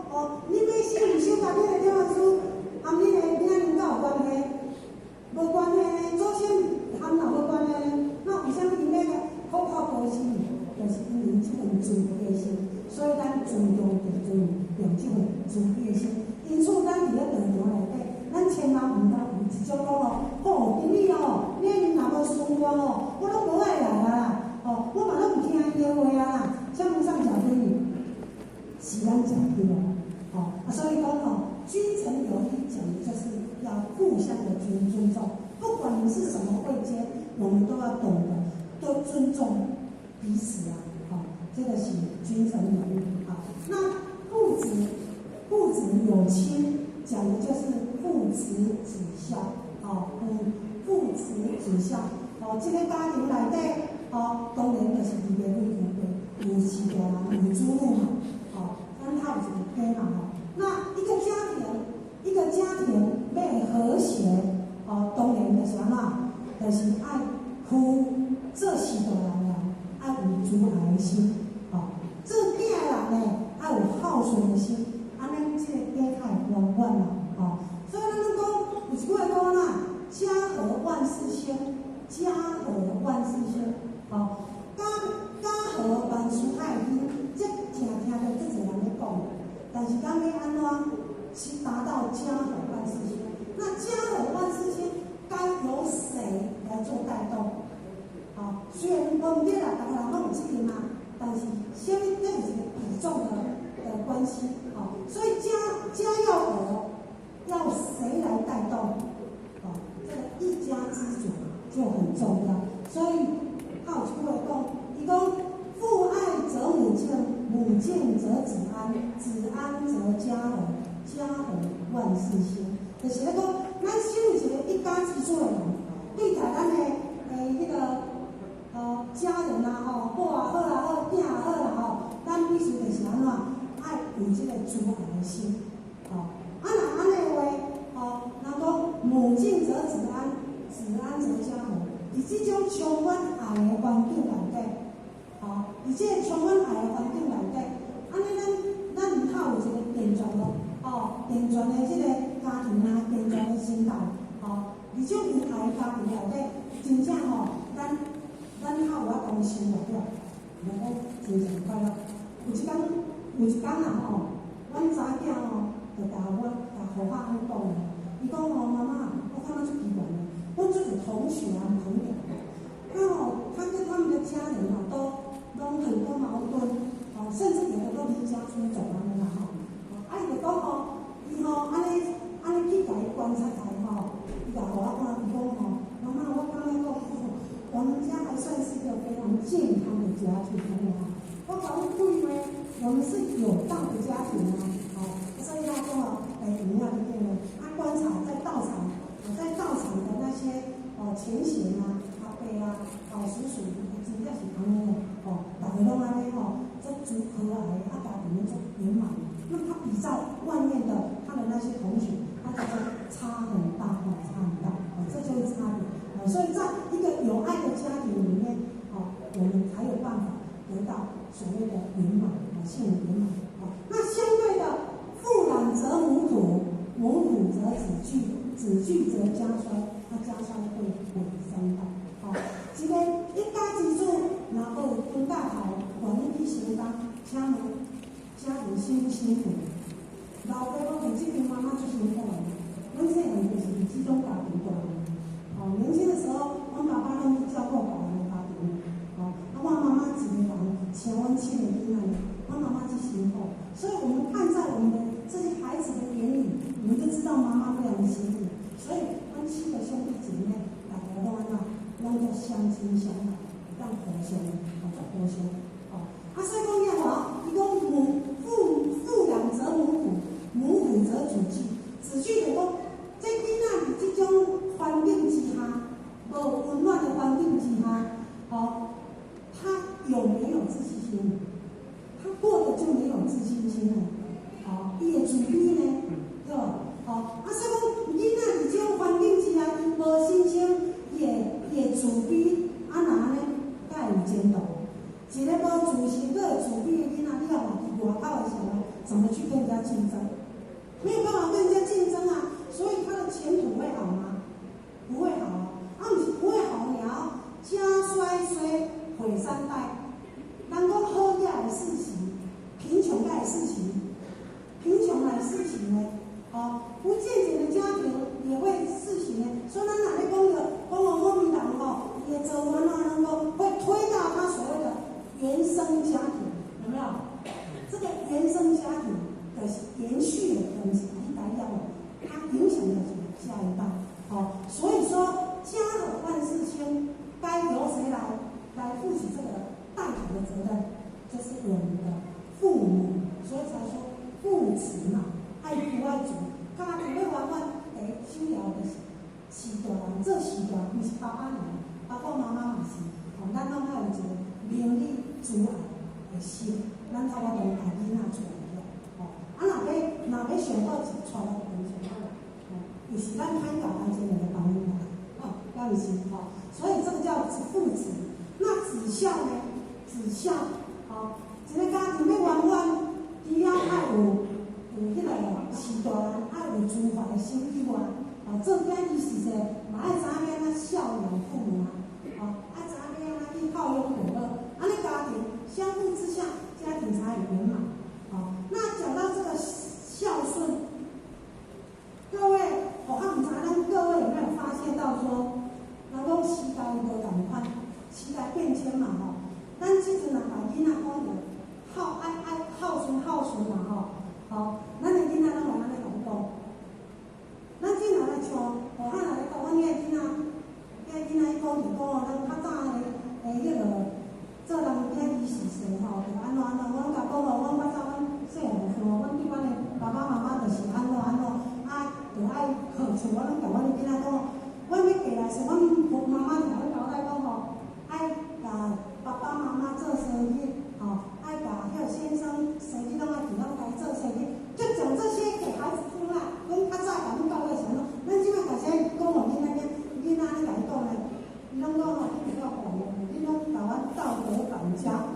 往，恁要收毋收甲恁的叶万书，含恁的领人敢有关系？无关系呢，祖先含若无关系呢，那为啥物伊要口口无心？就是因为即份尊卑心，所以咱尊重地尊用即份尊卑心。因此，咱伫咧道场内底，咱千万毋通有一种讲今日领人若无顺我我拢无爱来啦。我嘛拢毋听伊的话啊啦，请问上食几年？是咱食对咯，所以讲君臣有义讲的就是要互相的尊重，不管你是什么位阶，我们都要懂得都尊重彼此啊，这个是君臣有义那父子有亲，讲的就是父慈子孝，父慈子孝，这个家庭内底。当然就是伫个有饲个人有子女嘛，咱他有一个家嘛那一个家庭要和谐，当然就是安怎，就是爱夫做事的人爱有主爱的心，做囝人呢爱有孝顺的心，安尼这个家才会圆满嘛，所以咱讲有一句话讲家和万事兴，家和万事兴。家和万事太平，这正听到这侪人咧讲，但是咱要安怎去达到家和万事兴？那家和万事兴该由谁来做带动？虽然我们对啦，大家人拢有责任嘛，但是下面这是一个比重的关系，所以家要和，要谁来带动？这个一家之主就很重要，所以。还有一句话讲，伊讲父爱则母敬，母敬则子安，子安则家和，家和万事兴。就是咧讲，咱身为一个一家之主的人，对待咱的迄个家人某啊好啦好，囝啊好啦咱必须就是安怎爱有这个主爱的心，若安尼的话，若讲母敬则子安，子安则家和。伫即种充满爱的环境内底，伫即个充满爱的环境内底，安尼咱毋透有一个健全咯，健全的即个家庭健全的心态，伫种有爱的家庭内底，真正咱透有法度生活了，就讲真正快乐。有一天阮查囝就甲我互我安讲伊讲妈妈，我看到足奇怪的。我这个同学朋友，他跟他们的家人都很多矛盾，甚至有的都离家出走了啦伊就讲伊安尼去甲伊观察下伊就互我看，伊讲妈妈，我感觉讲我们家还算是一个非常健康的家庭我讲对呢，我们是有道的家庭所以他说怎么样的变呢？他观察在道场的那些前贤阿伯叔叔，真正是安尼大家拢安尼做足和蔼，家庭做圆满。那他比照外面的他的那些同学，他觉得差很大这就是差别所以在一个有爱的家庭里面我们才有办法得到所谓的圆满，幸福圆满那相对的富养养则母土，母土则子聚，子聚则家衰，家衰会毁三代。一个一家之主，若有分大头，愿意去承担，请问家庭辛不辛苦？老爸母亲这边妈妈最辛苦的，阮细汉就是这种家庭过来的。年轻的时候，阮爸爸拢去照顾别人的家庭，阮妈妈一个人请阮7个囡仔，阮妈妈最辛苦。所以我们看在我们的这些孩子的眼里，我们就知道妈妈非常的辛苦。所以阮7个兄弟姐妹，大家拢安怎？拢叫相亲相爱，当互相，叫互相。所以讲遐伊讲父养则母土，母土则子聚。子聚就讲，这囡仔伫这种环境之下，无温暖的环境之下，他有没有自信心？他过得就没有自信心了。伊的自卑呢，对吧？所以讲囡仔伫这种环境之下，伊无信心，也自卑，哪呢？才会有前途。一个无自信、又有自卑的囡仔，你要往外口的时候，怎么去跟人家竞争？没有办法跟人家竞争啊，所以他的前途会好吗？不会好啊！不会好了，家衰衰毁三代。人讲好也会事情，贫穷也会事情，贫穷来事情呢，不健全的家庭也会事情呢。所以咱哪咧讲我们人也走完了，能够会推到他所谓的原生家庭，有没有？这个原生家庭的延续的东西，一代要它影响的是下一代。所以说家和万事兴，该由谁来负起这个带头的责任？就是我们的父母。所以才说父慈嘛，爱父爱主。家庭要完首要的是大人，做是大人，不是爸爸尔，爸爸妈妈嘛是。咱拢要有一个明理自爱的心，咱才有法度把囡仔出来了。若要上好就带到非常好。就是咱歹教咱这个的帮囡仔，要有是所以这个叫父慈。那子孝呢？子孝，一个家庭要圆满，除了爱有迄个是大人，爱有慈怀的心以外，做囝儿时势嘛爱知影安怎孝养父母爱知影安怎去孝养父母，安尼家庭相互之下，家庭才会圆满。那讲到这个孝顺，各位，我唔知咱各位有没有发现到说，人讲时代无同款，时代变迁嘛咱即阵把囡仔讲着爱孝顺嘛咱的囡仔拢会安尼讲。咱即若来像我汉来讲，阮囡仔伊讲就讲咱较早迄个做人囝儿时势就安怎，阮甲讲阮较早阮细汉的时候，阮一般的爸爸妈妈就是安怎，就爱好像我拢甲阮的囡仔讲，阮要过来时，阮妈妈就甲阮交代讲爱甲爸爸妈妈做生意，爱甲迄个先生生意拢爱伫咱家做生意，就讲这些给孩子听啦。阮较早甲阮教会时阵，咱即摆家己讲互囡仔安尼甲伊讲咧，伊拢讲你比较好用，你拢甲阮道德绑架，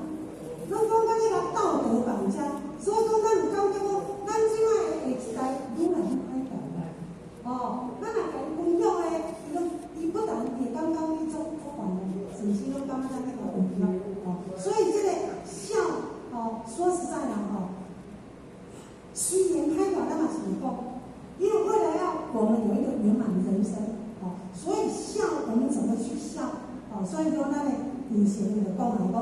拢讲甲你甲道德绑架，所以讲咱有感觉讲，咱即摆的下一代愈来愈歹教的。咱若甲伊分享的，伊不但会感觉你做烦的，甚至拢感觉咱迄个有效。所以这个孝，说实在的虽然开表咱嘛是讲，因为为了要我们有一个圆满的人生，所以孝我们怎么去孝？所以说咱的以前就讲来讲，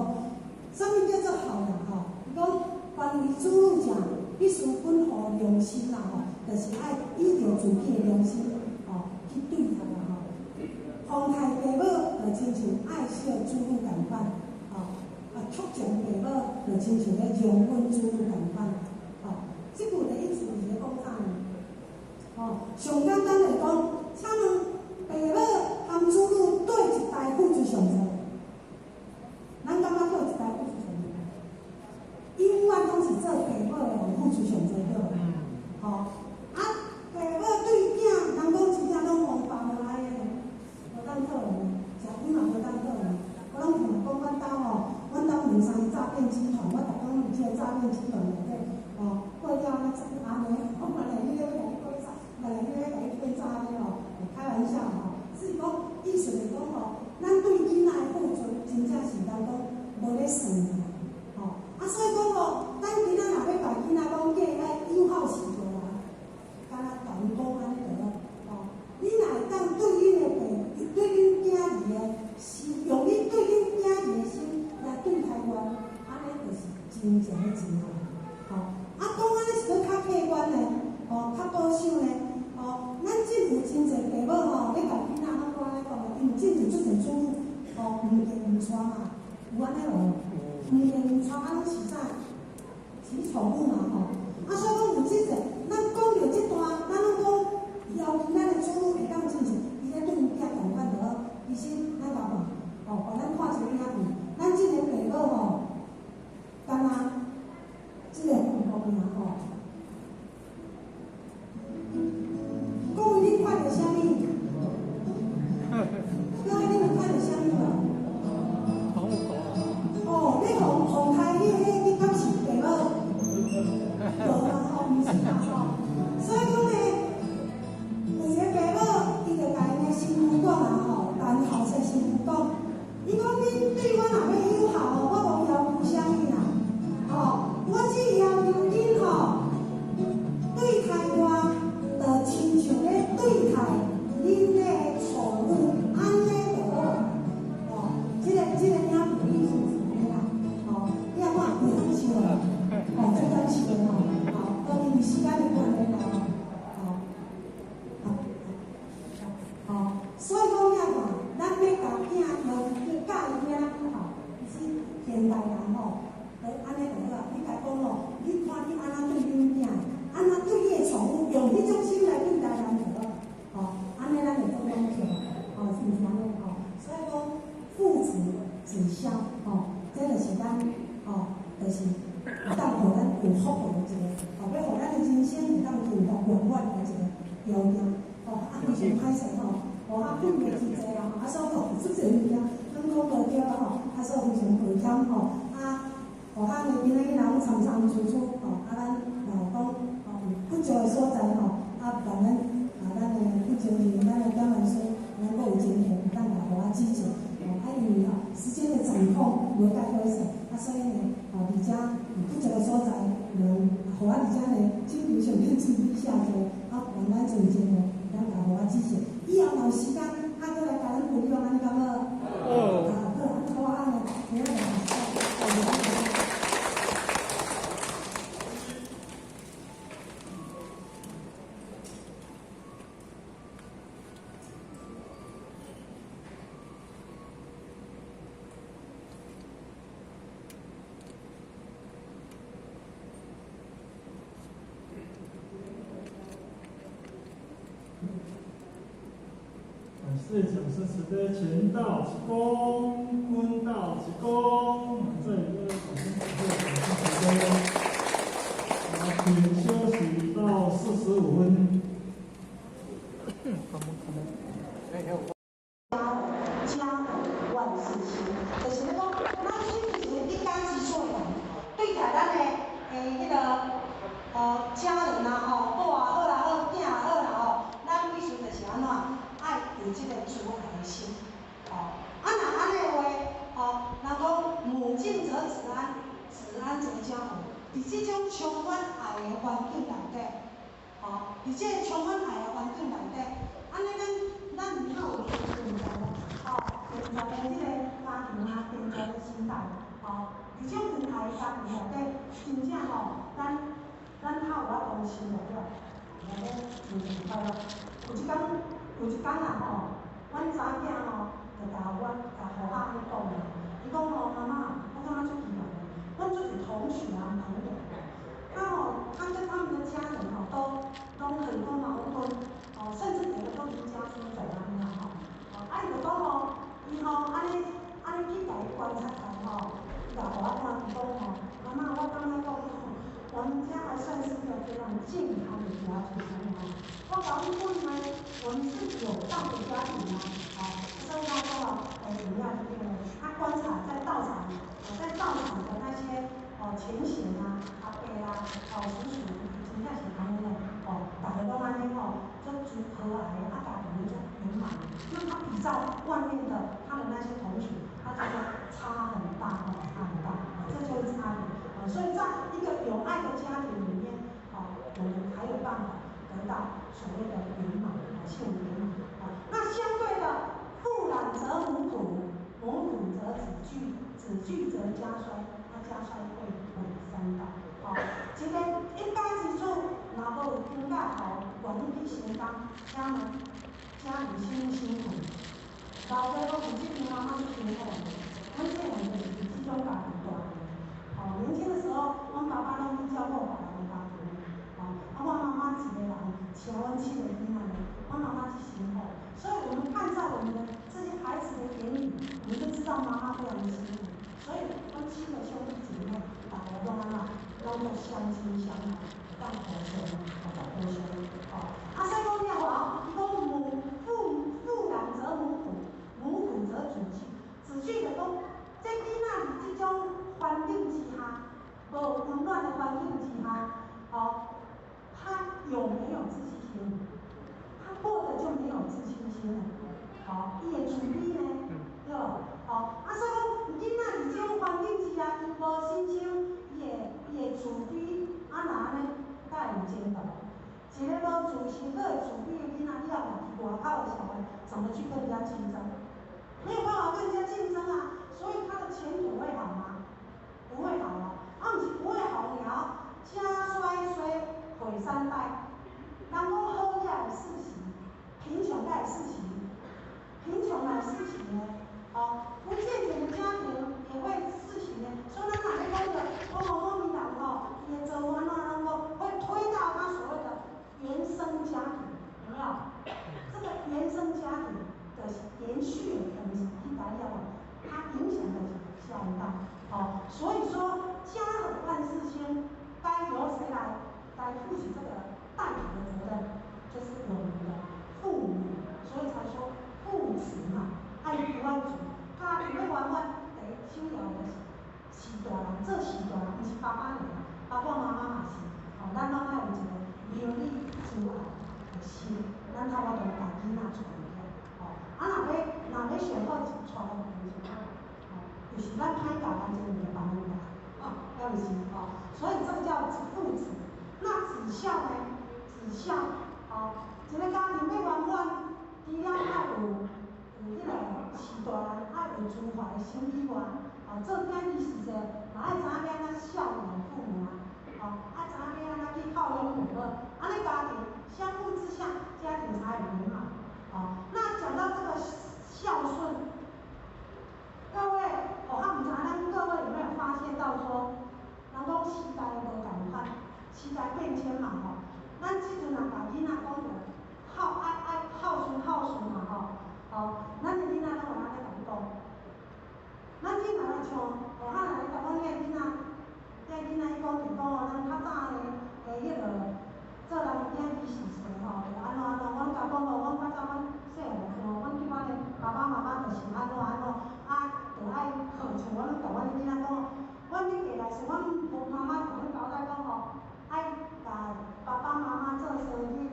什么叫做好人？讲关于主路讲，必须本乎良心啦，就是爱依照自己的良心，去对他啦，奉太父母就亲像爱惜主路共款，促将父母就亲像咧容忍主路共款，这句的意思是咧讲啥呢？上简单来讲，请问父母含主路对一代付出上多？咱感觉对一代付出上多？永远拢是做父母的付出上多对吧？父母对囝，人讲真正拢王爸无爱的，无当讨厌，食饭嘛无当讨厌。我拢听讲阮兜阮兜面上诈骗集团，我逐工有这诈骗集团内底，过了安尼，我嘛来带嘛，有安尼咯，唔定带安尼是啥，是宠物嘛吼。啊，所以讲有即个，咱讲到即段，咱拢讲要求咱的宠物会当进行，伊咧对物件同款就好。其实咱甲看，互咱看一个影片，咱即个爸母吼，干那即个父母尔吼，讲伊你看到啥物？讲伊你看到啥物无？哦，你红台你敢是爸母？无啊，吼，毋是啊，吼。所以讲呢，有一个爸母，伊就甲因的媳妇讲啊，吼，但后生媳妇讲，伊讲你对我若要友好，我无要求啥物啦，吼，我只要求恁吼，对待我，就亲像咧对待恁的宠物，安尼就好。哦，这个影片意思是安尼啦，吼，你啊看袂当笑啊，吼，这当笑的吼。因为时间的关系啦，所以讲遐话，咱要教囝要教伊怎吼，是现代人吼，就安尼就好啊。你甲讲吼，你看你安怎对恁囝，安怎对你的宠物，用迄种心来对待人就好，吼，安尼咱就做拢起来，吼，是毋是安尼吼？所以讲父慈子孝，吼，这就是咱，吼，就是当互咱有福报的一个。要互咱的人生会当幸福圆满的一个条件，吼，啊，非常歹势吼，啊，困袂真济啦，啊，所以讲即个物件，咱讲无对啊吼，啊，所以非常危险吼，啊，互咱的囡仔囡仔拢参参处处吼，啊，咱若讲吼不足的所在吼，啊，让咱的不足的咱的表现书能够有前途，咱就互啊支持，吼，啊，因为吼时间的掌控无介好势，啊，所以呢，吼，而且不足的所在，互我而且呢，经常上面注意下做，啊，让咱做节目，咱甲互我支持。以后有时间，啊，再来甲咱分享，安尼敢好？好，好啊，呢，今仔日。这种是使得前道之功，坤道之功，这里就是首先只是请休息到45分。家万事兴，就是咧讲，咱每一个你家己做人，对待咱的迄个家人啊吼，某也好啦，好囝也好啦吼，咱必须就是安怎？爱有这个主爱的心，哦，啊，若安尼的话，哦，人讲母敬则子安，子安则家和。伫这种充满爱的环境内底，哦，伫这充满爱的环境内底，安尼咱唔好有现在啦，哦，现在的这个家庭啊，现在的时代，哦，伫这种爱的家庭内底，真正吼，咱好有法度生活了，安尼真正快乐。有一天啊吼，阮查囝吼就甲互安尼讲啦，伊讲吼妈妈，我感觉足奇怪，阮就是同学啊朋友，他跟他们的家人吼都很多矛盾，哦，甚至有的都离家出走啊那样吼，啊伊就讲吼，伊吼安尼去甲伊观察下吼，伊甲互我看，伊讲吼，妈妈我感觉讲吼，我们家还算是一个非常健康的家庭吼。我甲阮讲呢，我们是有道的家庭嘛，所以他说了，主要是这个，他观察在道场的那些前贤啊、阿伯啊、叔叔，真正是安尼嘞，大家拢安尼就足和蔼，家庭就圆满。那他比照外面的他的那些同学，他觉得差很大，差很大，这就是差别。所以在一个有爱的家庭里面，我们才有办法得到所谓的圆满，幸福圆满。那相对的，父懒则母苦，母苦则子惧，子惧则家衰，家衰会毁三道。一个一家之主，若无有经验好，愿意去承担家人辛苦，老爸拢有这边妈妈就辛苦，阮是阮饲的囡仔呢，阮妈妈是辛苦，所以我们看在我们的这些孩子的眼里，我们就知道妈妈非常的辛苦。所以，阮亲的兄弟姐妹，大家拢安怎，拢做相亲相爱，当好兄，好好兄。哦，所以讲了话，伊讲父养则母苦，母苦则子继。子继就讲，这囡仔伫这种环境之下，无温暖的环境之下，他有没有自信心？他过得就没有自信心了。伊会自卑呢，对吧？所以讲，囡仔伫这种环境之下，伊无信心，伊会自卑，那安尼，才会有前途。一个无自信、佫会自卑的囡仔，你要拿去外口的小孩，怎么去跟人家竞争？没有办法跟人家竞争啊，所以他的前途会好吗？不会好啊！毋是不会好了，家衰衰毁三代。人讲好也有四时，贫穷也有四时，贫穷也有四时呢。不健全的家庭也会四时呢。所以咱哪咧讲的，某名人伊的做法安怎会推到他所谓的原生家庭，有没有？这个原生家庭的延续的东西，一来要它影响的是下一代。所以说家和万事兴，该由谁来负起这个带头的责任？就是我们的父母，所以才说父慈嘛，爱不爱主。家庭要圆满，第一首要的是大人，做是大人，不是爸爸尔，爸爸妈妈嘛是。咱拢爱有一个有理自爱的心，咱差不多把囡仔带起来。若要上好是带到平常。就是咱歹教，咱就唔会帮人教，要有是所以这个叫父慈。那子孝呢？子孝，一个家庭要圆满，除了爱有迄个是大人，爱有慈怀的心以外，做囝儿时阵，嘛爱知影要安怎孝养父母爱知影要安怎去孝养父母，安尼家庭相互之下，家庭才会圆满。那讲到这个孝顺。各位，毋知咱各位有没有发现到说，人讲时代无共款，时代变迁嘛咱即阵若甲囡仔讲着爱孝顺嘛咱的囡仔拢会安尼甲你讲。咱即若来像来甲阮遐囡仔伊讲就讲咱较早的迄个做人囝伊时阵就安怎，阮甲讲阮较早阮细汉的时候，阮迄摆的爸爸妈妈就是安怎就爱像阮甲阮囡仔讲，阮咧过来时，阮妈妈同阮交代讲爱甲爸爸妈妈做生意，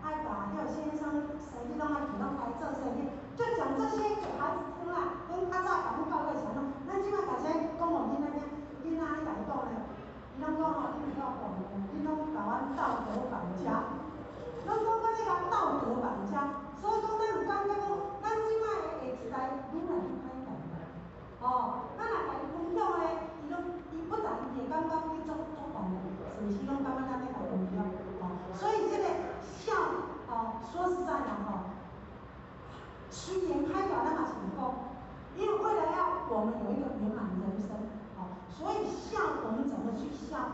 爱甲迄个先生生意拢爱去拢来做生意，就讲这些给孩子听啦。跟较早甲阮交代是安怎，咱即摆甲这讲互囡仔听，囡仔咧甲伊讲咧，伊拢讲你毋要讲，你拢甲阮道德绑架，拢讲我咧甲道德绑架，所以讲咱有感觉讲，咱即摆的下一代愈来愈歹。咱若甲伊分享咧，伊不但会感觉去做烦的，甚至拢感觉咱咧甲分享。所以这个孝，说实在的虽然开表咱嘛是唔讲，因为为了要我们有一个圆满人生，所以孝我们怎么去孝？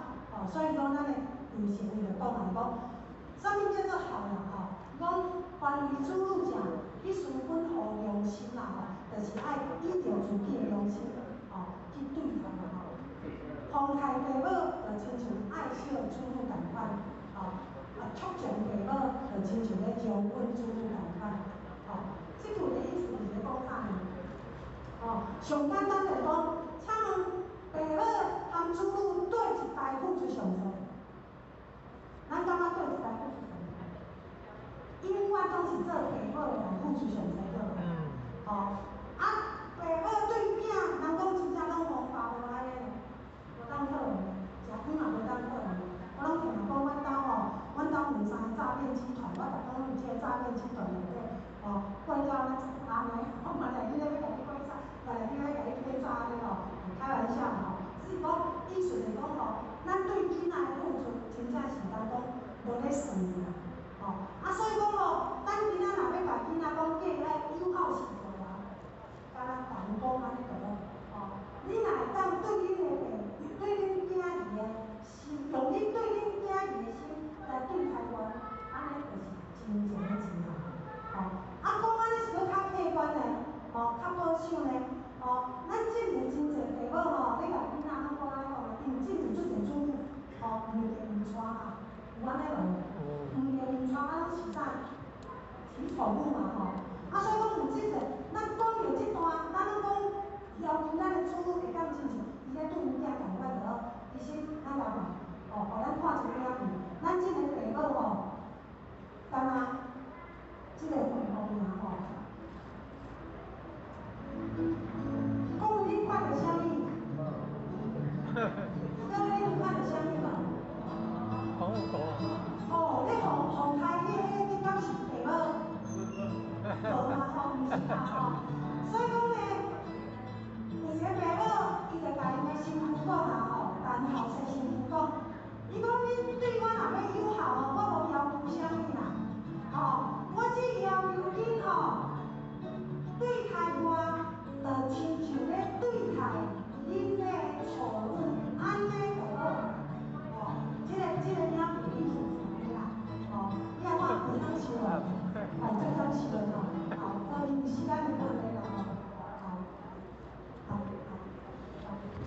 所以说咱的以前就讲来讲，什么叫做孝啦？讲关于子女讲，你事本互良心啦就是爱依照自己的良心去对他们奉太父母就亲像爱惜子女同款，促敬父母就亲像咧将阮子女同款。这句的意思是咧讲啥呢？上简单就讲，请问父母含子女对一代付出上多？咱感觉对一代付出上多？永远拢是做父母的人付出上多好。父母对囝，人讲真正拢王法无安尼嘞，无当好呢，食苦嘛无当好呢。我拢听人讲，阮兜有三个诈骗集团，我逐讲有即个诈骗集团内底，过了咱安尼，我嘛来你咧要甲你过诈，来你咧甲你骗诈安尼开玩笑只是讲意思是讲咱对囝仔的付出，真正是人讲无咧算啦。所以讲咱囡仔若要甲囡仔讲，计爱友好是做人。敢若办公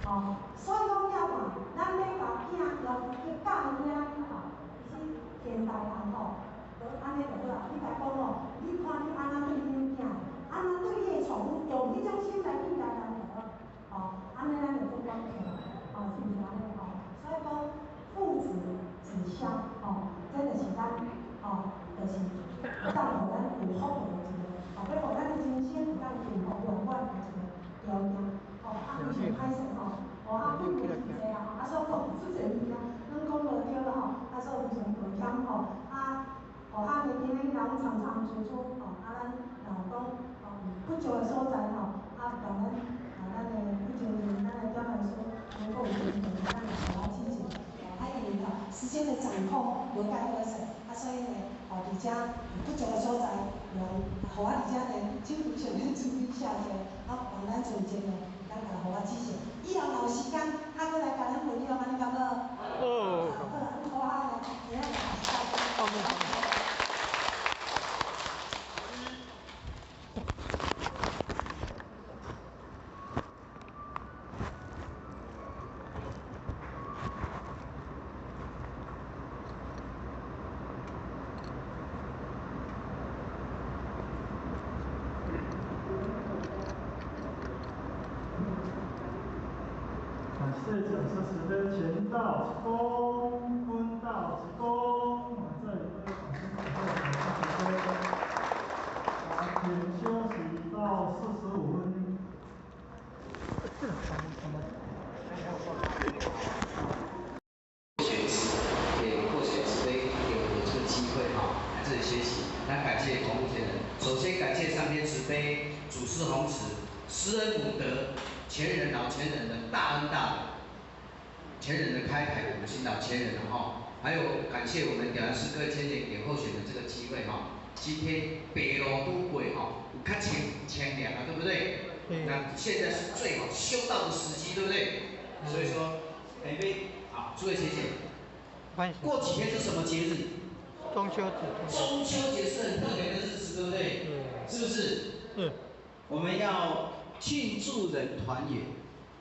哦，所以讲了嘛，咱要甲囝要去教伊啊，吼，是现代人吼，就安尼就好啊。你甲讲哦，你看你安怎对你囝，安怎对你的宠物，用迄种心来对待人就好。哦，安尼咱就做关系，哦，是毋是安尼吼？所以讲父子子孝，哦，这就是咱，哦，就是当互咱有福报的一个，哦，要互咱的人生有当幸福永远的一个条件。哦，啊，非常歹势吼，哦，啊，并不是济啊，啊，所讲出侪物件，拢讲无对吼，啊，所非常抱歉吼，啊，哦，啊，年轻的人常常做出哦，啊，咱讲哦不足的所在吼，啊，让咱的不仅咱的将来说能够有前途，咱也互他积极，还有时间的掌控有该何省，啊，所以呢，哦，伫遮不足的所在，互我伫遮呢，尽全力注意下去，啊，帮咱做节目。咱甲互我支持，以后若有时间，啊，搁来甲咱分享，安尼敢无？哦。好，啊，今仔日感谢讲师慈悲前道鞠躬，坤道鞠躬，这里都有掌声鼓励，感谢慈悲。请休息到45分。获选慈悲给我有这个机会哈，来这里学习。那感谢同路前人，首先感谢上天慈悲，祖师弘慈，施恩五德，前人老前人的大恩大德，前人的开凯，我们新老前人哈。还有感谢我们点燃师各千年给候选的这个机会哈。今天北路都轨哈，有较清凉啊，对不对？那现在是最好修道的时机，对不对？所以说，北北好，诸位学姐。过几天是什么节日？中秋节。中秋节是很特别的日子，对不对？是不是？我们要庆祝人团圆，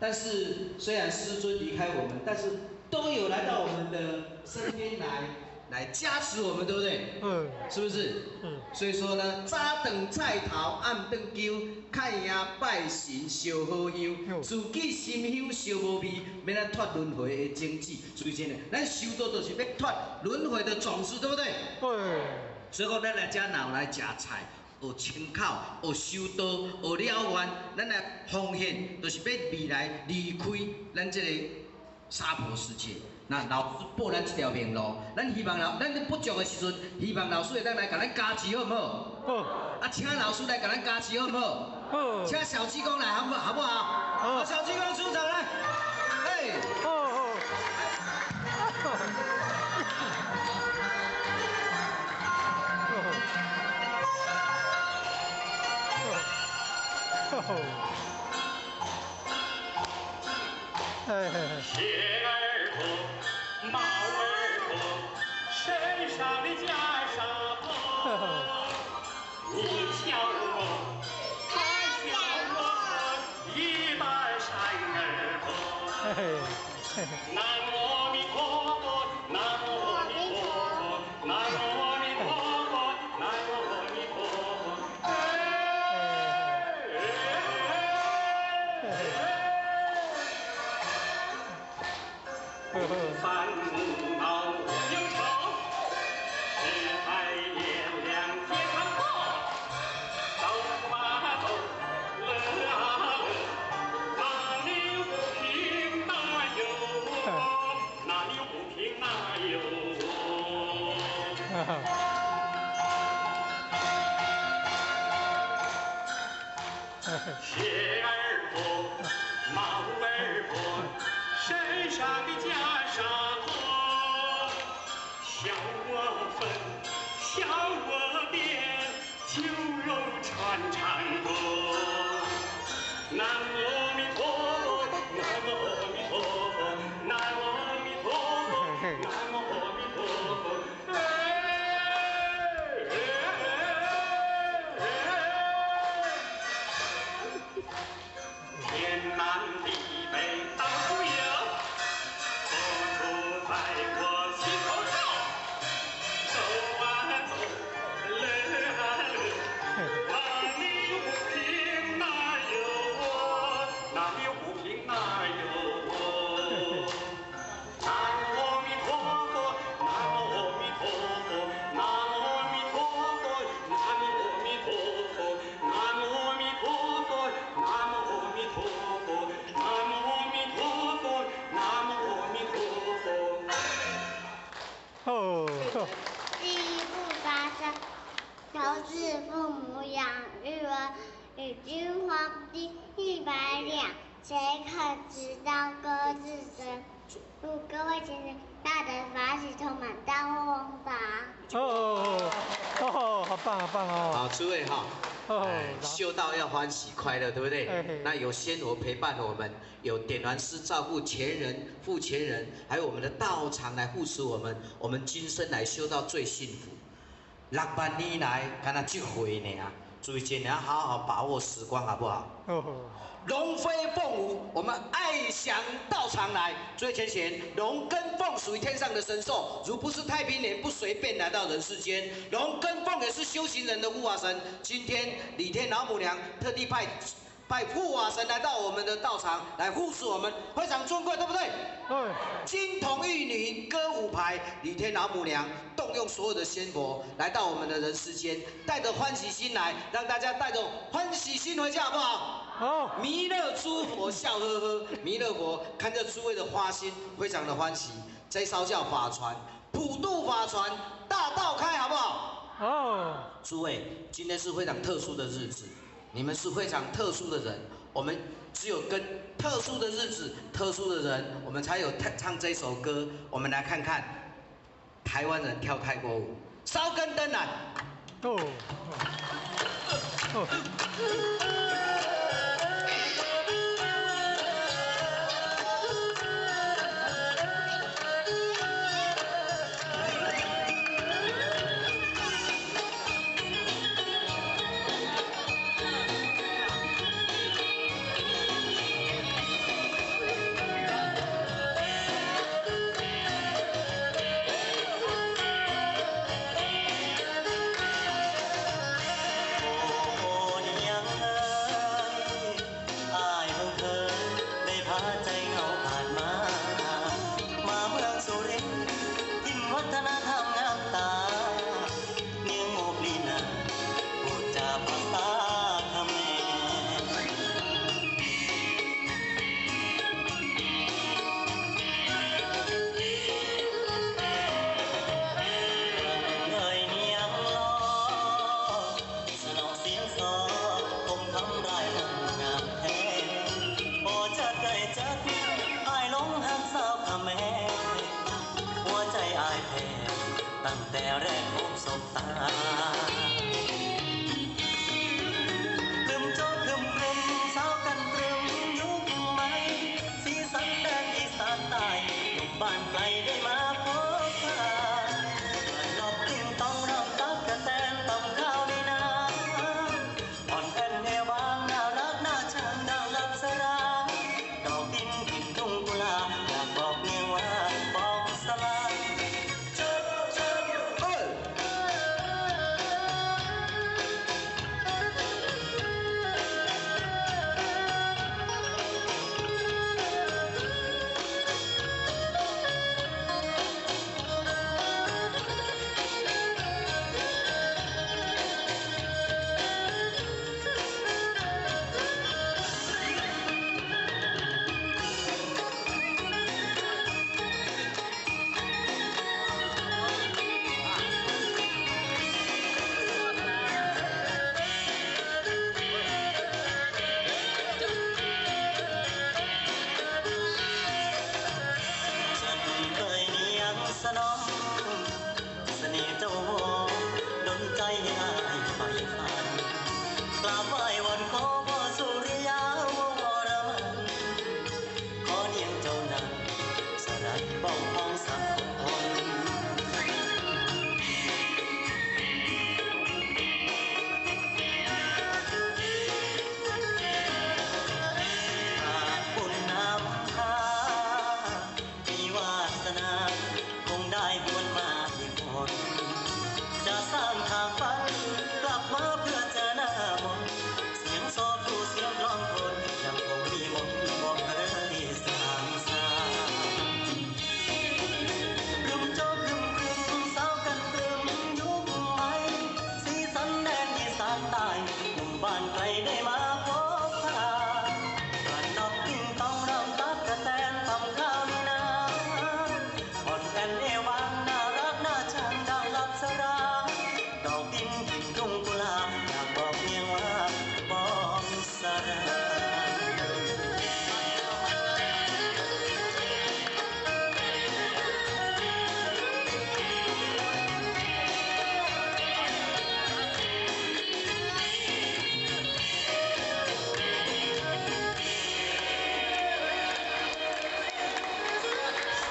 但是虽然师尊离开我们，但是都有来到我们的身边来加持我们，对不对？是不是？所以说呢，早顿菜头，暗顿酒，看爷拜神烧好香，自己心香烧无味，免咱脱轮回的经济。所以真的，咱修道就是要脱轮回的种子，对不对？所以讲，咱来遮若来食菜。学清口，学修道，学了愿，咱来奉献，就是要未来离开咱这个娑婆世界。那老师报咱这条明路，咱希望咱不足的时阵，希望老师会当来甲咱加持，好不好？好。啊，请老师来甲咱加持，好不好？好。请小济公来，好不好？好不好？好。小济公出场来。哎。好好。鞋儿脱，帽儿脱，身上的袈裟脱。你笑我，他笑我，一半山儿脱。南无阿弥陀佛，南无阿弥陀佛，南无阿弥陀佛，南无阿弥陀佛。烦恼无忧愁，只爱炎凉健康好。走啊走，乐啊乐，哪里有不平哪有我，哪里有不平哪有我。鞋儿脱，帽儿脱，身上的袈裟脱，笑我笨，谁可知道歌自深？祝各位先生大德法喜充满，大获翁达。好棒，好棒哦！好，诸位哈。修道要欢喜快乐，对不对？那有仙佛陪伴我们，有点燃师照顾前人、父前人，还有我们的道场来护持我们，我们今生来修道最幸福。6万年来，干那这回呢，诸位今年好好把握时光，好不好？龙飞凤舞，我们爱享道场来。最前贤，龙跟凤属于天上的神兽，如不是太平年，不随便来到人世间。龙跟凤也是修行人的护法神。今天李天老母娘特地派护法神来到我们的道场来护持我们，非常尊贵，对不对？金童玉女歌舞牌，李天老母娘动用所有的仙佛来到我们的人世间，带着欢喜心来，让大家带着欢喜心回家，好不好？好。弥勒诸佛笑呵呵，弥勒佛看着诸位的花心，非常的欢喜。这艘叫法船，普渡法船，大道开，好不好？好。诸位，今天是非常特殊的日子。你们是非常特殊的人，我们只有跟特殊的日子、特殊的人，我们才有唱这首歌。我们来看看台湾人跳泰国舞，烧根灯来。ตั้งแต่แรกพบสบตาครึมโจ๊กครึมกลุ่มสาวกันตรึมยุคใหม่สีสันแดนอีสานใต้หนุ่มบ้านไกลได้มาพบปะนอกกลิ่นต้องรำตักกะแตนต้องข้าวในนาอ่อนแอนเอวางน่ารักน่าชังดังลับสราดอกดินกลิ่นทุ่งกุหลาบอยากบอกเมียว่าบอกสลาย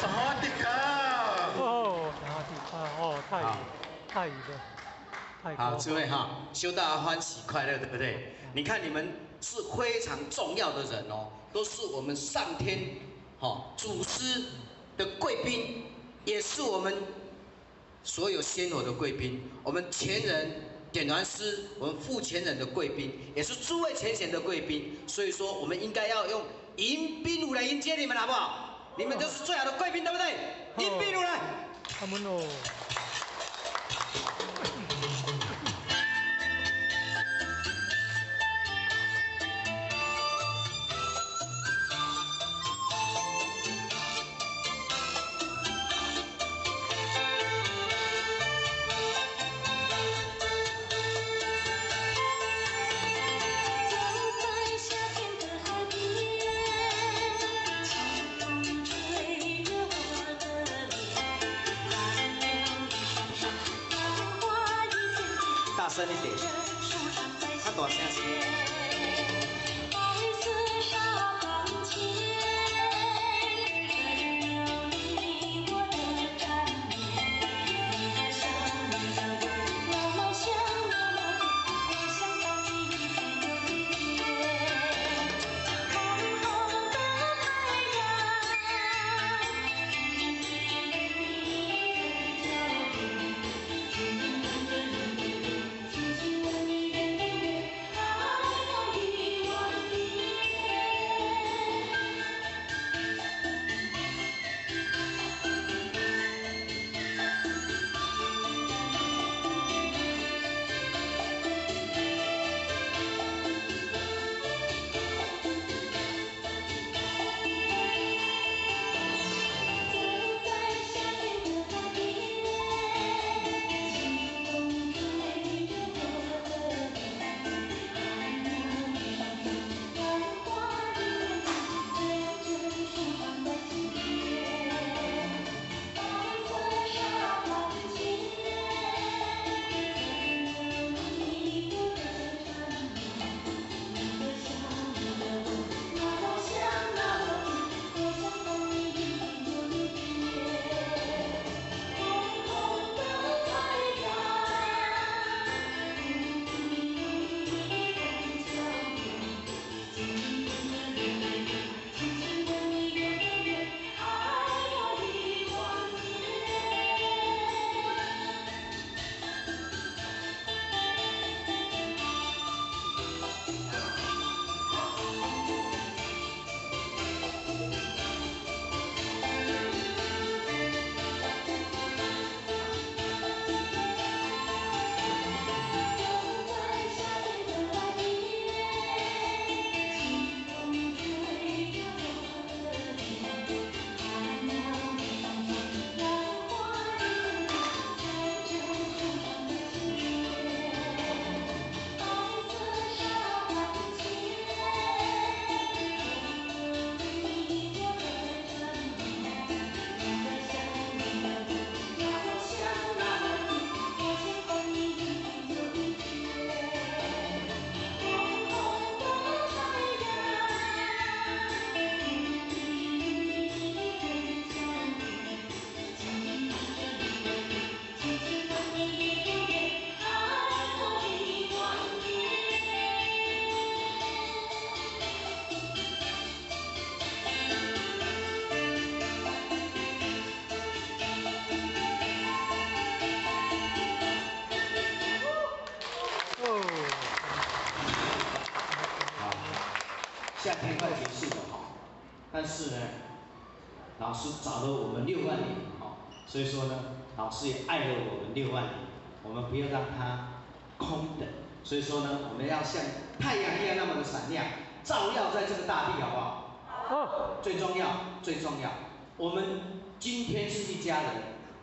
萨瓦迪卡！哦，萨瓦迪卡，哦，泰语的，泰国。好，诸位哈，修大家欢喜快乐，对不对？你看你们是非常重要的人哦，都是我们上天祖师的贵宾，也是我们所有仙佛的贵宾，我们前人点燃师，我们副前人的贵宾，也是诸位前贤的贵宾，所以说我们应该要用迎宾舞来迎接你们，好不好？你们都是最好的贵宾，对不对？迎宾舞来。他们哦。大声一点，他大声些。夏天快结束了哈，但是呢，老师找了我们6万年哈，所以说呢，老师也爱了我们6万年，我们不要让它空等，所以说呢，我们要像太阳一样那么的闪亮，照耀在这个大地，好不好？好。最重要，最重要，我们今天是一家人，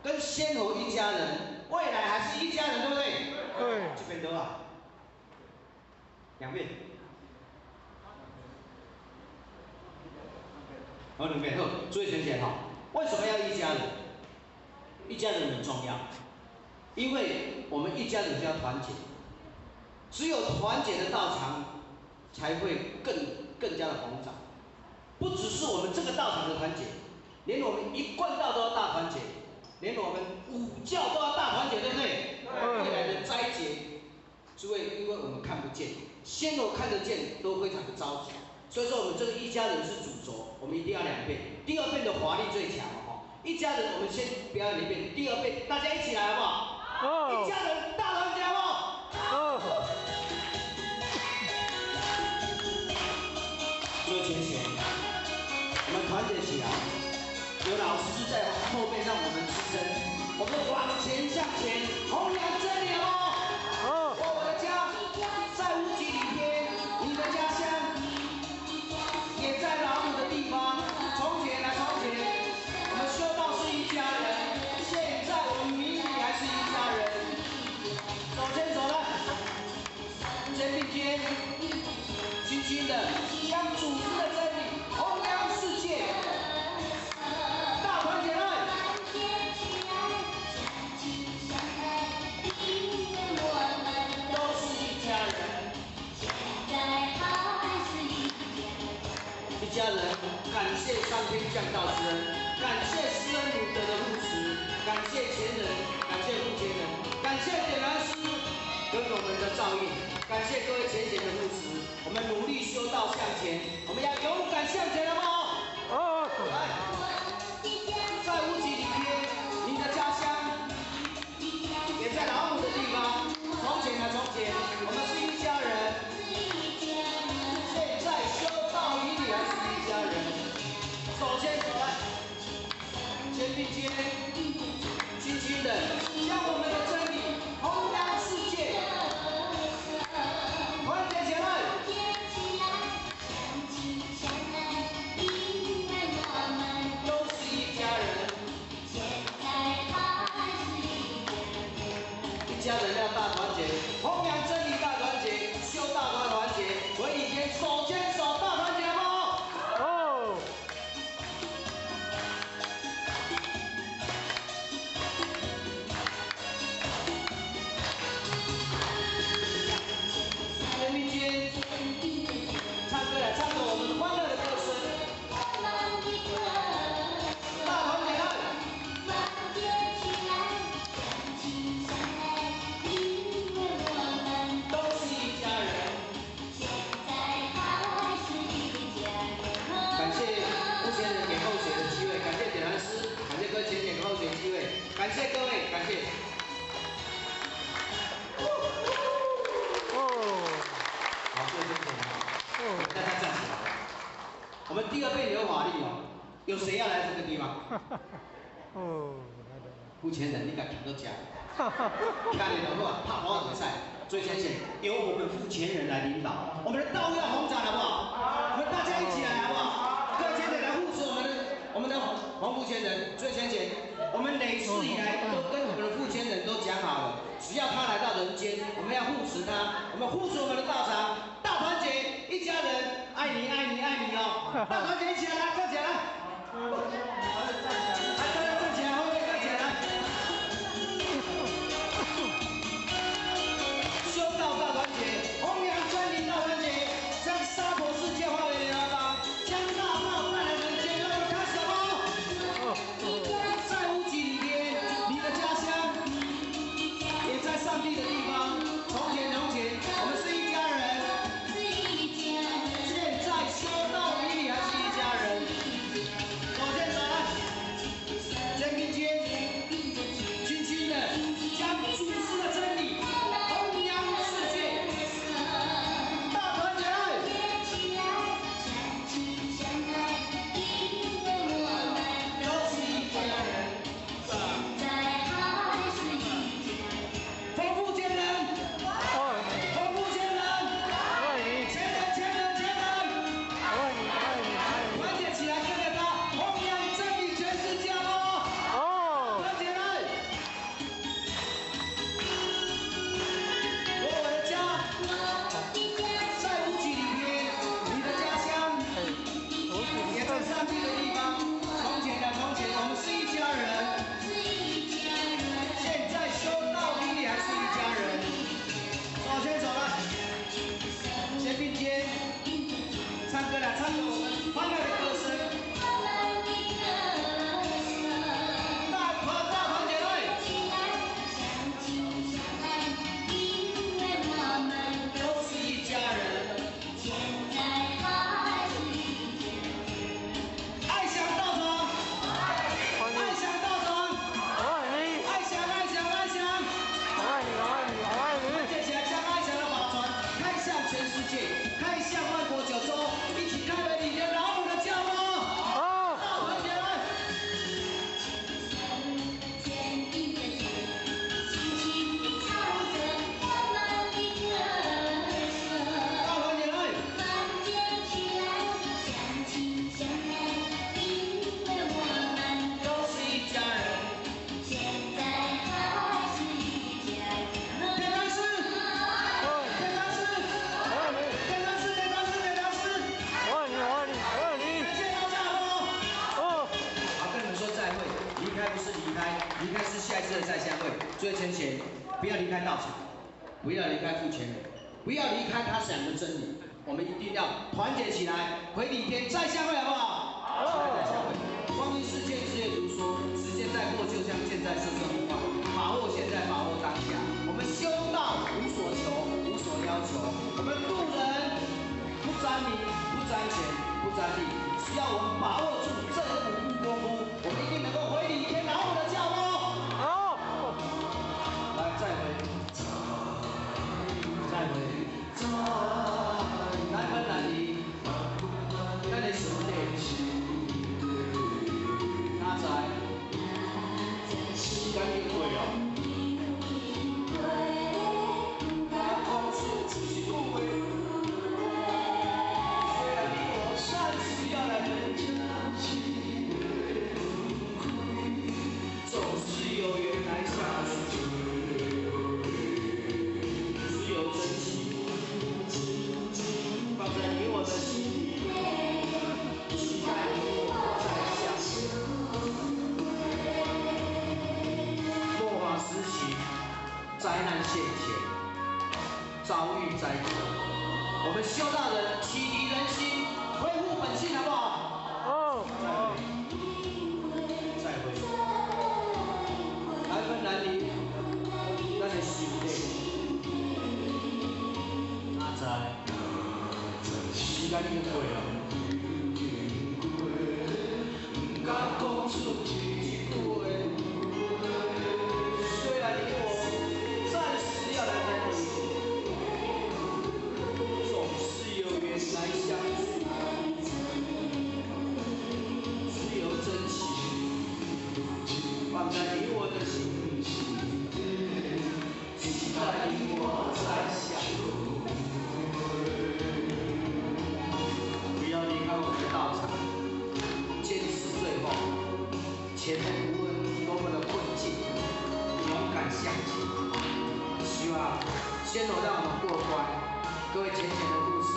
跟仙佛一家人，未来还是一家人，对不对？对。这边都啊，两边。好，两边好，注意听起来哈。为什么要一家人？一家人很重要，因为我们一家人就要团结，只有团结的道场，才会更加的宏长。不只是我们这个道场的团结，连我们一贯道都要大团结，连我们五教都要大团结，对不对？未来的斋节，诸位，因为我们看不见，仙罗看得见，都非常的着急。所以说，我们这个一家人是主轴，我们一定要2遍。第2遍的华丽最强哦。一家人，我们先表演1遍，第2遍大家一起来好不好？哦。一家人大团结好不好？哦。最前线，我们团结起来，有老师在后面让我们支撑，我们往前向前，弘扬真理好不好？哦。我的家在无极里边，你的家乡也在老母的地方。从前啊从前，我们修道是一家人，现在我们明明还是一家人。手牵手来，肩并肩，轻轻的将主子的真理弘扬世界。大团结来！都是一家人。一家人，感谢上天降道之恩，感谢施恩母德的护持，感谢前人，感谢父前人，感谢点燃师给我们的照应，感谢各位前贤的护持，我们努力修道向前，我们要勇敢向前，好不好？哦，来，在无极里边，你的家乡也在老母的地方。从前啊从前，我们是一家人。现在修道与你还是一家人。手牵手来，肩并肩，轻轻的将我们的真理弘扬世界。团结起来！都是一家人。一家人要大团结，弘扬真理大团结，修道大团结，为里边手牵手大团结，好不好？哦。肩并肩，唱歌来，唱着我们欢乐的歌声。大团结来！都是一家人。感谢目前人给候选的机会，感谢点燃师，感谢各位前给候选机会，感谢各位，感谢。好，各位先生，大家站起来。我们第2遍有法力哦，有谁要来这个地方？哦，付前人，你敢听都讲。看你的话，怕花比赛。最前线由我们付前人来领导，我们的道要红展好不好？我们大家一起来好不好？各位前人来护持我们的黄付前人。最前线，我们累世以来都跟我们的付前人都讲好了，只要他来到人间，我们要护持他，我们护持我们的道场，大团结，一家人，爱你爱你爱你哦！大团结一起来，站起来！来，大家站起来，后面站起来！修道大团结，弘扬真理大团结，将娑婆世界化为良方，将大道带来人间。让我们开始好不好？在无极里边，你的家乡也在上帝的地方。从前从前，我们是一家人。现在修道与你还是一家人。手牵手来。离开是下一次的再相会。最后前，不要离开道场，不要离开父权人，不要离开他讲的真理。我们一定要团结起来，回礼天再相会，好不好？好，再相会。光阴似箭，日月如梭，时间在过，就像箭在射身无话。把握现在，把握当下。我们修道无所求，无所要求。我们渡人不沾名，不沾钱，不沾利，只要我们把握住这5步功夫，我们一定能够回礼天老母的教哦。好，来再回，再回，难分难离，咱的兄弟，哪知时间已过哦。灾难现前，遭遇灾祸，我们修道人启迪人心，恢复本性，好不好？再会，难分难离，咱的兄弟，哪知时间已过啊，不敢讲出一句话。虽然你我。要来在这里，总是有缘来相聚，只有真情放在你我的心里，期待你我再相会。不要离开我们的道场，坚持最后，前面无论多么的困境，勇敢向前。希望先让我们过关，各位浅浅的故事，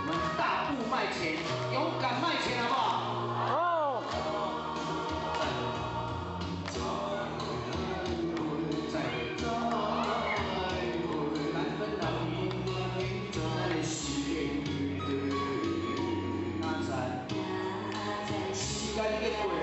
我们大步迈前，勇敢迈前，好不好？好。再会，难分难离，咱的事业，哪知时间已经过了。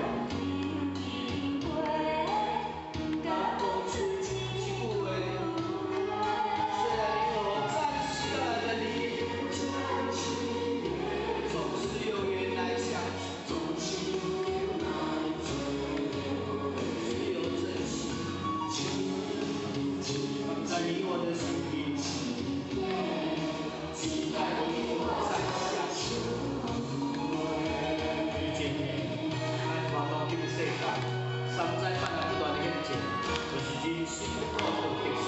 山寨办了不断的演讲，就是人生过度结束，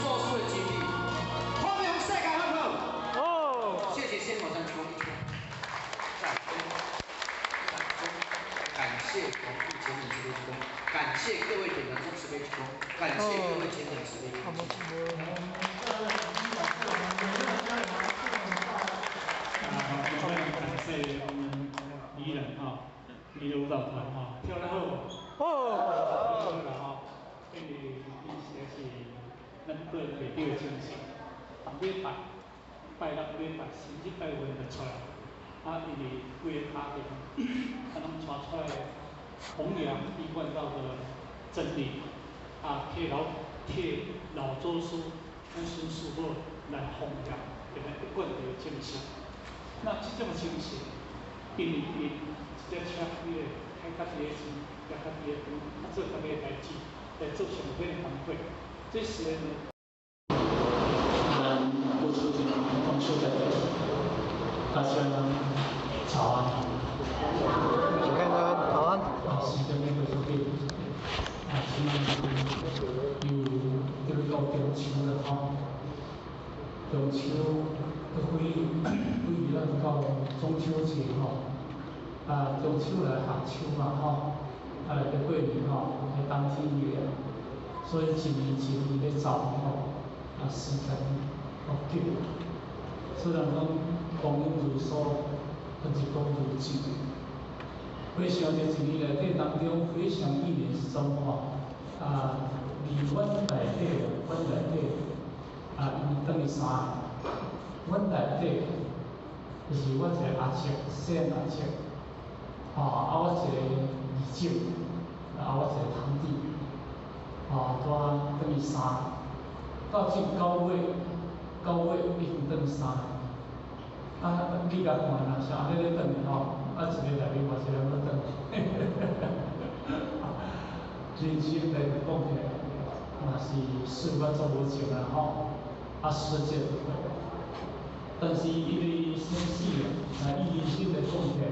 做事的经历，欢迎世界好不好？哦，谢谢先火山提供。感谢同步前景慈悲提供，感谢各位点燃中慈悲提供，感谢各位前景慈悲提供。感谢我们宜人宜的舞蹈团跳得好。好啦因为以前是咱个人内底的精神，逐礼拜6礼拜星期拜五就出来，因为规个家庭，拢传出来弘扬一贯道的真理，替老祖师、咱孙师傅来弘扬，变成一贯的精神。那这种精神，因为这车开家己的钱，家己的饭，做家己的代志，来做上好的工作，这是咱付出这个丰收的大家早安。请看看早安。时间呢就对，今有这个到中秋了中秋都会咱到中秋节中秋来夏秋嘛来过年来当天爷，所以一年咧走时间急，虽然讲光阴如梭，但是光如箭。回想这一年内底当中，回想一年生活，离阮内底，因等于三个，阮内底就是我一个阿叔，细汉阿叔，我一个二舅，我一个堂弟，等于三个，到这9月已经等于三个。你甲看啦，像安尼咧等一个内面偌济人要等。人生来讲起来，嘛是事我做无成啦世界就过。但是因为生死啊，以人生来讲起来，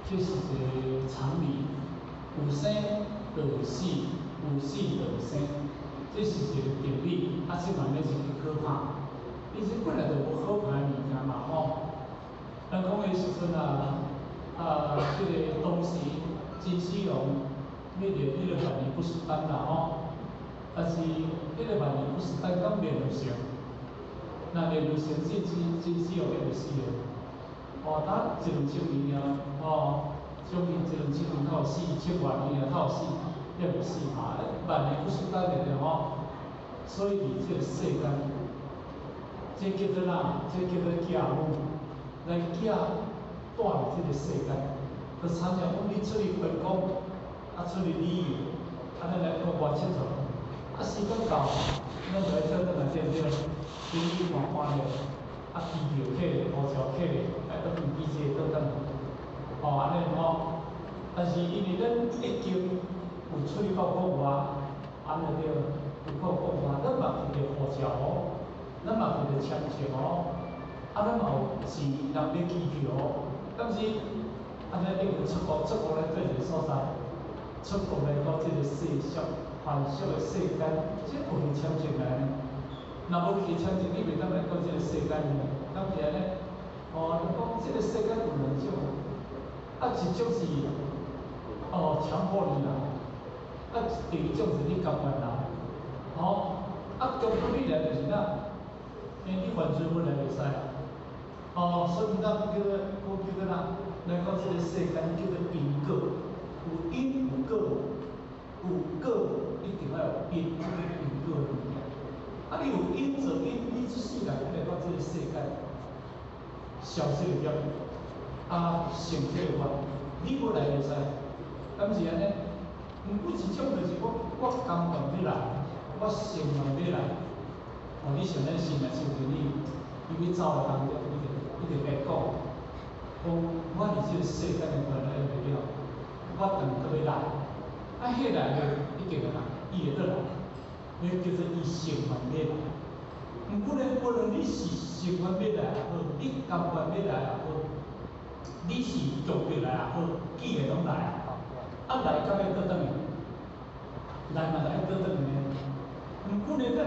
这是一个常理，有生就有死，有死就有生，这是一个定理，这嘛免是去可怕。人生本来就无可怕的物件嘛咱讲的时阵这个当时金丝龙，你就万年不死丹啦但是迄个万年不死丹敢练就成，那练就成金丝龙也袂死的。等1-2千年将近1-2千年才有死，1000多年才有死，也袂死万年不死丹的所以伫这个世间，这叫做教母。来寄带入这个世间，就参照讲你出去观光，出去旅游，咱来国外佚佗，时间到，咱就来跳转来对不对？天气看看咧，机票客咧，护照客咧，倒转机车倒转来，安尼但是因为咱已经有出去到国外，安尼对，有到国外，咱嘛摕着护照咱嘛摕着签证咱嘛有钱人买机票但是安尼你有出国来做一个所在，出国来到这个世俗繁俗的世间，这有去签证来呢？若无去签证，你袂当来到这个世间呢？敢是安尼？你讲这个世间有2种，一种是强迫你来，第2种是你甘愿来。强迫你来就是哪？你完全本来袂使所以咱叫做哪？来到这个世间叫做因果，有因有果，有果一定要有因，这个因果的物件。你有因则因，你这世人来到这个世间，消失了业，成这个愿，你要来袂使，敢是安尼？毋过一种就是我甘愿要来，我心愿要来。你想咱心来想着你要走的当中，一定会讲，我伫这个世间的烦恼会袂了，我当搁要来，迄来了已经来，伊会倒来，迄叫做伊心愿要来。毋过咧，无论你是心愿要来也好，你甘愿要来也好，你是强迫来也好，既然拢来来敢要倒转去？来嘛来倒转去呢？毋过咧，咱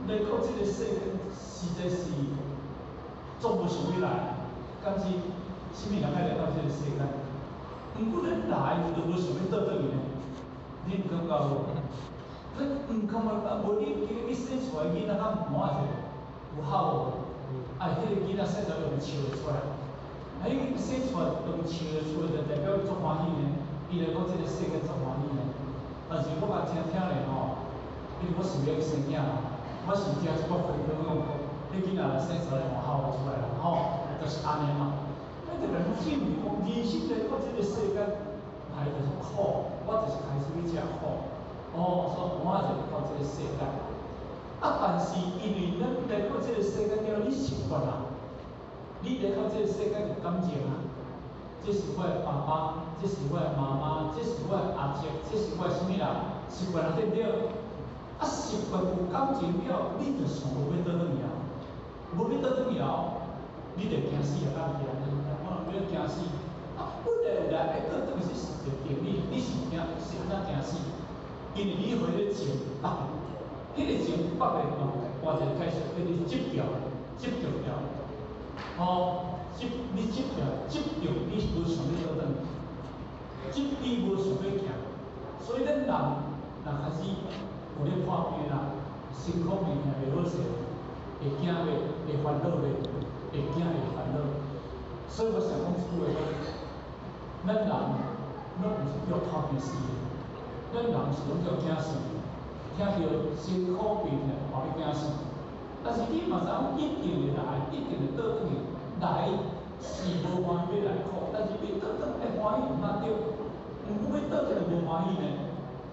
来到这个世间，实在是总无想要来，敢是啥物人爱来到这个世间？毋过咱来就无想要倒转去呢？你毋感觉无？咱毋感觉无你生出来囡仔较满者，有孝无？迄个囡仔生出来用笑会出来，伊生出来用笑会出来，就代表足欢喜呢。伊来到这个世界足欢喜呢。但是我听咧因为我想要生囝我是听一个分享讲，你囡仔若生出来换孝会出来啦，就是安尼嘛。咱就来进入讲，人生来到这个世间，来就是苦，我就是开始要吃苦。所以我就到这个世间。但是因为咱来到这个世间了，你习惯啦，你来到这个世界有感情这是我的爸爸，这是我的妈妈，这是我的阿叔，这是我的啥物人？习惯了对不对？习惯有感情了，你就想无要倒转去无要倒转去你就惊死啊！敢是安尼？不要惊死。本来有来倒转去是一个定理，你是安怎惊死？因为你互迄个情放，迄个情放咧换一个解释，叫你执着掉。你执着，你无想要倒转去，你无想要行，所以咱人若开始有咧破病啦，身躯面袂好势，会惊会烦恼咧，会惊会烦恼。所以我想讲一句话，咱人毋是叫破病死的，咱人是拢叫惊死。听到辛苦病咧，话你惊死。但是你嘛知影，一定会来，一定会倒转去。来是无欢喜要来苦，但是你倒转会欢喜毋哪对？毋过要倒转来无欢喜呢，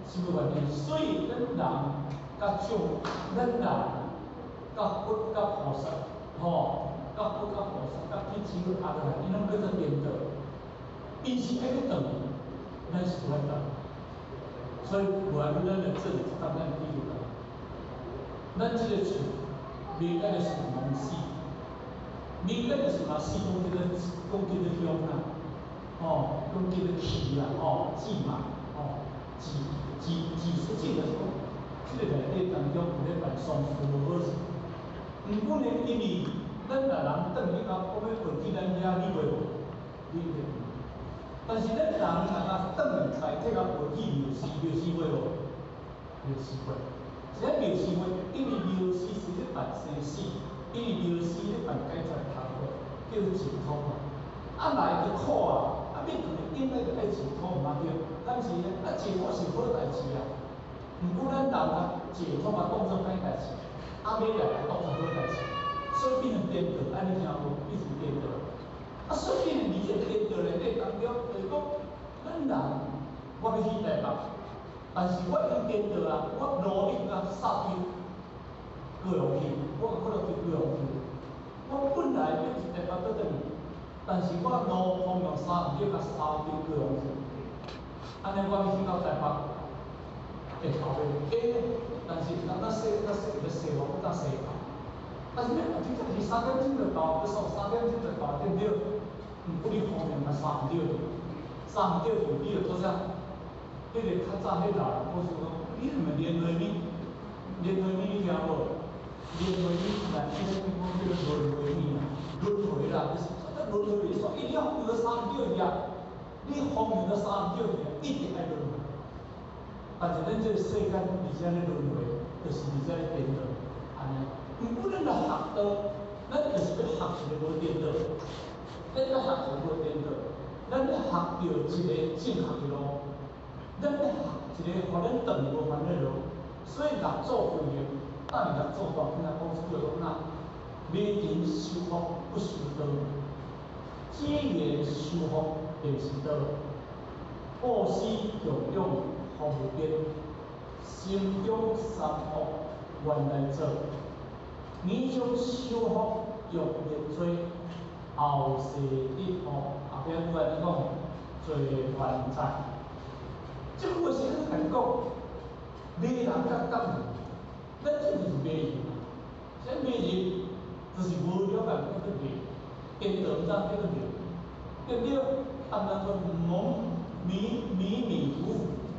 是无原因。所以咱人甲众，咱人甲佛甲菩萨，甲佛甲菩萨甲天主阿罗汉，伊拢叫做颠倒。伊是爱去等，咱是不爱等。所以无论咱的这里，咱第一个，咱这个厝，明白的是农死，明白的是嘛死讲叫做香啦，讲叫做气啦，气嘛，气出气的时候，这个内底当中有咧办丧事无好势。毋过呢，因为咱若人等去到讲要回去咱遐，你袂无？你袂。但是咱人若甲转来体甲回去庙寺会无？庙寺会。这庙寺会，因为庙寺是咧办生死，因为庙寺咧办解决头会，叫做净土嘛。来就苦啊，免同因为就爱净土毋嘛对。但是呢，净土是好代志啊。毋过咱人净土嘛当作歹代志，尾来当作好代志，所以变成颠倒，安尼听无？变成颠倒。所以呢，你这颠倒内底当中，就是讲，咱人我要去台北，但是我已经颠倒啊，我努力甲杀去高雄去，我可能去高雄去。我本来要去台北倒转去，但是我路方向杀毋对，甲杀去高雄去。安尼我去到台北，会到袂？但是咱说要说我不当说到。但是呢，真正是3点钟就到，要送3点钟就到，对不对？毋过你方面嘛杀毋对，杀毋对就你就做啥？迄个较早迄老人故事讲，你是咪连回咪？连回咪你听无？连回咪来，迄个讲叫做轮回咪啊，轮回啦，就是轮回是说，你方向都杀毋对去啊，你方向都杀毋对去啊，一定爱轮回。但是咱这个世间而且咧轮回，就是而且咧颠倒，安尼。毋过咱来学道，咱就是要学一个无颠倒，咱要学一个无颠倒，咱要学到一个正确的路，咱要学一个互咱断无烦的路。所以六祖规个，但六祖大经来讲出来讲哪，每人修福不修道，结缘修福就是道，布施供养福无边，心中三恶原来做。你将修福用灭罪，后世得福。后边拄来讲，做还债。这句话是安怎甲你讲？骂人甲讲人，咱这就是骂人嘛。这骂人就是无了解叫做骂，颠倒毋知叫做骂，对不对？当然说迷糊糊，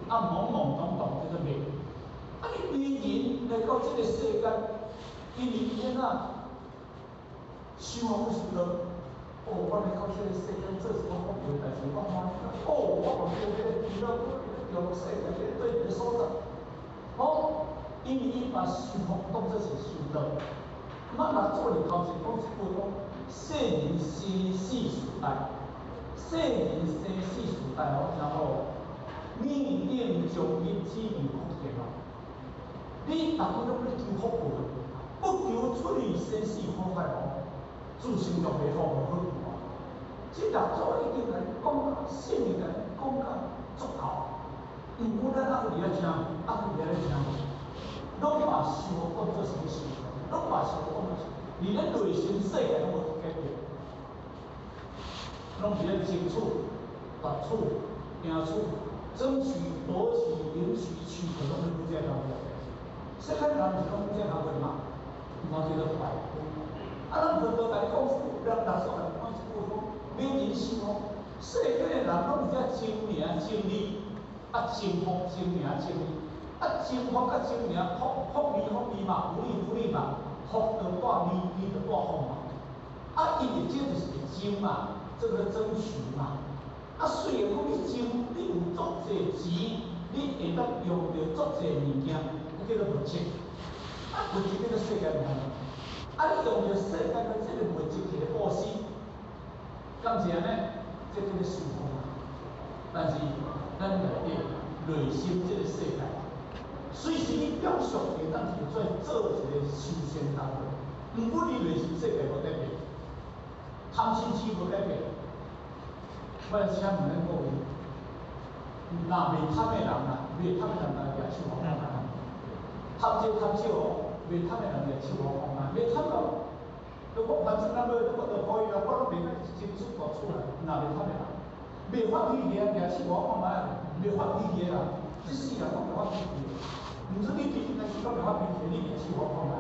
懵懵懂懂叫做骂。你骂人来到这个世间。因为伊怎修福不修道，我来到这个世间做什么福德代志，我欢喜啦。我往这个遇到用世界这对的所在，因为伊把修福当作是修道。若做哩头前讲一句讲，世人生死时代，世人生死时代然后命定将因之于福田你逐个拢咧求福报。不求出离生死苦海哦，自身就袂好无好过。即六祖已经来讲到，性命来讲到足够。毋过咱还有伫咧听，还有伫咧听，拢把修福当作是咧修，拢把修福当作是，而咧内心世界拢无改变，拢伫咧争取、夺取、赢取、争取、夺取、赢取、取得，拢是不正当的。世间人是讲不正当的嘛？我觉得坏。咱佛陀甲你讲，六祖甲你讲一句讲，每人修福，世间的人拢是只争名争利，争福争名争利，争福甲争名，福利嘛，福利嘛，福就带利就带福嘛。因为这就是争嘛，这个争取嘛。虽然讲你争，你有足济钱，你会当用着足济物件，叫做物质。物质叫做世间物。你用着世间的这个物质去来布施，敢是安尼？这叫做修福嘛。但是咱内底内心这个世界，随时你表述会当去做一个修仙工作，毋过你内心世界无改变，贪心痴无改变。我来请问咱各位，若袂贪的人啊，袂贪的人来举手看看。贪少贪少哦，袂贪的人举手看看，袂贪哦。我反正咱要我就可以啦，我拢袂甲真出大厝啦，若袂贪的人。袂发脾气啊，举手看卖，袂发脾气啦，这世人拢袂发脾气。毋是你对但是讲袂发脾气，你举手看卖。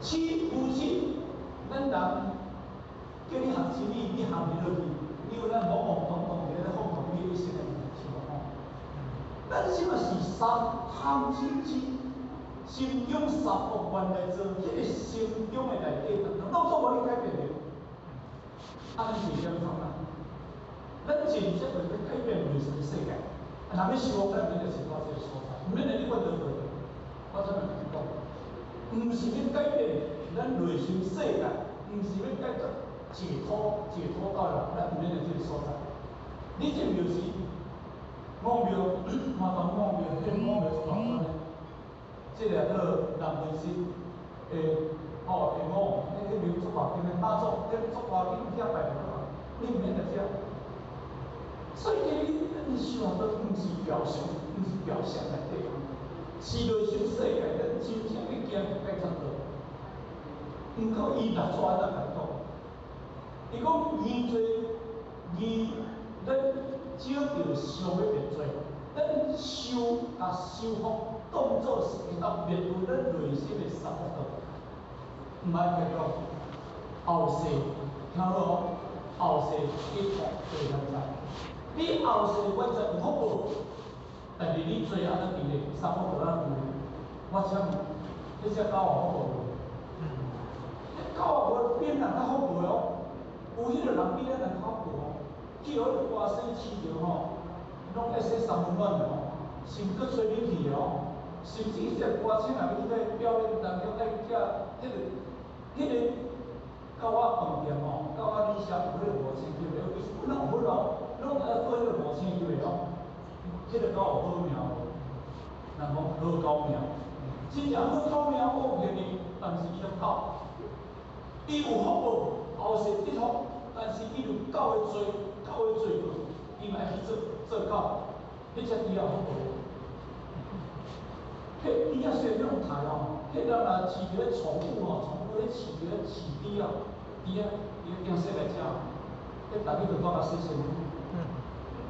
夫妻，咱人叫你学真理，你学袂落去，你有咱懵懵懂懂伫咧放纵你一生的生活。咱即嘛是三贪嗔痴，心中三恶愿来做，迄个心中的内底，拢做无你改变的。啊，咱是点讲啊？咱真正要改变内心的世界，若要修改，咱就是到这个所在，免来你问到对。我怎么跟你讲？毋是要改变咱内心世界，毋是要改变解脱到了，咱毋免来这个所在。你这庙是五庙，麻烦五庙，迄五庙是偌款呢？这个个人本身诶，下五，迄庙做偌紧的，妈祖，迄做偌紧，遐拜就好，你毋免来遮。所以你想到毋是表象，毋是表象内底。是内心世界，咱真正要行改怎做？毋过伊六纸咱来讲，伊讲言做言，咱少着伤要变做，咱修甲修复当作是会当面对咱内心的三恶道。毋爱去讲后世，听好哦，后世一学对咱知。你后世我知有福报。但是你做安尼伫咧，三福道安尼，我请问，你只狗有福报无？狗也无比人较福报哦，有迄个人比咱人较福报哦。去互迄歌星饲着吼，拢会洗三温暖的吼，甚至吹冷气的吼，甚至即个歌星若要去表演当中，爱遮迄个狗仔饭店吼，狗仔理想有迄个5000块的，其实本来有份哦，拢爱做迄个5000块的哦。迄个狗有好命无？人讲好狗命，真正好狗命好骗你，但是伊个狗，伊有福报，后世得福，但是伊有狗的罪，狗的罪过，伊嘛爱去做狗，迄只猪也有福报。迄猪仔虽然用杀哦，迄人若饲一个宠物吼，宠物咧饲一个饲猪啊，猪仔伊用洗来食，迄逐日就帮甲洗身。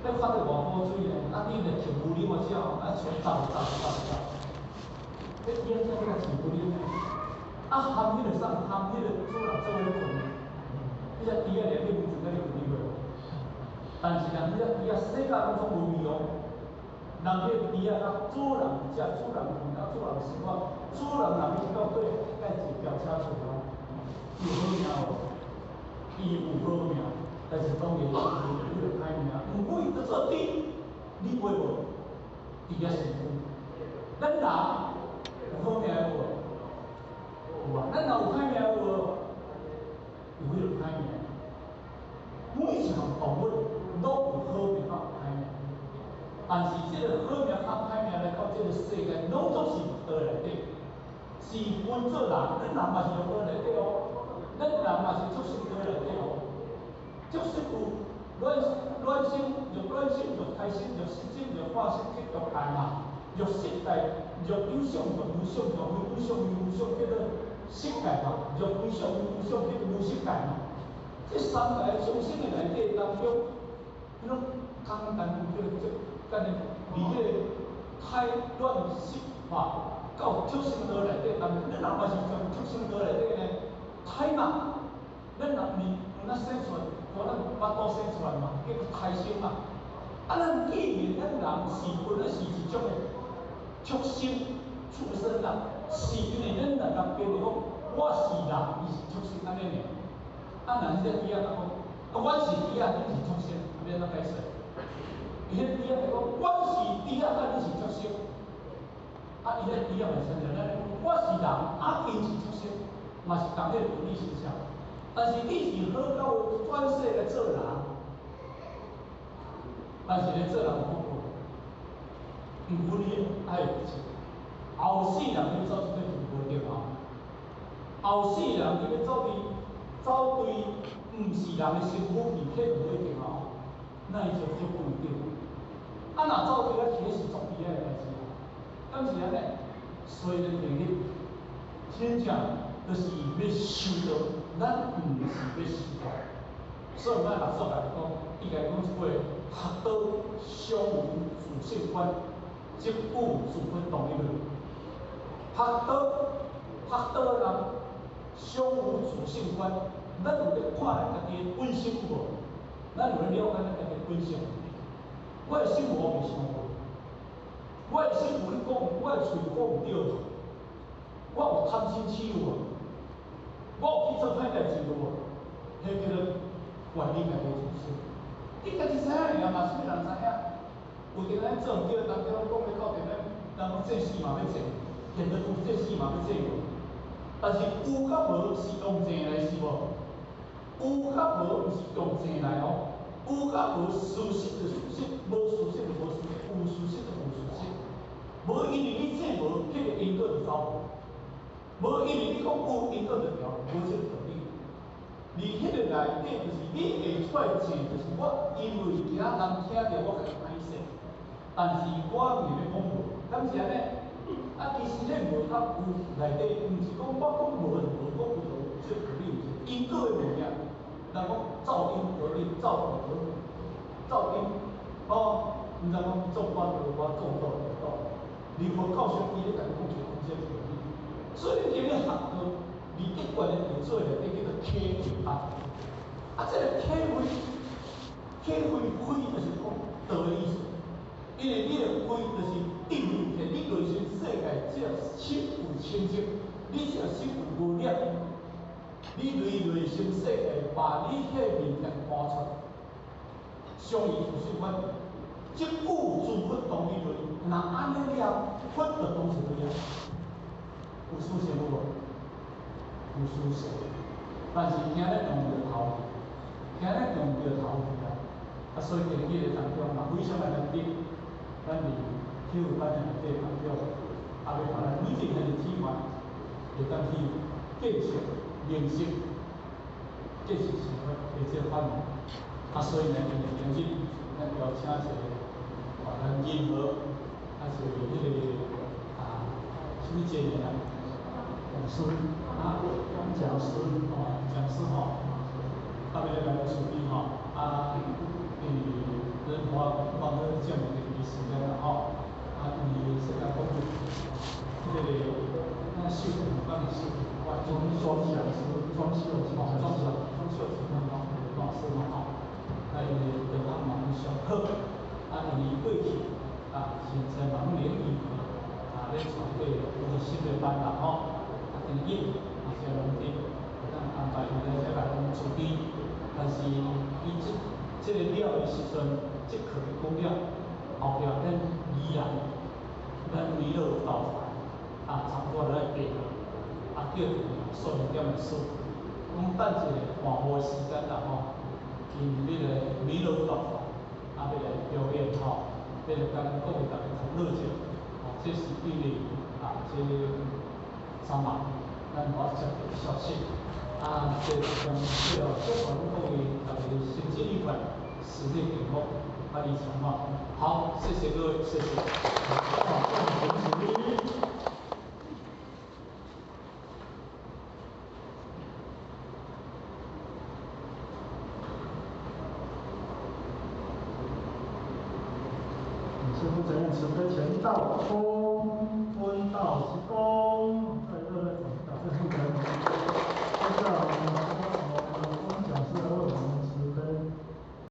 迄发得偌好水呢，啊你着摕牛奶我只啊全走。迄猪仔只甲摕牛奶，啊含迄个啥，含迄个主人做伙困，迄只猪仔连你唔知甲你困去袂？但是人迄只猪仔世界拢总无味哦。人迄个猪仔甲主人食，主人困，甲主人生活，主人若要去到对，该一飙车出哦，伊有好命哦，伊有好命。但是当然，伊就歹命，毋过伊就做猪，你买无？伊也辛苦。咱人有好命有无？有啊。咱人有歹命有无？有迄个歹命。每一项动物拢有好命甲有歹命，但是这个好命甲歹命来到这个世界，拢总是道内底，是分做人，咱人嘛是道内底哦，咱人嘛是出生道内底哦。就是有卵生，肉卵生，肉胎生，肉湿生，肉化生，去肉蛋嘛，肉湿代，肉有上，肉无上，肉有上，有无上，叫做湿界嘛，肉有上，有无上，叫做无湿界嘛。这三界众生的内底当中，迄种空间叫做离迄个胎卵湿化到畜生道内底当中，咱人嘛是从畜生道内底呢，胎嘛，咱人那生出来。可能巴肚生出来嘛，叫做胎生嘛。啊，咱既然咱人是本来是一种的畜生啦，是因为咱人变讲我是人，伊是畜生安尼呢。啊，若迄只猪仔讲，我是猪仔，你是畜生，免怎解释？伊迄猪仔讲，我是猪仔，啊，你是畜生。啊，伊迄猪仔嘛承认咱，我是人，啊，因是畜生，嘛是同迄个道理现象。但是你是好到转世来做人，但是咧做人有福报，毋过你爱有钱，后世人要走这个就无对啊。后世人你要走对，毋是人的身份而骗无一定啊，那伊就不一定。啊，若走对其实作弊个代志啊，敢是安尼？所以咧，今日真正就是要修道，咱毋是要修道。所以咱六祖来讲，伊来讲一句：学道相无自性观，即故自分同一论。学道人相无自性观，咱有咧看咱家己的本性有无？咱有咧了解咱家己的本性。我的心无袂伤无，我的心有咧讲，我的喙讲毋对无，我有贪嗔痴有无？我有去做歹代志有无？迄叫做管理家己自性。你家己知影尔，嘛是要人知影。有阵咱做毋对，人叫咱讲要到阵咱，人讲这死嘛要做，现在有这死嘛要做无？但是有甲无是用正来是无？有甲无毋是用正来哦。有甲无事实就事实，无事实就无事实，有事实就无事实。无因为你正无，迄个因果就走无；无因为你讲有，因果就调，无这个道理。而迄个内底就是你会出来正，就是我因为惊人听着我家己歹势，但是我毋是要讲无，敢是安尼？啊，其实迄无甲有内底，毋是讲我讲无就无，讲有就有，这个道理毋是因果的物件。人讲造因得因，造果得果，造因哦，毋知讲种瓜得瓜，种豆得豆。你无教学伊咧，家己讲全这个道理。所以你今日学到理结观的定做内底叫做体会法。啊，这个体会就是讲道的意思。因为你的慧就是定义起，你内心世界只要心有清净，你只要心有无念。你内心世界把你迄面件搬出，相依自性观，即故自佛同理论。若安尼了，佛就当是对啊。有殊胜有无？有殊胜，但是今日用着头，今日用着头去啊。啊，所以今日当中嘛，非常的难得，咱伫体育班的内底当中，啊，要把咱每一个人体验，会当去见识。认识，这是想法的这方面。啊，所以呢，今日咱邀请一个咱任何，还是迄个什么节日啊？讲师吼，特别来处理吼，咱帮咱这样的时间啦吼，世界公布，迄个秀帮你秀。装修老师嘛吼，啊因为对他嘛上好，啊因为过去现在嘛联谊咧传过新的班啦吼，电影这拢伫咱安排伊来遮来处理，但是伊这个了的时阵，这课讲了，后壁咱依然娱乐导法差不多来变。叫数重点的数，等一下换无时间啦吼，因迄个美劳动法，要来表演吼，要来甲咱讲的大家较热情，这是因为这3万，咱我接到消息，这将最后这款讲的大家心情愉快，实力幸福，理想嘛。好，谢谢各位，谢谢。师父怎样慈悲前道，公温道是公。